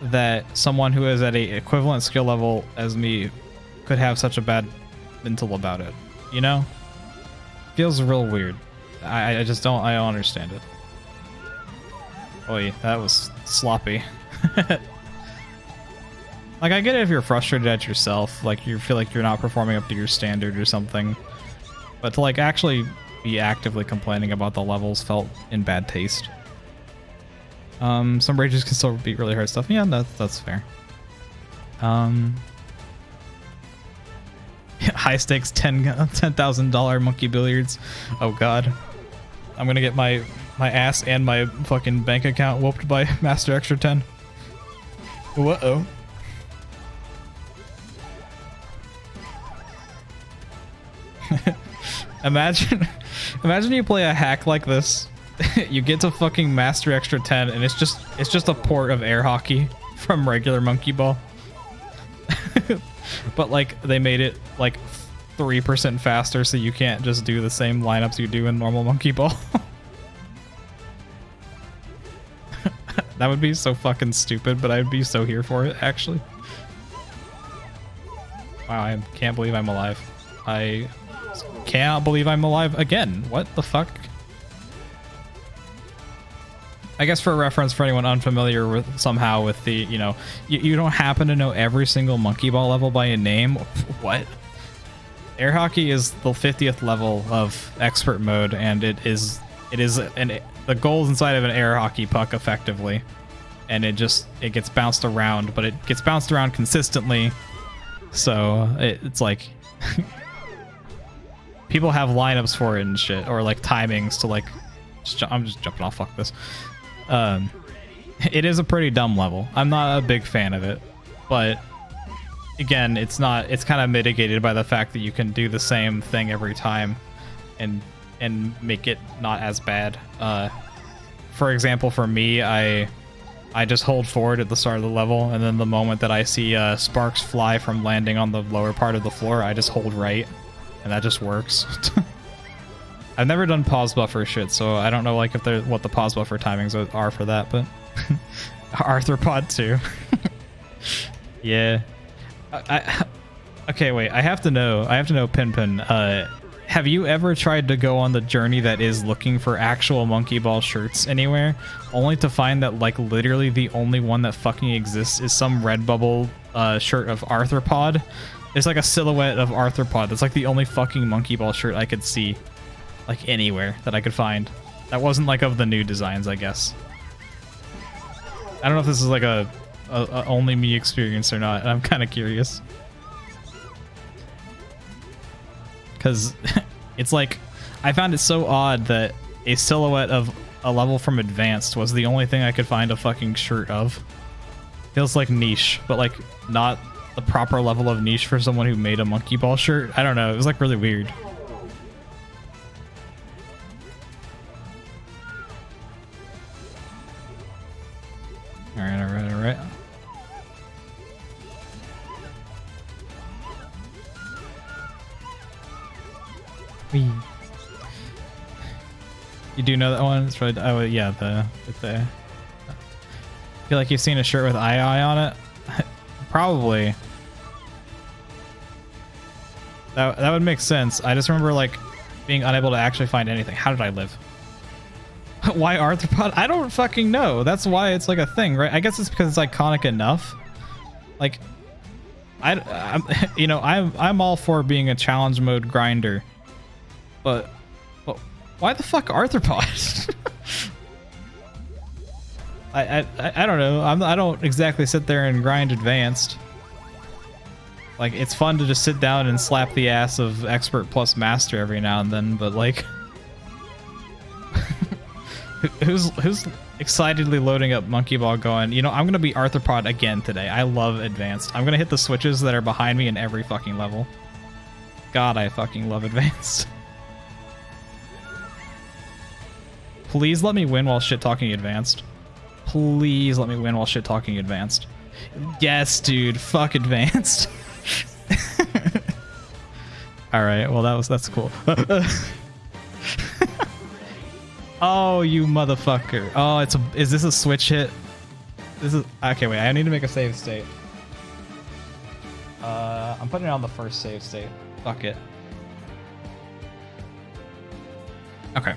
that someone who is at a equivalent skill level as me could have such a bad mental about it, you know? Feels real weird. I just don't understand it. Oy, that was sloppy. Like I get it if you're frustrated at yourself, like you feel like you're not performing up to your standard or something, but to like actually be actively complaining about the levels felt in bad taste. Some rages can still beat really hard stuff. Yeah, that's fair. High stakes $10,000 monkey billiards. Oh god, I'm gonna get my ass and my fucking bank account whooped by Master Extra 10. Uh-oh. Imagine you play a hack like this. You get to fucking Master Extra 10 and it's just a port of air hockey from regular Monkey Ball. But like they made it like 3% faster so you can't just do the same lineups you do in normal Monkey Ball. That would be so fucking stupid, but I'd be so here for it actually. Wow, I can't believe I'm alive. I can't believe I'm alive again. What the fuck? I guess for reference, for anyone unfamiliar with somehow with the, you know, you don't happen to know every single Monkey Ball level by a name. What? Air hockey is the 50th level of expert mode, and it is the goal is inside of an air hockey puck effectively, and it gets bounced around, but it gets bounced around consistently. So it's like people have lineups for it and shit, or like timings to like I'm just jumping off. Fuck this. It is a pretty dumb level. I'm not a big fan of it, but again, it's kind of mitigated by the fact that you can do the same thing every time and make it not as bad. For example, for me, I just hold forward at the start of the level, and then the moment that I see sparks fly from landing on the lower part of the floor, I just hold right, and that just works. I've never done pause buffer shit, so I don't know like if there what the pause buffer timings are for that, but arthropod too. Yeah. Okay, wait. I have to know, Pinpin. Have you ever tried to go on the journey that is looking for actual monkey ball shirts anywhere, only to find that like literally the only one that fucking exists is some Redbubble shirt of arthropod? There's like a silhouette of arthropod. That's like the only fucking monkey ball shirt I could see, like anywhere that I could find. That wasn't like of the new designs, I guess. I don't know if this is like a only me experience or not. I'm kind of curious. Because it's like, I found it so odd that a silhouette of a level from Advanced was the only thing I could find a fucking shirt of. Feels like niche, but like not the proper level of niche for someone who made a monkey ball shirt. I don't know. It was like really weird. Alright. Wee. You do know that one? It's really, oh yeah, the I feel like you've seen a shirt with II on it. Probably. That would make sense. I just remember like being unable to actually find anything. How did I live? Why arthropod? I don't fucking know. That's why it's like a thing, right? I guess it's because it's iconic enough. Like, I'm all for being a challenge mode grinder, but why the fuck arthropod? I don't know. I don't exactly sit there and grind Advanced. Like, it's fun to just sit down and slap the ass of Expert plus Master every now and then, but like, who's excitedly loading up Monkey Ball going, you know, I'm gonna be arthropod again today. I love Advanced. I'm gonna hit the switches that are behind me in every fucking level. God, I fucking love Advanced. Please let me win while shit talking Advanced. Please let me win while shit talking Advanced. Yes, dude. Fuck Advanced. All right. Well, that's cool. Oh, you motherfucker. Oh, is this a switch hit? This is okay. Wait, I need to make a save state. I'm putting it on the first save state. Fuck it. Okay.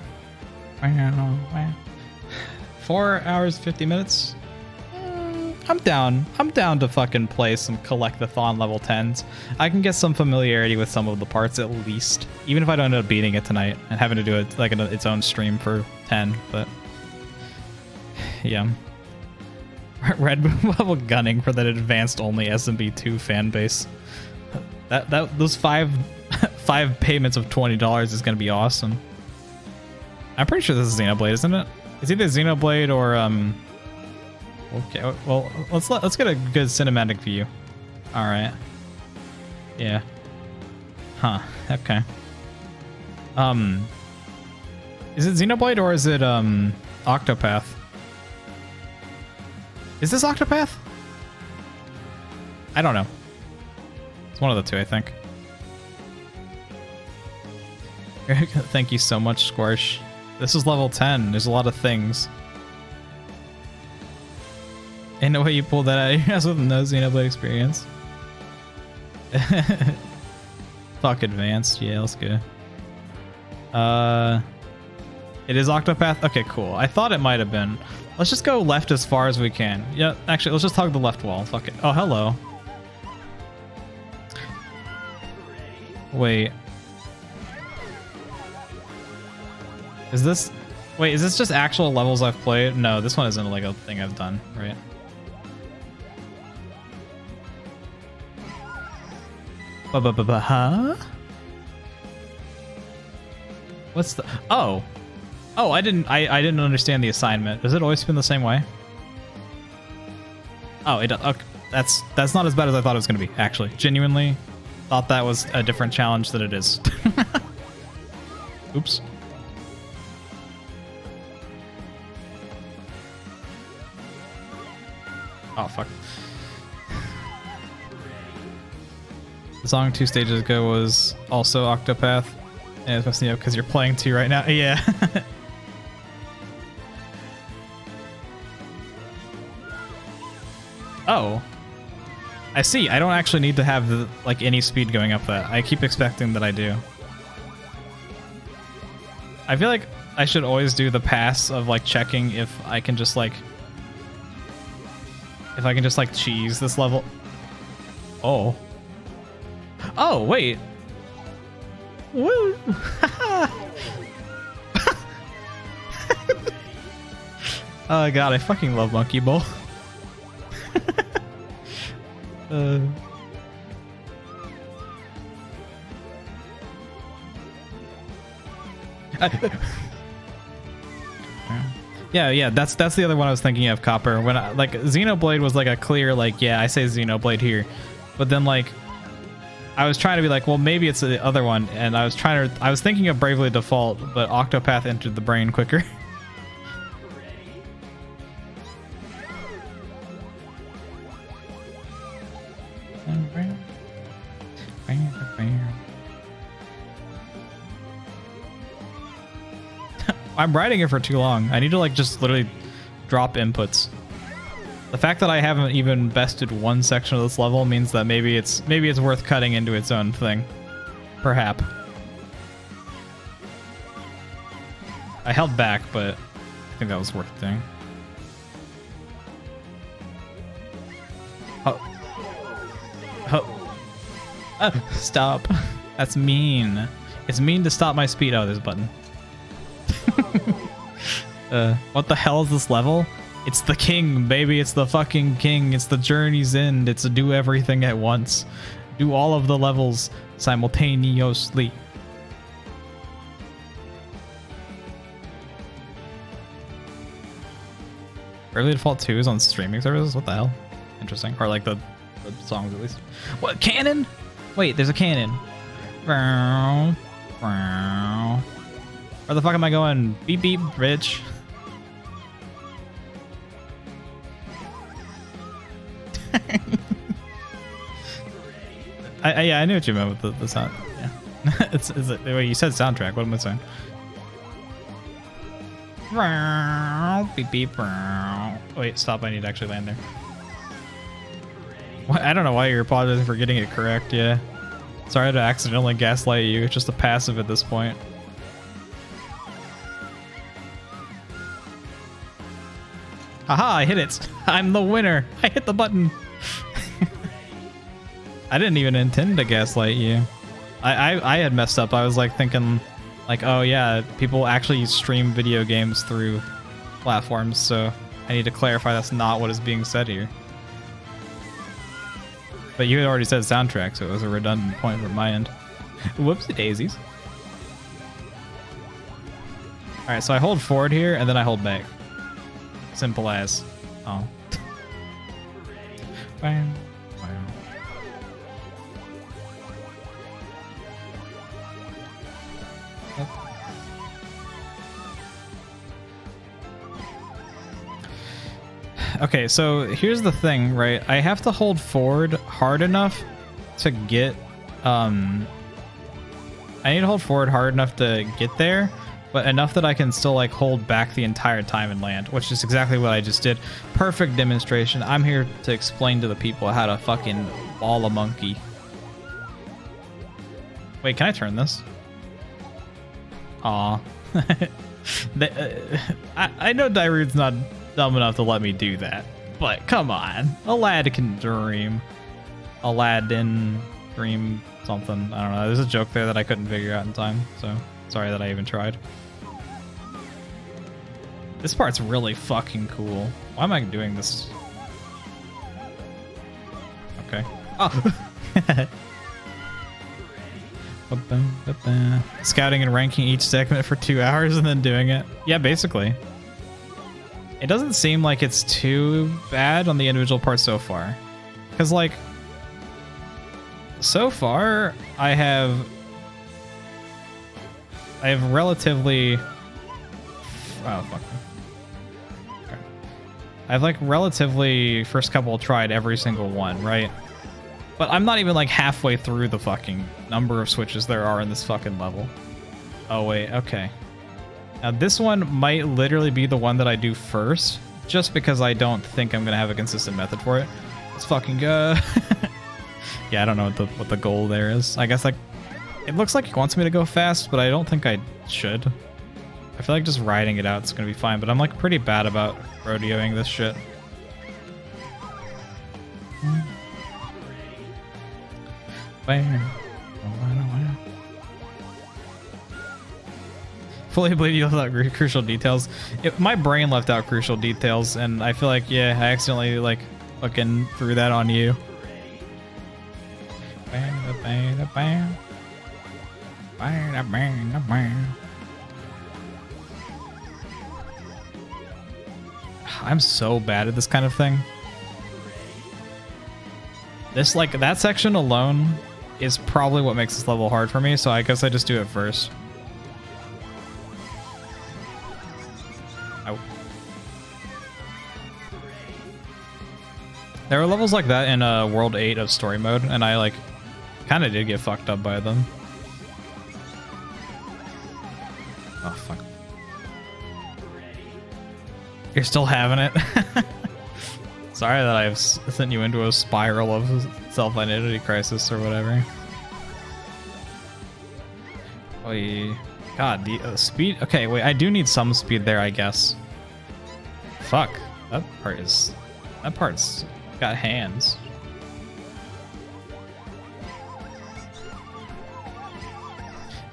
4 hours 50 minutes. I'm down to fucking play some collectathon level 10s. I can get some familiarity with some of the parts at least, even if I don't end up beating it tonight and having to do it like its own stream for 10. But yeah, Red level gunning for that Advanced only SMB2 fan base. Those five payments of $20 is gonna be awesome. I'm pretty sure this is Xenoblade, isn't it? It's either Xenoblade or okay, well, let's get a good cinematic view. All right. Yeah. Huh. Okay. Is it Xenoblade or is it Octopath? Is this Octopath? I don't know. It's one of the two, I think. Thank you so much, Squash. This is level 10. There's a lot of things. Ain't no way you pulled that out of your ass with no Xenoblade experience. Fuck Advanced. Yeah, let's go. It is Octopath? Okay, cool. I thought it might have been. Let's just go left as far as we can. Yeah, actually, let's just hug the left wall. Fuck it. Oh, hello. Wait. Is this... Wait, is this just actual levels I've played? No, this one isn't like a thing I've done, right? Huh? What's the... Oh. Oh, I didn't understand the assignment. Does it always spin the same way? Oh, it does. Okay. That's not as bad as I thought it was going to be, actually. Genuinely thought that was a different challenge than it is. Oops. Oh, fuck. The song 2 stages ago was also Octopath. And it's messing me up because you're playing 2 right now. Yeah. Oh. I see. I don't actually need to have like any speed going up that. I keep expecting that I do. I feel like I should always do the pass of like checking if I can just like cheese this level. Oh. Oh, wait. Woo. Oh god, I fucking love Monkey Ball. Yeah, that's the other one I was thinking of, Copper. When like Xenoblade was like a clear like, yeah, I say Xenoblade here, but then like I was trying to be like, well, maybe it's the other one, and I was thinking of Bravely Default, but Octopath entered the brain quicker. I'm writing it for too long. I need to like just literally drop inputs. The fact that I haven't even bested one section of this level means that maybe it's worth cutting into its own thing. Perhaps. I held back, but I think that was worth doing. Oh. Stop. That's mean. It's mean to stop my speed. Oh, there's a button. What the hell is this level? It's the king, baby. It's the fucking king. It's the journey's end. It's to do everything at once. Do all of the levels simultaneously. Bravely Default 2 is on streaming services? What the hell? Interesting. Or like the songs at least. What? Cannon? Wait, there's a cannon. Where the fuck am I going? Beep beep, bitch. Yeah, I knew what you meant with the sound. Yeah. it's wait, you said soundtrack. What am I saying? Beep beep. Wait, stop. I need to actually land there. I don't know why you're apologizing for getting it correct. Yeah. Sorry to accidentally gaslight you. It's just a passive at this point. Haha, I hit it. I'm the winner. I hit the button. I didn't even intend to gaslight you. I had messed up. I was like thinking like, oh yeah, people actually stream video games through platforms, so I need to clarify that's not what is being said here. But you had already said soundtrack, so it was a redundant point from my end. Whoopsie daisies. Alright, so I hold forward here, and then I hold back. Simple as. Oh. Bam. Wow. Yep. Okay, so here's the thing, right? I have to hold forward hard enough to get, I need to hold forward hard enough to get there, but enough that I can still like hold back the entire time and land, which is exactly what I just did. Perfect demonstration. I'm here to explain to the people how to fucking ball a monkey. Wait, can I turn this? Aw. I know Dairude's not dumb enough to let me do that, but come on. A lad can dream. Aladdin dream something. I don't know. There's a joke there that I couldn't figure out in time, so sorry that I even tried. This part's really fucking cool. Why am I doing this? Okay. Oh! Scouting and ranking each segment for 2 hours and then doing it. Yeah, basically. It doesn't seem like it's too bad on the individual parts so far. Because, like, so far, I have relatively... Oh, fuck. Okay. I've, like, relatively, first couple, tried every single one, right? But I'm not even, like, halfway through the fucking number of switches there are in this fucking level. Oh, wait, okay. Now, this one might literally be the one that I do first, just because I don't think I'm going to have a consistent method for it. Let's fucking go. Yeah, I don't know what the goal there is. I guess, like, it looks like it wants me to go fast, but I don't think I should. I feel like just riding it out is going to be fine, but I'm, like, pretty bad about rodeoing this shit. Fully believe you left out crucial details. My brain left out crucial details, and I feel like, yeah, I accidentally, like, fucking threw that on you. I'm so bad at this kind of thing. This, like, that section alone is probably what makes this level hard for me, so I guess I just do it first. Ow. There are levels like that in World 8 of Story Mode, and I, like, kind of did get fucked up by them. Oh, fuck. You're still having it? Sorry that I've sent you into a spiral of self-identity crisis or whatever. Oh, God, the speed... Okay, wait, I do need some speed there, I guess. Fuck. That part's got hands.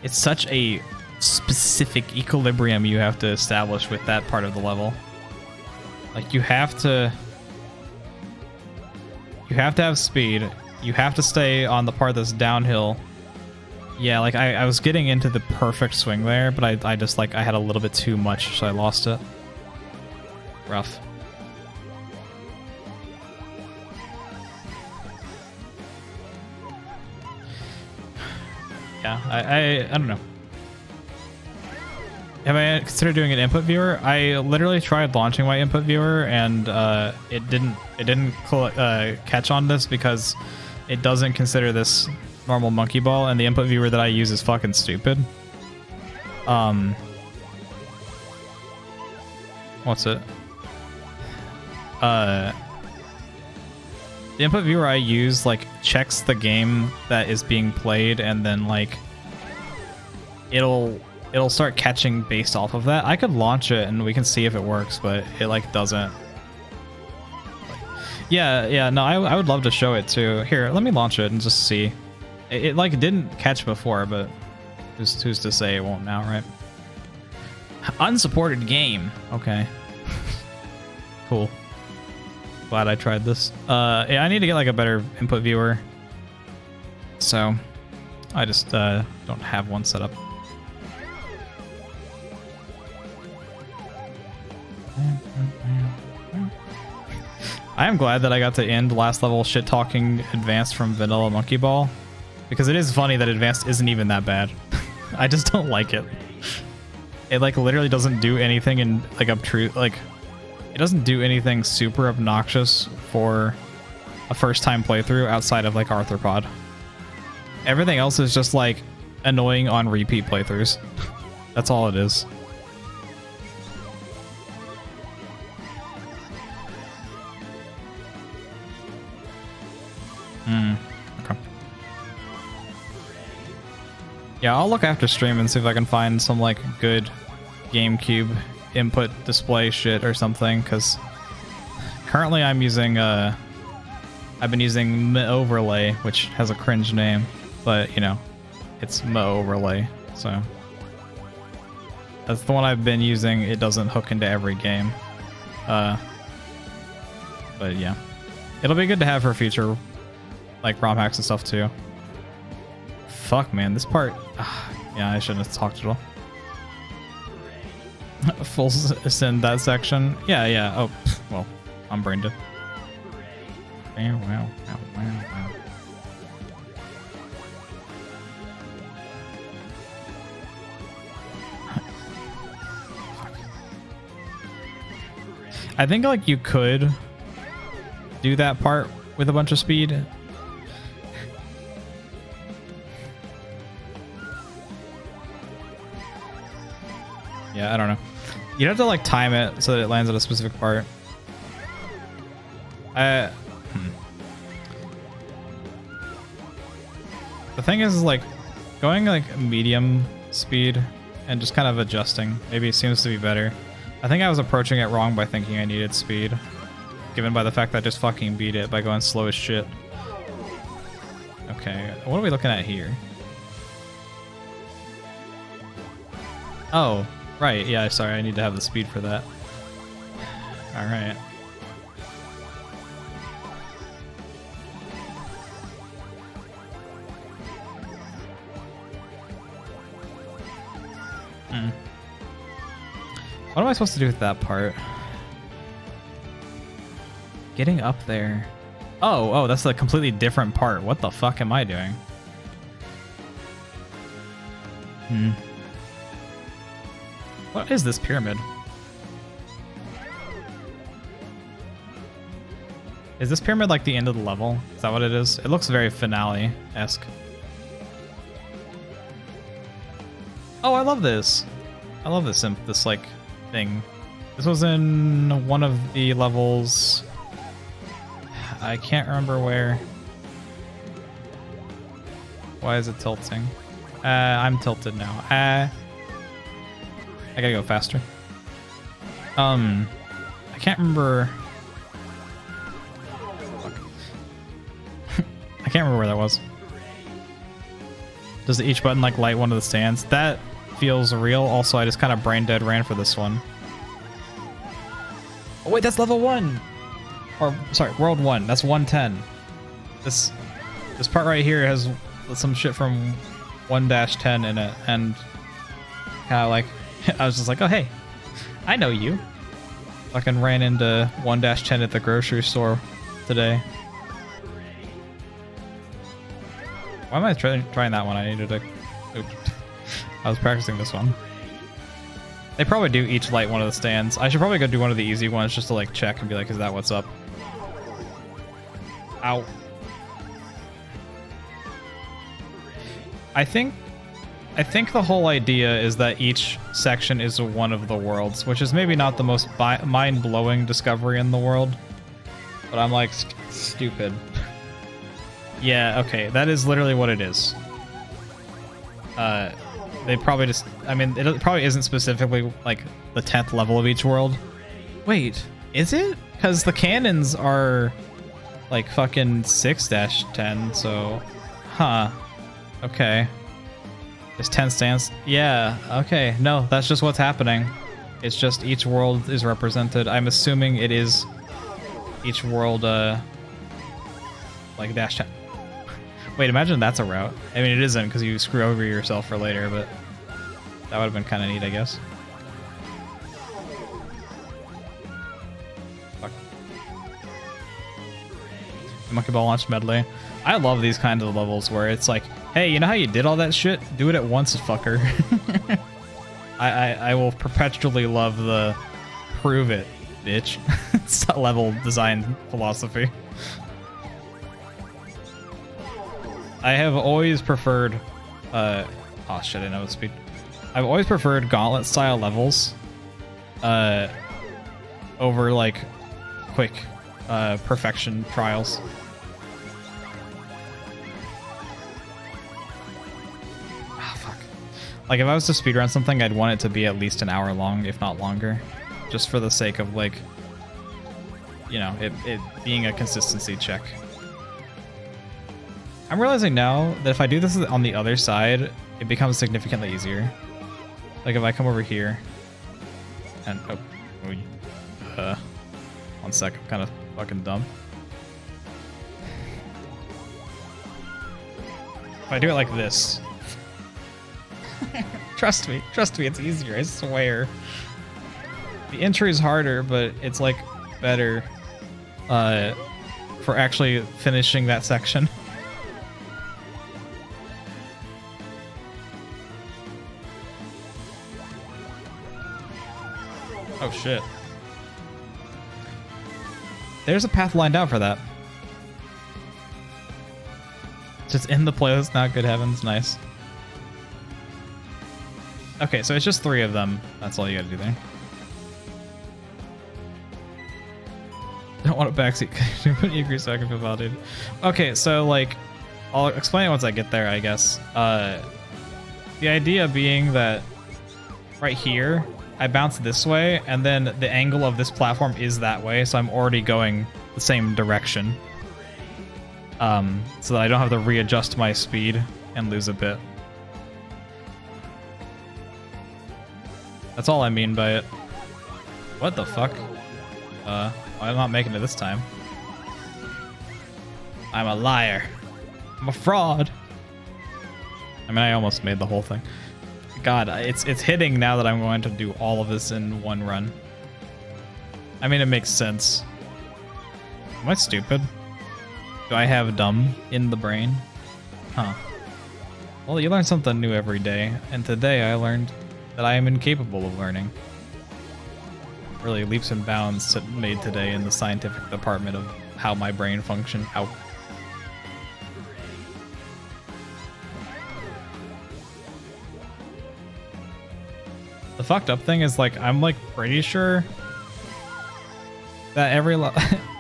It's such a specific equilibrium you have to establish with that part of the level. Like, you have to have speed. You have to stay on the part that's downhill. Yeah, like, I was getting into the perfect swing there, but I just, like, I had a little bit too much, so I lost it. Rough. Yeah, I don't know. Have I considered doing an input viewer? I literally tried launching my input viewer, and it didn't catch on this because it doesn't consider this normal monkey ball, and the input viewer that I use is fucking stupid. What's it? The input viewer I use, like, checks the game that is being played, and then, like, it'll start catching based off of that. I could launch it and we can see if it works, but it, like, doesn't. Yeah, no, I would love to show it too. Here, let me launch it and just see. It like, didn't catch before, but who's to say it won't now, right? Unsupported game. Okay. Cool. Glad I tried this. Yeah, I need to get, like, a better input viewer. So, I just don't have one set up. I am glad that I got to end last level shit talking Advanced from Vanilla Monkey Ball, because it is funny that Advanced isn't even that bad. I just don't like it. It, like, literally doesn't do anything in, like, like, it doesn't do anything super obnoxious for a first time playthrough outside of, like, Arthropod. Everything else is just, like, annoying on repeat playthroughs. That's all it is. Okay. Yeah, I'll look after stream and see if I can find some, like, good GameCube input display shit or something, because currently I'm using I've been using Overlay, which has a cringe name, but, you know, it's Overlay, so that's the one I've been using. It doesn't hook into every game, but yeah, it'll be good to have for future, like, ROM hacks and stuff too. fuck, man? This part... yeah, I shouldn't have talked at all. Full send that section. Yeah, yeah. Oh, well, I'm brain dead. Wow. I think like you could do that part with a bunch of speed. Yeah, I don't know. You'd have to like time it so that it lands at a specific part. The thing is like going like medium speed and just kind of adjusting maybe seems to be better. I think I was approaching it wrong by thinking I needed speed, given by the fact that I just fucking beat it by going slow as shit. Okay, what are we looking at here? Oh, right, yeah, sorry, I need to have the speed for that. Alright. What am I supposed to do with that part? Getting up there. Oh, that's a completely different part. What the fuck am I doing? What is this pyramid? Is this pyramid like the end of the level? Is that what it is? It looks very finale-esque. Oh, I love this. I love this like thing. This was in one of the levels. I can't remember where. Why is it tilting? I'm tilted now. I gotta go faster. I can't remember. Fuck. I can't remember where that was. Does each button like light one of the stands? That feels real. Also, I just kind of brain dead ran for this one. Oh wait, that's level 1. Or sorry, world 1. That's 110. This part right here has some shit from 1-10 in it, and kind of like I was just like, oh hey, I know you. Fucking ran into 1-10 at the grocery store today. Why am I trying that one? I needed to. Oops. I was practicing this one. They probably do each light one of the stands. I should probably go do one of the easy ones just to like check and be like, is that what's up? Ow. I think the whole idea is that each section is one of the worlds, which is maybe not the most mind-blowing discovery in the world, but I'm like stupid. Yeah, okay, that is literally what it is. They probably just, I mean, it probably isn't specifically like the 10th level of each world. Wait, is it? Because the cannons are like fucking 6-10, so, huh, okay. Is 10 stands? Yeah, okay, no, that's just what's happening. It's just each world is represented. I'm assuming it is each world, like -10. Wait, imagine that's a route. I mean, it isn't because you screw over yourself for later, but that would have been kind of neat, I guess. Fuck. Monkey Ball Launch Medley. I love these kinds of levels where it's like, hey, you know how you did all that shit? Do it at once, fucker. I will perpetually love the prove it, bitch. It's that level design philosophy. I have always preferred, oh shit, I know the speed. I've always preferred gauntlet style levels, over like quick, perfection trials. Ah, fuck. Like if I was to speedrun something, I'd want it to be at least an hour long, if not longer, just for the sake of like, you know, it being a consistency check. I'm realizing now that if I do this on the other side, it becomes significantly easier. Like if I come over here and one sec, I'm kind of fucking dumb. If I do it like this. Trust me, it's easier, I swear. The entry is harder, but it's like better for actually finishing that section. Oh shit. There's a path lined out for that. Just in the playlist now, good heavens, nice. Okay, so it's just 3 of them. That's all you gotta do there. Don't want a backseat. Put you agree so I can feel validated. Okay, so like, I'll explain it once I get there, I guess. The idea being that right here, I bounce this way, and then the angle of this platform is that way, so I'm already going the same direction. So that I don't have to readjust my speed and lose a bit. That's all I mean by it. What the fuck? I'm not making it this time. I'm a liar. I'm a fraud. I mean, I almost made the whole thing. God, it's hitting now that I'm going to do all of this in one run. I mean, it makes sense. Am I stupid? Do I have dumb in the brain? Huh. Well, you learn something new every day, and today I learned that I am incapable of learning. Really leaps and bounds made today in the scientific department of how my brain functions. How. The fucked up thing is, like, I'm like pretty sure that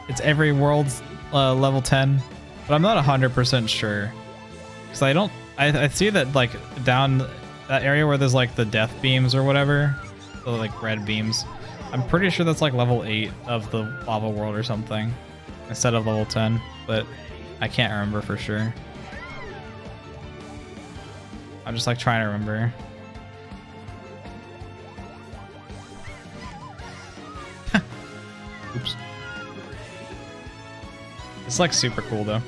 it's every world's level 10, but I'm not 100% sure because I see that like down that area where there's like the death beams or whatever, the like red beams. I'm pretty sure that's like level 8 of the lava world or something instead of level 10, but I can't remember for sure. I'm just like trying to remember. Oops. It's like super cool though.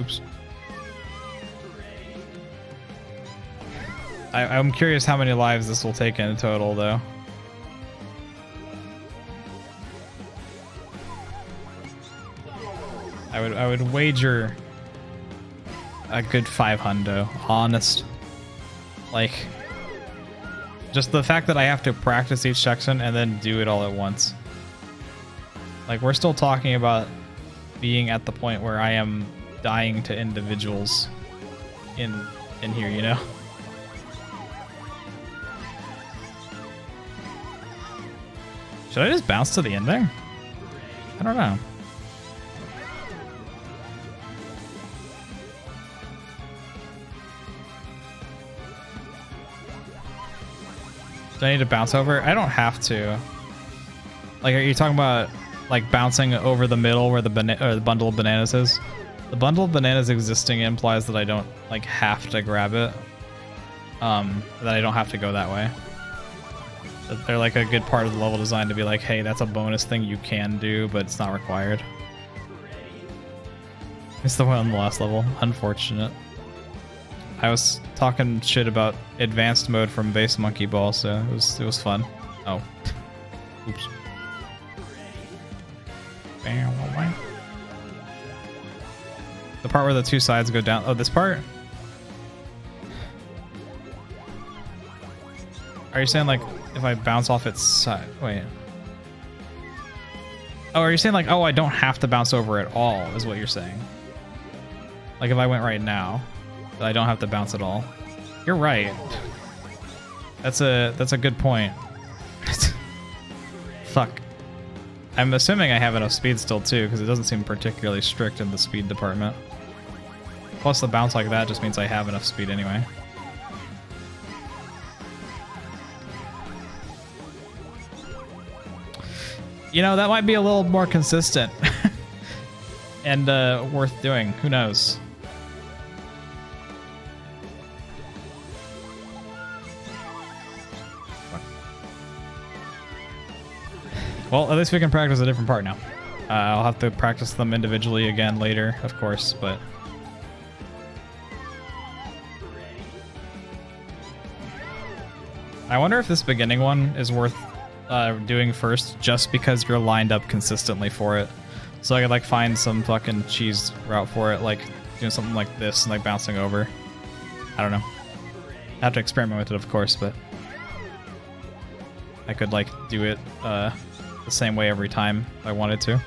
Oops. I'm curious how many lives this will take in total though. I would wager a good 500, honest. Like, just the fact that I have to practice each section and then do it all at once. Like, we're still talking about being at the point where I am dying to individuals in here, you know? Should I just bounce to the end there? I don't know. Do I need to bounce over? I don't have to. Like, are you talking about like bouncing over the middle where the bundle of bananas is? The bundle of bananas existing implies that I don't like have to grab it. That I don't have to go that way. That they're like a good part of the level design to be like, hey, that's a bonus thing you can do, but it's not required. It's the one on the last level. Unfortunate. I was talking shit about advanced mode from base monkey ball, so it was fun. Oh, oops. The part where the two sides go down. Oh, this part. Are you saying like if I bounce off its side? Wait. Oh, are you saying like, oh, I don't have to bounce over at all? Is what you're saying? Like if I went right now. I don't have to bounce at all. You're right. That's a good point. Fuck. I'm assuming I have enough speed still too, because it doesn't seem particularly strict in the speed department. Plus the bounce like that just means I have enough speed anyway. You know, that might be a little more consistent. And worth doing. Who knows? Well, at least we can practice a different part now. I'll have to practice them individually again later, of course, but... I wonder if this beginning one is worth doing first just because you're lined up consistently for it. So I could like find some fucking cheese route for it, like doing something like this and like bouncing over. I don't know. I have to experiment with it, of course, but I could like do it the same way every time if I wanted to.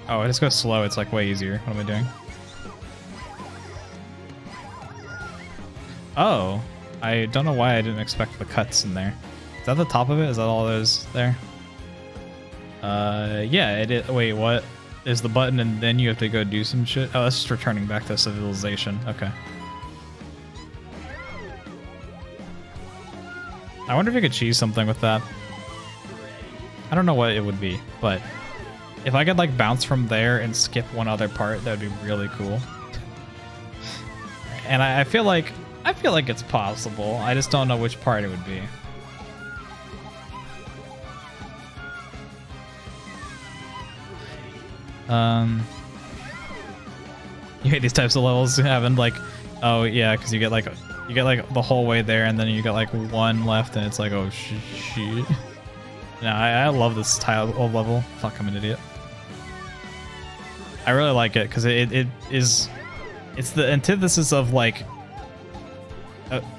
Oh, I just go slow. It's like way easier. What am I doing? Oh, I don't know why I didn't expect the cuts in there. Is that the top of it? Is that all those there? Yeah, it is. Wait, what? Is the button and then you have to go do some shit? Oh, that's just returning back to civilization. Okay. I wonder if you could cheese something with that. I don't know what it would be, but if I could like bounce from there and skip one other part, that would be really cool. And I feel like it's possible. I just don't know which part it would be. You hate these types of levels having like, oh yeah, because you get like the whole way there and then you got like one left and it's like, oh shit. No, I love this style of level. Fuck, I'm an idiot. I really like it because it's the antithesis of like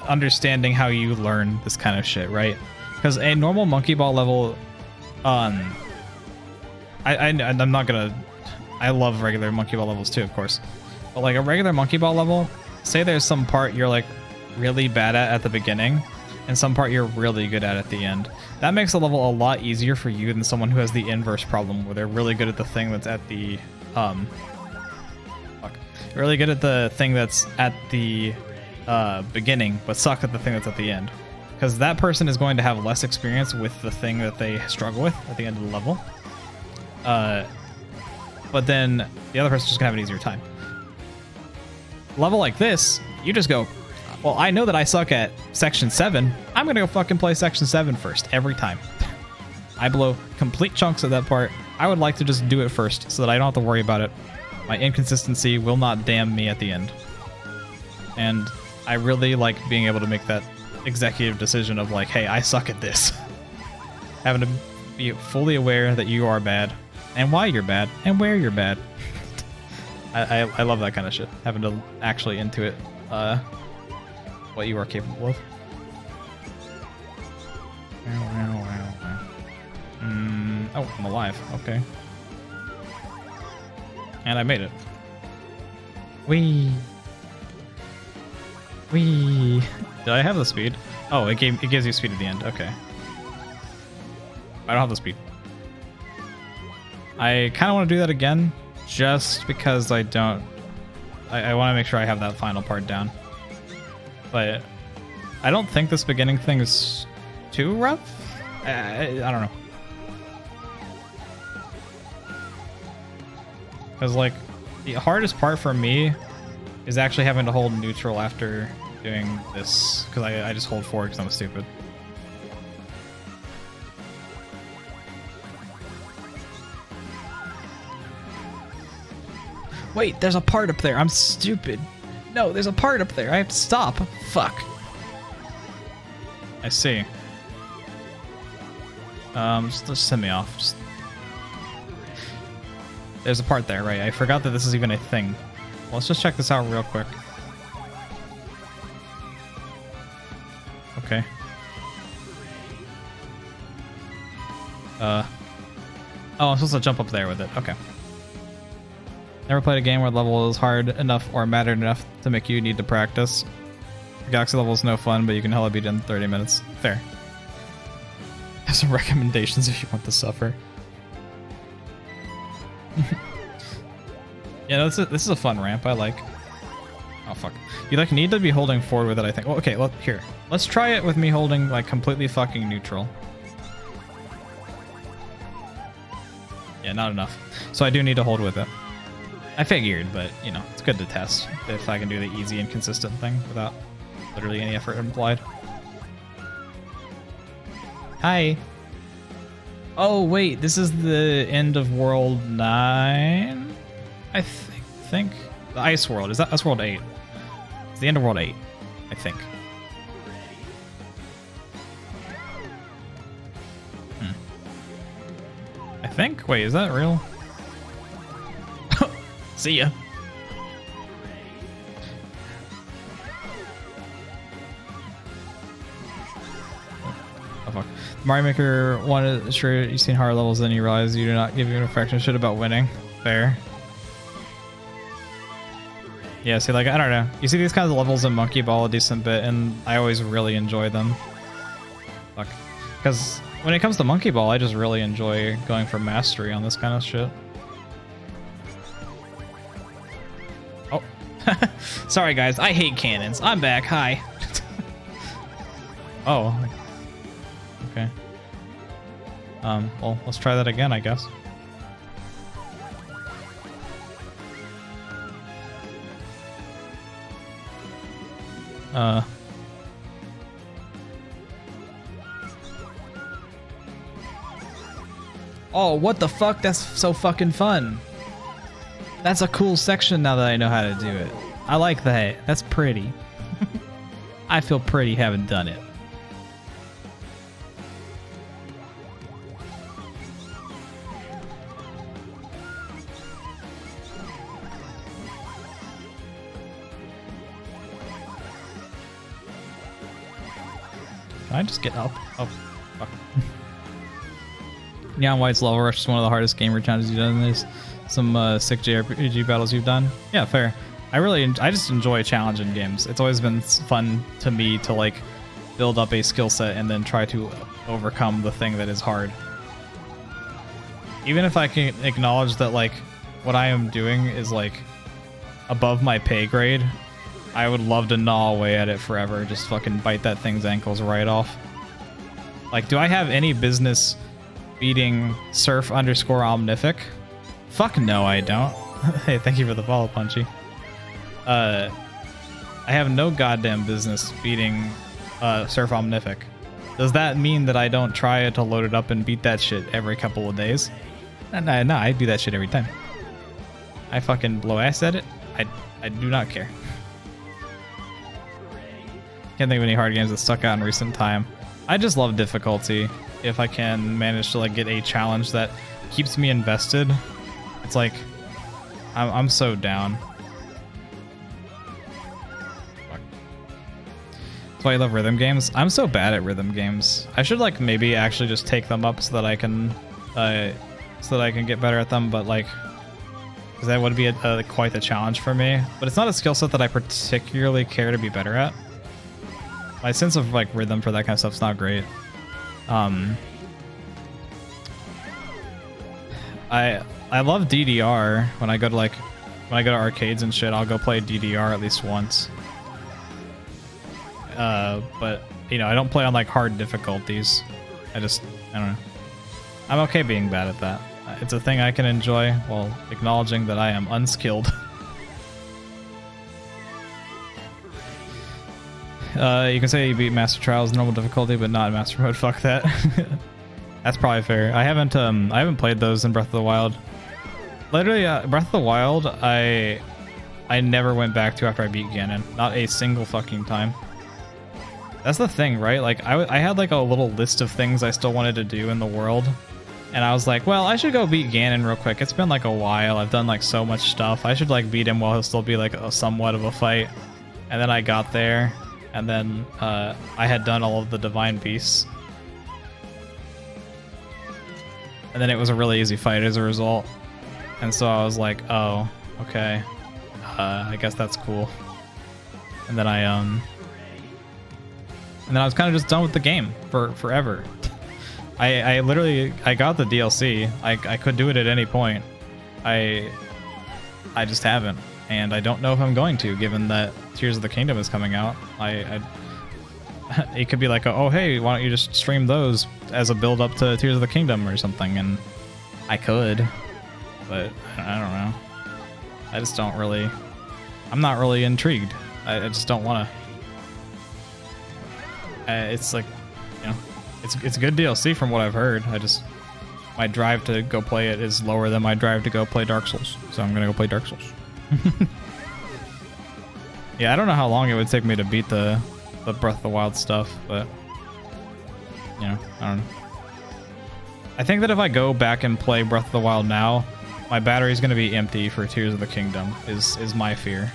understanding how you learn this kind of shit, right? Because a normal monkey ball level, I'm not gonna. I love regular monkey ball levels too, of course. But like a regular monkey ball level, say there's some part you're like really bad at the beginning, and some part you're really good at the end. That makes the level a lot easier for you than someone who has the inverse problem, where they're really good at the thing that's at the really good at the thing that's at the beginning, but suck at the thing that's at the end. Because that person is going to have less experience with the thing that they struggle with at the end of the level. But then the other person's just gonna have an easier time. Level like this, you just go, well, I know that I suck at section 7. I'm gonna go fucking play section 7 first every time. I blow complete chunks of that part. I would like to just do it first so that I don't have to worry about it. My inconsistency will not damn me at the end. And I really like being able to make that executive decision of like, hey, I suck at this. Having to be fully aware that you are bad and why you're bad and where you're bad. I love that kind of shit. Having to actually intuit what you are capable of. Oh, I'm alive. Okay. And I made it. Whee! Whee! Did I have the speed? Oh, it gives you speed at the end. Okay. I don't have the speed. I kind of want to do that again, just because I don't... I want to make sure I have that final part down. But I don't think this beginning thing is too rough. I don't know. Because, like, the hardest part for me is actually having to hold neutral after doing this. Because I just hold forward because I'm stupid. Wait, there's a part up there. I'm stupid. No, there's a part up there. I have to stop. Fuck. I see. Just send me off. There's a part there, right? I forgot that this is even a thing. Well, let's just check this out real quick. Okay. Oh, I'm supposed to jump up there with it. Okay. Never played a game where the level is hard enough or mattered enough to make you need to practice. The Galaxy level is no fun, but you can hella beat it in 30 minutes. Fair. Have some recommendations if you want to suffer. Yeah, this is a fun ramp. I like. Oh fuck! You like need to be holding forward with it. I think. Well, okay. Well, here. Let's try it with me holding like completely fucking neutral. Yeah, not enough. So I do need to hold with it. I figured, but you know, it's good to test if I can do the easy and consistent thing without literally any effort implied. Hi. Oh wait, this is the end of World 9? I think. The Ice World. That's World 8. It's the end of World 8, I think. I think? Wait, is that real? See ya. Oh, fuck. Mario Maker 1 is sure you've seen higher levels than you realize you do not give you an fraction of shit about winning. Fair. Yeah, see, like, I don't know. You see these kinds of levels in Monkey Ball a decent bit, and I always really enjoy them. Fuck. Because when it comes to Monkey Ball, I just really enjoy going for mastery on this kind of shit. Oh. Sorry, guys. I hate cannons. I'm back. Hi. Oh. Okay. Well, let's try that again, I guess. Oh, what the fuck? That's so fucking fun. That's a cool section now that I know how to do it. I like that. That's pretty. I feel pretty having done it. Can I just get up? Oh, fuck. Neon White's Level Rush is one of the hardest gamer challenges you've done. There's some sick JRPG battles you've done. Yeah, fair. I just enjoy challenging games. It's always been fun to me to like build up a skill set and then try to overcome the thing that is hard. Even if I can acknowledge that like what I am doing is like above my pay grade, I would love to gnaw away at it forever. Just fucking bite that thing's ankles right off. Like, do I have any business beating Surf_Omnific? Fuck no, I don't. Hey, thank you for the follow, Punchy. I have no goddamn business beating Surf Omnific. Does that mean that I don't try to load it up and beat that shit every couple of days? No, I do that shit every time. I fucking blow ass at it. I do not care. Can't think of any hard games that stuck out in recent time. I just love difficulty. If I can manage to like get a challenge that keeps me invested, it's like I'm so down. Fuck. That's why I love rhythm games. I'm so bad at rhythm games. I should like maybe actually just take them up so that I can get better at them. But like, because that would be quite the challenge for me. But it's not a skill set that I particularly care to be better at. My sense of like rhythm for that kind of stuff's not great. I love DDR. When I go to arcades and shit, I'll go play DDR at least once. But you know, I don't play on like hard difficulties. I don't know. I'm okay being bad at that. It's a thing I can enjoy while acknowledging that I am unskilled. You can say you beat Master Trials normal difficulty, but not in Master Mode. Fuck that. That's probably fair. I haven't played those in Breath of the Wild. Literally, Breath of the Wild, I never went back to after I beat Ganon. Not a single fucking time. That's the thing, right? Like, I had like a little list of things I still wanted to do in the world. And I was like, well, I should go beat Ganon real quick. It's been like a while. I've done like so much stuff. I should like beat him while he'll still be like somewhat of a fight. And then I got there. And then I had done all of the Divine Beasts. And then it was a really easy fight as a result. And so I was like, oh, okay. I guess that's cool. And then I was kind of just done with the game for forever. I literally got the DLC. I could do it at any point. I just haven't. And I don't know if I'm going to, given that Tears of the Kingdom is coming out. It could be like, oh hey, why don't you just stream those as a build up to Tears of the Kingdom or something? And I could, but I don't know. I just don't really. I'm not really intrigued. I just don't want to. It's like, you know, it's good DLC from what I've heard. My drive to go play it is lower than my drive to go play Dark Souls, so I'm gonna go play Dark Souls. Yeah, I don't know how long it would take me to beat the Breath of the Wild stuff, but you know, I don't know. I think that if I go back and play Breath of the Wild now, my battery's gonna be empty for Tears of the Kingdom. Is my fear.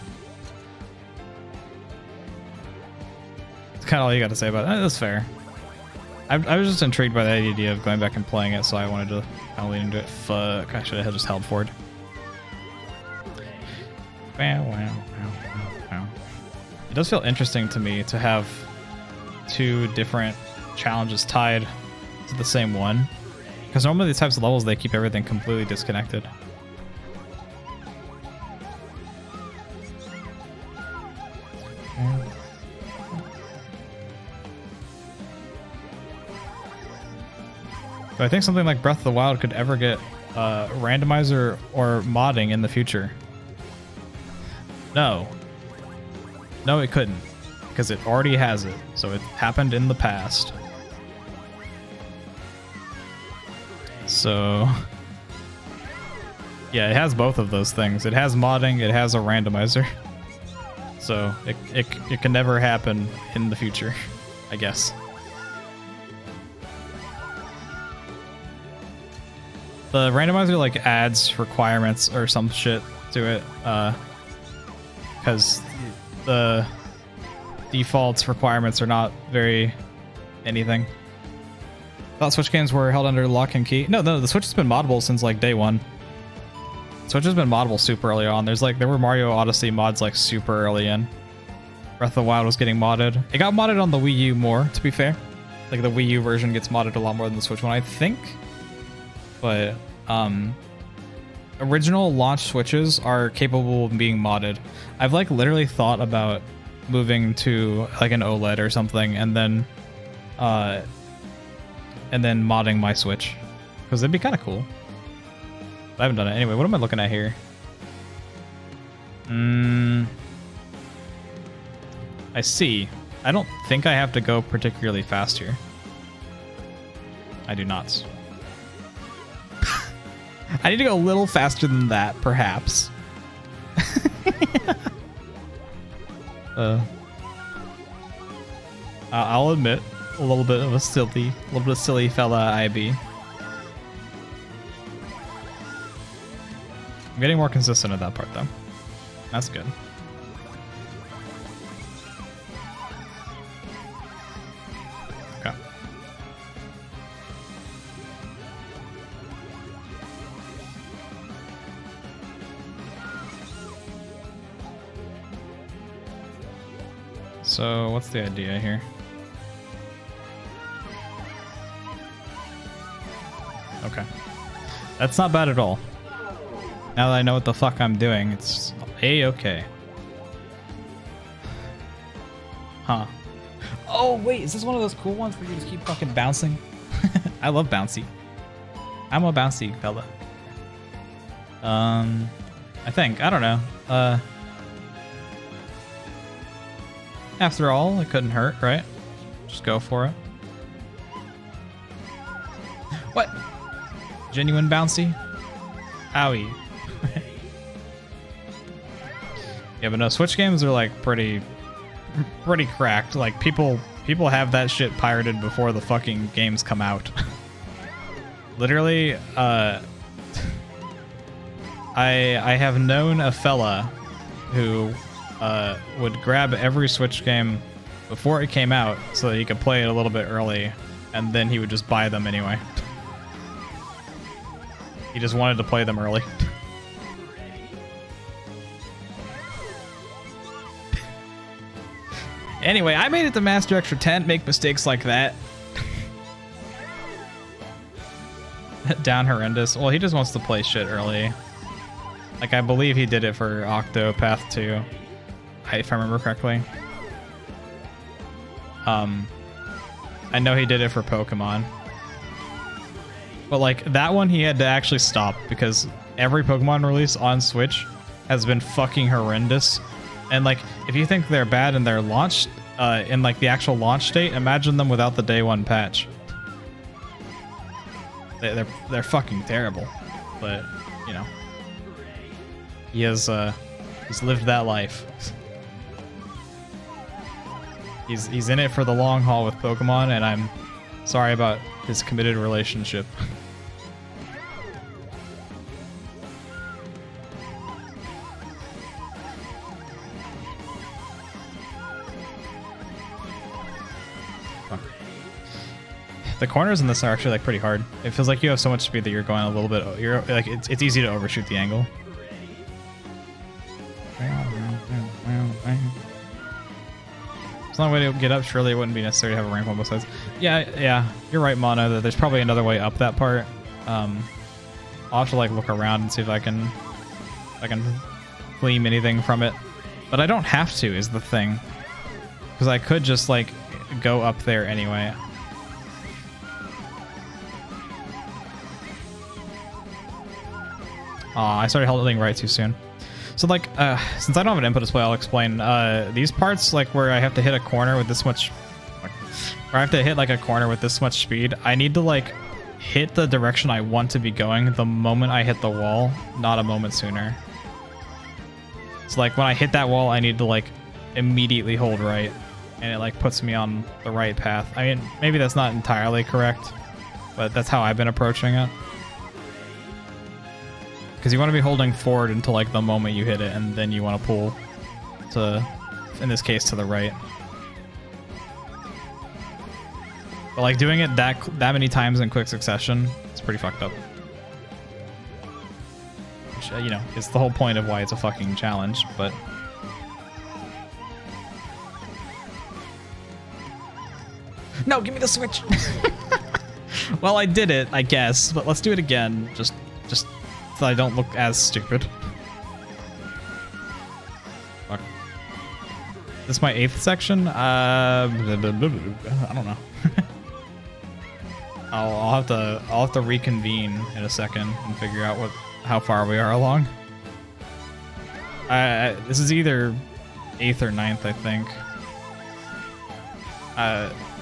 It's kind of all you got to say about it. That's fair. I was just intrigued by the idea of going back and playing it, so I wanted to kind of lean into it. Fuck, I should have just held forward. Wow. It does feel interesting to me to have two different challenges tied to the same one, because normally these types of levels, they keep everything completely disconnected. Do I think something like Breath of the Wild could ever get randomizer or modding in the future? No. No, it couldn't, because it already has it. So it happened in the past. So yeah, it has both of those things. It has modding, it has a randomizer. So it can never happen in the future, I guess. The randomizer like adds requirements or some shit to it, because the defaults requirements are not very anything. Thought Switch games were held under lock and key. No, the Switch has been moddable since like day one. Switch has been moddable super early on. There were Mario Odyssey mods like super early in. Breath of the Wild was getting modded. It got modded on the Wii U more, to be fair. Like the Wii U version gets modded a lot more than the Switch one, I think. But original launch Switches are capable of being modded. I've like literally thought about moving to like an OLED or something, and then modding my Switch, because it'd be kind of cool. But I haven't done it. Anyway, what am I looking at here? I see. I don't think I have to go particularly fast here. I do not. I need to go a little faster than that, perhaps. I'll admit, a little bit of a silly fella I be. I'm getting more consistent at that part, though. That's good. Okay. So, what's the idea here? Okay. That's not bad at all. Now that I know what the fuck I'm doing, it's A-okay. Huh. Oh, wait, is this one of those cool ones where you just keep fucking bouncing? I love bouncy. I'm a bouncy fella. I think. I don't know. After all, it couldn't hurt, right? Just go for it. What? Genuine bouncy? Owie. Yeah, but no, Switch games are like pretty cracked. Like people have that shit pirated before the fucking games come out. Literally, I have known a fella who would grab every Switch game before it came out so that he could play it a little bit early, and then he would just buy them anyway. He just wanted to play them early. Anyway, I made it to Master Extra 10. Make mistakes like that. Down horrendous. Well, he just wants to play shit early. Like, I believe he did it for Octopath 2, if I remember correctly. I know he did it for Pokemon. But, like, that one he had to actually stop because every Pokemon release on Switch has been fucking horrendous. And, like, if you think they're bad in their launch, in like the actual launch date. Imagine them without the day one patch. They're fucking terrible, but you know, he's lived that life. He's in it for the long haul with Pokemon, and I'm sorry about his committed relationship. The corners in this are actually like pretty hard. It feels like you have so much speed that you're going a little bit. You're like it's easy to overshoot the angle. There's no way to get up. Surely it wouldn't be necessary to have a ramp on both sides. Yeah, you're right, Mono. That there's probably another way up that part. I'll have to like look around and see if I can glean anything from it. But I don't have to is the thing, because I could just like go up there anyway. I started holding right too soon. So like, since I don't have an input display, I'll explain. These parts, like where I have to hit a corner with this much, where I have to hit like a corner with this much speed, I need to like hit the direction I want to be going the moment I hit the wall, not a moment sooner. So like when I hit that wall, I need to like immediately hold right, and it like puts me on the right path. I mean, maybe that's not entirely correct, but that's how I've been approaching it. Because you want to be holding forward until like the moment you hit it, and then you want to pull to, in this case, to the right. But like doing it that many times in quick succession, it's pretty fucked up. Which, you know, is the whole point of why it's a fucking challenge, but... No, give me the switch! Well, I did it, I guess, but let's do it again, just so I don't look as stupid. Fuck. This is my 8th section? I don't know. I'll have to reconvene in a second and figure out how far we are along. This is either 8th or 9th, I think.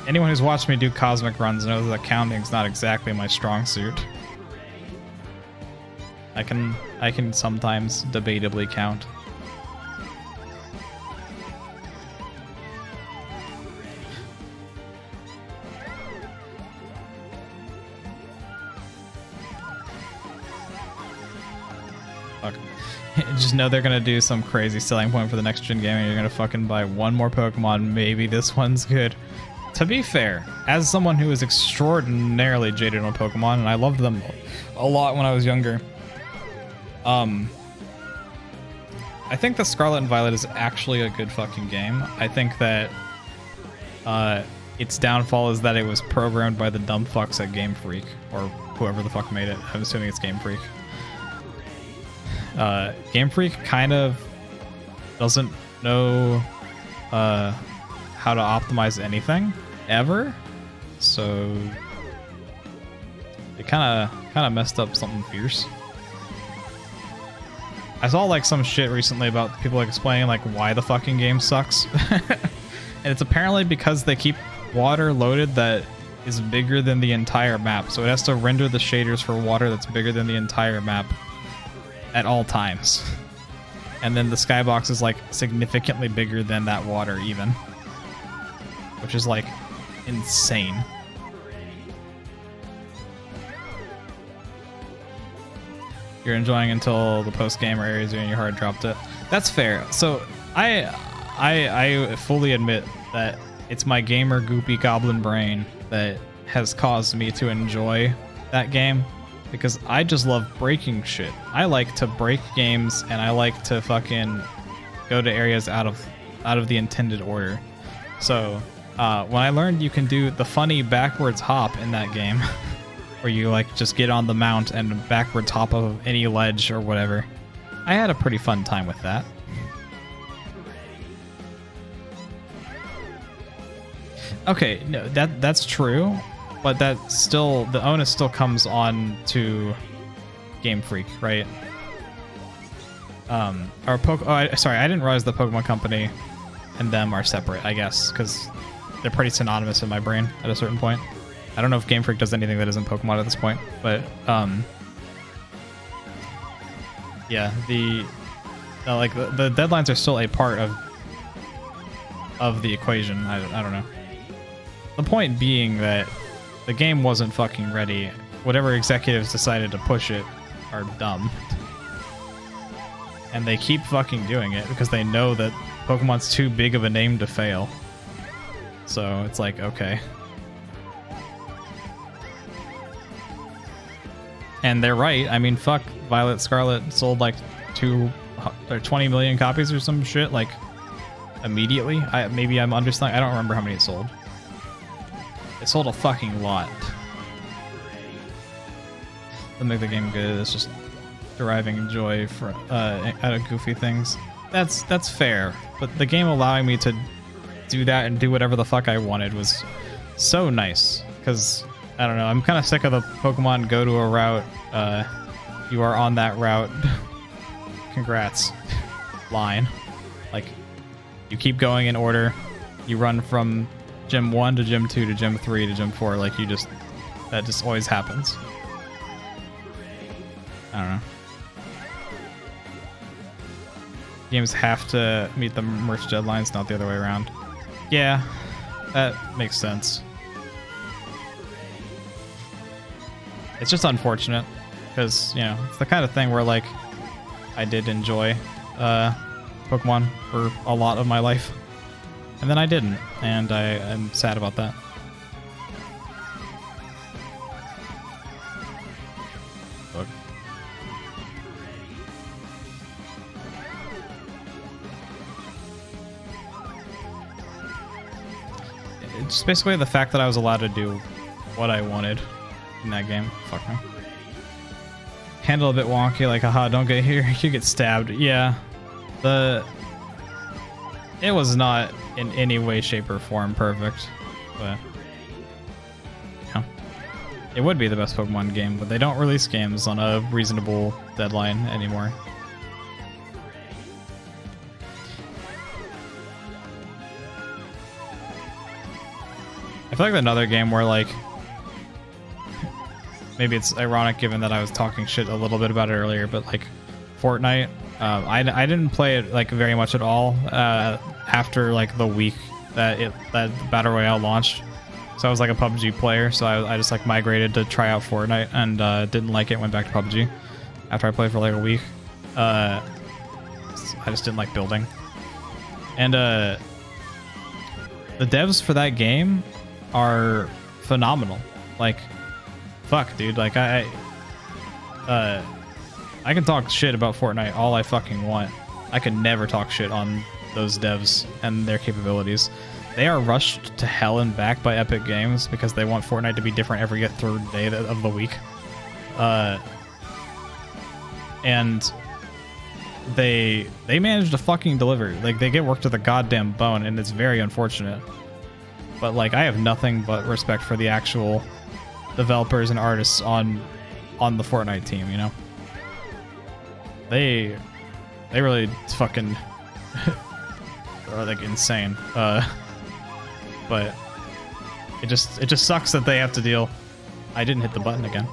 Anyone who's watched me do cosmic runs knows that counting's not exactly my strong suit. I can sometimes debatably count. Fuck. Just know they're gonna do some crazy selling point for the next gen game, and you're gonna fucking buy one more Pokemon. Maybe this one's good. To be fair, as someone who is extraordinarily jaded on Pokemon, and I loved them a lot when I was younger, I think the Scarlet and Violet is actually a good fucking game. I think that its downfall is that it was programmed by the dumb fucks at Game Freak, or whoever the fuck made it. I'm assuming it's Game Freak. Game Freak kind of doesn't know how to optimize anything ever, so it kind of messed up something fierce. I saw like some shit recently about people like explaining like why the fucking game sucks. And it's apparently because they keep water loaded that is bigger than the entire map. So it has to render the shaders for water that's bigger than the entire map at all times. And then the skybox is like significantly bigger than that water even. Which is like insane. You're enjoying until the post-game or areas in your hard dropped it. That's fair. So I fully admit that it's my gamer goopy goblin brain that has caused me to enjoy that game, because I just love breaking shit. I like to break games, and I like to fucking go to areas out of the intended order. So when I learned you can do the funny backwards hop in that game, where you like just get on the mount and backwards hop of any ledge or whatever, I had a pretty fun time with that. Okay, no, that's true, but that still, the onus still comes on to Game Freak, right? Sorry, I didn't realize the Pokemon Company and them are separate, I guess, because they're pretty synonymous in my brain at a certain point. I don't know if Game Freak does anything that isn't Pokemon at this point, but yeah, the deadlines are still a part of the equation. I don't know. The point being that the game wasn't fucking ready. Whatever executives decided to push it are dumb. And they keep fucking doing it because they know that Pokemon's too big of a name to fail. So it's like, okay. And they're right. I mean, fuck, Violet Scarlet sold like 20 million copies or some shit, like immediately. Maybe I'm underselling. I don't remember how many it sold. It sold a fucking lot. To make the game good, it's just deriving joy out of goofy things. That's fair, but the game allowing me to do that and do whatever the fuck I wanted was so nice. Because I don't know, I'm kind of sick of the Pokemon go to a route. You are on that route. Congrats. Line. Like, you keep going in order. You run from Gym 1 to Gym 2 to Gym 3 to Gym 4. Like, that just always happens. I don't know. Games have to meet the merch deadlines, not the other way around. Yeah, that makes sense. It's just unfortunate because, you know, it's the kind of thing where, like, I did enjoy Pokemon for a lot of my life, and then I didn't, and I'm sad about that. Look. It's basically the fact that I was allowed to do what I wanted in that game. Fuck me. Handle a bit wonky, like, haha, don't get here, you get stabbed. Yeah. It was not in any way, shape, or form perfect, but yeah. It would be the best Pokemon game, but they don't release games on a reasonable deadline anymore. I feel like another game where, like, maybe it's ironic given that I was talking shit a little bit about it earlier, but like Fortnite, I didn't play it like very much at all after like the week that Battle Royale launched. So I was like a PUBG player, so I just like migrated to try out Fortnite and didn't like it, went back to PUBG after I played for like a week. I just didn't like building. And the devs for that game are phenomenal. Like, fuck, dude. Like, I can talk shit about Fortnite all I fucking want. I could never talk shit on those devs and their capabilities. They are rushed to hell and back by Epic Games because they want Fortnite to be different every third day of the week. And they manage to fucking deliver. Like, they get worked to the goddamn bone, and it's very unfortunate. But like, I have nothing but respect for the actual developers and artists on the Fortnite team, you know? They really fucking are like insane. But it just sucks that they have to deal. I didn't hit the button again.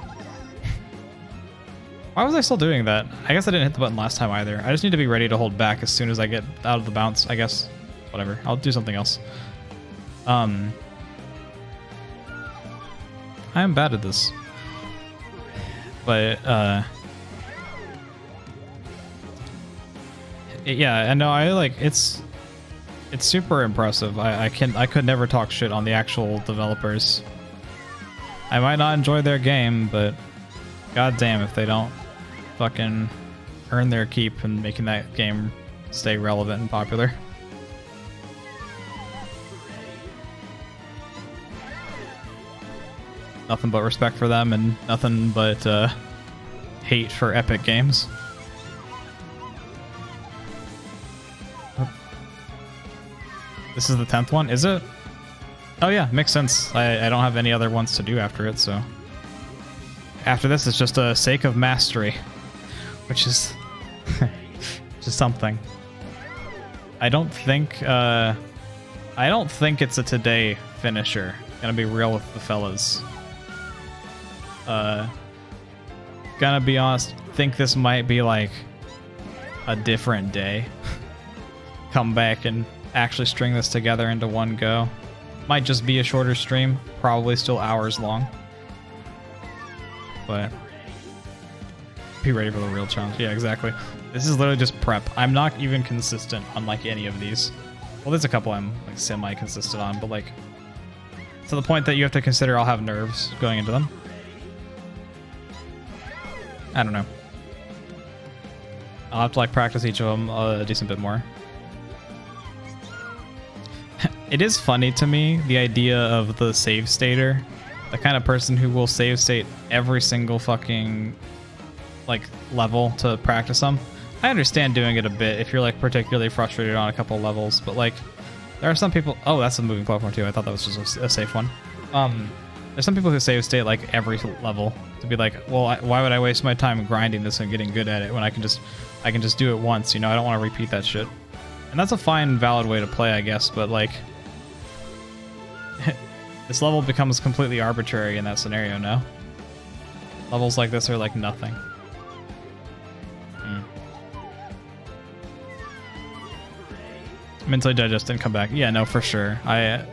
Why was I still doing that? I guess I didn't hit the button last time either. I just need to be ready to hold back as soon as I get out of the bounce, I guess. Whatever. I'll do something else. I am bad at this. But, yeah, I know, I like, it's super impressive. I could never talk shit on the actual developers. I might not enjoy their game, but goddamn if they don't fucking earn their keep and making that game stay relevant and popular. Nothing but respect for them and nothing but hate for Epic Games. This is the 10th one, is it? Oh yeah, makes sense. I don't have any other ones to do after it, so... After this, it's just a sake of mastery. Which is... just something. I don't think it's a today finisher. Gonna be real with the fellas. Gonna be honest, think this might be like a different day. Come back and actually string this together into one go. Might just be a shorter stream, probably still hours long. But be ready for the real challenge. Yeah, exactly. This is literally just prep. I'm not even consistent on like any of these. Well, there's a couple I'm like semi-consistent on, but like to the point that you have to consider I'll have nerves going into them. I don't know. I'll have to like practice each of them a decent bit more. It is funny to me, the idea of the save stater. The kind of person who will save state every single fucking like level to practice them. I understand doing it a bit if you're like particularly frustrated on a couple levels, but like there are some people. Oh, that's a moving platform too. I thought that was just a safe one. There's some people who save state like every level to be like, well, why would I waste my time grinding this and getting good at it when I can just do it once? You know, I don't want to repeat that shit. And that's a fine, valid way to play, I guess. But like, this level becomes completely arbitrary in that scenario. No, levels like this are like nothing. Mentally digest and come back. Yeah, no, for sure. I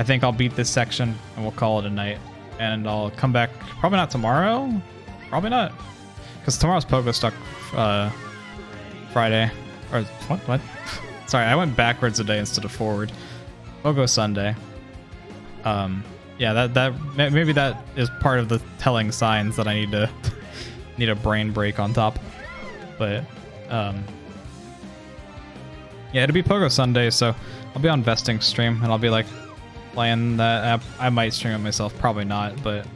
think I'll beat this section and we'll call it a night. And I'll come back probably not tomorrow. Probably not. Because tomorrow's Pogo Stuck Friday. Or what? Sorry, I went backwards a day instead of forward. Pogo Sunday. Yeah, that maybe that is part of the telling signs that I need a brain break on top. But yeah, it'll be Pogo Sunday, so I'll be on vesting stream and I'll be like playing that app. I might stream it myself, probably not, but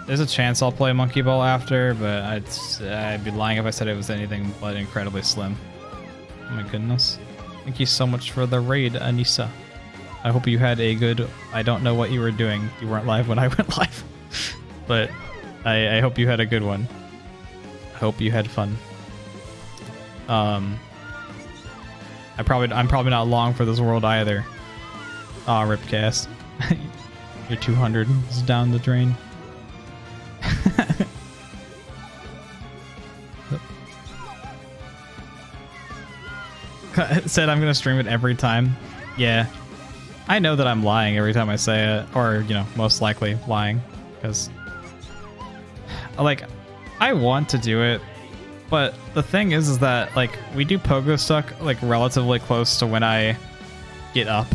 there's a chance I'll play Monkey Ball after, but I'd be lying if I said it was anything but incredibly slim. Oh my goodness. Thank you so much for the raid, Anissa. I hope you had a good... I don't know what you were doing. You weren't live when I went live. But I hope you had a good one. I hope you had fun. I'm probably not long for this world either. Aw, Ripcast. Your 200 is down the drain. Said I'm gonna stream it every time. Yeah. I know that I'm lying every time I say it, or, you know, most likely lying, because, like, I want to do it, but the thing is that, like, we do Pogo Stuck, like, relatively close to when I get up,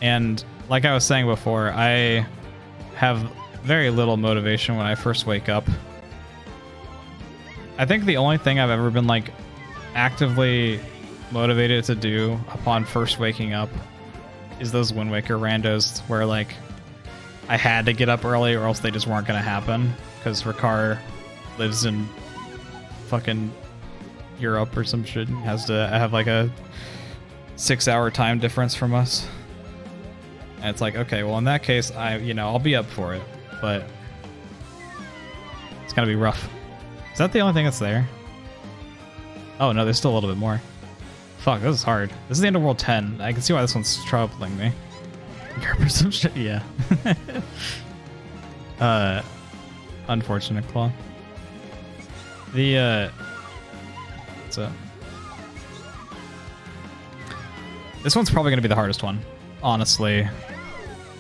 and like I was saying before, I have very little motivation when I first wake up. I think the only thing I've ever been, like, actively motivated to do upon first waking up is those Wind Waker randos where, like, I had to get up early or else they just weren't gonna happen because Ricard lives in fucking Europe or some shit and has to have like a 6-hour time difference from us. And it's like, okay, well in that case, I'll be up for it, but it's gonna be rough. Is that the only thing that's there? Oh no, there's still a little bit more. Fuck, this is hard. This is the end of World 10. I can see why this one's troubling me. Some shit, yeah. Unfortunate Claw. What's up? This one's probably gonna be the hardest one, honestly.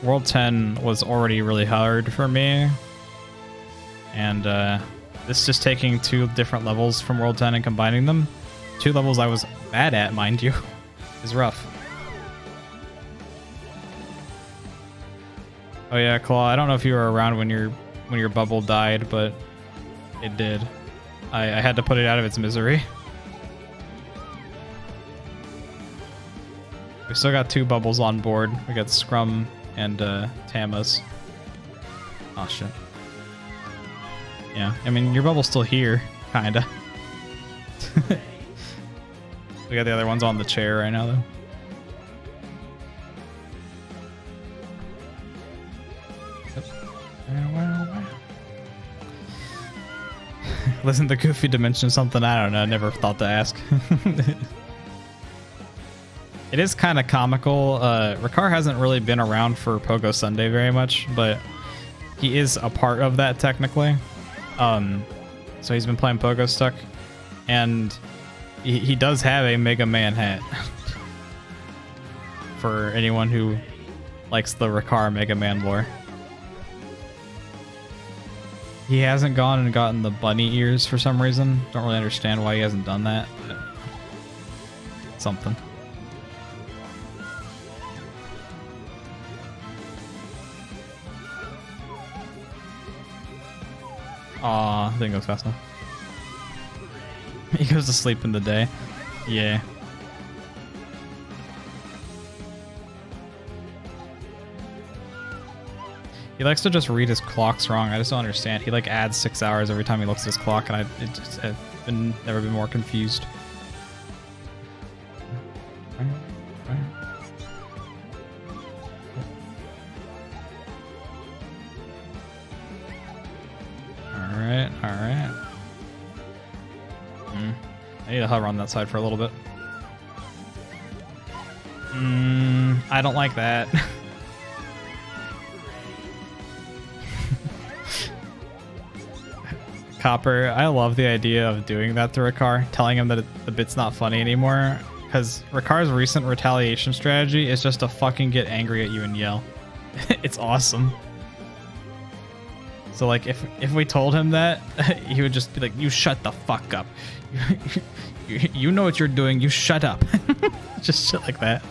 World 10 was already really hard for me, and this just taking 2 different levels from World 10 and combining them, 2 levels I was bad at, mind you, is rough. Oh yeah, Claw, I don't know if you were around when your bubble died, but it did. I had to put it out of its misery. We still got 2 bubbles on board. We got Scrum and Tama's. Oh shit. Yeah, I mean, your bubble's still here, kinda. We got the other ones on the chair right now, though. Listen to Goofy to mention something I don't know. Never thought to ask. It is kind of comical. Ricard hasn't really been around for Pogo Sunday very much, but he is a part of that technically. So he's been playing Pogo Stuck, and he does have a Mega Man hat. For anyone who likes the Ricard Mega Man lore. He hasn't gone and gotten the bunny ears for some reason. Don't really understand why he hasn't done that, but something. Aw, didn't go fast enough. He goes to sleep in the day. Yeah. He likes to just read his clocks wrong. I just don't understand. He like adds 6 hours every time he looks at his clock, and I've never been more confused. Alright, alright. I need to hover on that side for a little bit. I don't like that. Copper, I love the idea of doing that to Ricard, telling him that the bit's not funny anymore, because Ricard's recent retaliation strategy is just to fucking get angry at you and yell. It's awesome. So like if we told him that, he would just be like, you shut the fuck up. You know what you're doing, you shut up. Just shit like that.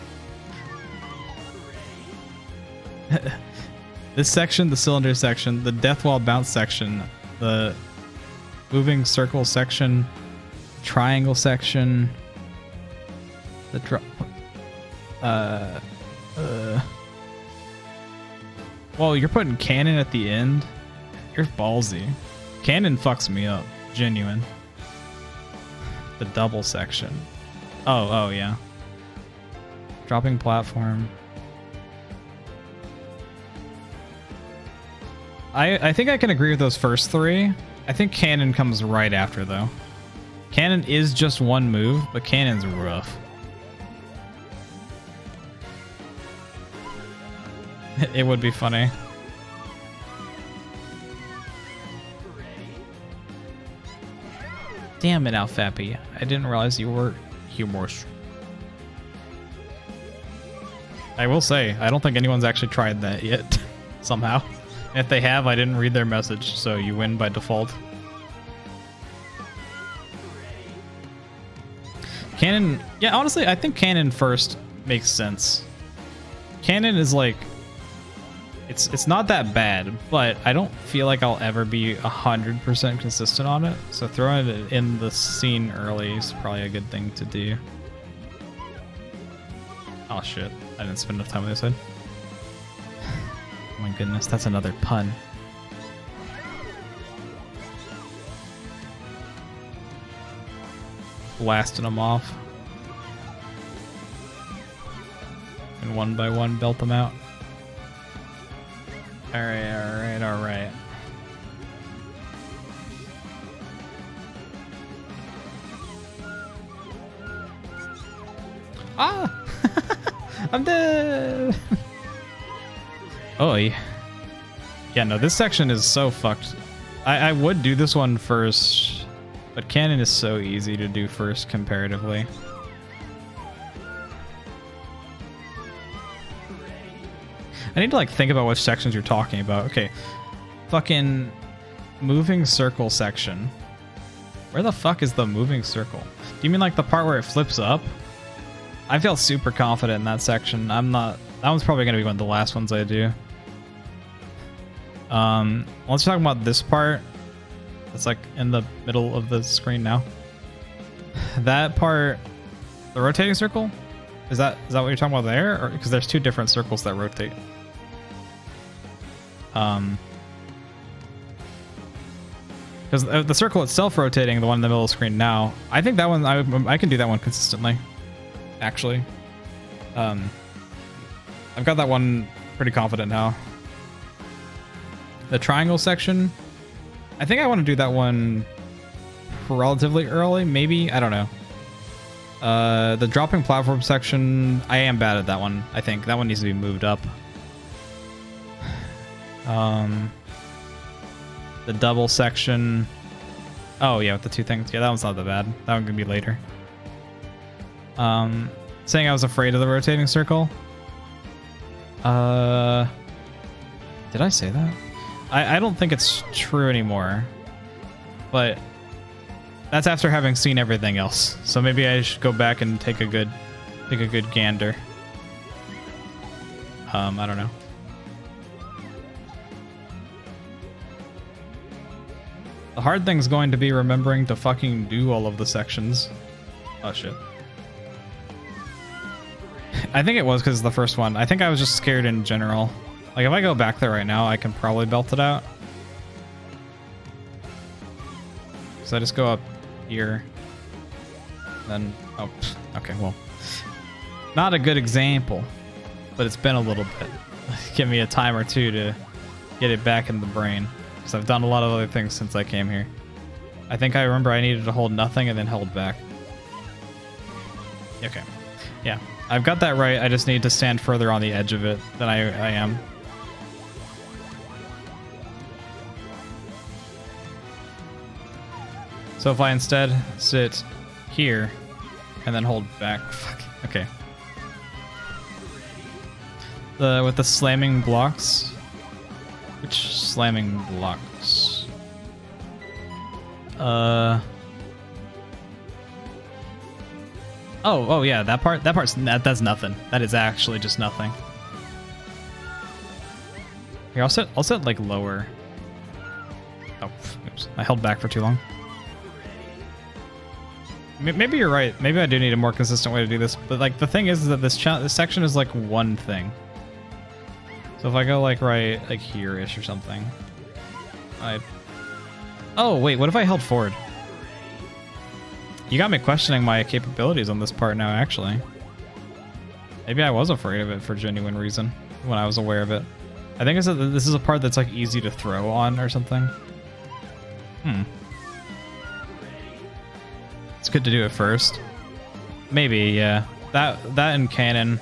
This section, the cylinder section, the death wall bounce section, the moving circle section, triangle section, the drop. Whoa, you're putting cannon at the end? You're ballsy. Cannon fucks me up. Genuine. The double section. Oh yeah. Dropping platform. I think I can agree with those first three. I think cannon comes right after though. Cannon is just one move, but cannon's rough. It would be funny. Damn it, Alfappy. I didn't realize you were humorous. I will say, I don't think anyone's actually tried that yet. Somehow. If they have, I didn't read their message, so you win by default. Cannon... Yeah, honestly, I think cannon first makes sense. Cannon is like... It's not that bad, but I don't feel like I'll ever be 100% consistent on it. So throwing it in the scene early is probably a good thing to do. Oh shit, I didn't spend enough time on this side. Oh my goodness, that's another pun. Blasting them off. And one by one belt them out. Alright, alright, alright. Ah! I'm dead! Oh, yeah, no, this section is so fucked. I would do this one first, but cannon is so easy to do first comparatively. I need to like think about which sections you're talking about. Okay, fucking moving circle section. Where the fuck is the moving circle? Do you mean like the part where it flips up? I feel super confident in that section. I'm not. That one's probably gonna be one of the last ones I do. Let's talk about this part. It's like in the middle of the screen now. That part, the rotating circle, is that what you're talking about there? Or because there's two different circles that rotate. Because the circle itself rotating, the one in the middle of the screen now, I think that one I can do that one consistently. Actually, I've got that one pretty confident now. The triangle section, I think I want to do that one relatively early, maybe, I don't know. The dropping platform section, I am bad at that one. I think that one needs to be moved up. The double section. Oh yeah, with the two things. Yeah, that one's not that bad. That one can be later. Saying I was afraid of the rotating circle. Did I say that? I don't think it's true anymore. But that's after having seen everything else. So maybe I should go back and take a good gander. I don't know. The hard thing's going to be remembering to fucking do all of the sections. Oh shit. I think it was because of the first one. I think I was just scared in general. Like if I go back there right now, I can probably belt it out. So I just go up here. Then, oh, okay, well. Not a good example, but it's been a little bit. Give me a time or two to get it back in the brain. Because I've done a lot of other things since I came here. I think I remember I needed to hold nothing and then hold back. Okay. Yeah, I've got that right. I just need to stand further on the edge of it than I am. So if I instead sit here and then hold back. Fuck. Okay. With the slamming blocks. Which slamming blocks? Oh yeah, that's nothing. That is actually just nothing. Here, I'll set like lower. Oh, oops. I held back for too long. Maybe you're right. Maybe I do need a more consistent way to do this. But like the thing is that this section is like one thing. So if I go like right like here-ish or something. Oh wait, what if I held forward? You got me questioning my capabilities on this part now, actually. Maybe I was afraid of it for genuine reason when I was aware of it. I think it's this is a part that's like easy to throw on or something. It's good to do it first. Maybe, yeah. That and cannon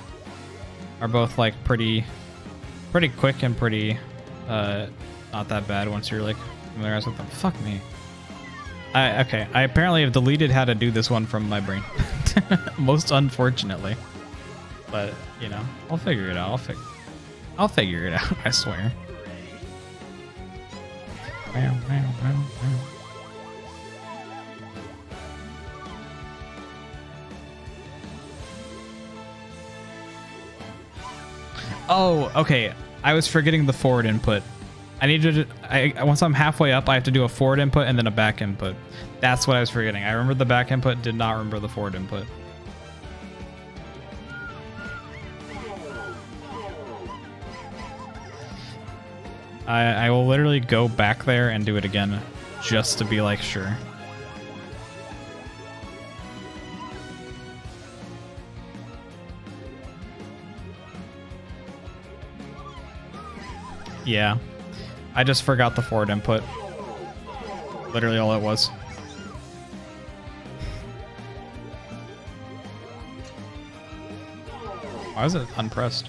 are both like pretty quick and pretty not that bad once you're like familiarized with them. Fuck me. Okay, I apparently have deleted how to do this one from my brain. Most unfortunately. But, you know, I'll figure it out. I'll figure it out, I swear. Oh, okay. I was forgetting the forward input. I needed to, once I'm halfway up, I have to do a forward input and then a back input. That's what I was forgetting. I remember the back input, did not remember the forward input. I will literally go back there and do it again just to be like sure. Yeah. I just forgot the forward input. Literally all it was. Why is it unpressed?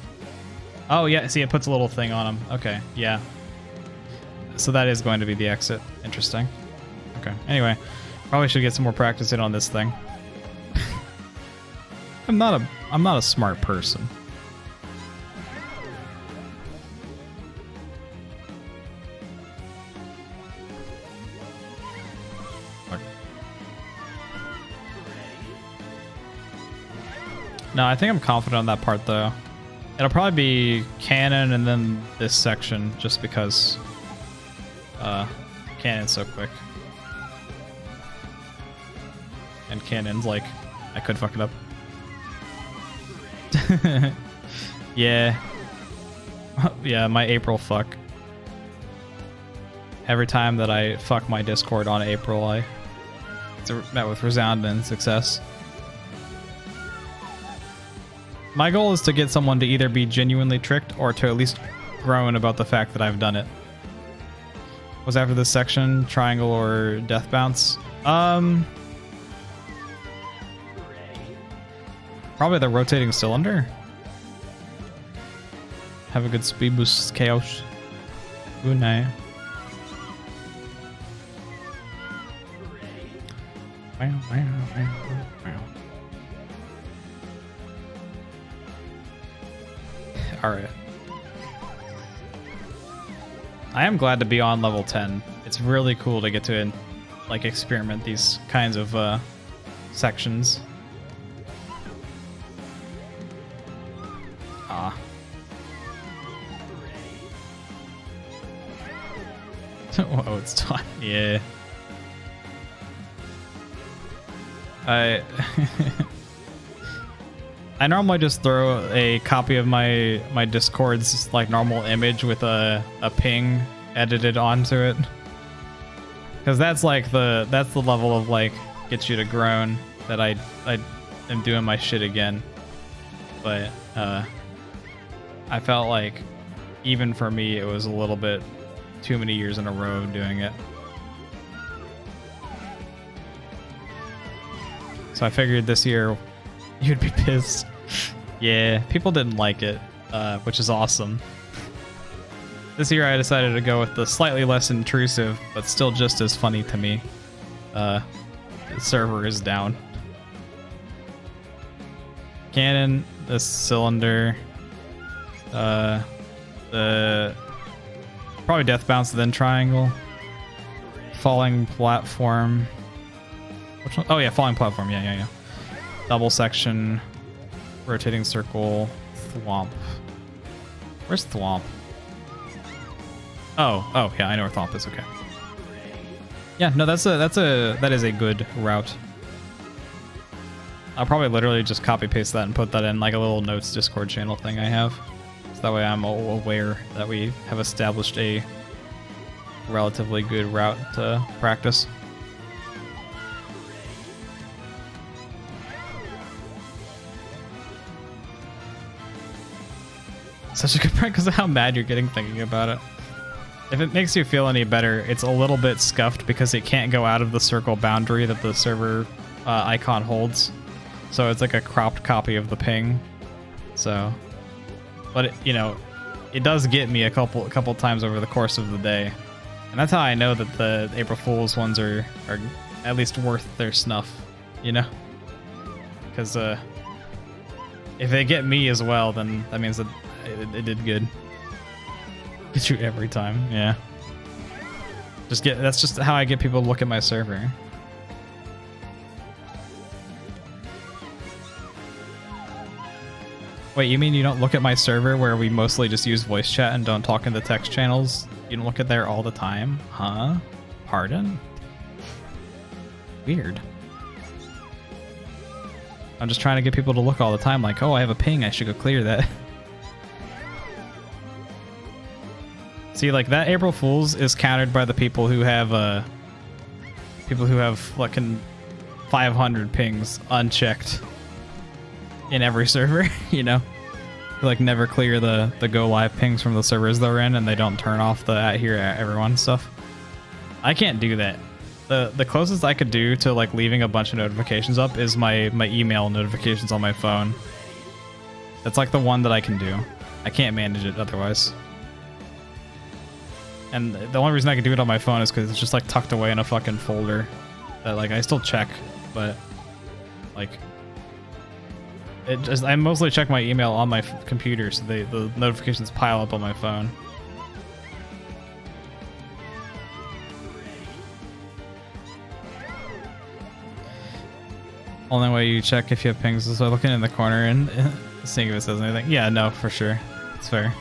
Oh yeah, see it puts a little thing on him. Okay, yeah. So that is going to be the exit. Interesting. Okay, anyway. Probably should get some more practice in on this thing. I'm not a smart person. No, I think I'm confident on that part, though. It'll probably be cannon and then this section, just because cannon's so quick. And cannon's like, I could fuck it up. Yeah. Yeah, my April fuck. Every time that I fuck my Discord on April, it's met with resounding success. My goal is to get someone to either be genuinely tricked or to at least groan about the fact that I've done it. Was after this section triangle or death bounce? Probably the rotating cylinder. Have a good speed boost chaos. Good night. Alright. I am glad to be on level 10. It's really cool to get to like experiment these kinds of sections. Ah. Oh, it's time. Yeah. I normally just throw a copy of my Discord's like normal image with a ping edited onto it, because that's like the level of like gets you to groan that I am doing my shit again. But I felt like even for me it was a little bit too many years in a row of doing it. So I figured this year you'd be pissed. Yeah, people didn't like it, which is awesome. This year I decided to go with the slightly less intrusive, but still just as funny to me. The server is down. Cannon, the cylinder, the probably death bounce, then triangle, falling platform. Which one? Oh yeah, falling platform. Yeah. Double section, rotating circle, thwomp. Where's thwomp? Oh yeah, I know where thwomp is. Okay. Yeah, no, that is a good route. I'll probably literally just copy paste that and put that in like a little notes Discord channel thing I have. So that way I'm aware that we have established a relatively good route to practice. Such a good point because of how mad you're getting thinking about it. If it makes you feel any better, it's a little bit scuffed because it can't go out of the circle boundary that the server icon holds. So it's like a cropped copy of the ping. So, but it, you know, it does get me a couple times over the course of the day, and that's how I know that the April Fool's ones are at least worth their snuff, you know? Because if they get me as well, then that means that it did good. Get you every time, yeah. That's just how I get people to look at my server. Wait, you mean you don't look at my server where we mostly just use voice chat and don't talk in the text channels? You don't look at there all the time? Huh? Pardon? Weird. I'm just trying to get people to look all the time like, oh, I have a ping, I should go clear that. See, like that April Fool's is countered by the people who have fucking 500 pings unchecked in every server, you know? They, like, never clear the go live pings from the servers they're in, and they don't turn off the at here at everyone stuff. I can't do that. The closest I could do to like leaving a bunch of notifications up is my email notifications on my phone. That's like the one that I can do. I can't manage it otherwise. And the only reason I can do it on my phone is because it's just like tucked away in a fucking folder that like I still check, but like I mostly check my email on my computer, so the notifications pile up on my phone. Only way you check if you have pings is by looking in the corner and seeing if it says anything. Yeah, no, for sure. It's fair.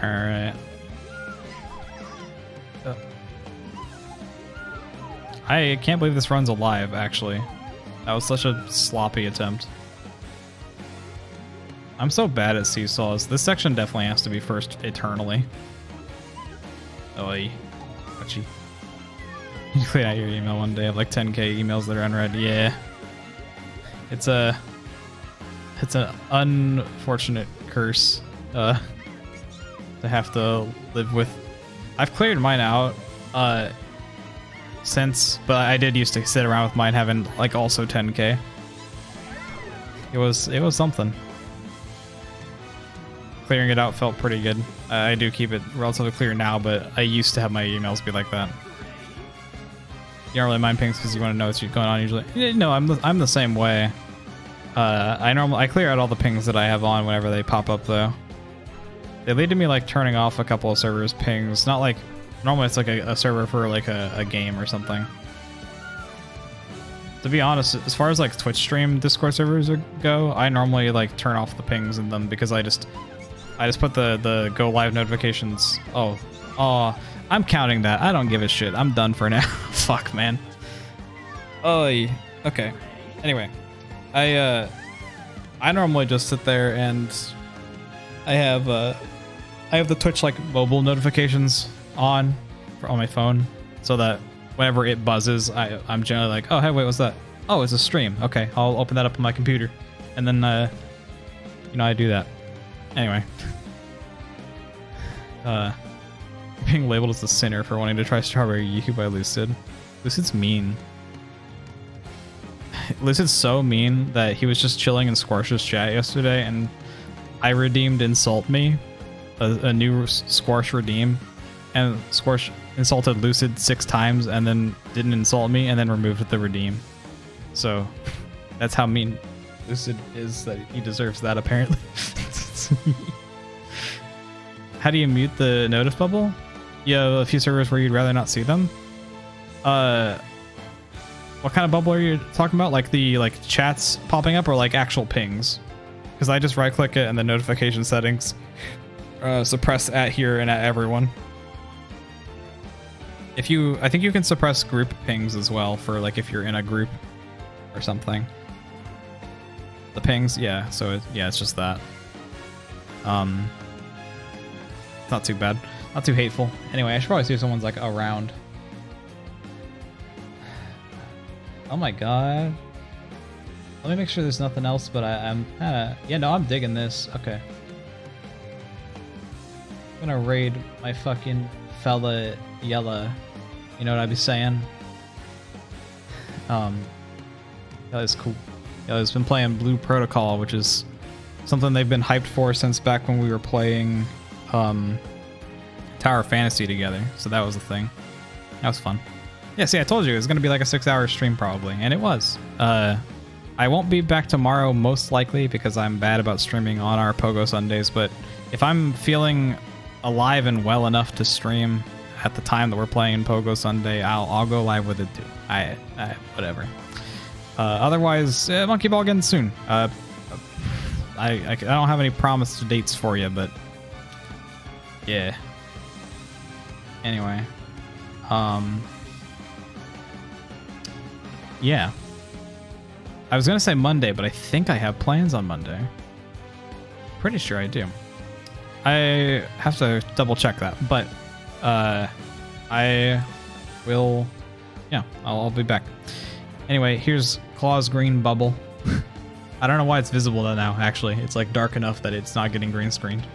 Alright. I can't believe this run's alive, actually. That was such a sloppy attempt. I'm so bad at seesaws. This section definitely has to be first eternally. Oi. Ouchie. You clean out your email one day, have like 10k emails that are unread. Yeah. It's an unfortunate curse to have to live with I've cleared mine out since, but I did used to sit around with mine having like also 10k. It was something. Clearing it out felt pretty good. I do keep it relatively clear now, but I used to have my emails be like that. You don't really mind pings because you want to know what's going on usually. No, I'm the same way. I clear out all the pings that I have on whenever they pop up though. They lead to me like turning off a couple of servers pings. Not like normally it's like a server for like a game or something. To be honest, as far as like Twitch stream Discord servers go, I normally like turn off the pings in them because I just put the go live notifications. Oh, I'm counting that. I don't give a shit. I'm done for now. Fuck, man. Oh, okay. Anyway, I normally just sit there and I have the Twitch like mobile notifications on my phone, so that whenever it buzzes, I'm generally like, oh hey, wait, what's that? Oh, it's a stream. Okay, I'll open that up on my computer, and then I do that. Anyway, being labeled as a sinner for wanting to try Strawberry Yoo by Lucid. Lucid's mean. Lucid's so mean that he was just chilling in Squash's chat yesterday, and I redeemed Insult Me, a new Squash redeem, and Squash insulted Lucid 6 times and then didn't insult me and then removed the redeem. So that's how mean Lucid is, that he deserves that apparently. How do you mute the notice bubble? You have a few servers where you'd rather not see them. What kind of bubble are you talking about? Like the chats popping up or like actual pings? Because I just right click it and the notification settings suppress at here and at everyone. I think you can suppress group pings as well for like if you're in a group or something. The pings, yeah. So it's just that. Not too bad, not too hateful. Anyway, I should probably see if someone's like around. Oh my god. Let me make sure there's nothing else, but I'm kinda, yeah, no, I'm digging this. Okay. I'm gonna raid my fucking fella Yella. You know what I'd be saying? That is cool. Yella's been playing Blue Protocol, which is something they've been hyped for since back when we were playing Tower Fantasy together. So that was the thing. That was fun. Yeah, see, I told you it was gonna be like a 6-hour stream probably, and it was. I won't be back tomorrow most likely because I'm bad about streaming on our Pogo Sundays, but if I'm feeling alive and well enough to stream at the time that we're playing Pogo Sunday, I'll go live with it too. I whatever. Otherwise, Monkey Ball again soon. I don't have any promised dates for you, but yeah. Anyway, yeah. I was gonna say Monday, but I think I have plans on Monday. Pretty sure I do. I have to double check that, but I will. Yeah, I'll be back. Anyway, here's Claw's green bubble. I don't know why it's visible now. Actually, it's like dark enough that it's not getting green screened.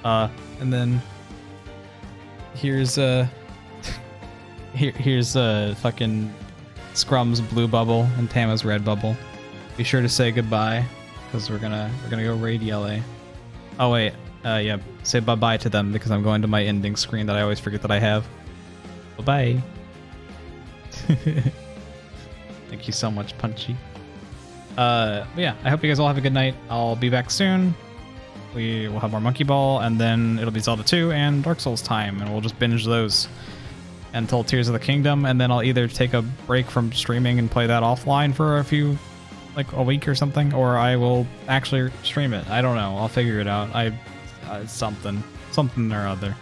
And then here's here's fucking Scrum's blue bubble and Tama's red bubble. Be sure to say goodbye because we're gonna go raid Yele. Oh wait, yeah, say bye bye to them because I'm going to my ending screen that I always forget that I have. Bye bye. Thank you so much, Punchy. But yeah, I hope you guys all have a good night. I'll be back soon. We will have more Monkey Ball, and then it'll be Zelda 2 and Dark Souls time, and we'll just binge those until Tears of the Kingdom, and then I'll either take a break from streaming and play that offline for a week or something, or I will actually stream it. I don't know. I'll figure it out. Something or other.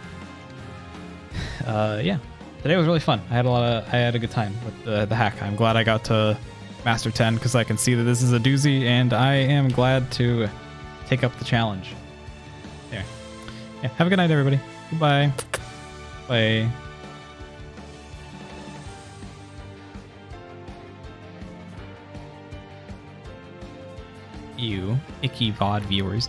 Yeah. Today was really fun. I had a good time with the hack. I'm glad I got to Master 10 because I can see that this is a doozy, and I am glad to take up the challenge. There. Yeah. Have a good night, everybody. Goodbye. Bye. You icky VOD viewers.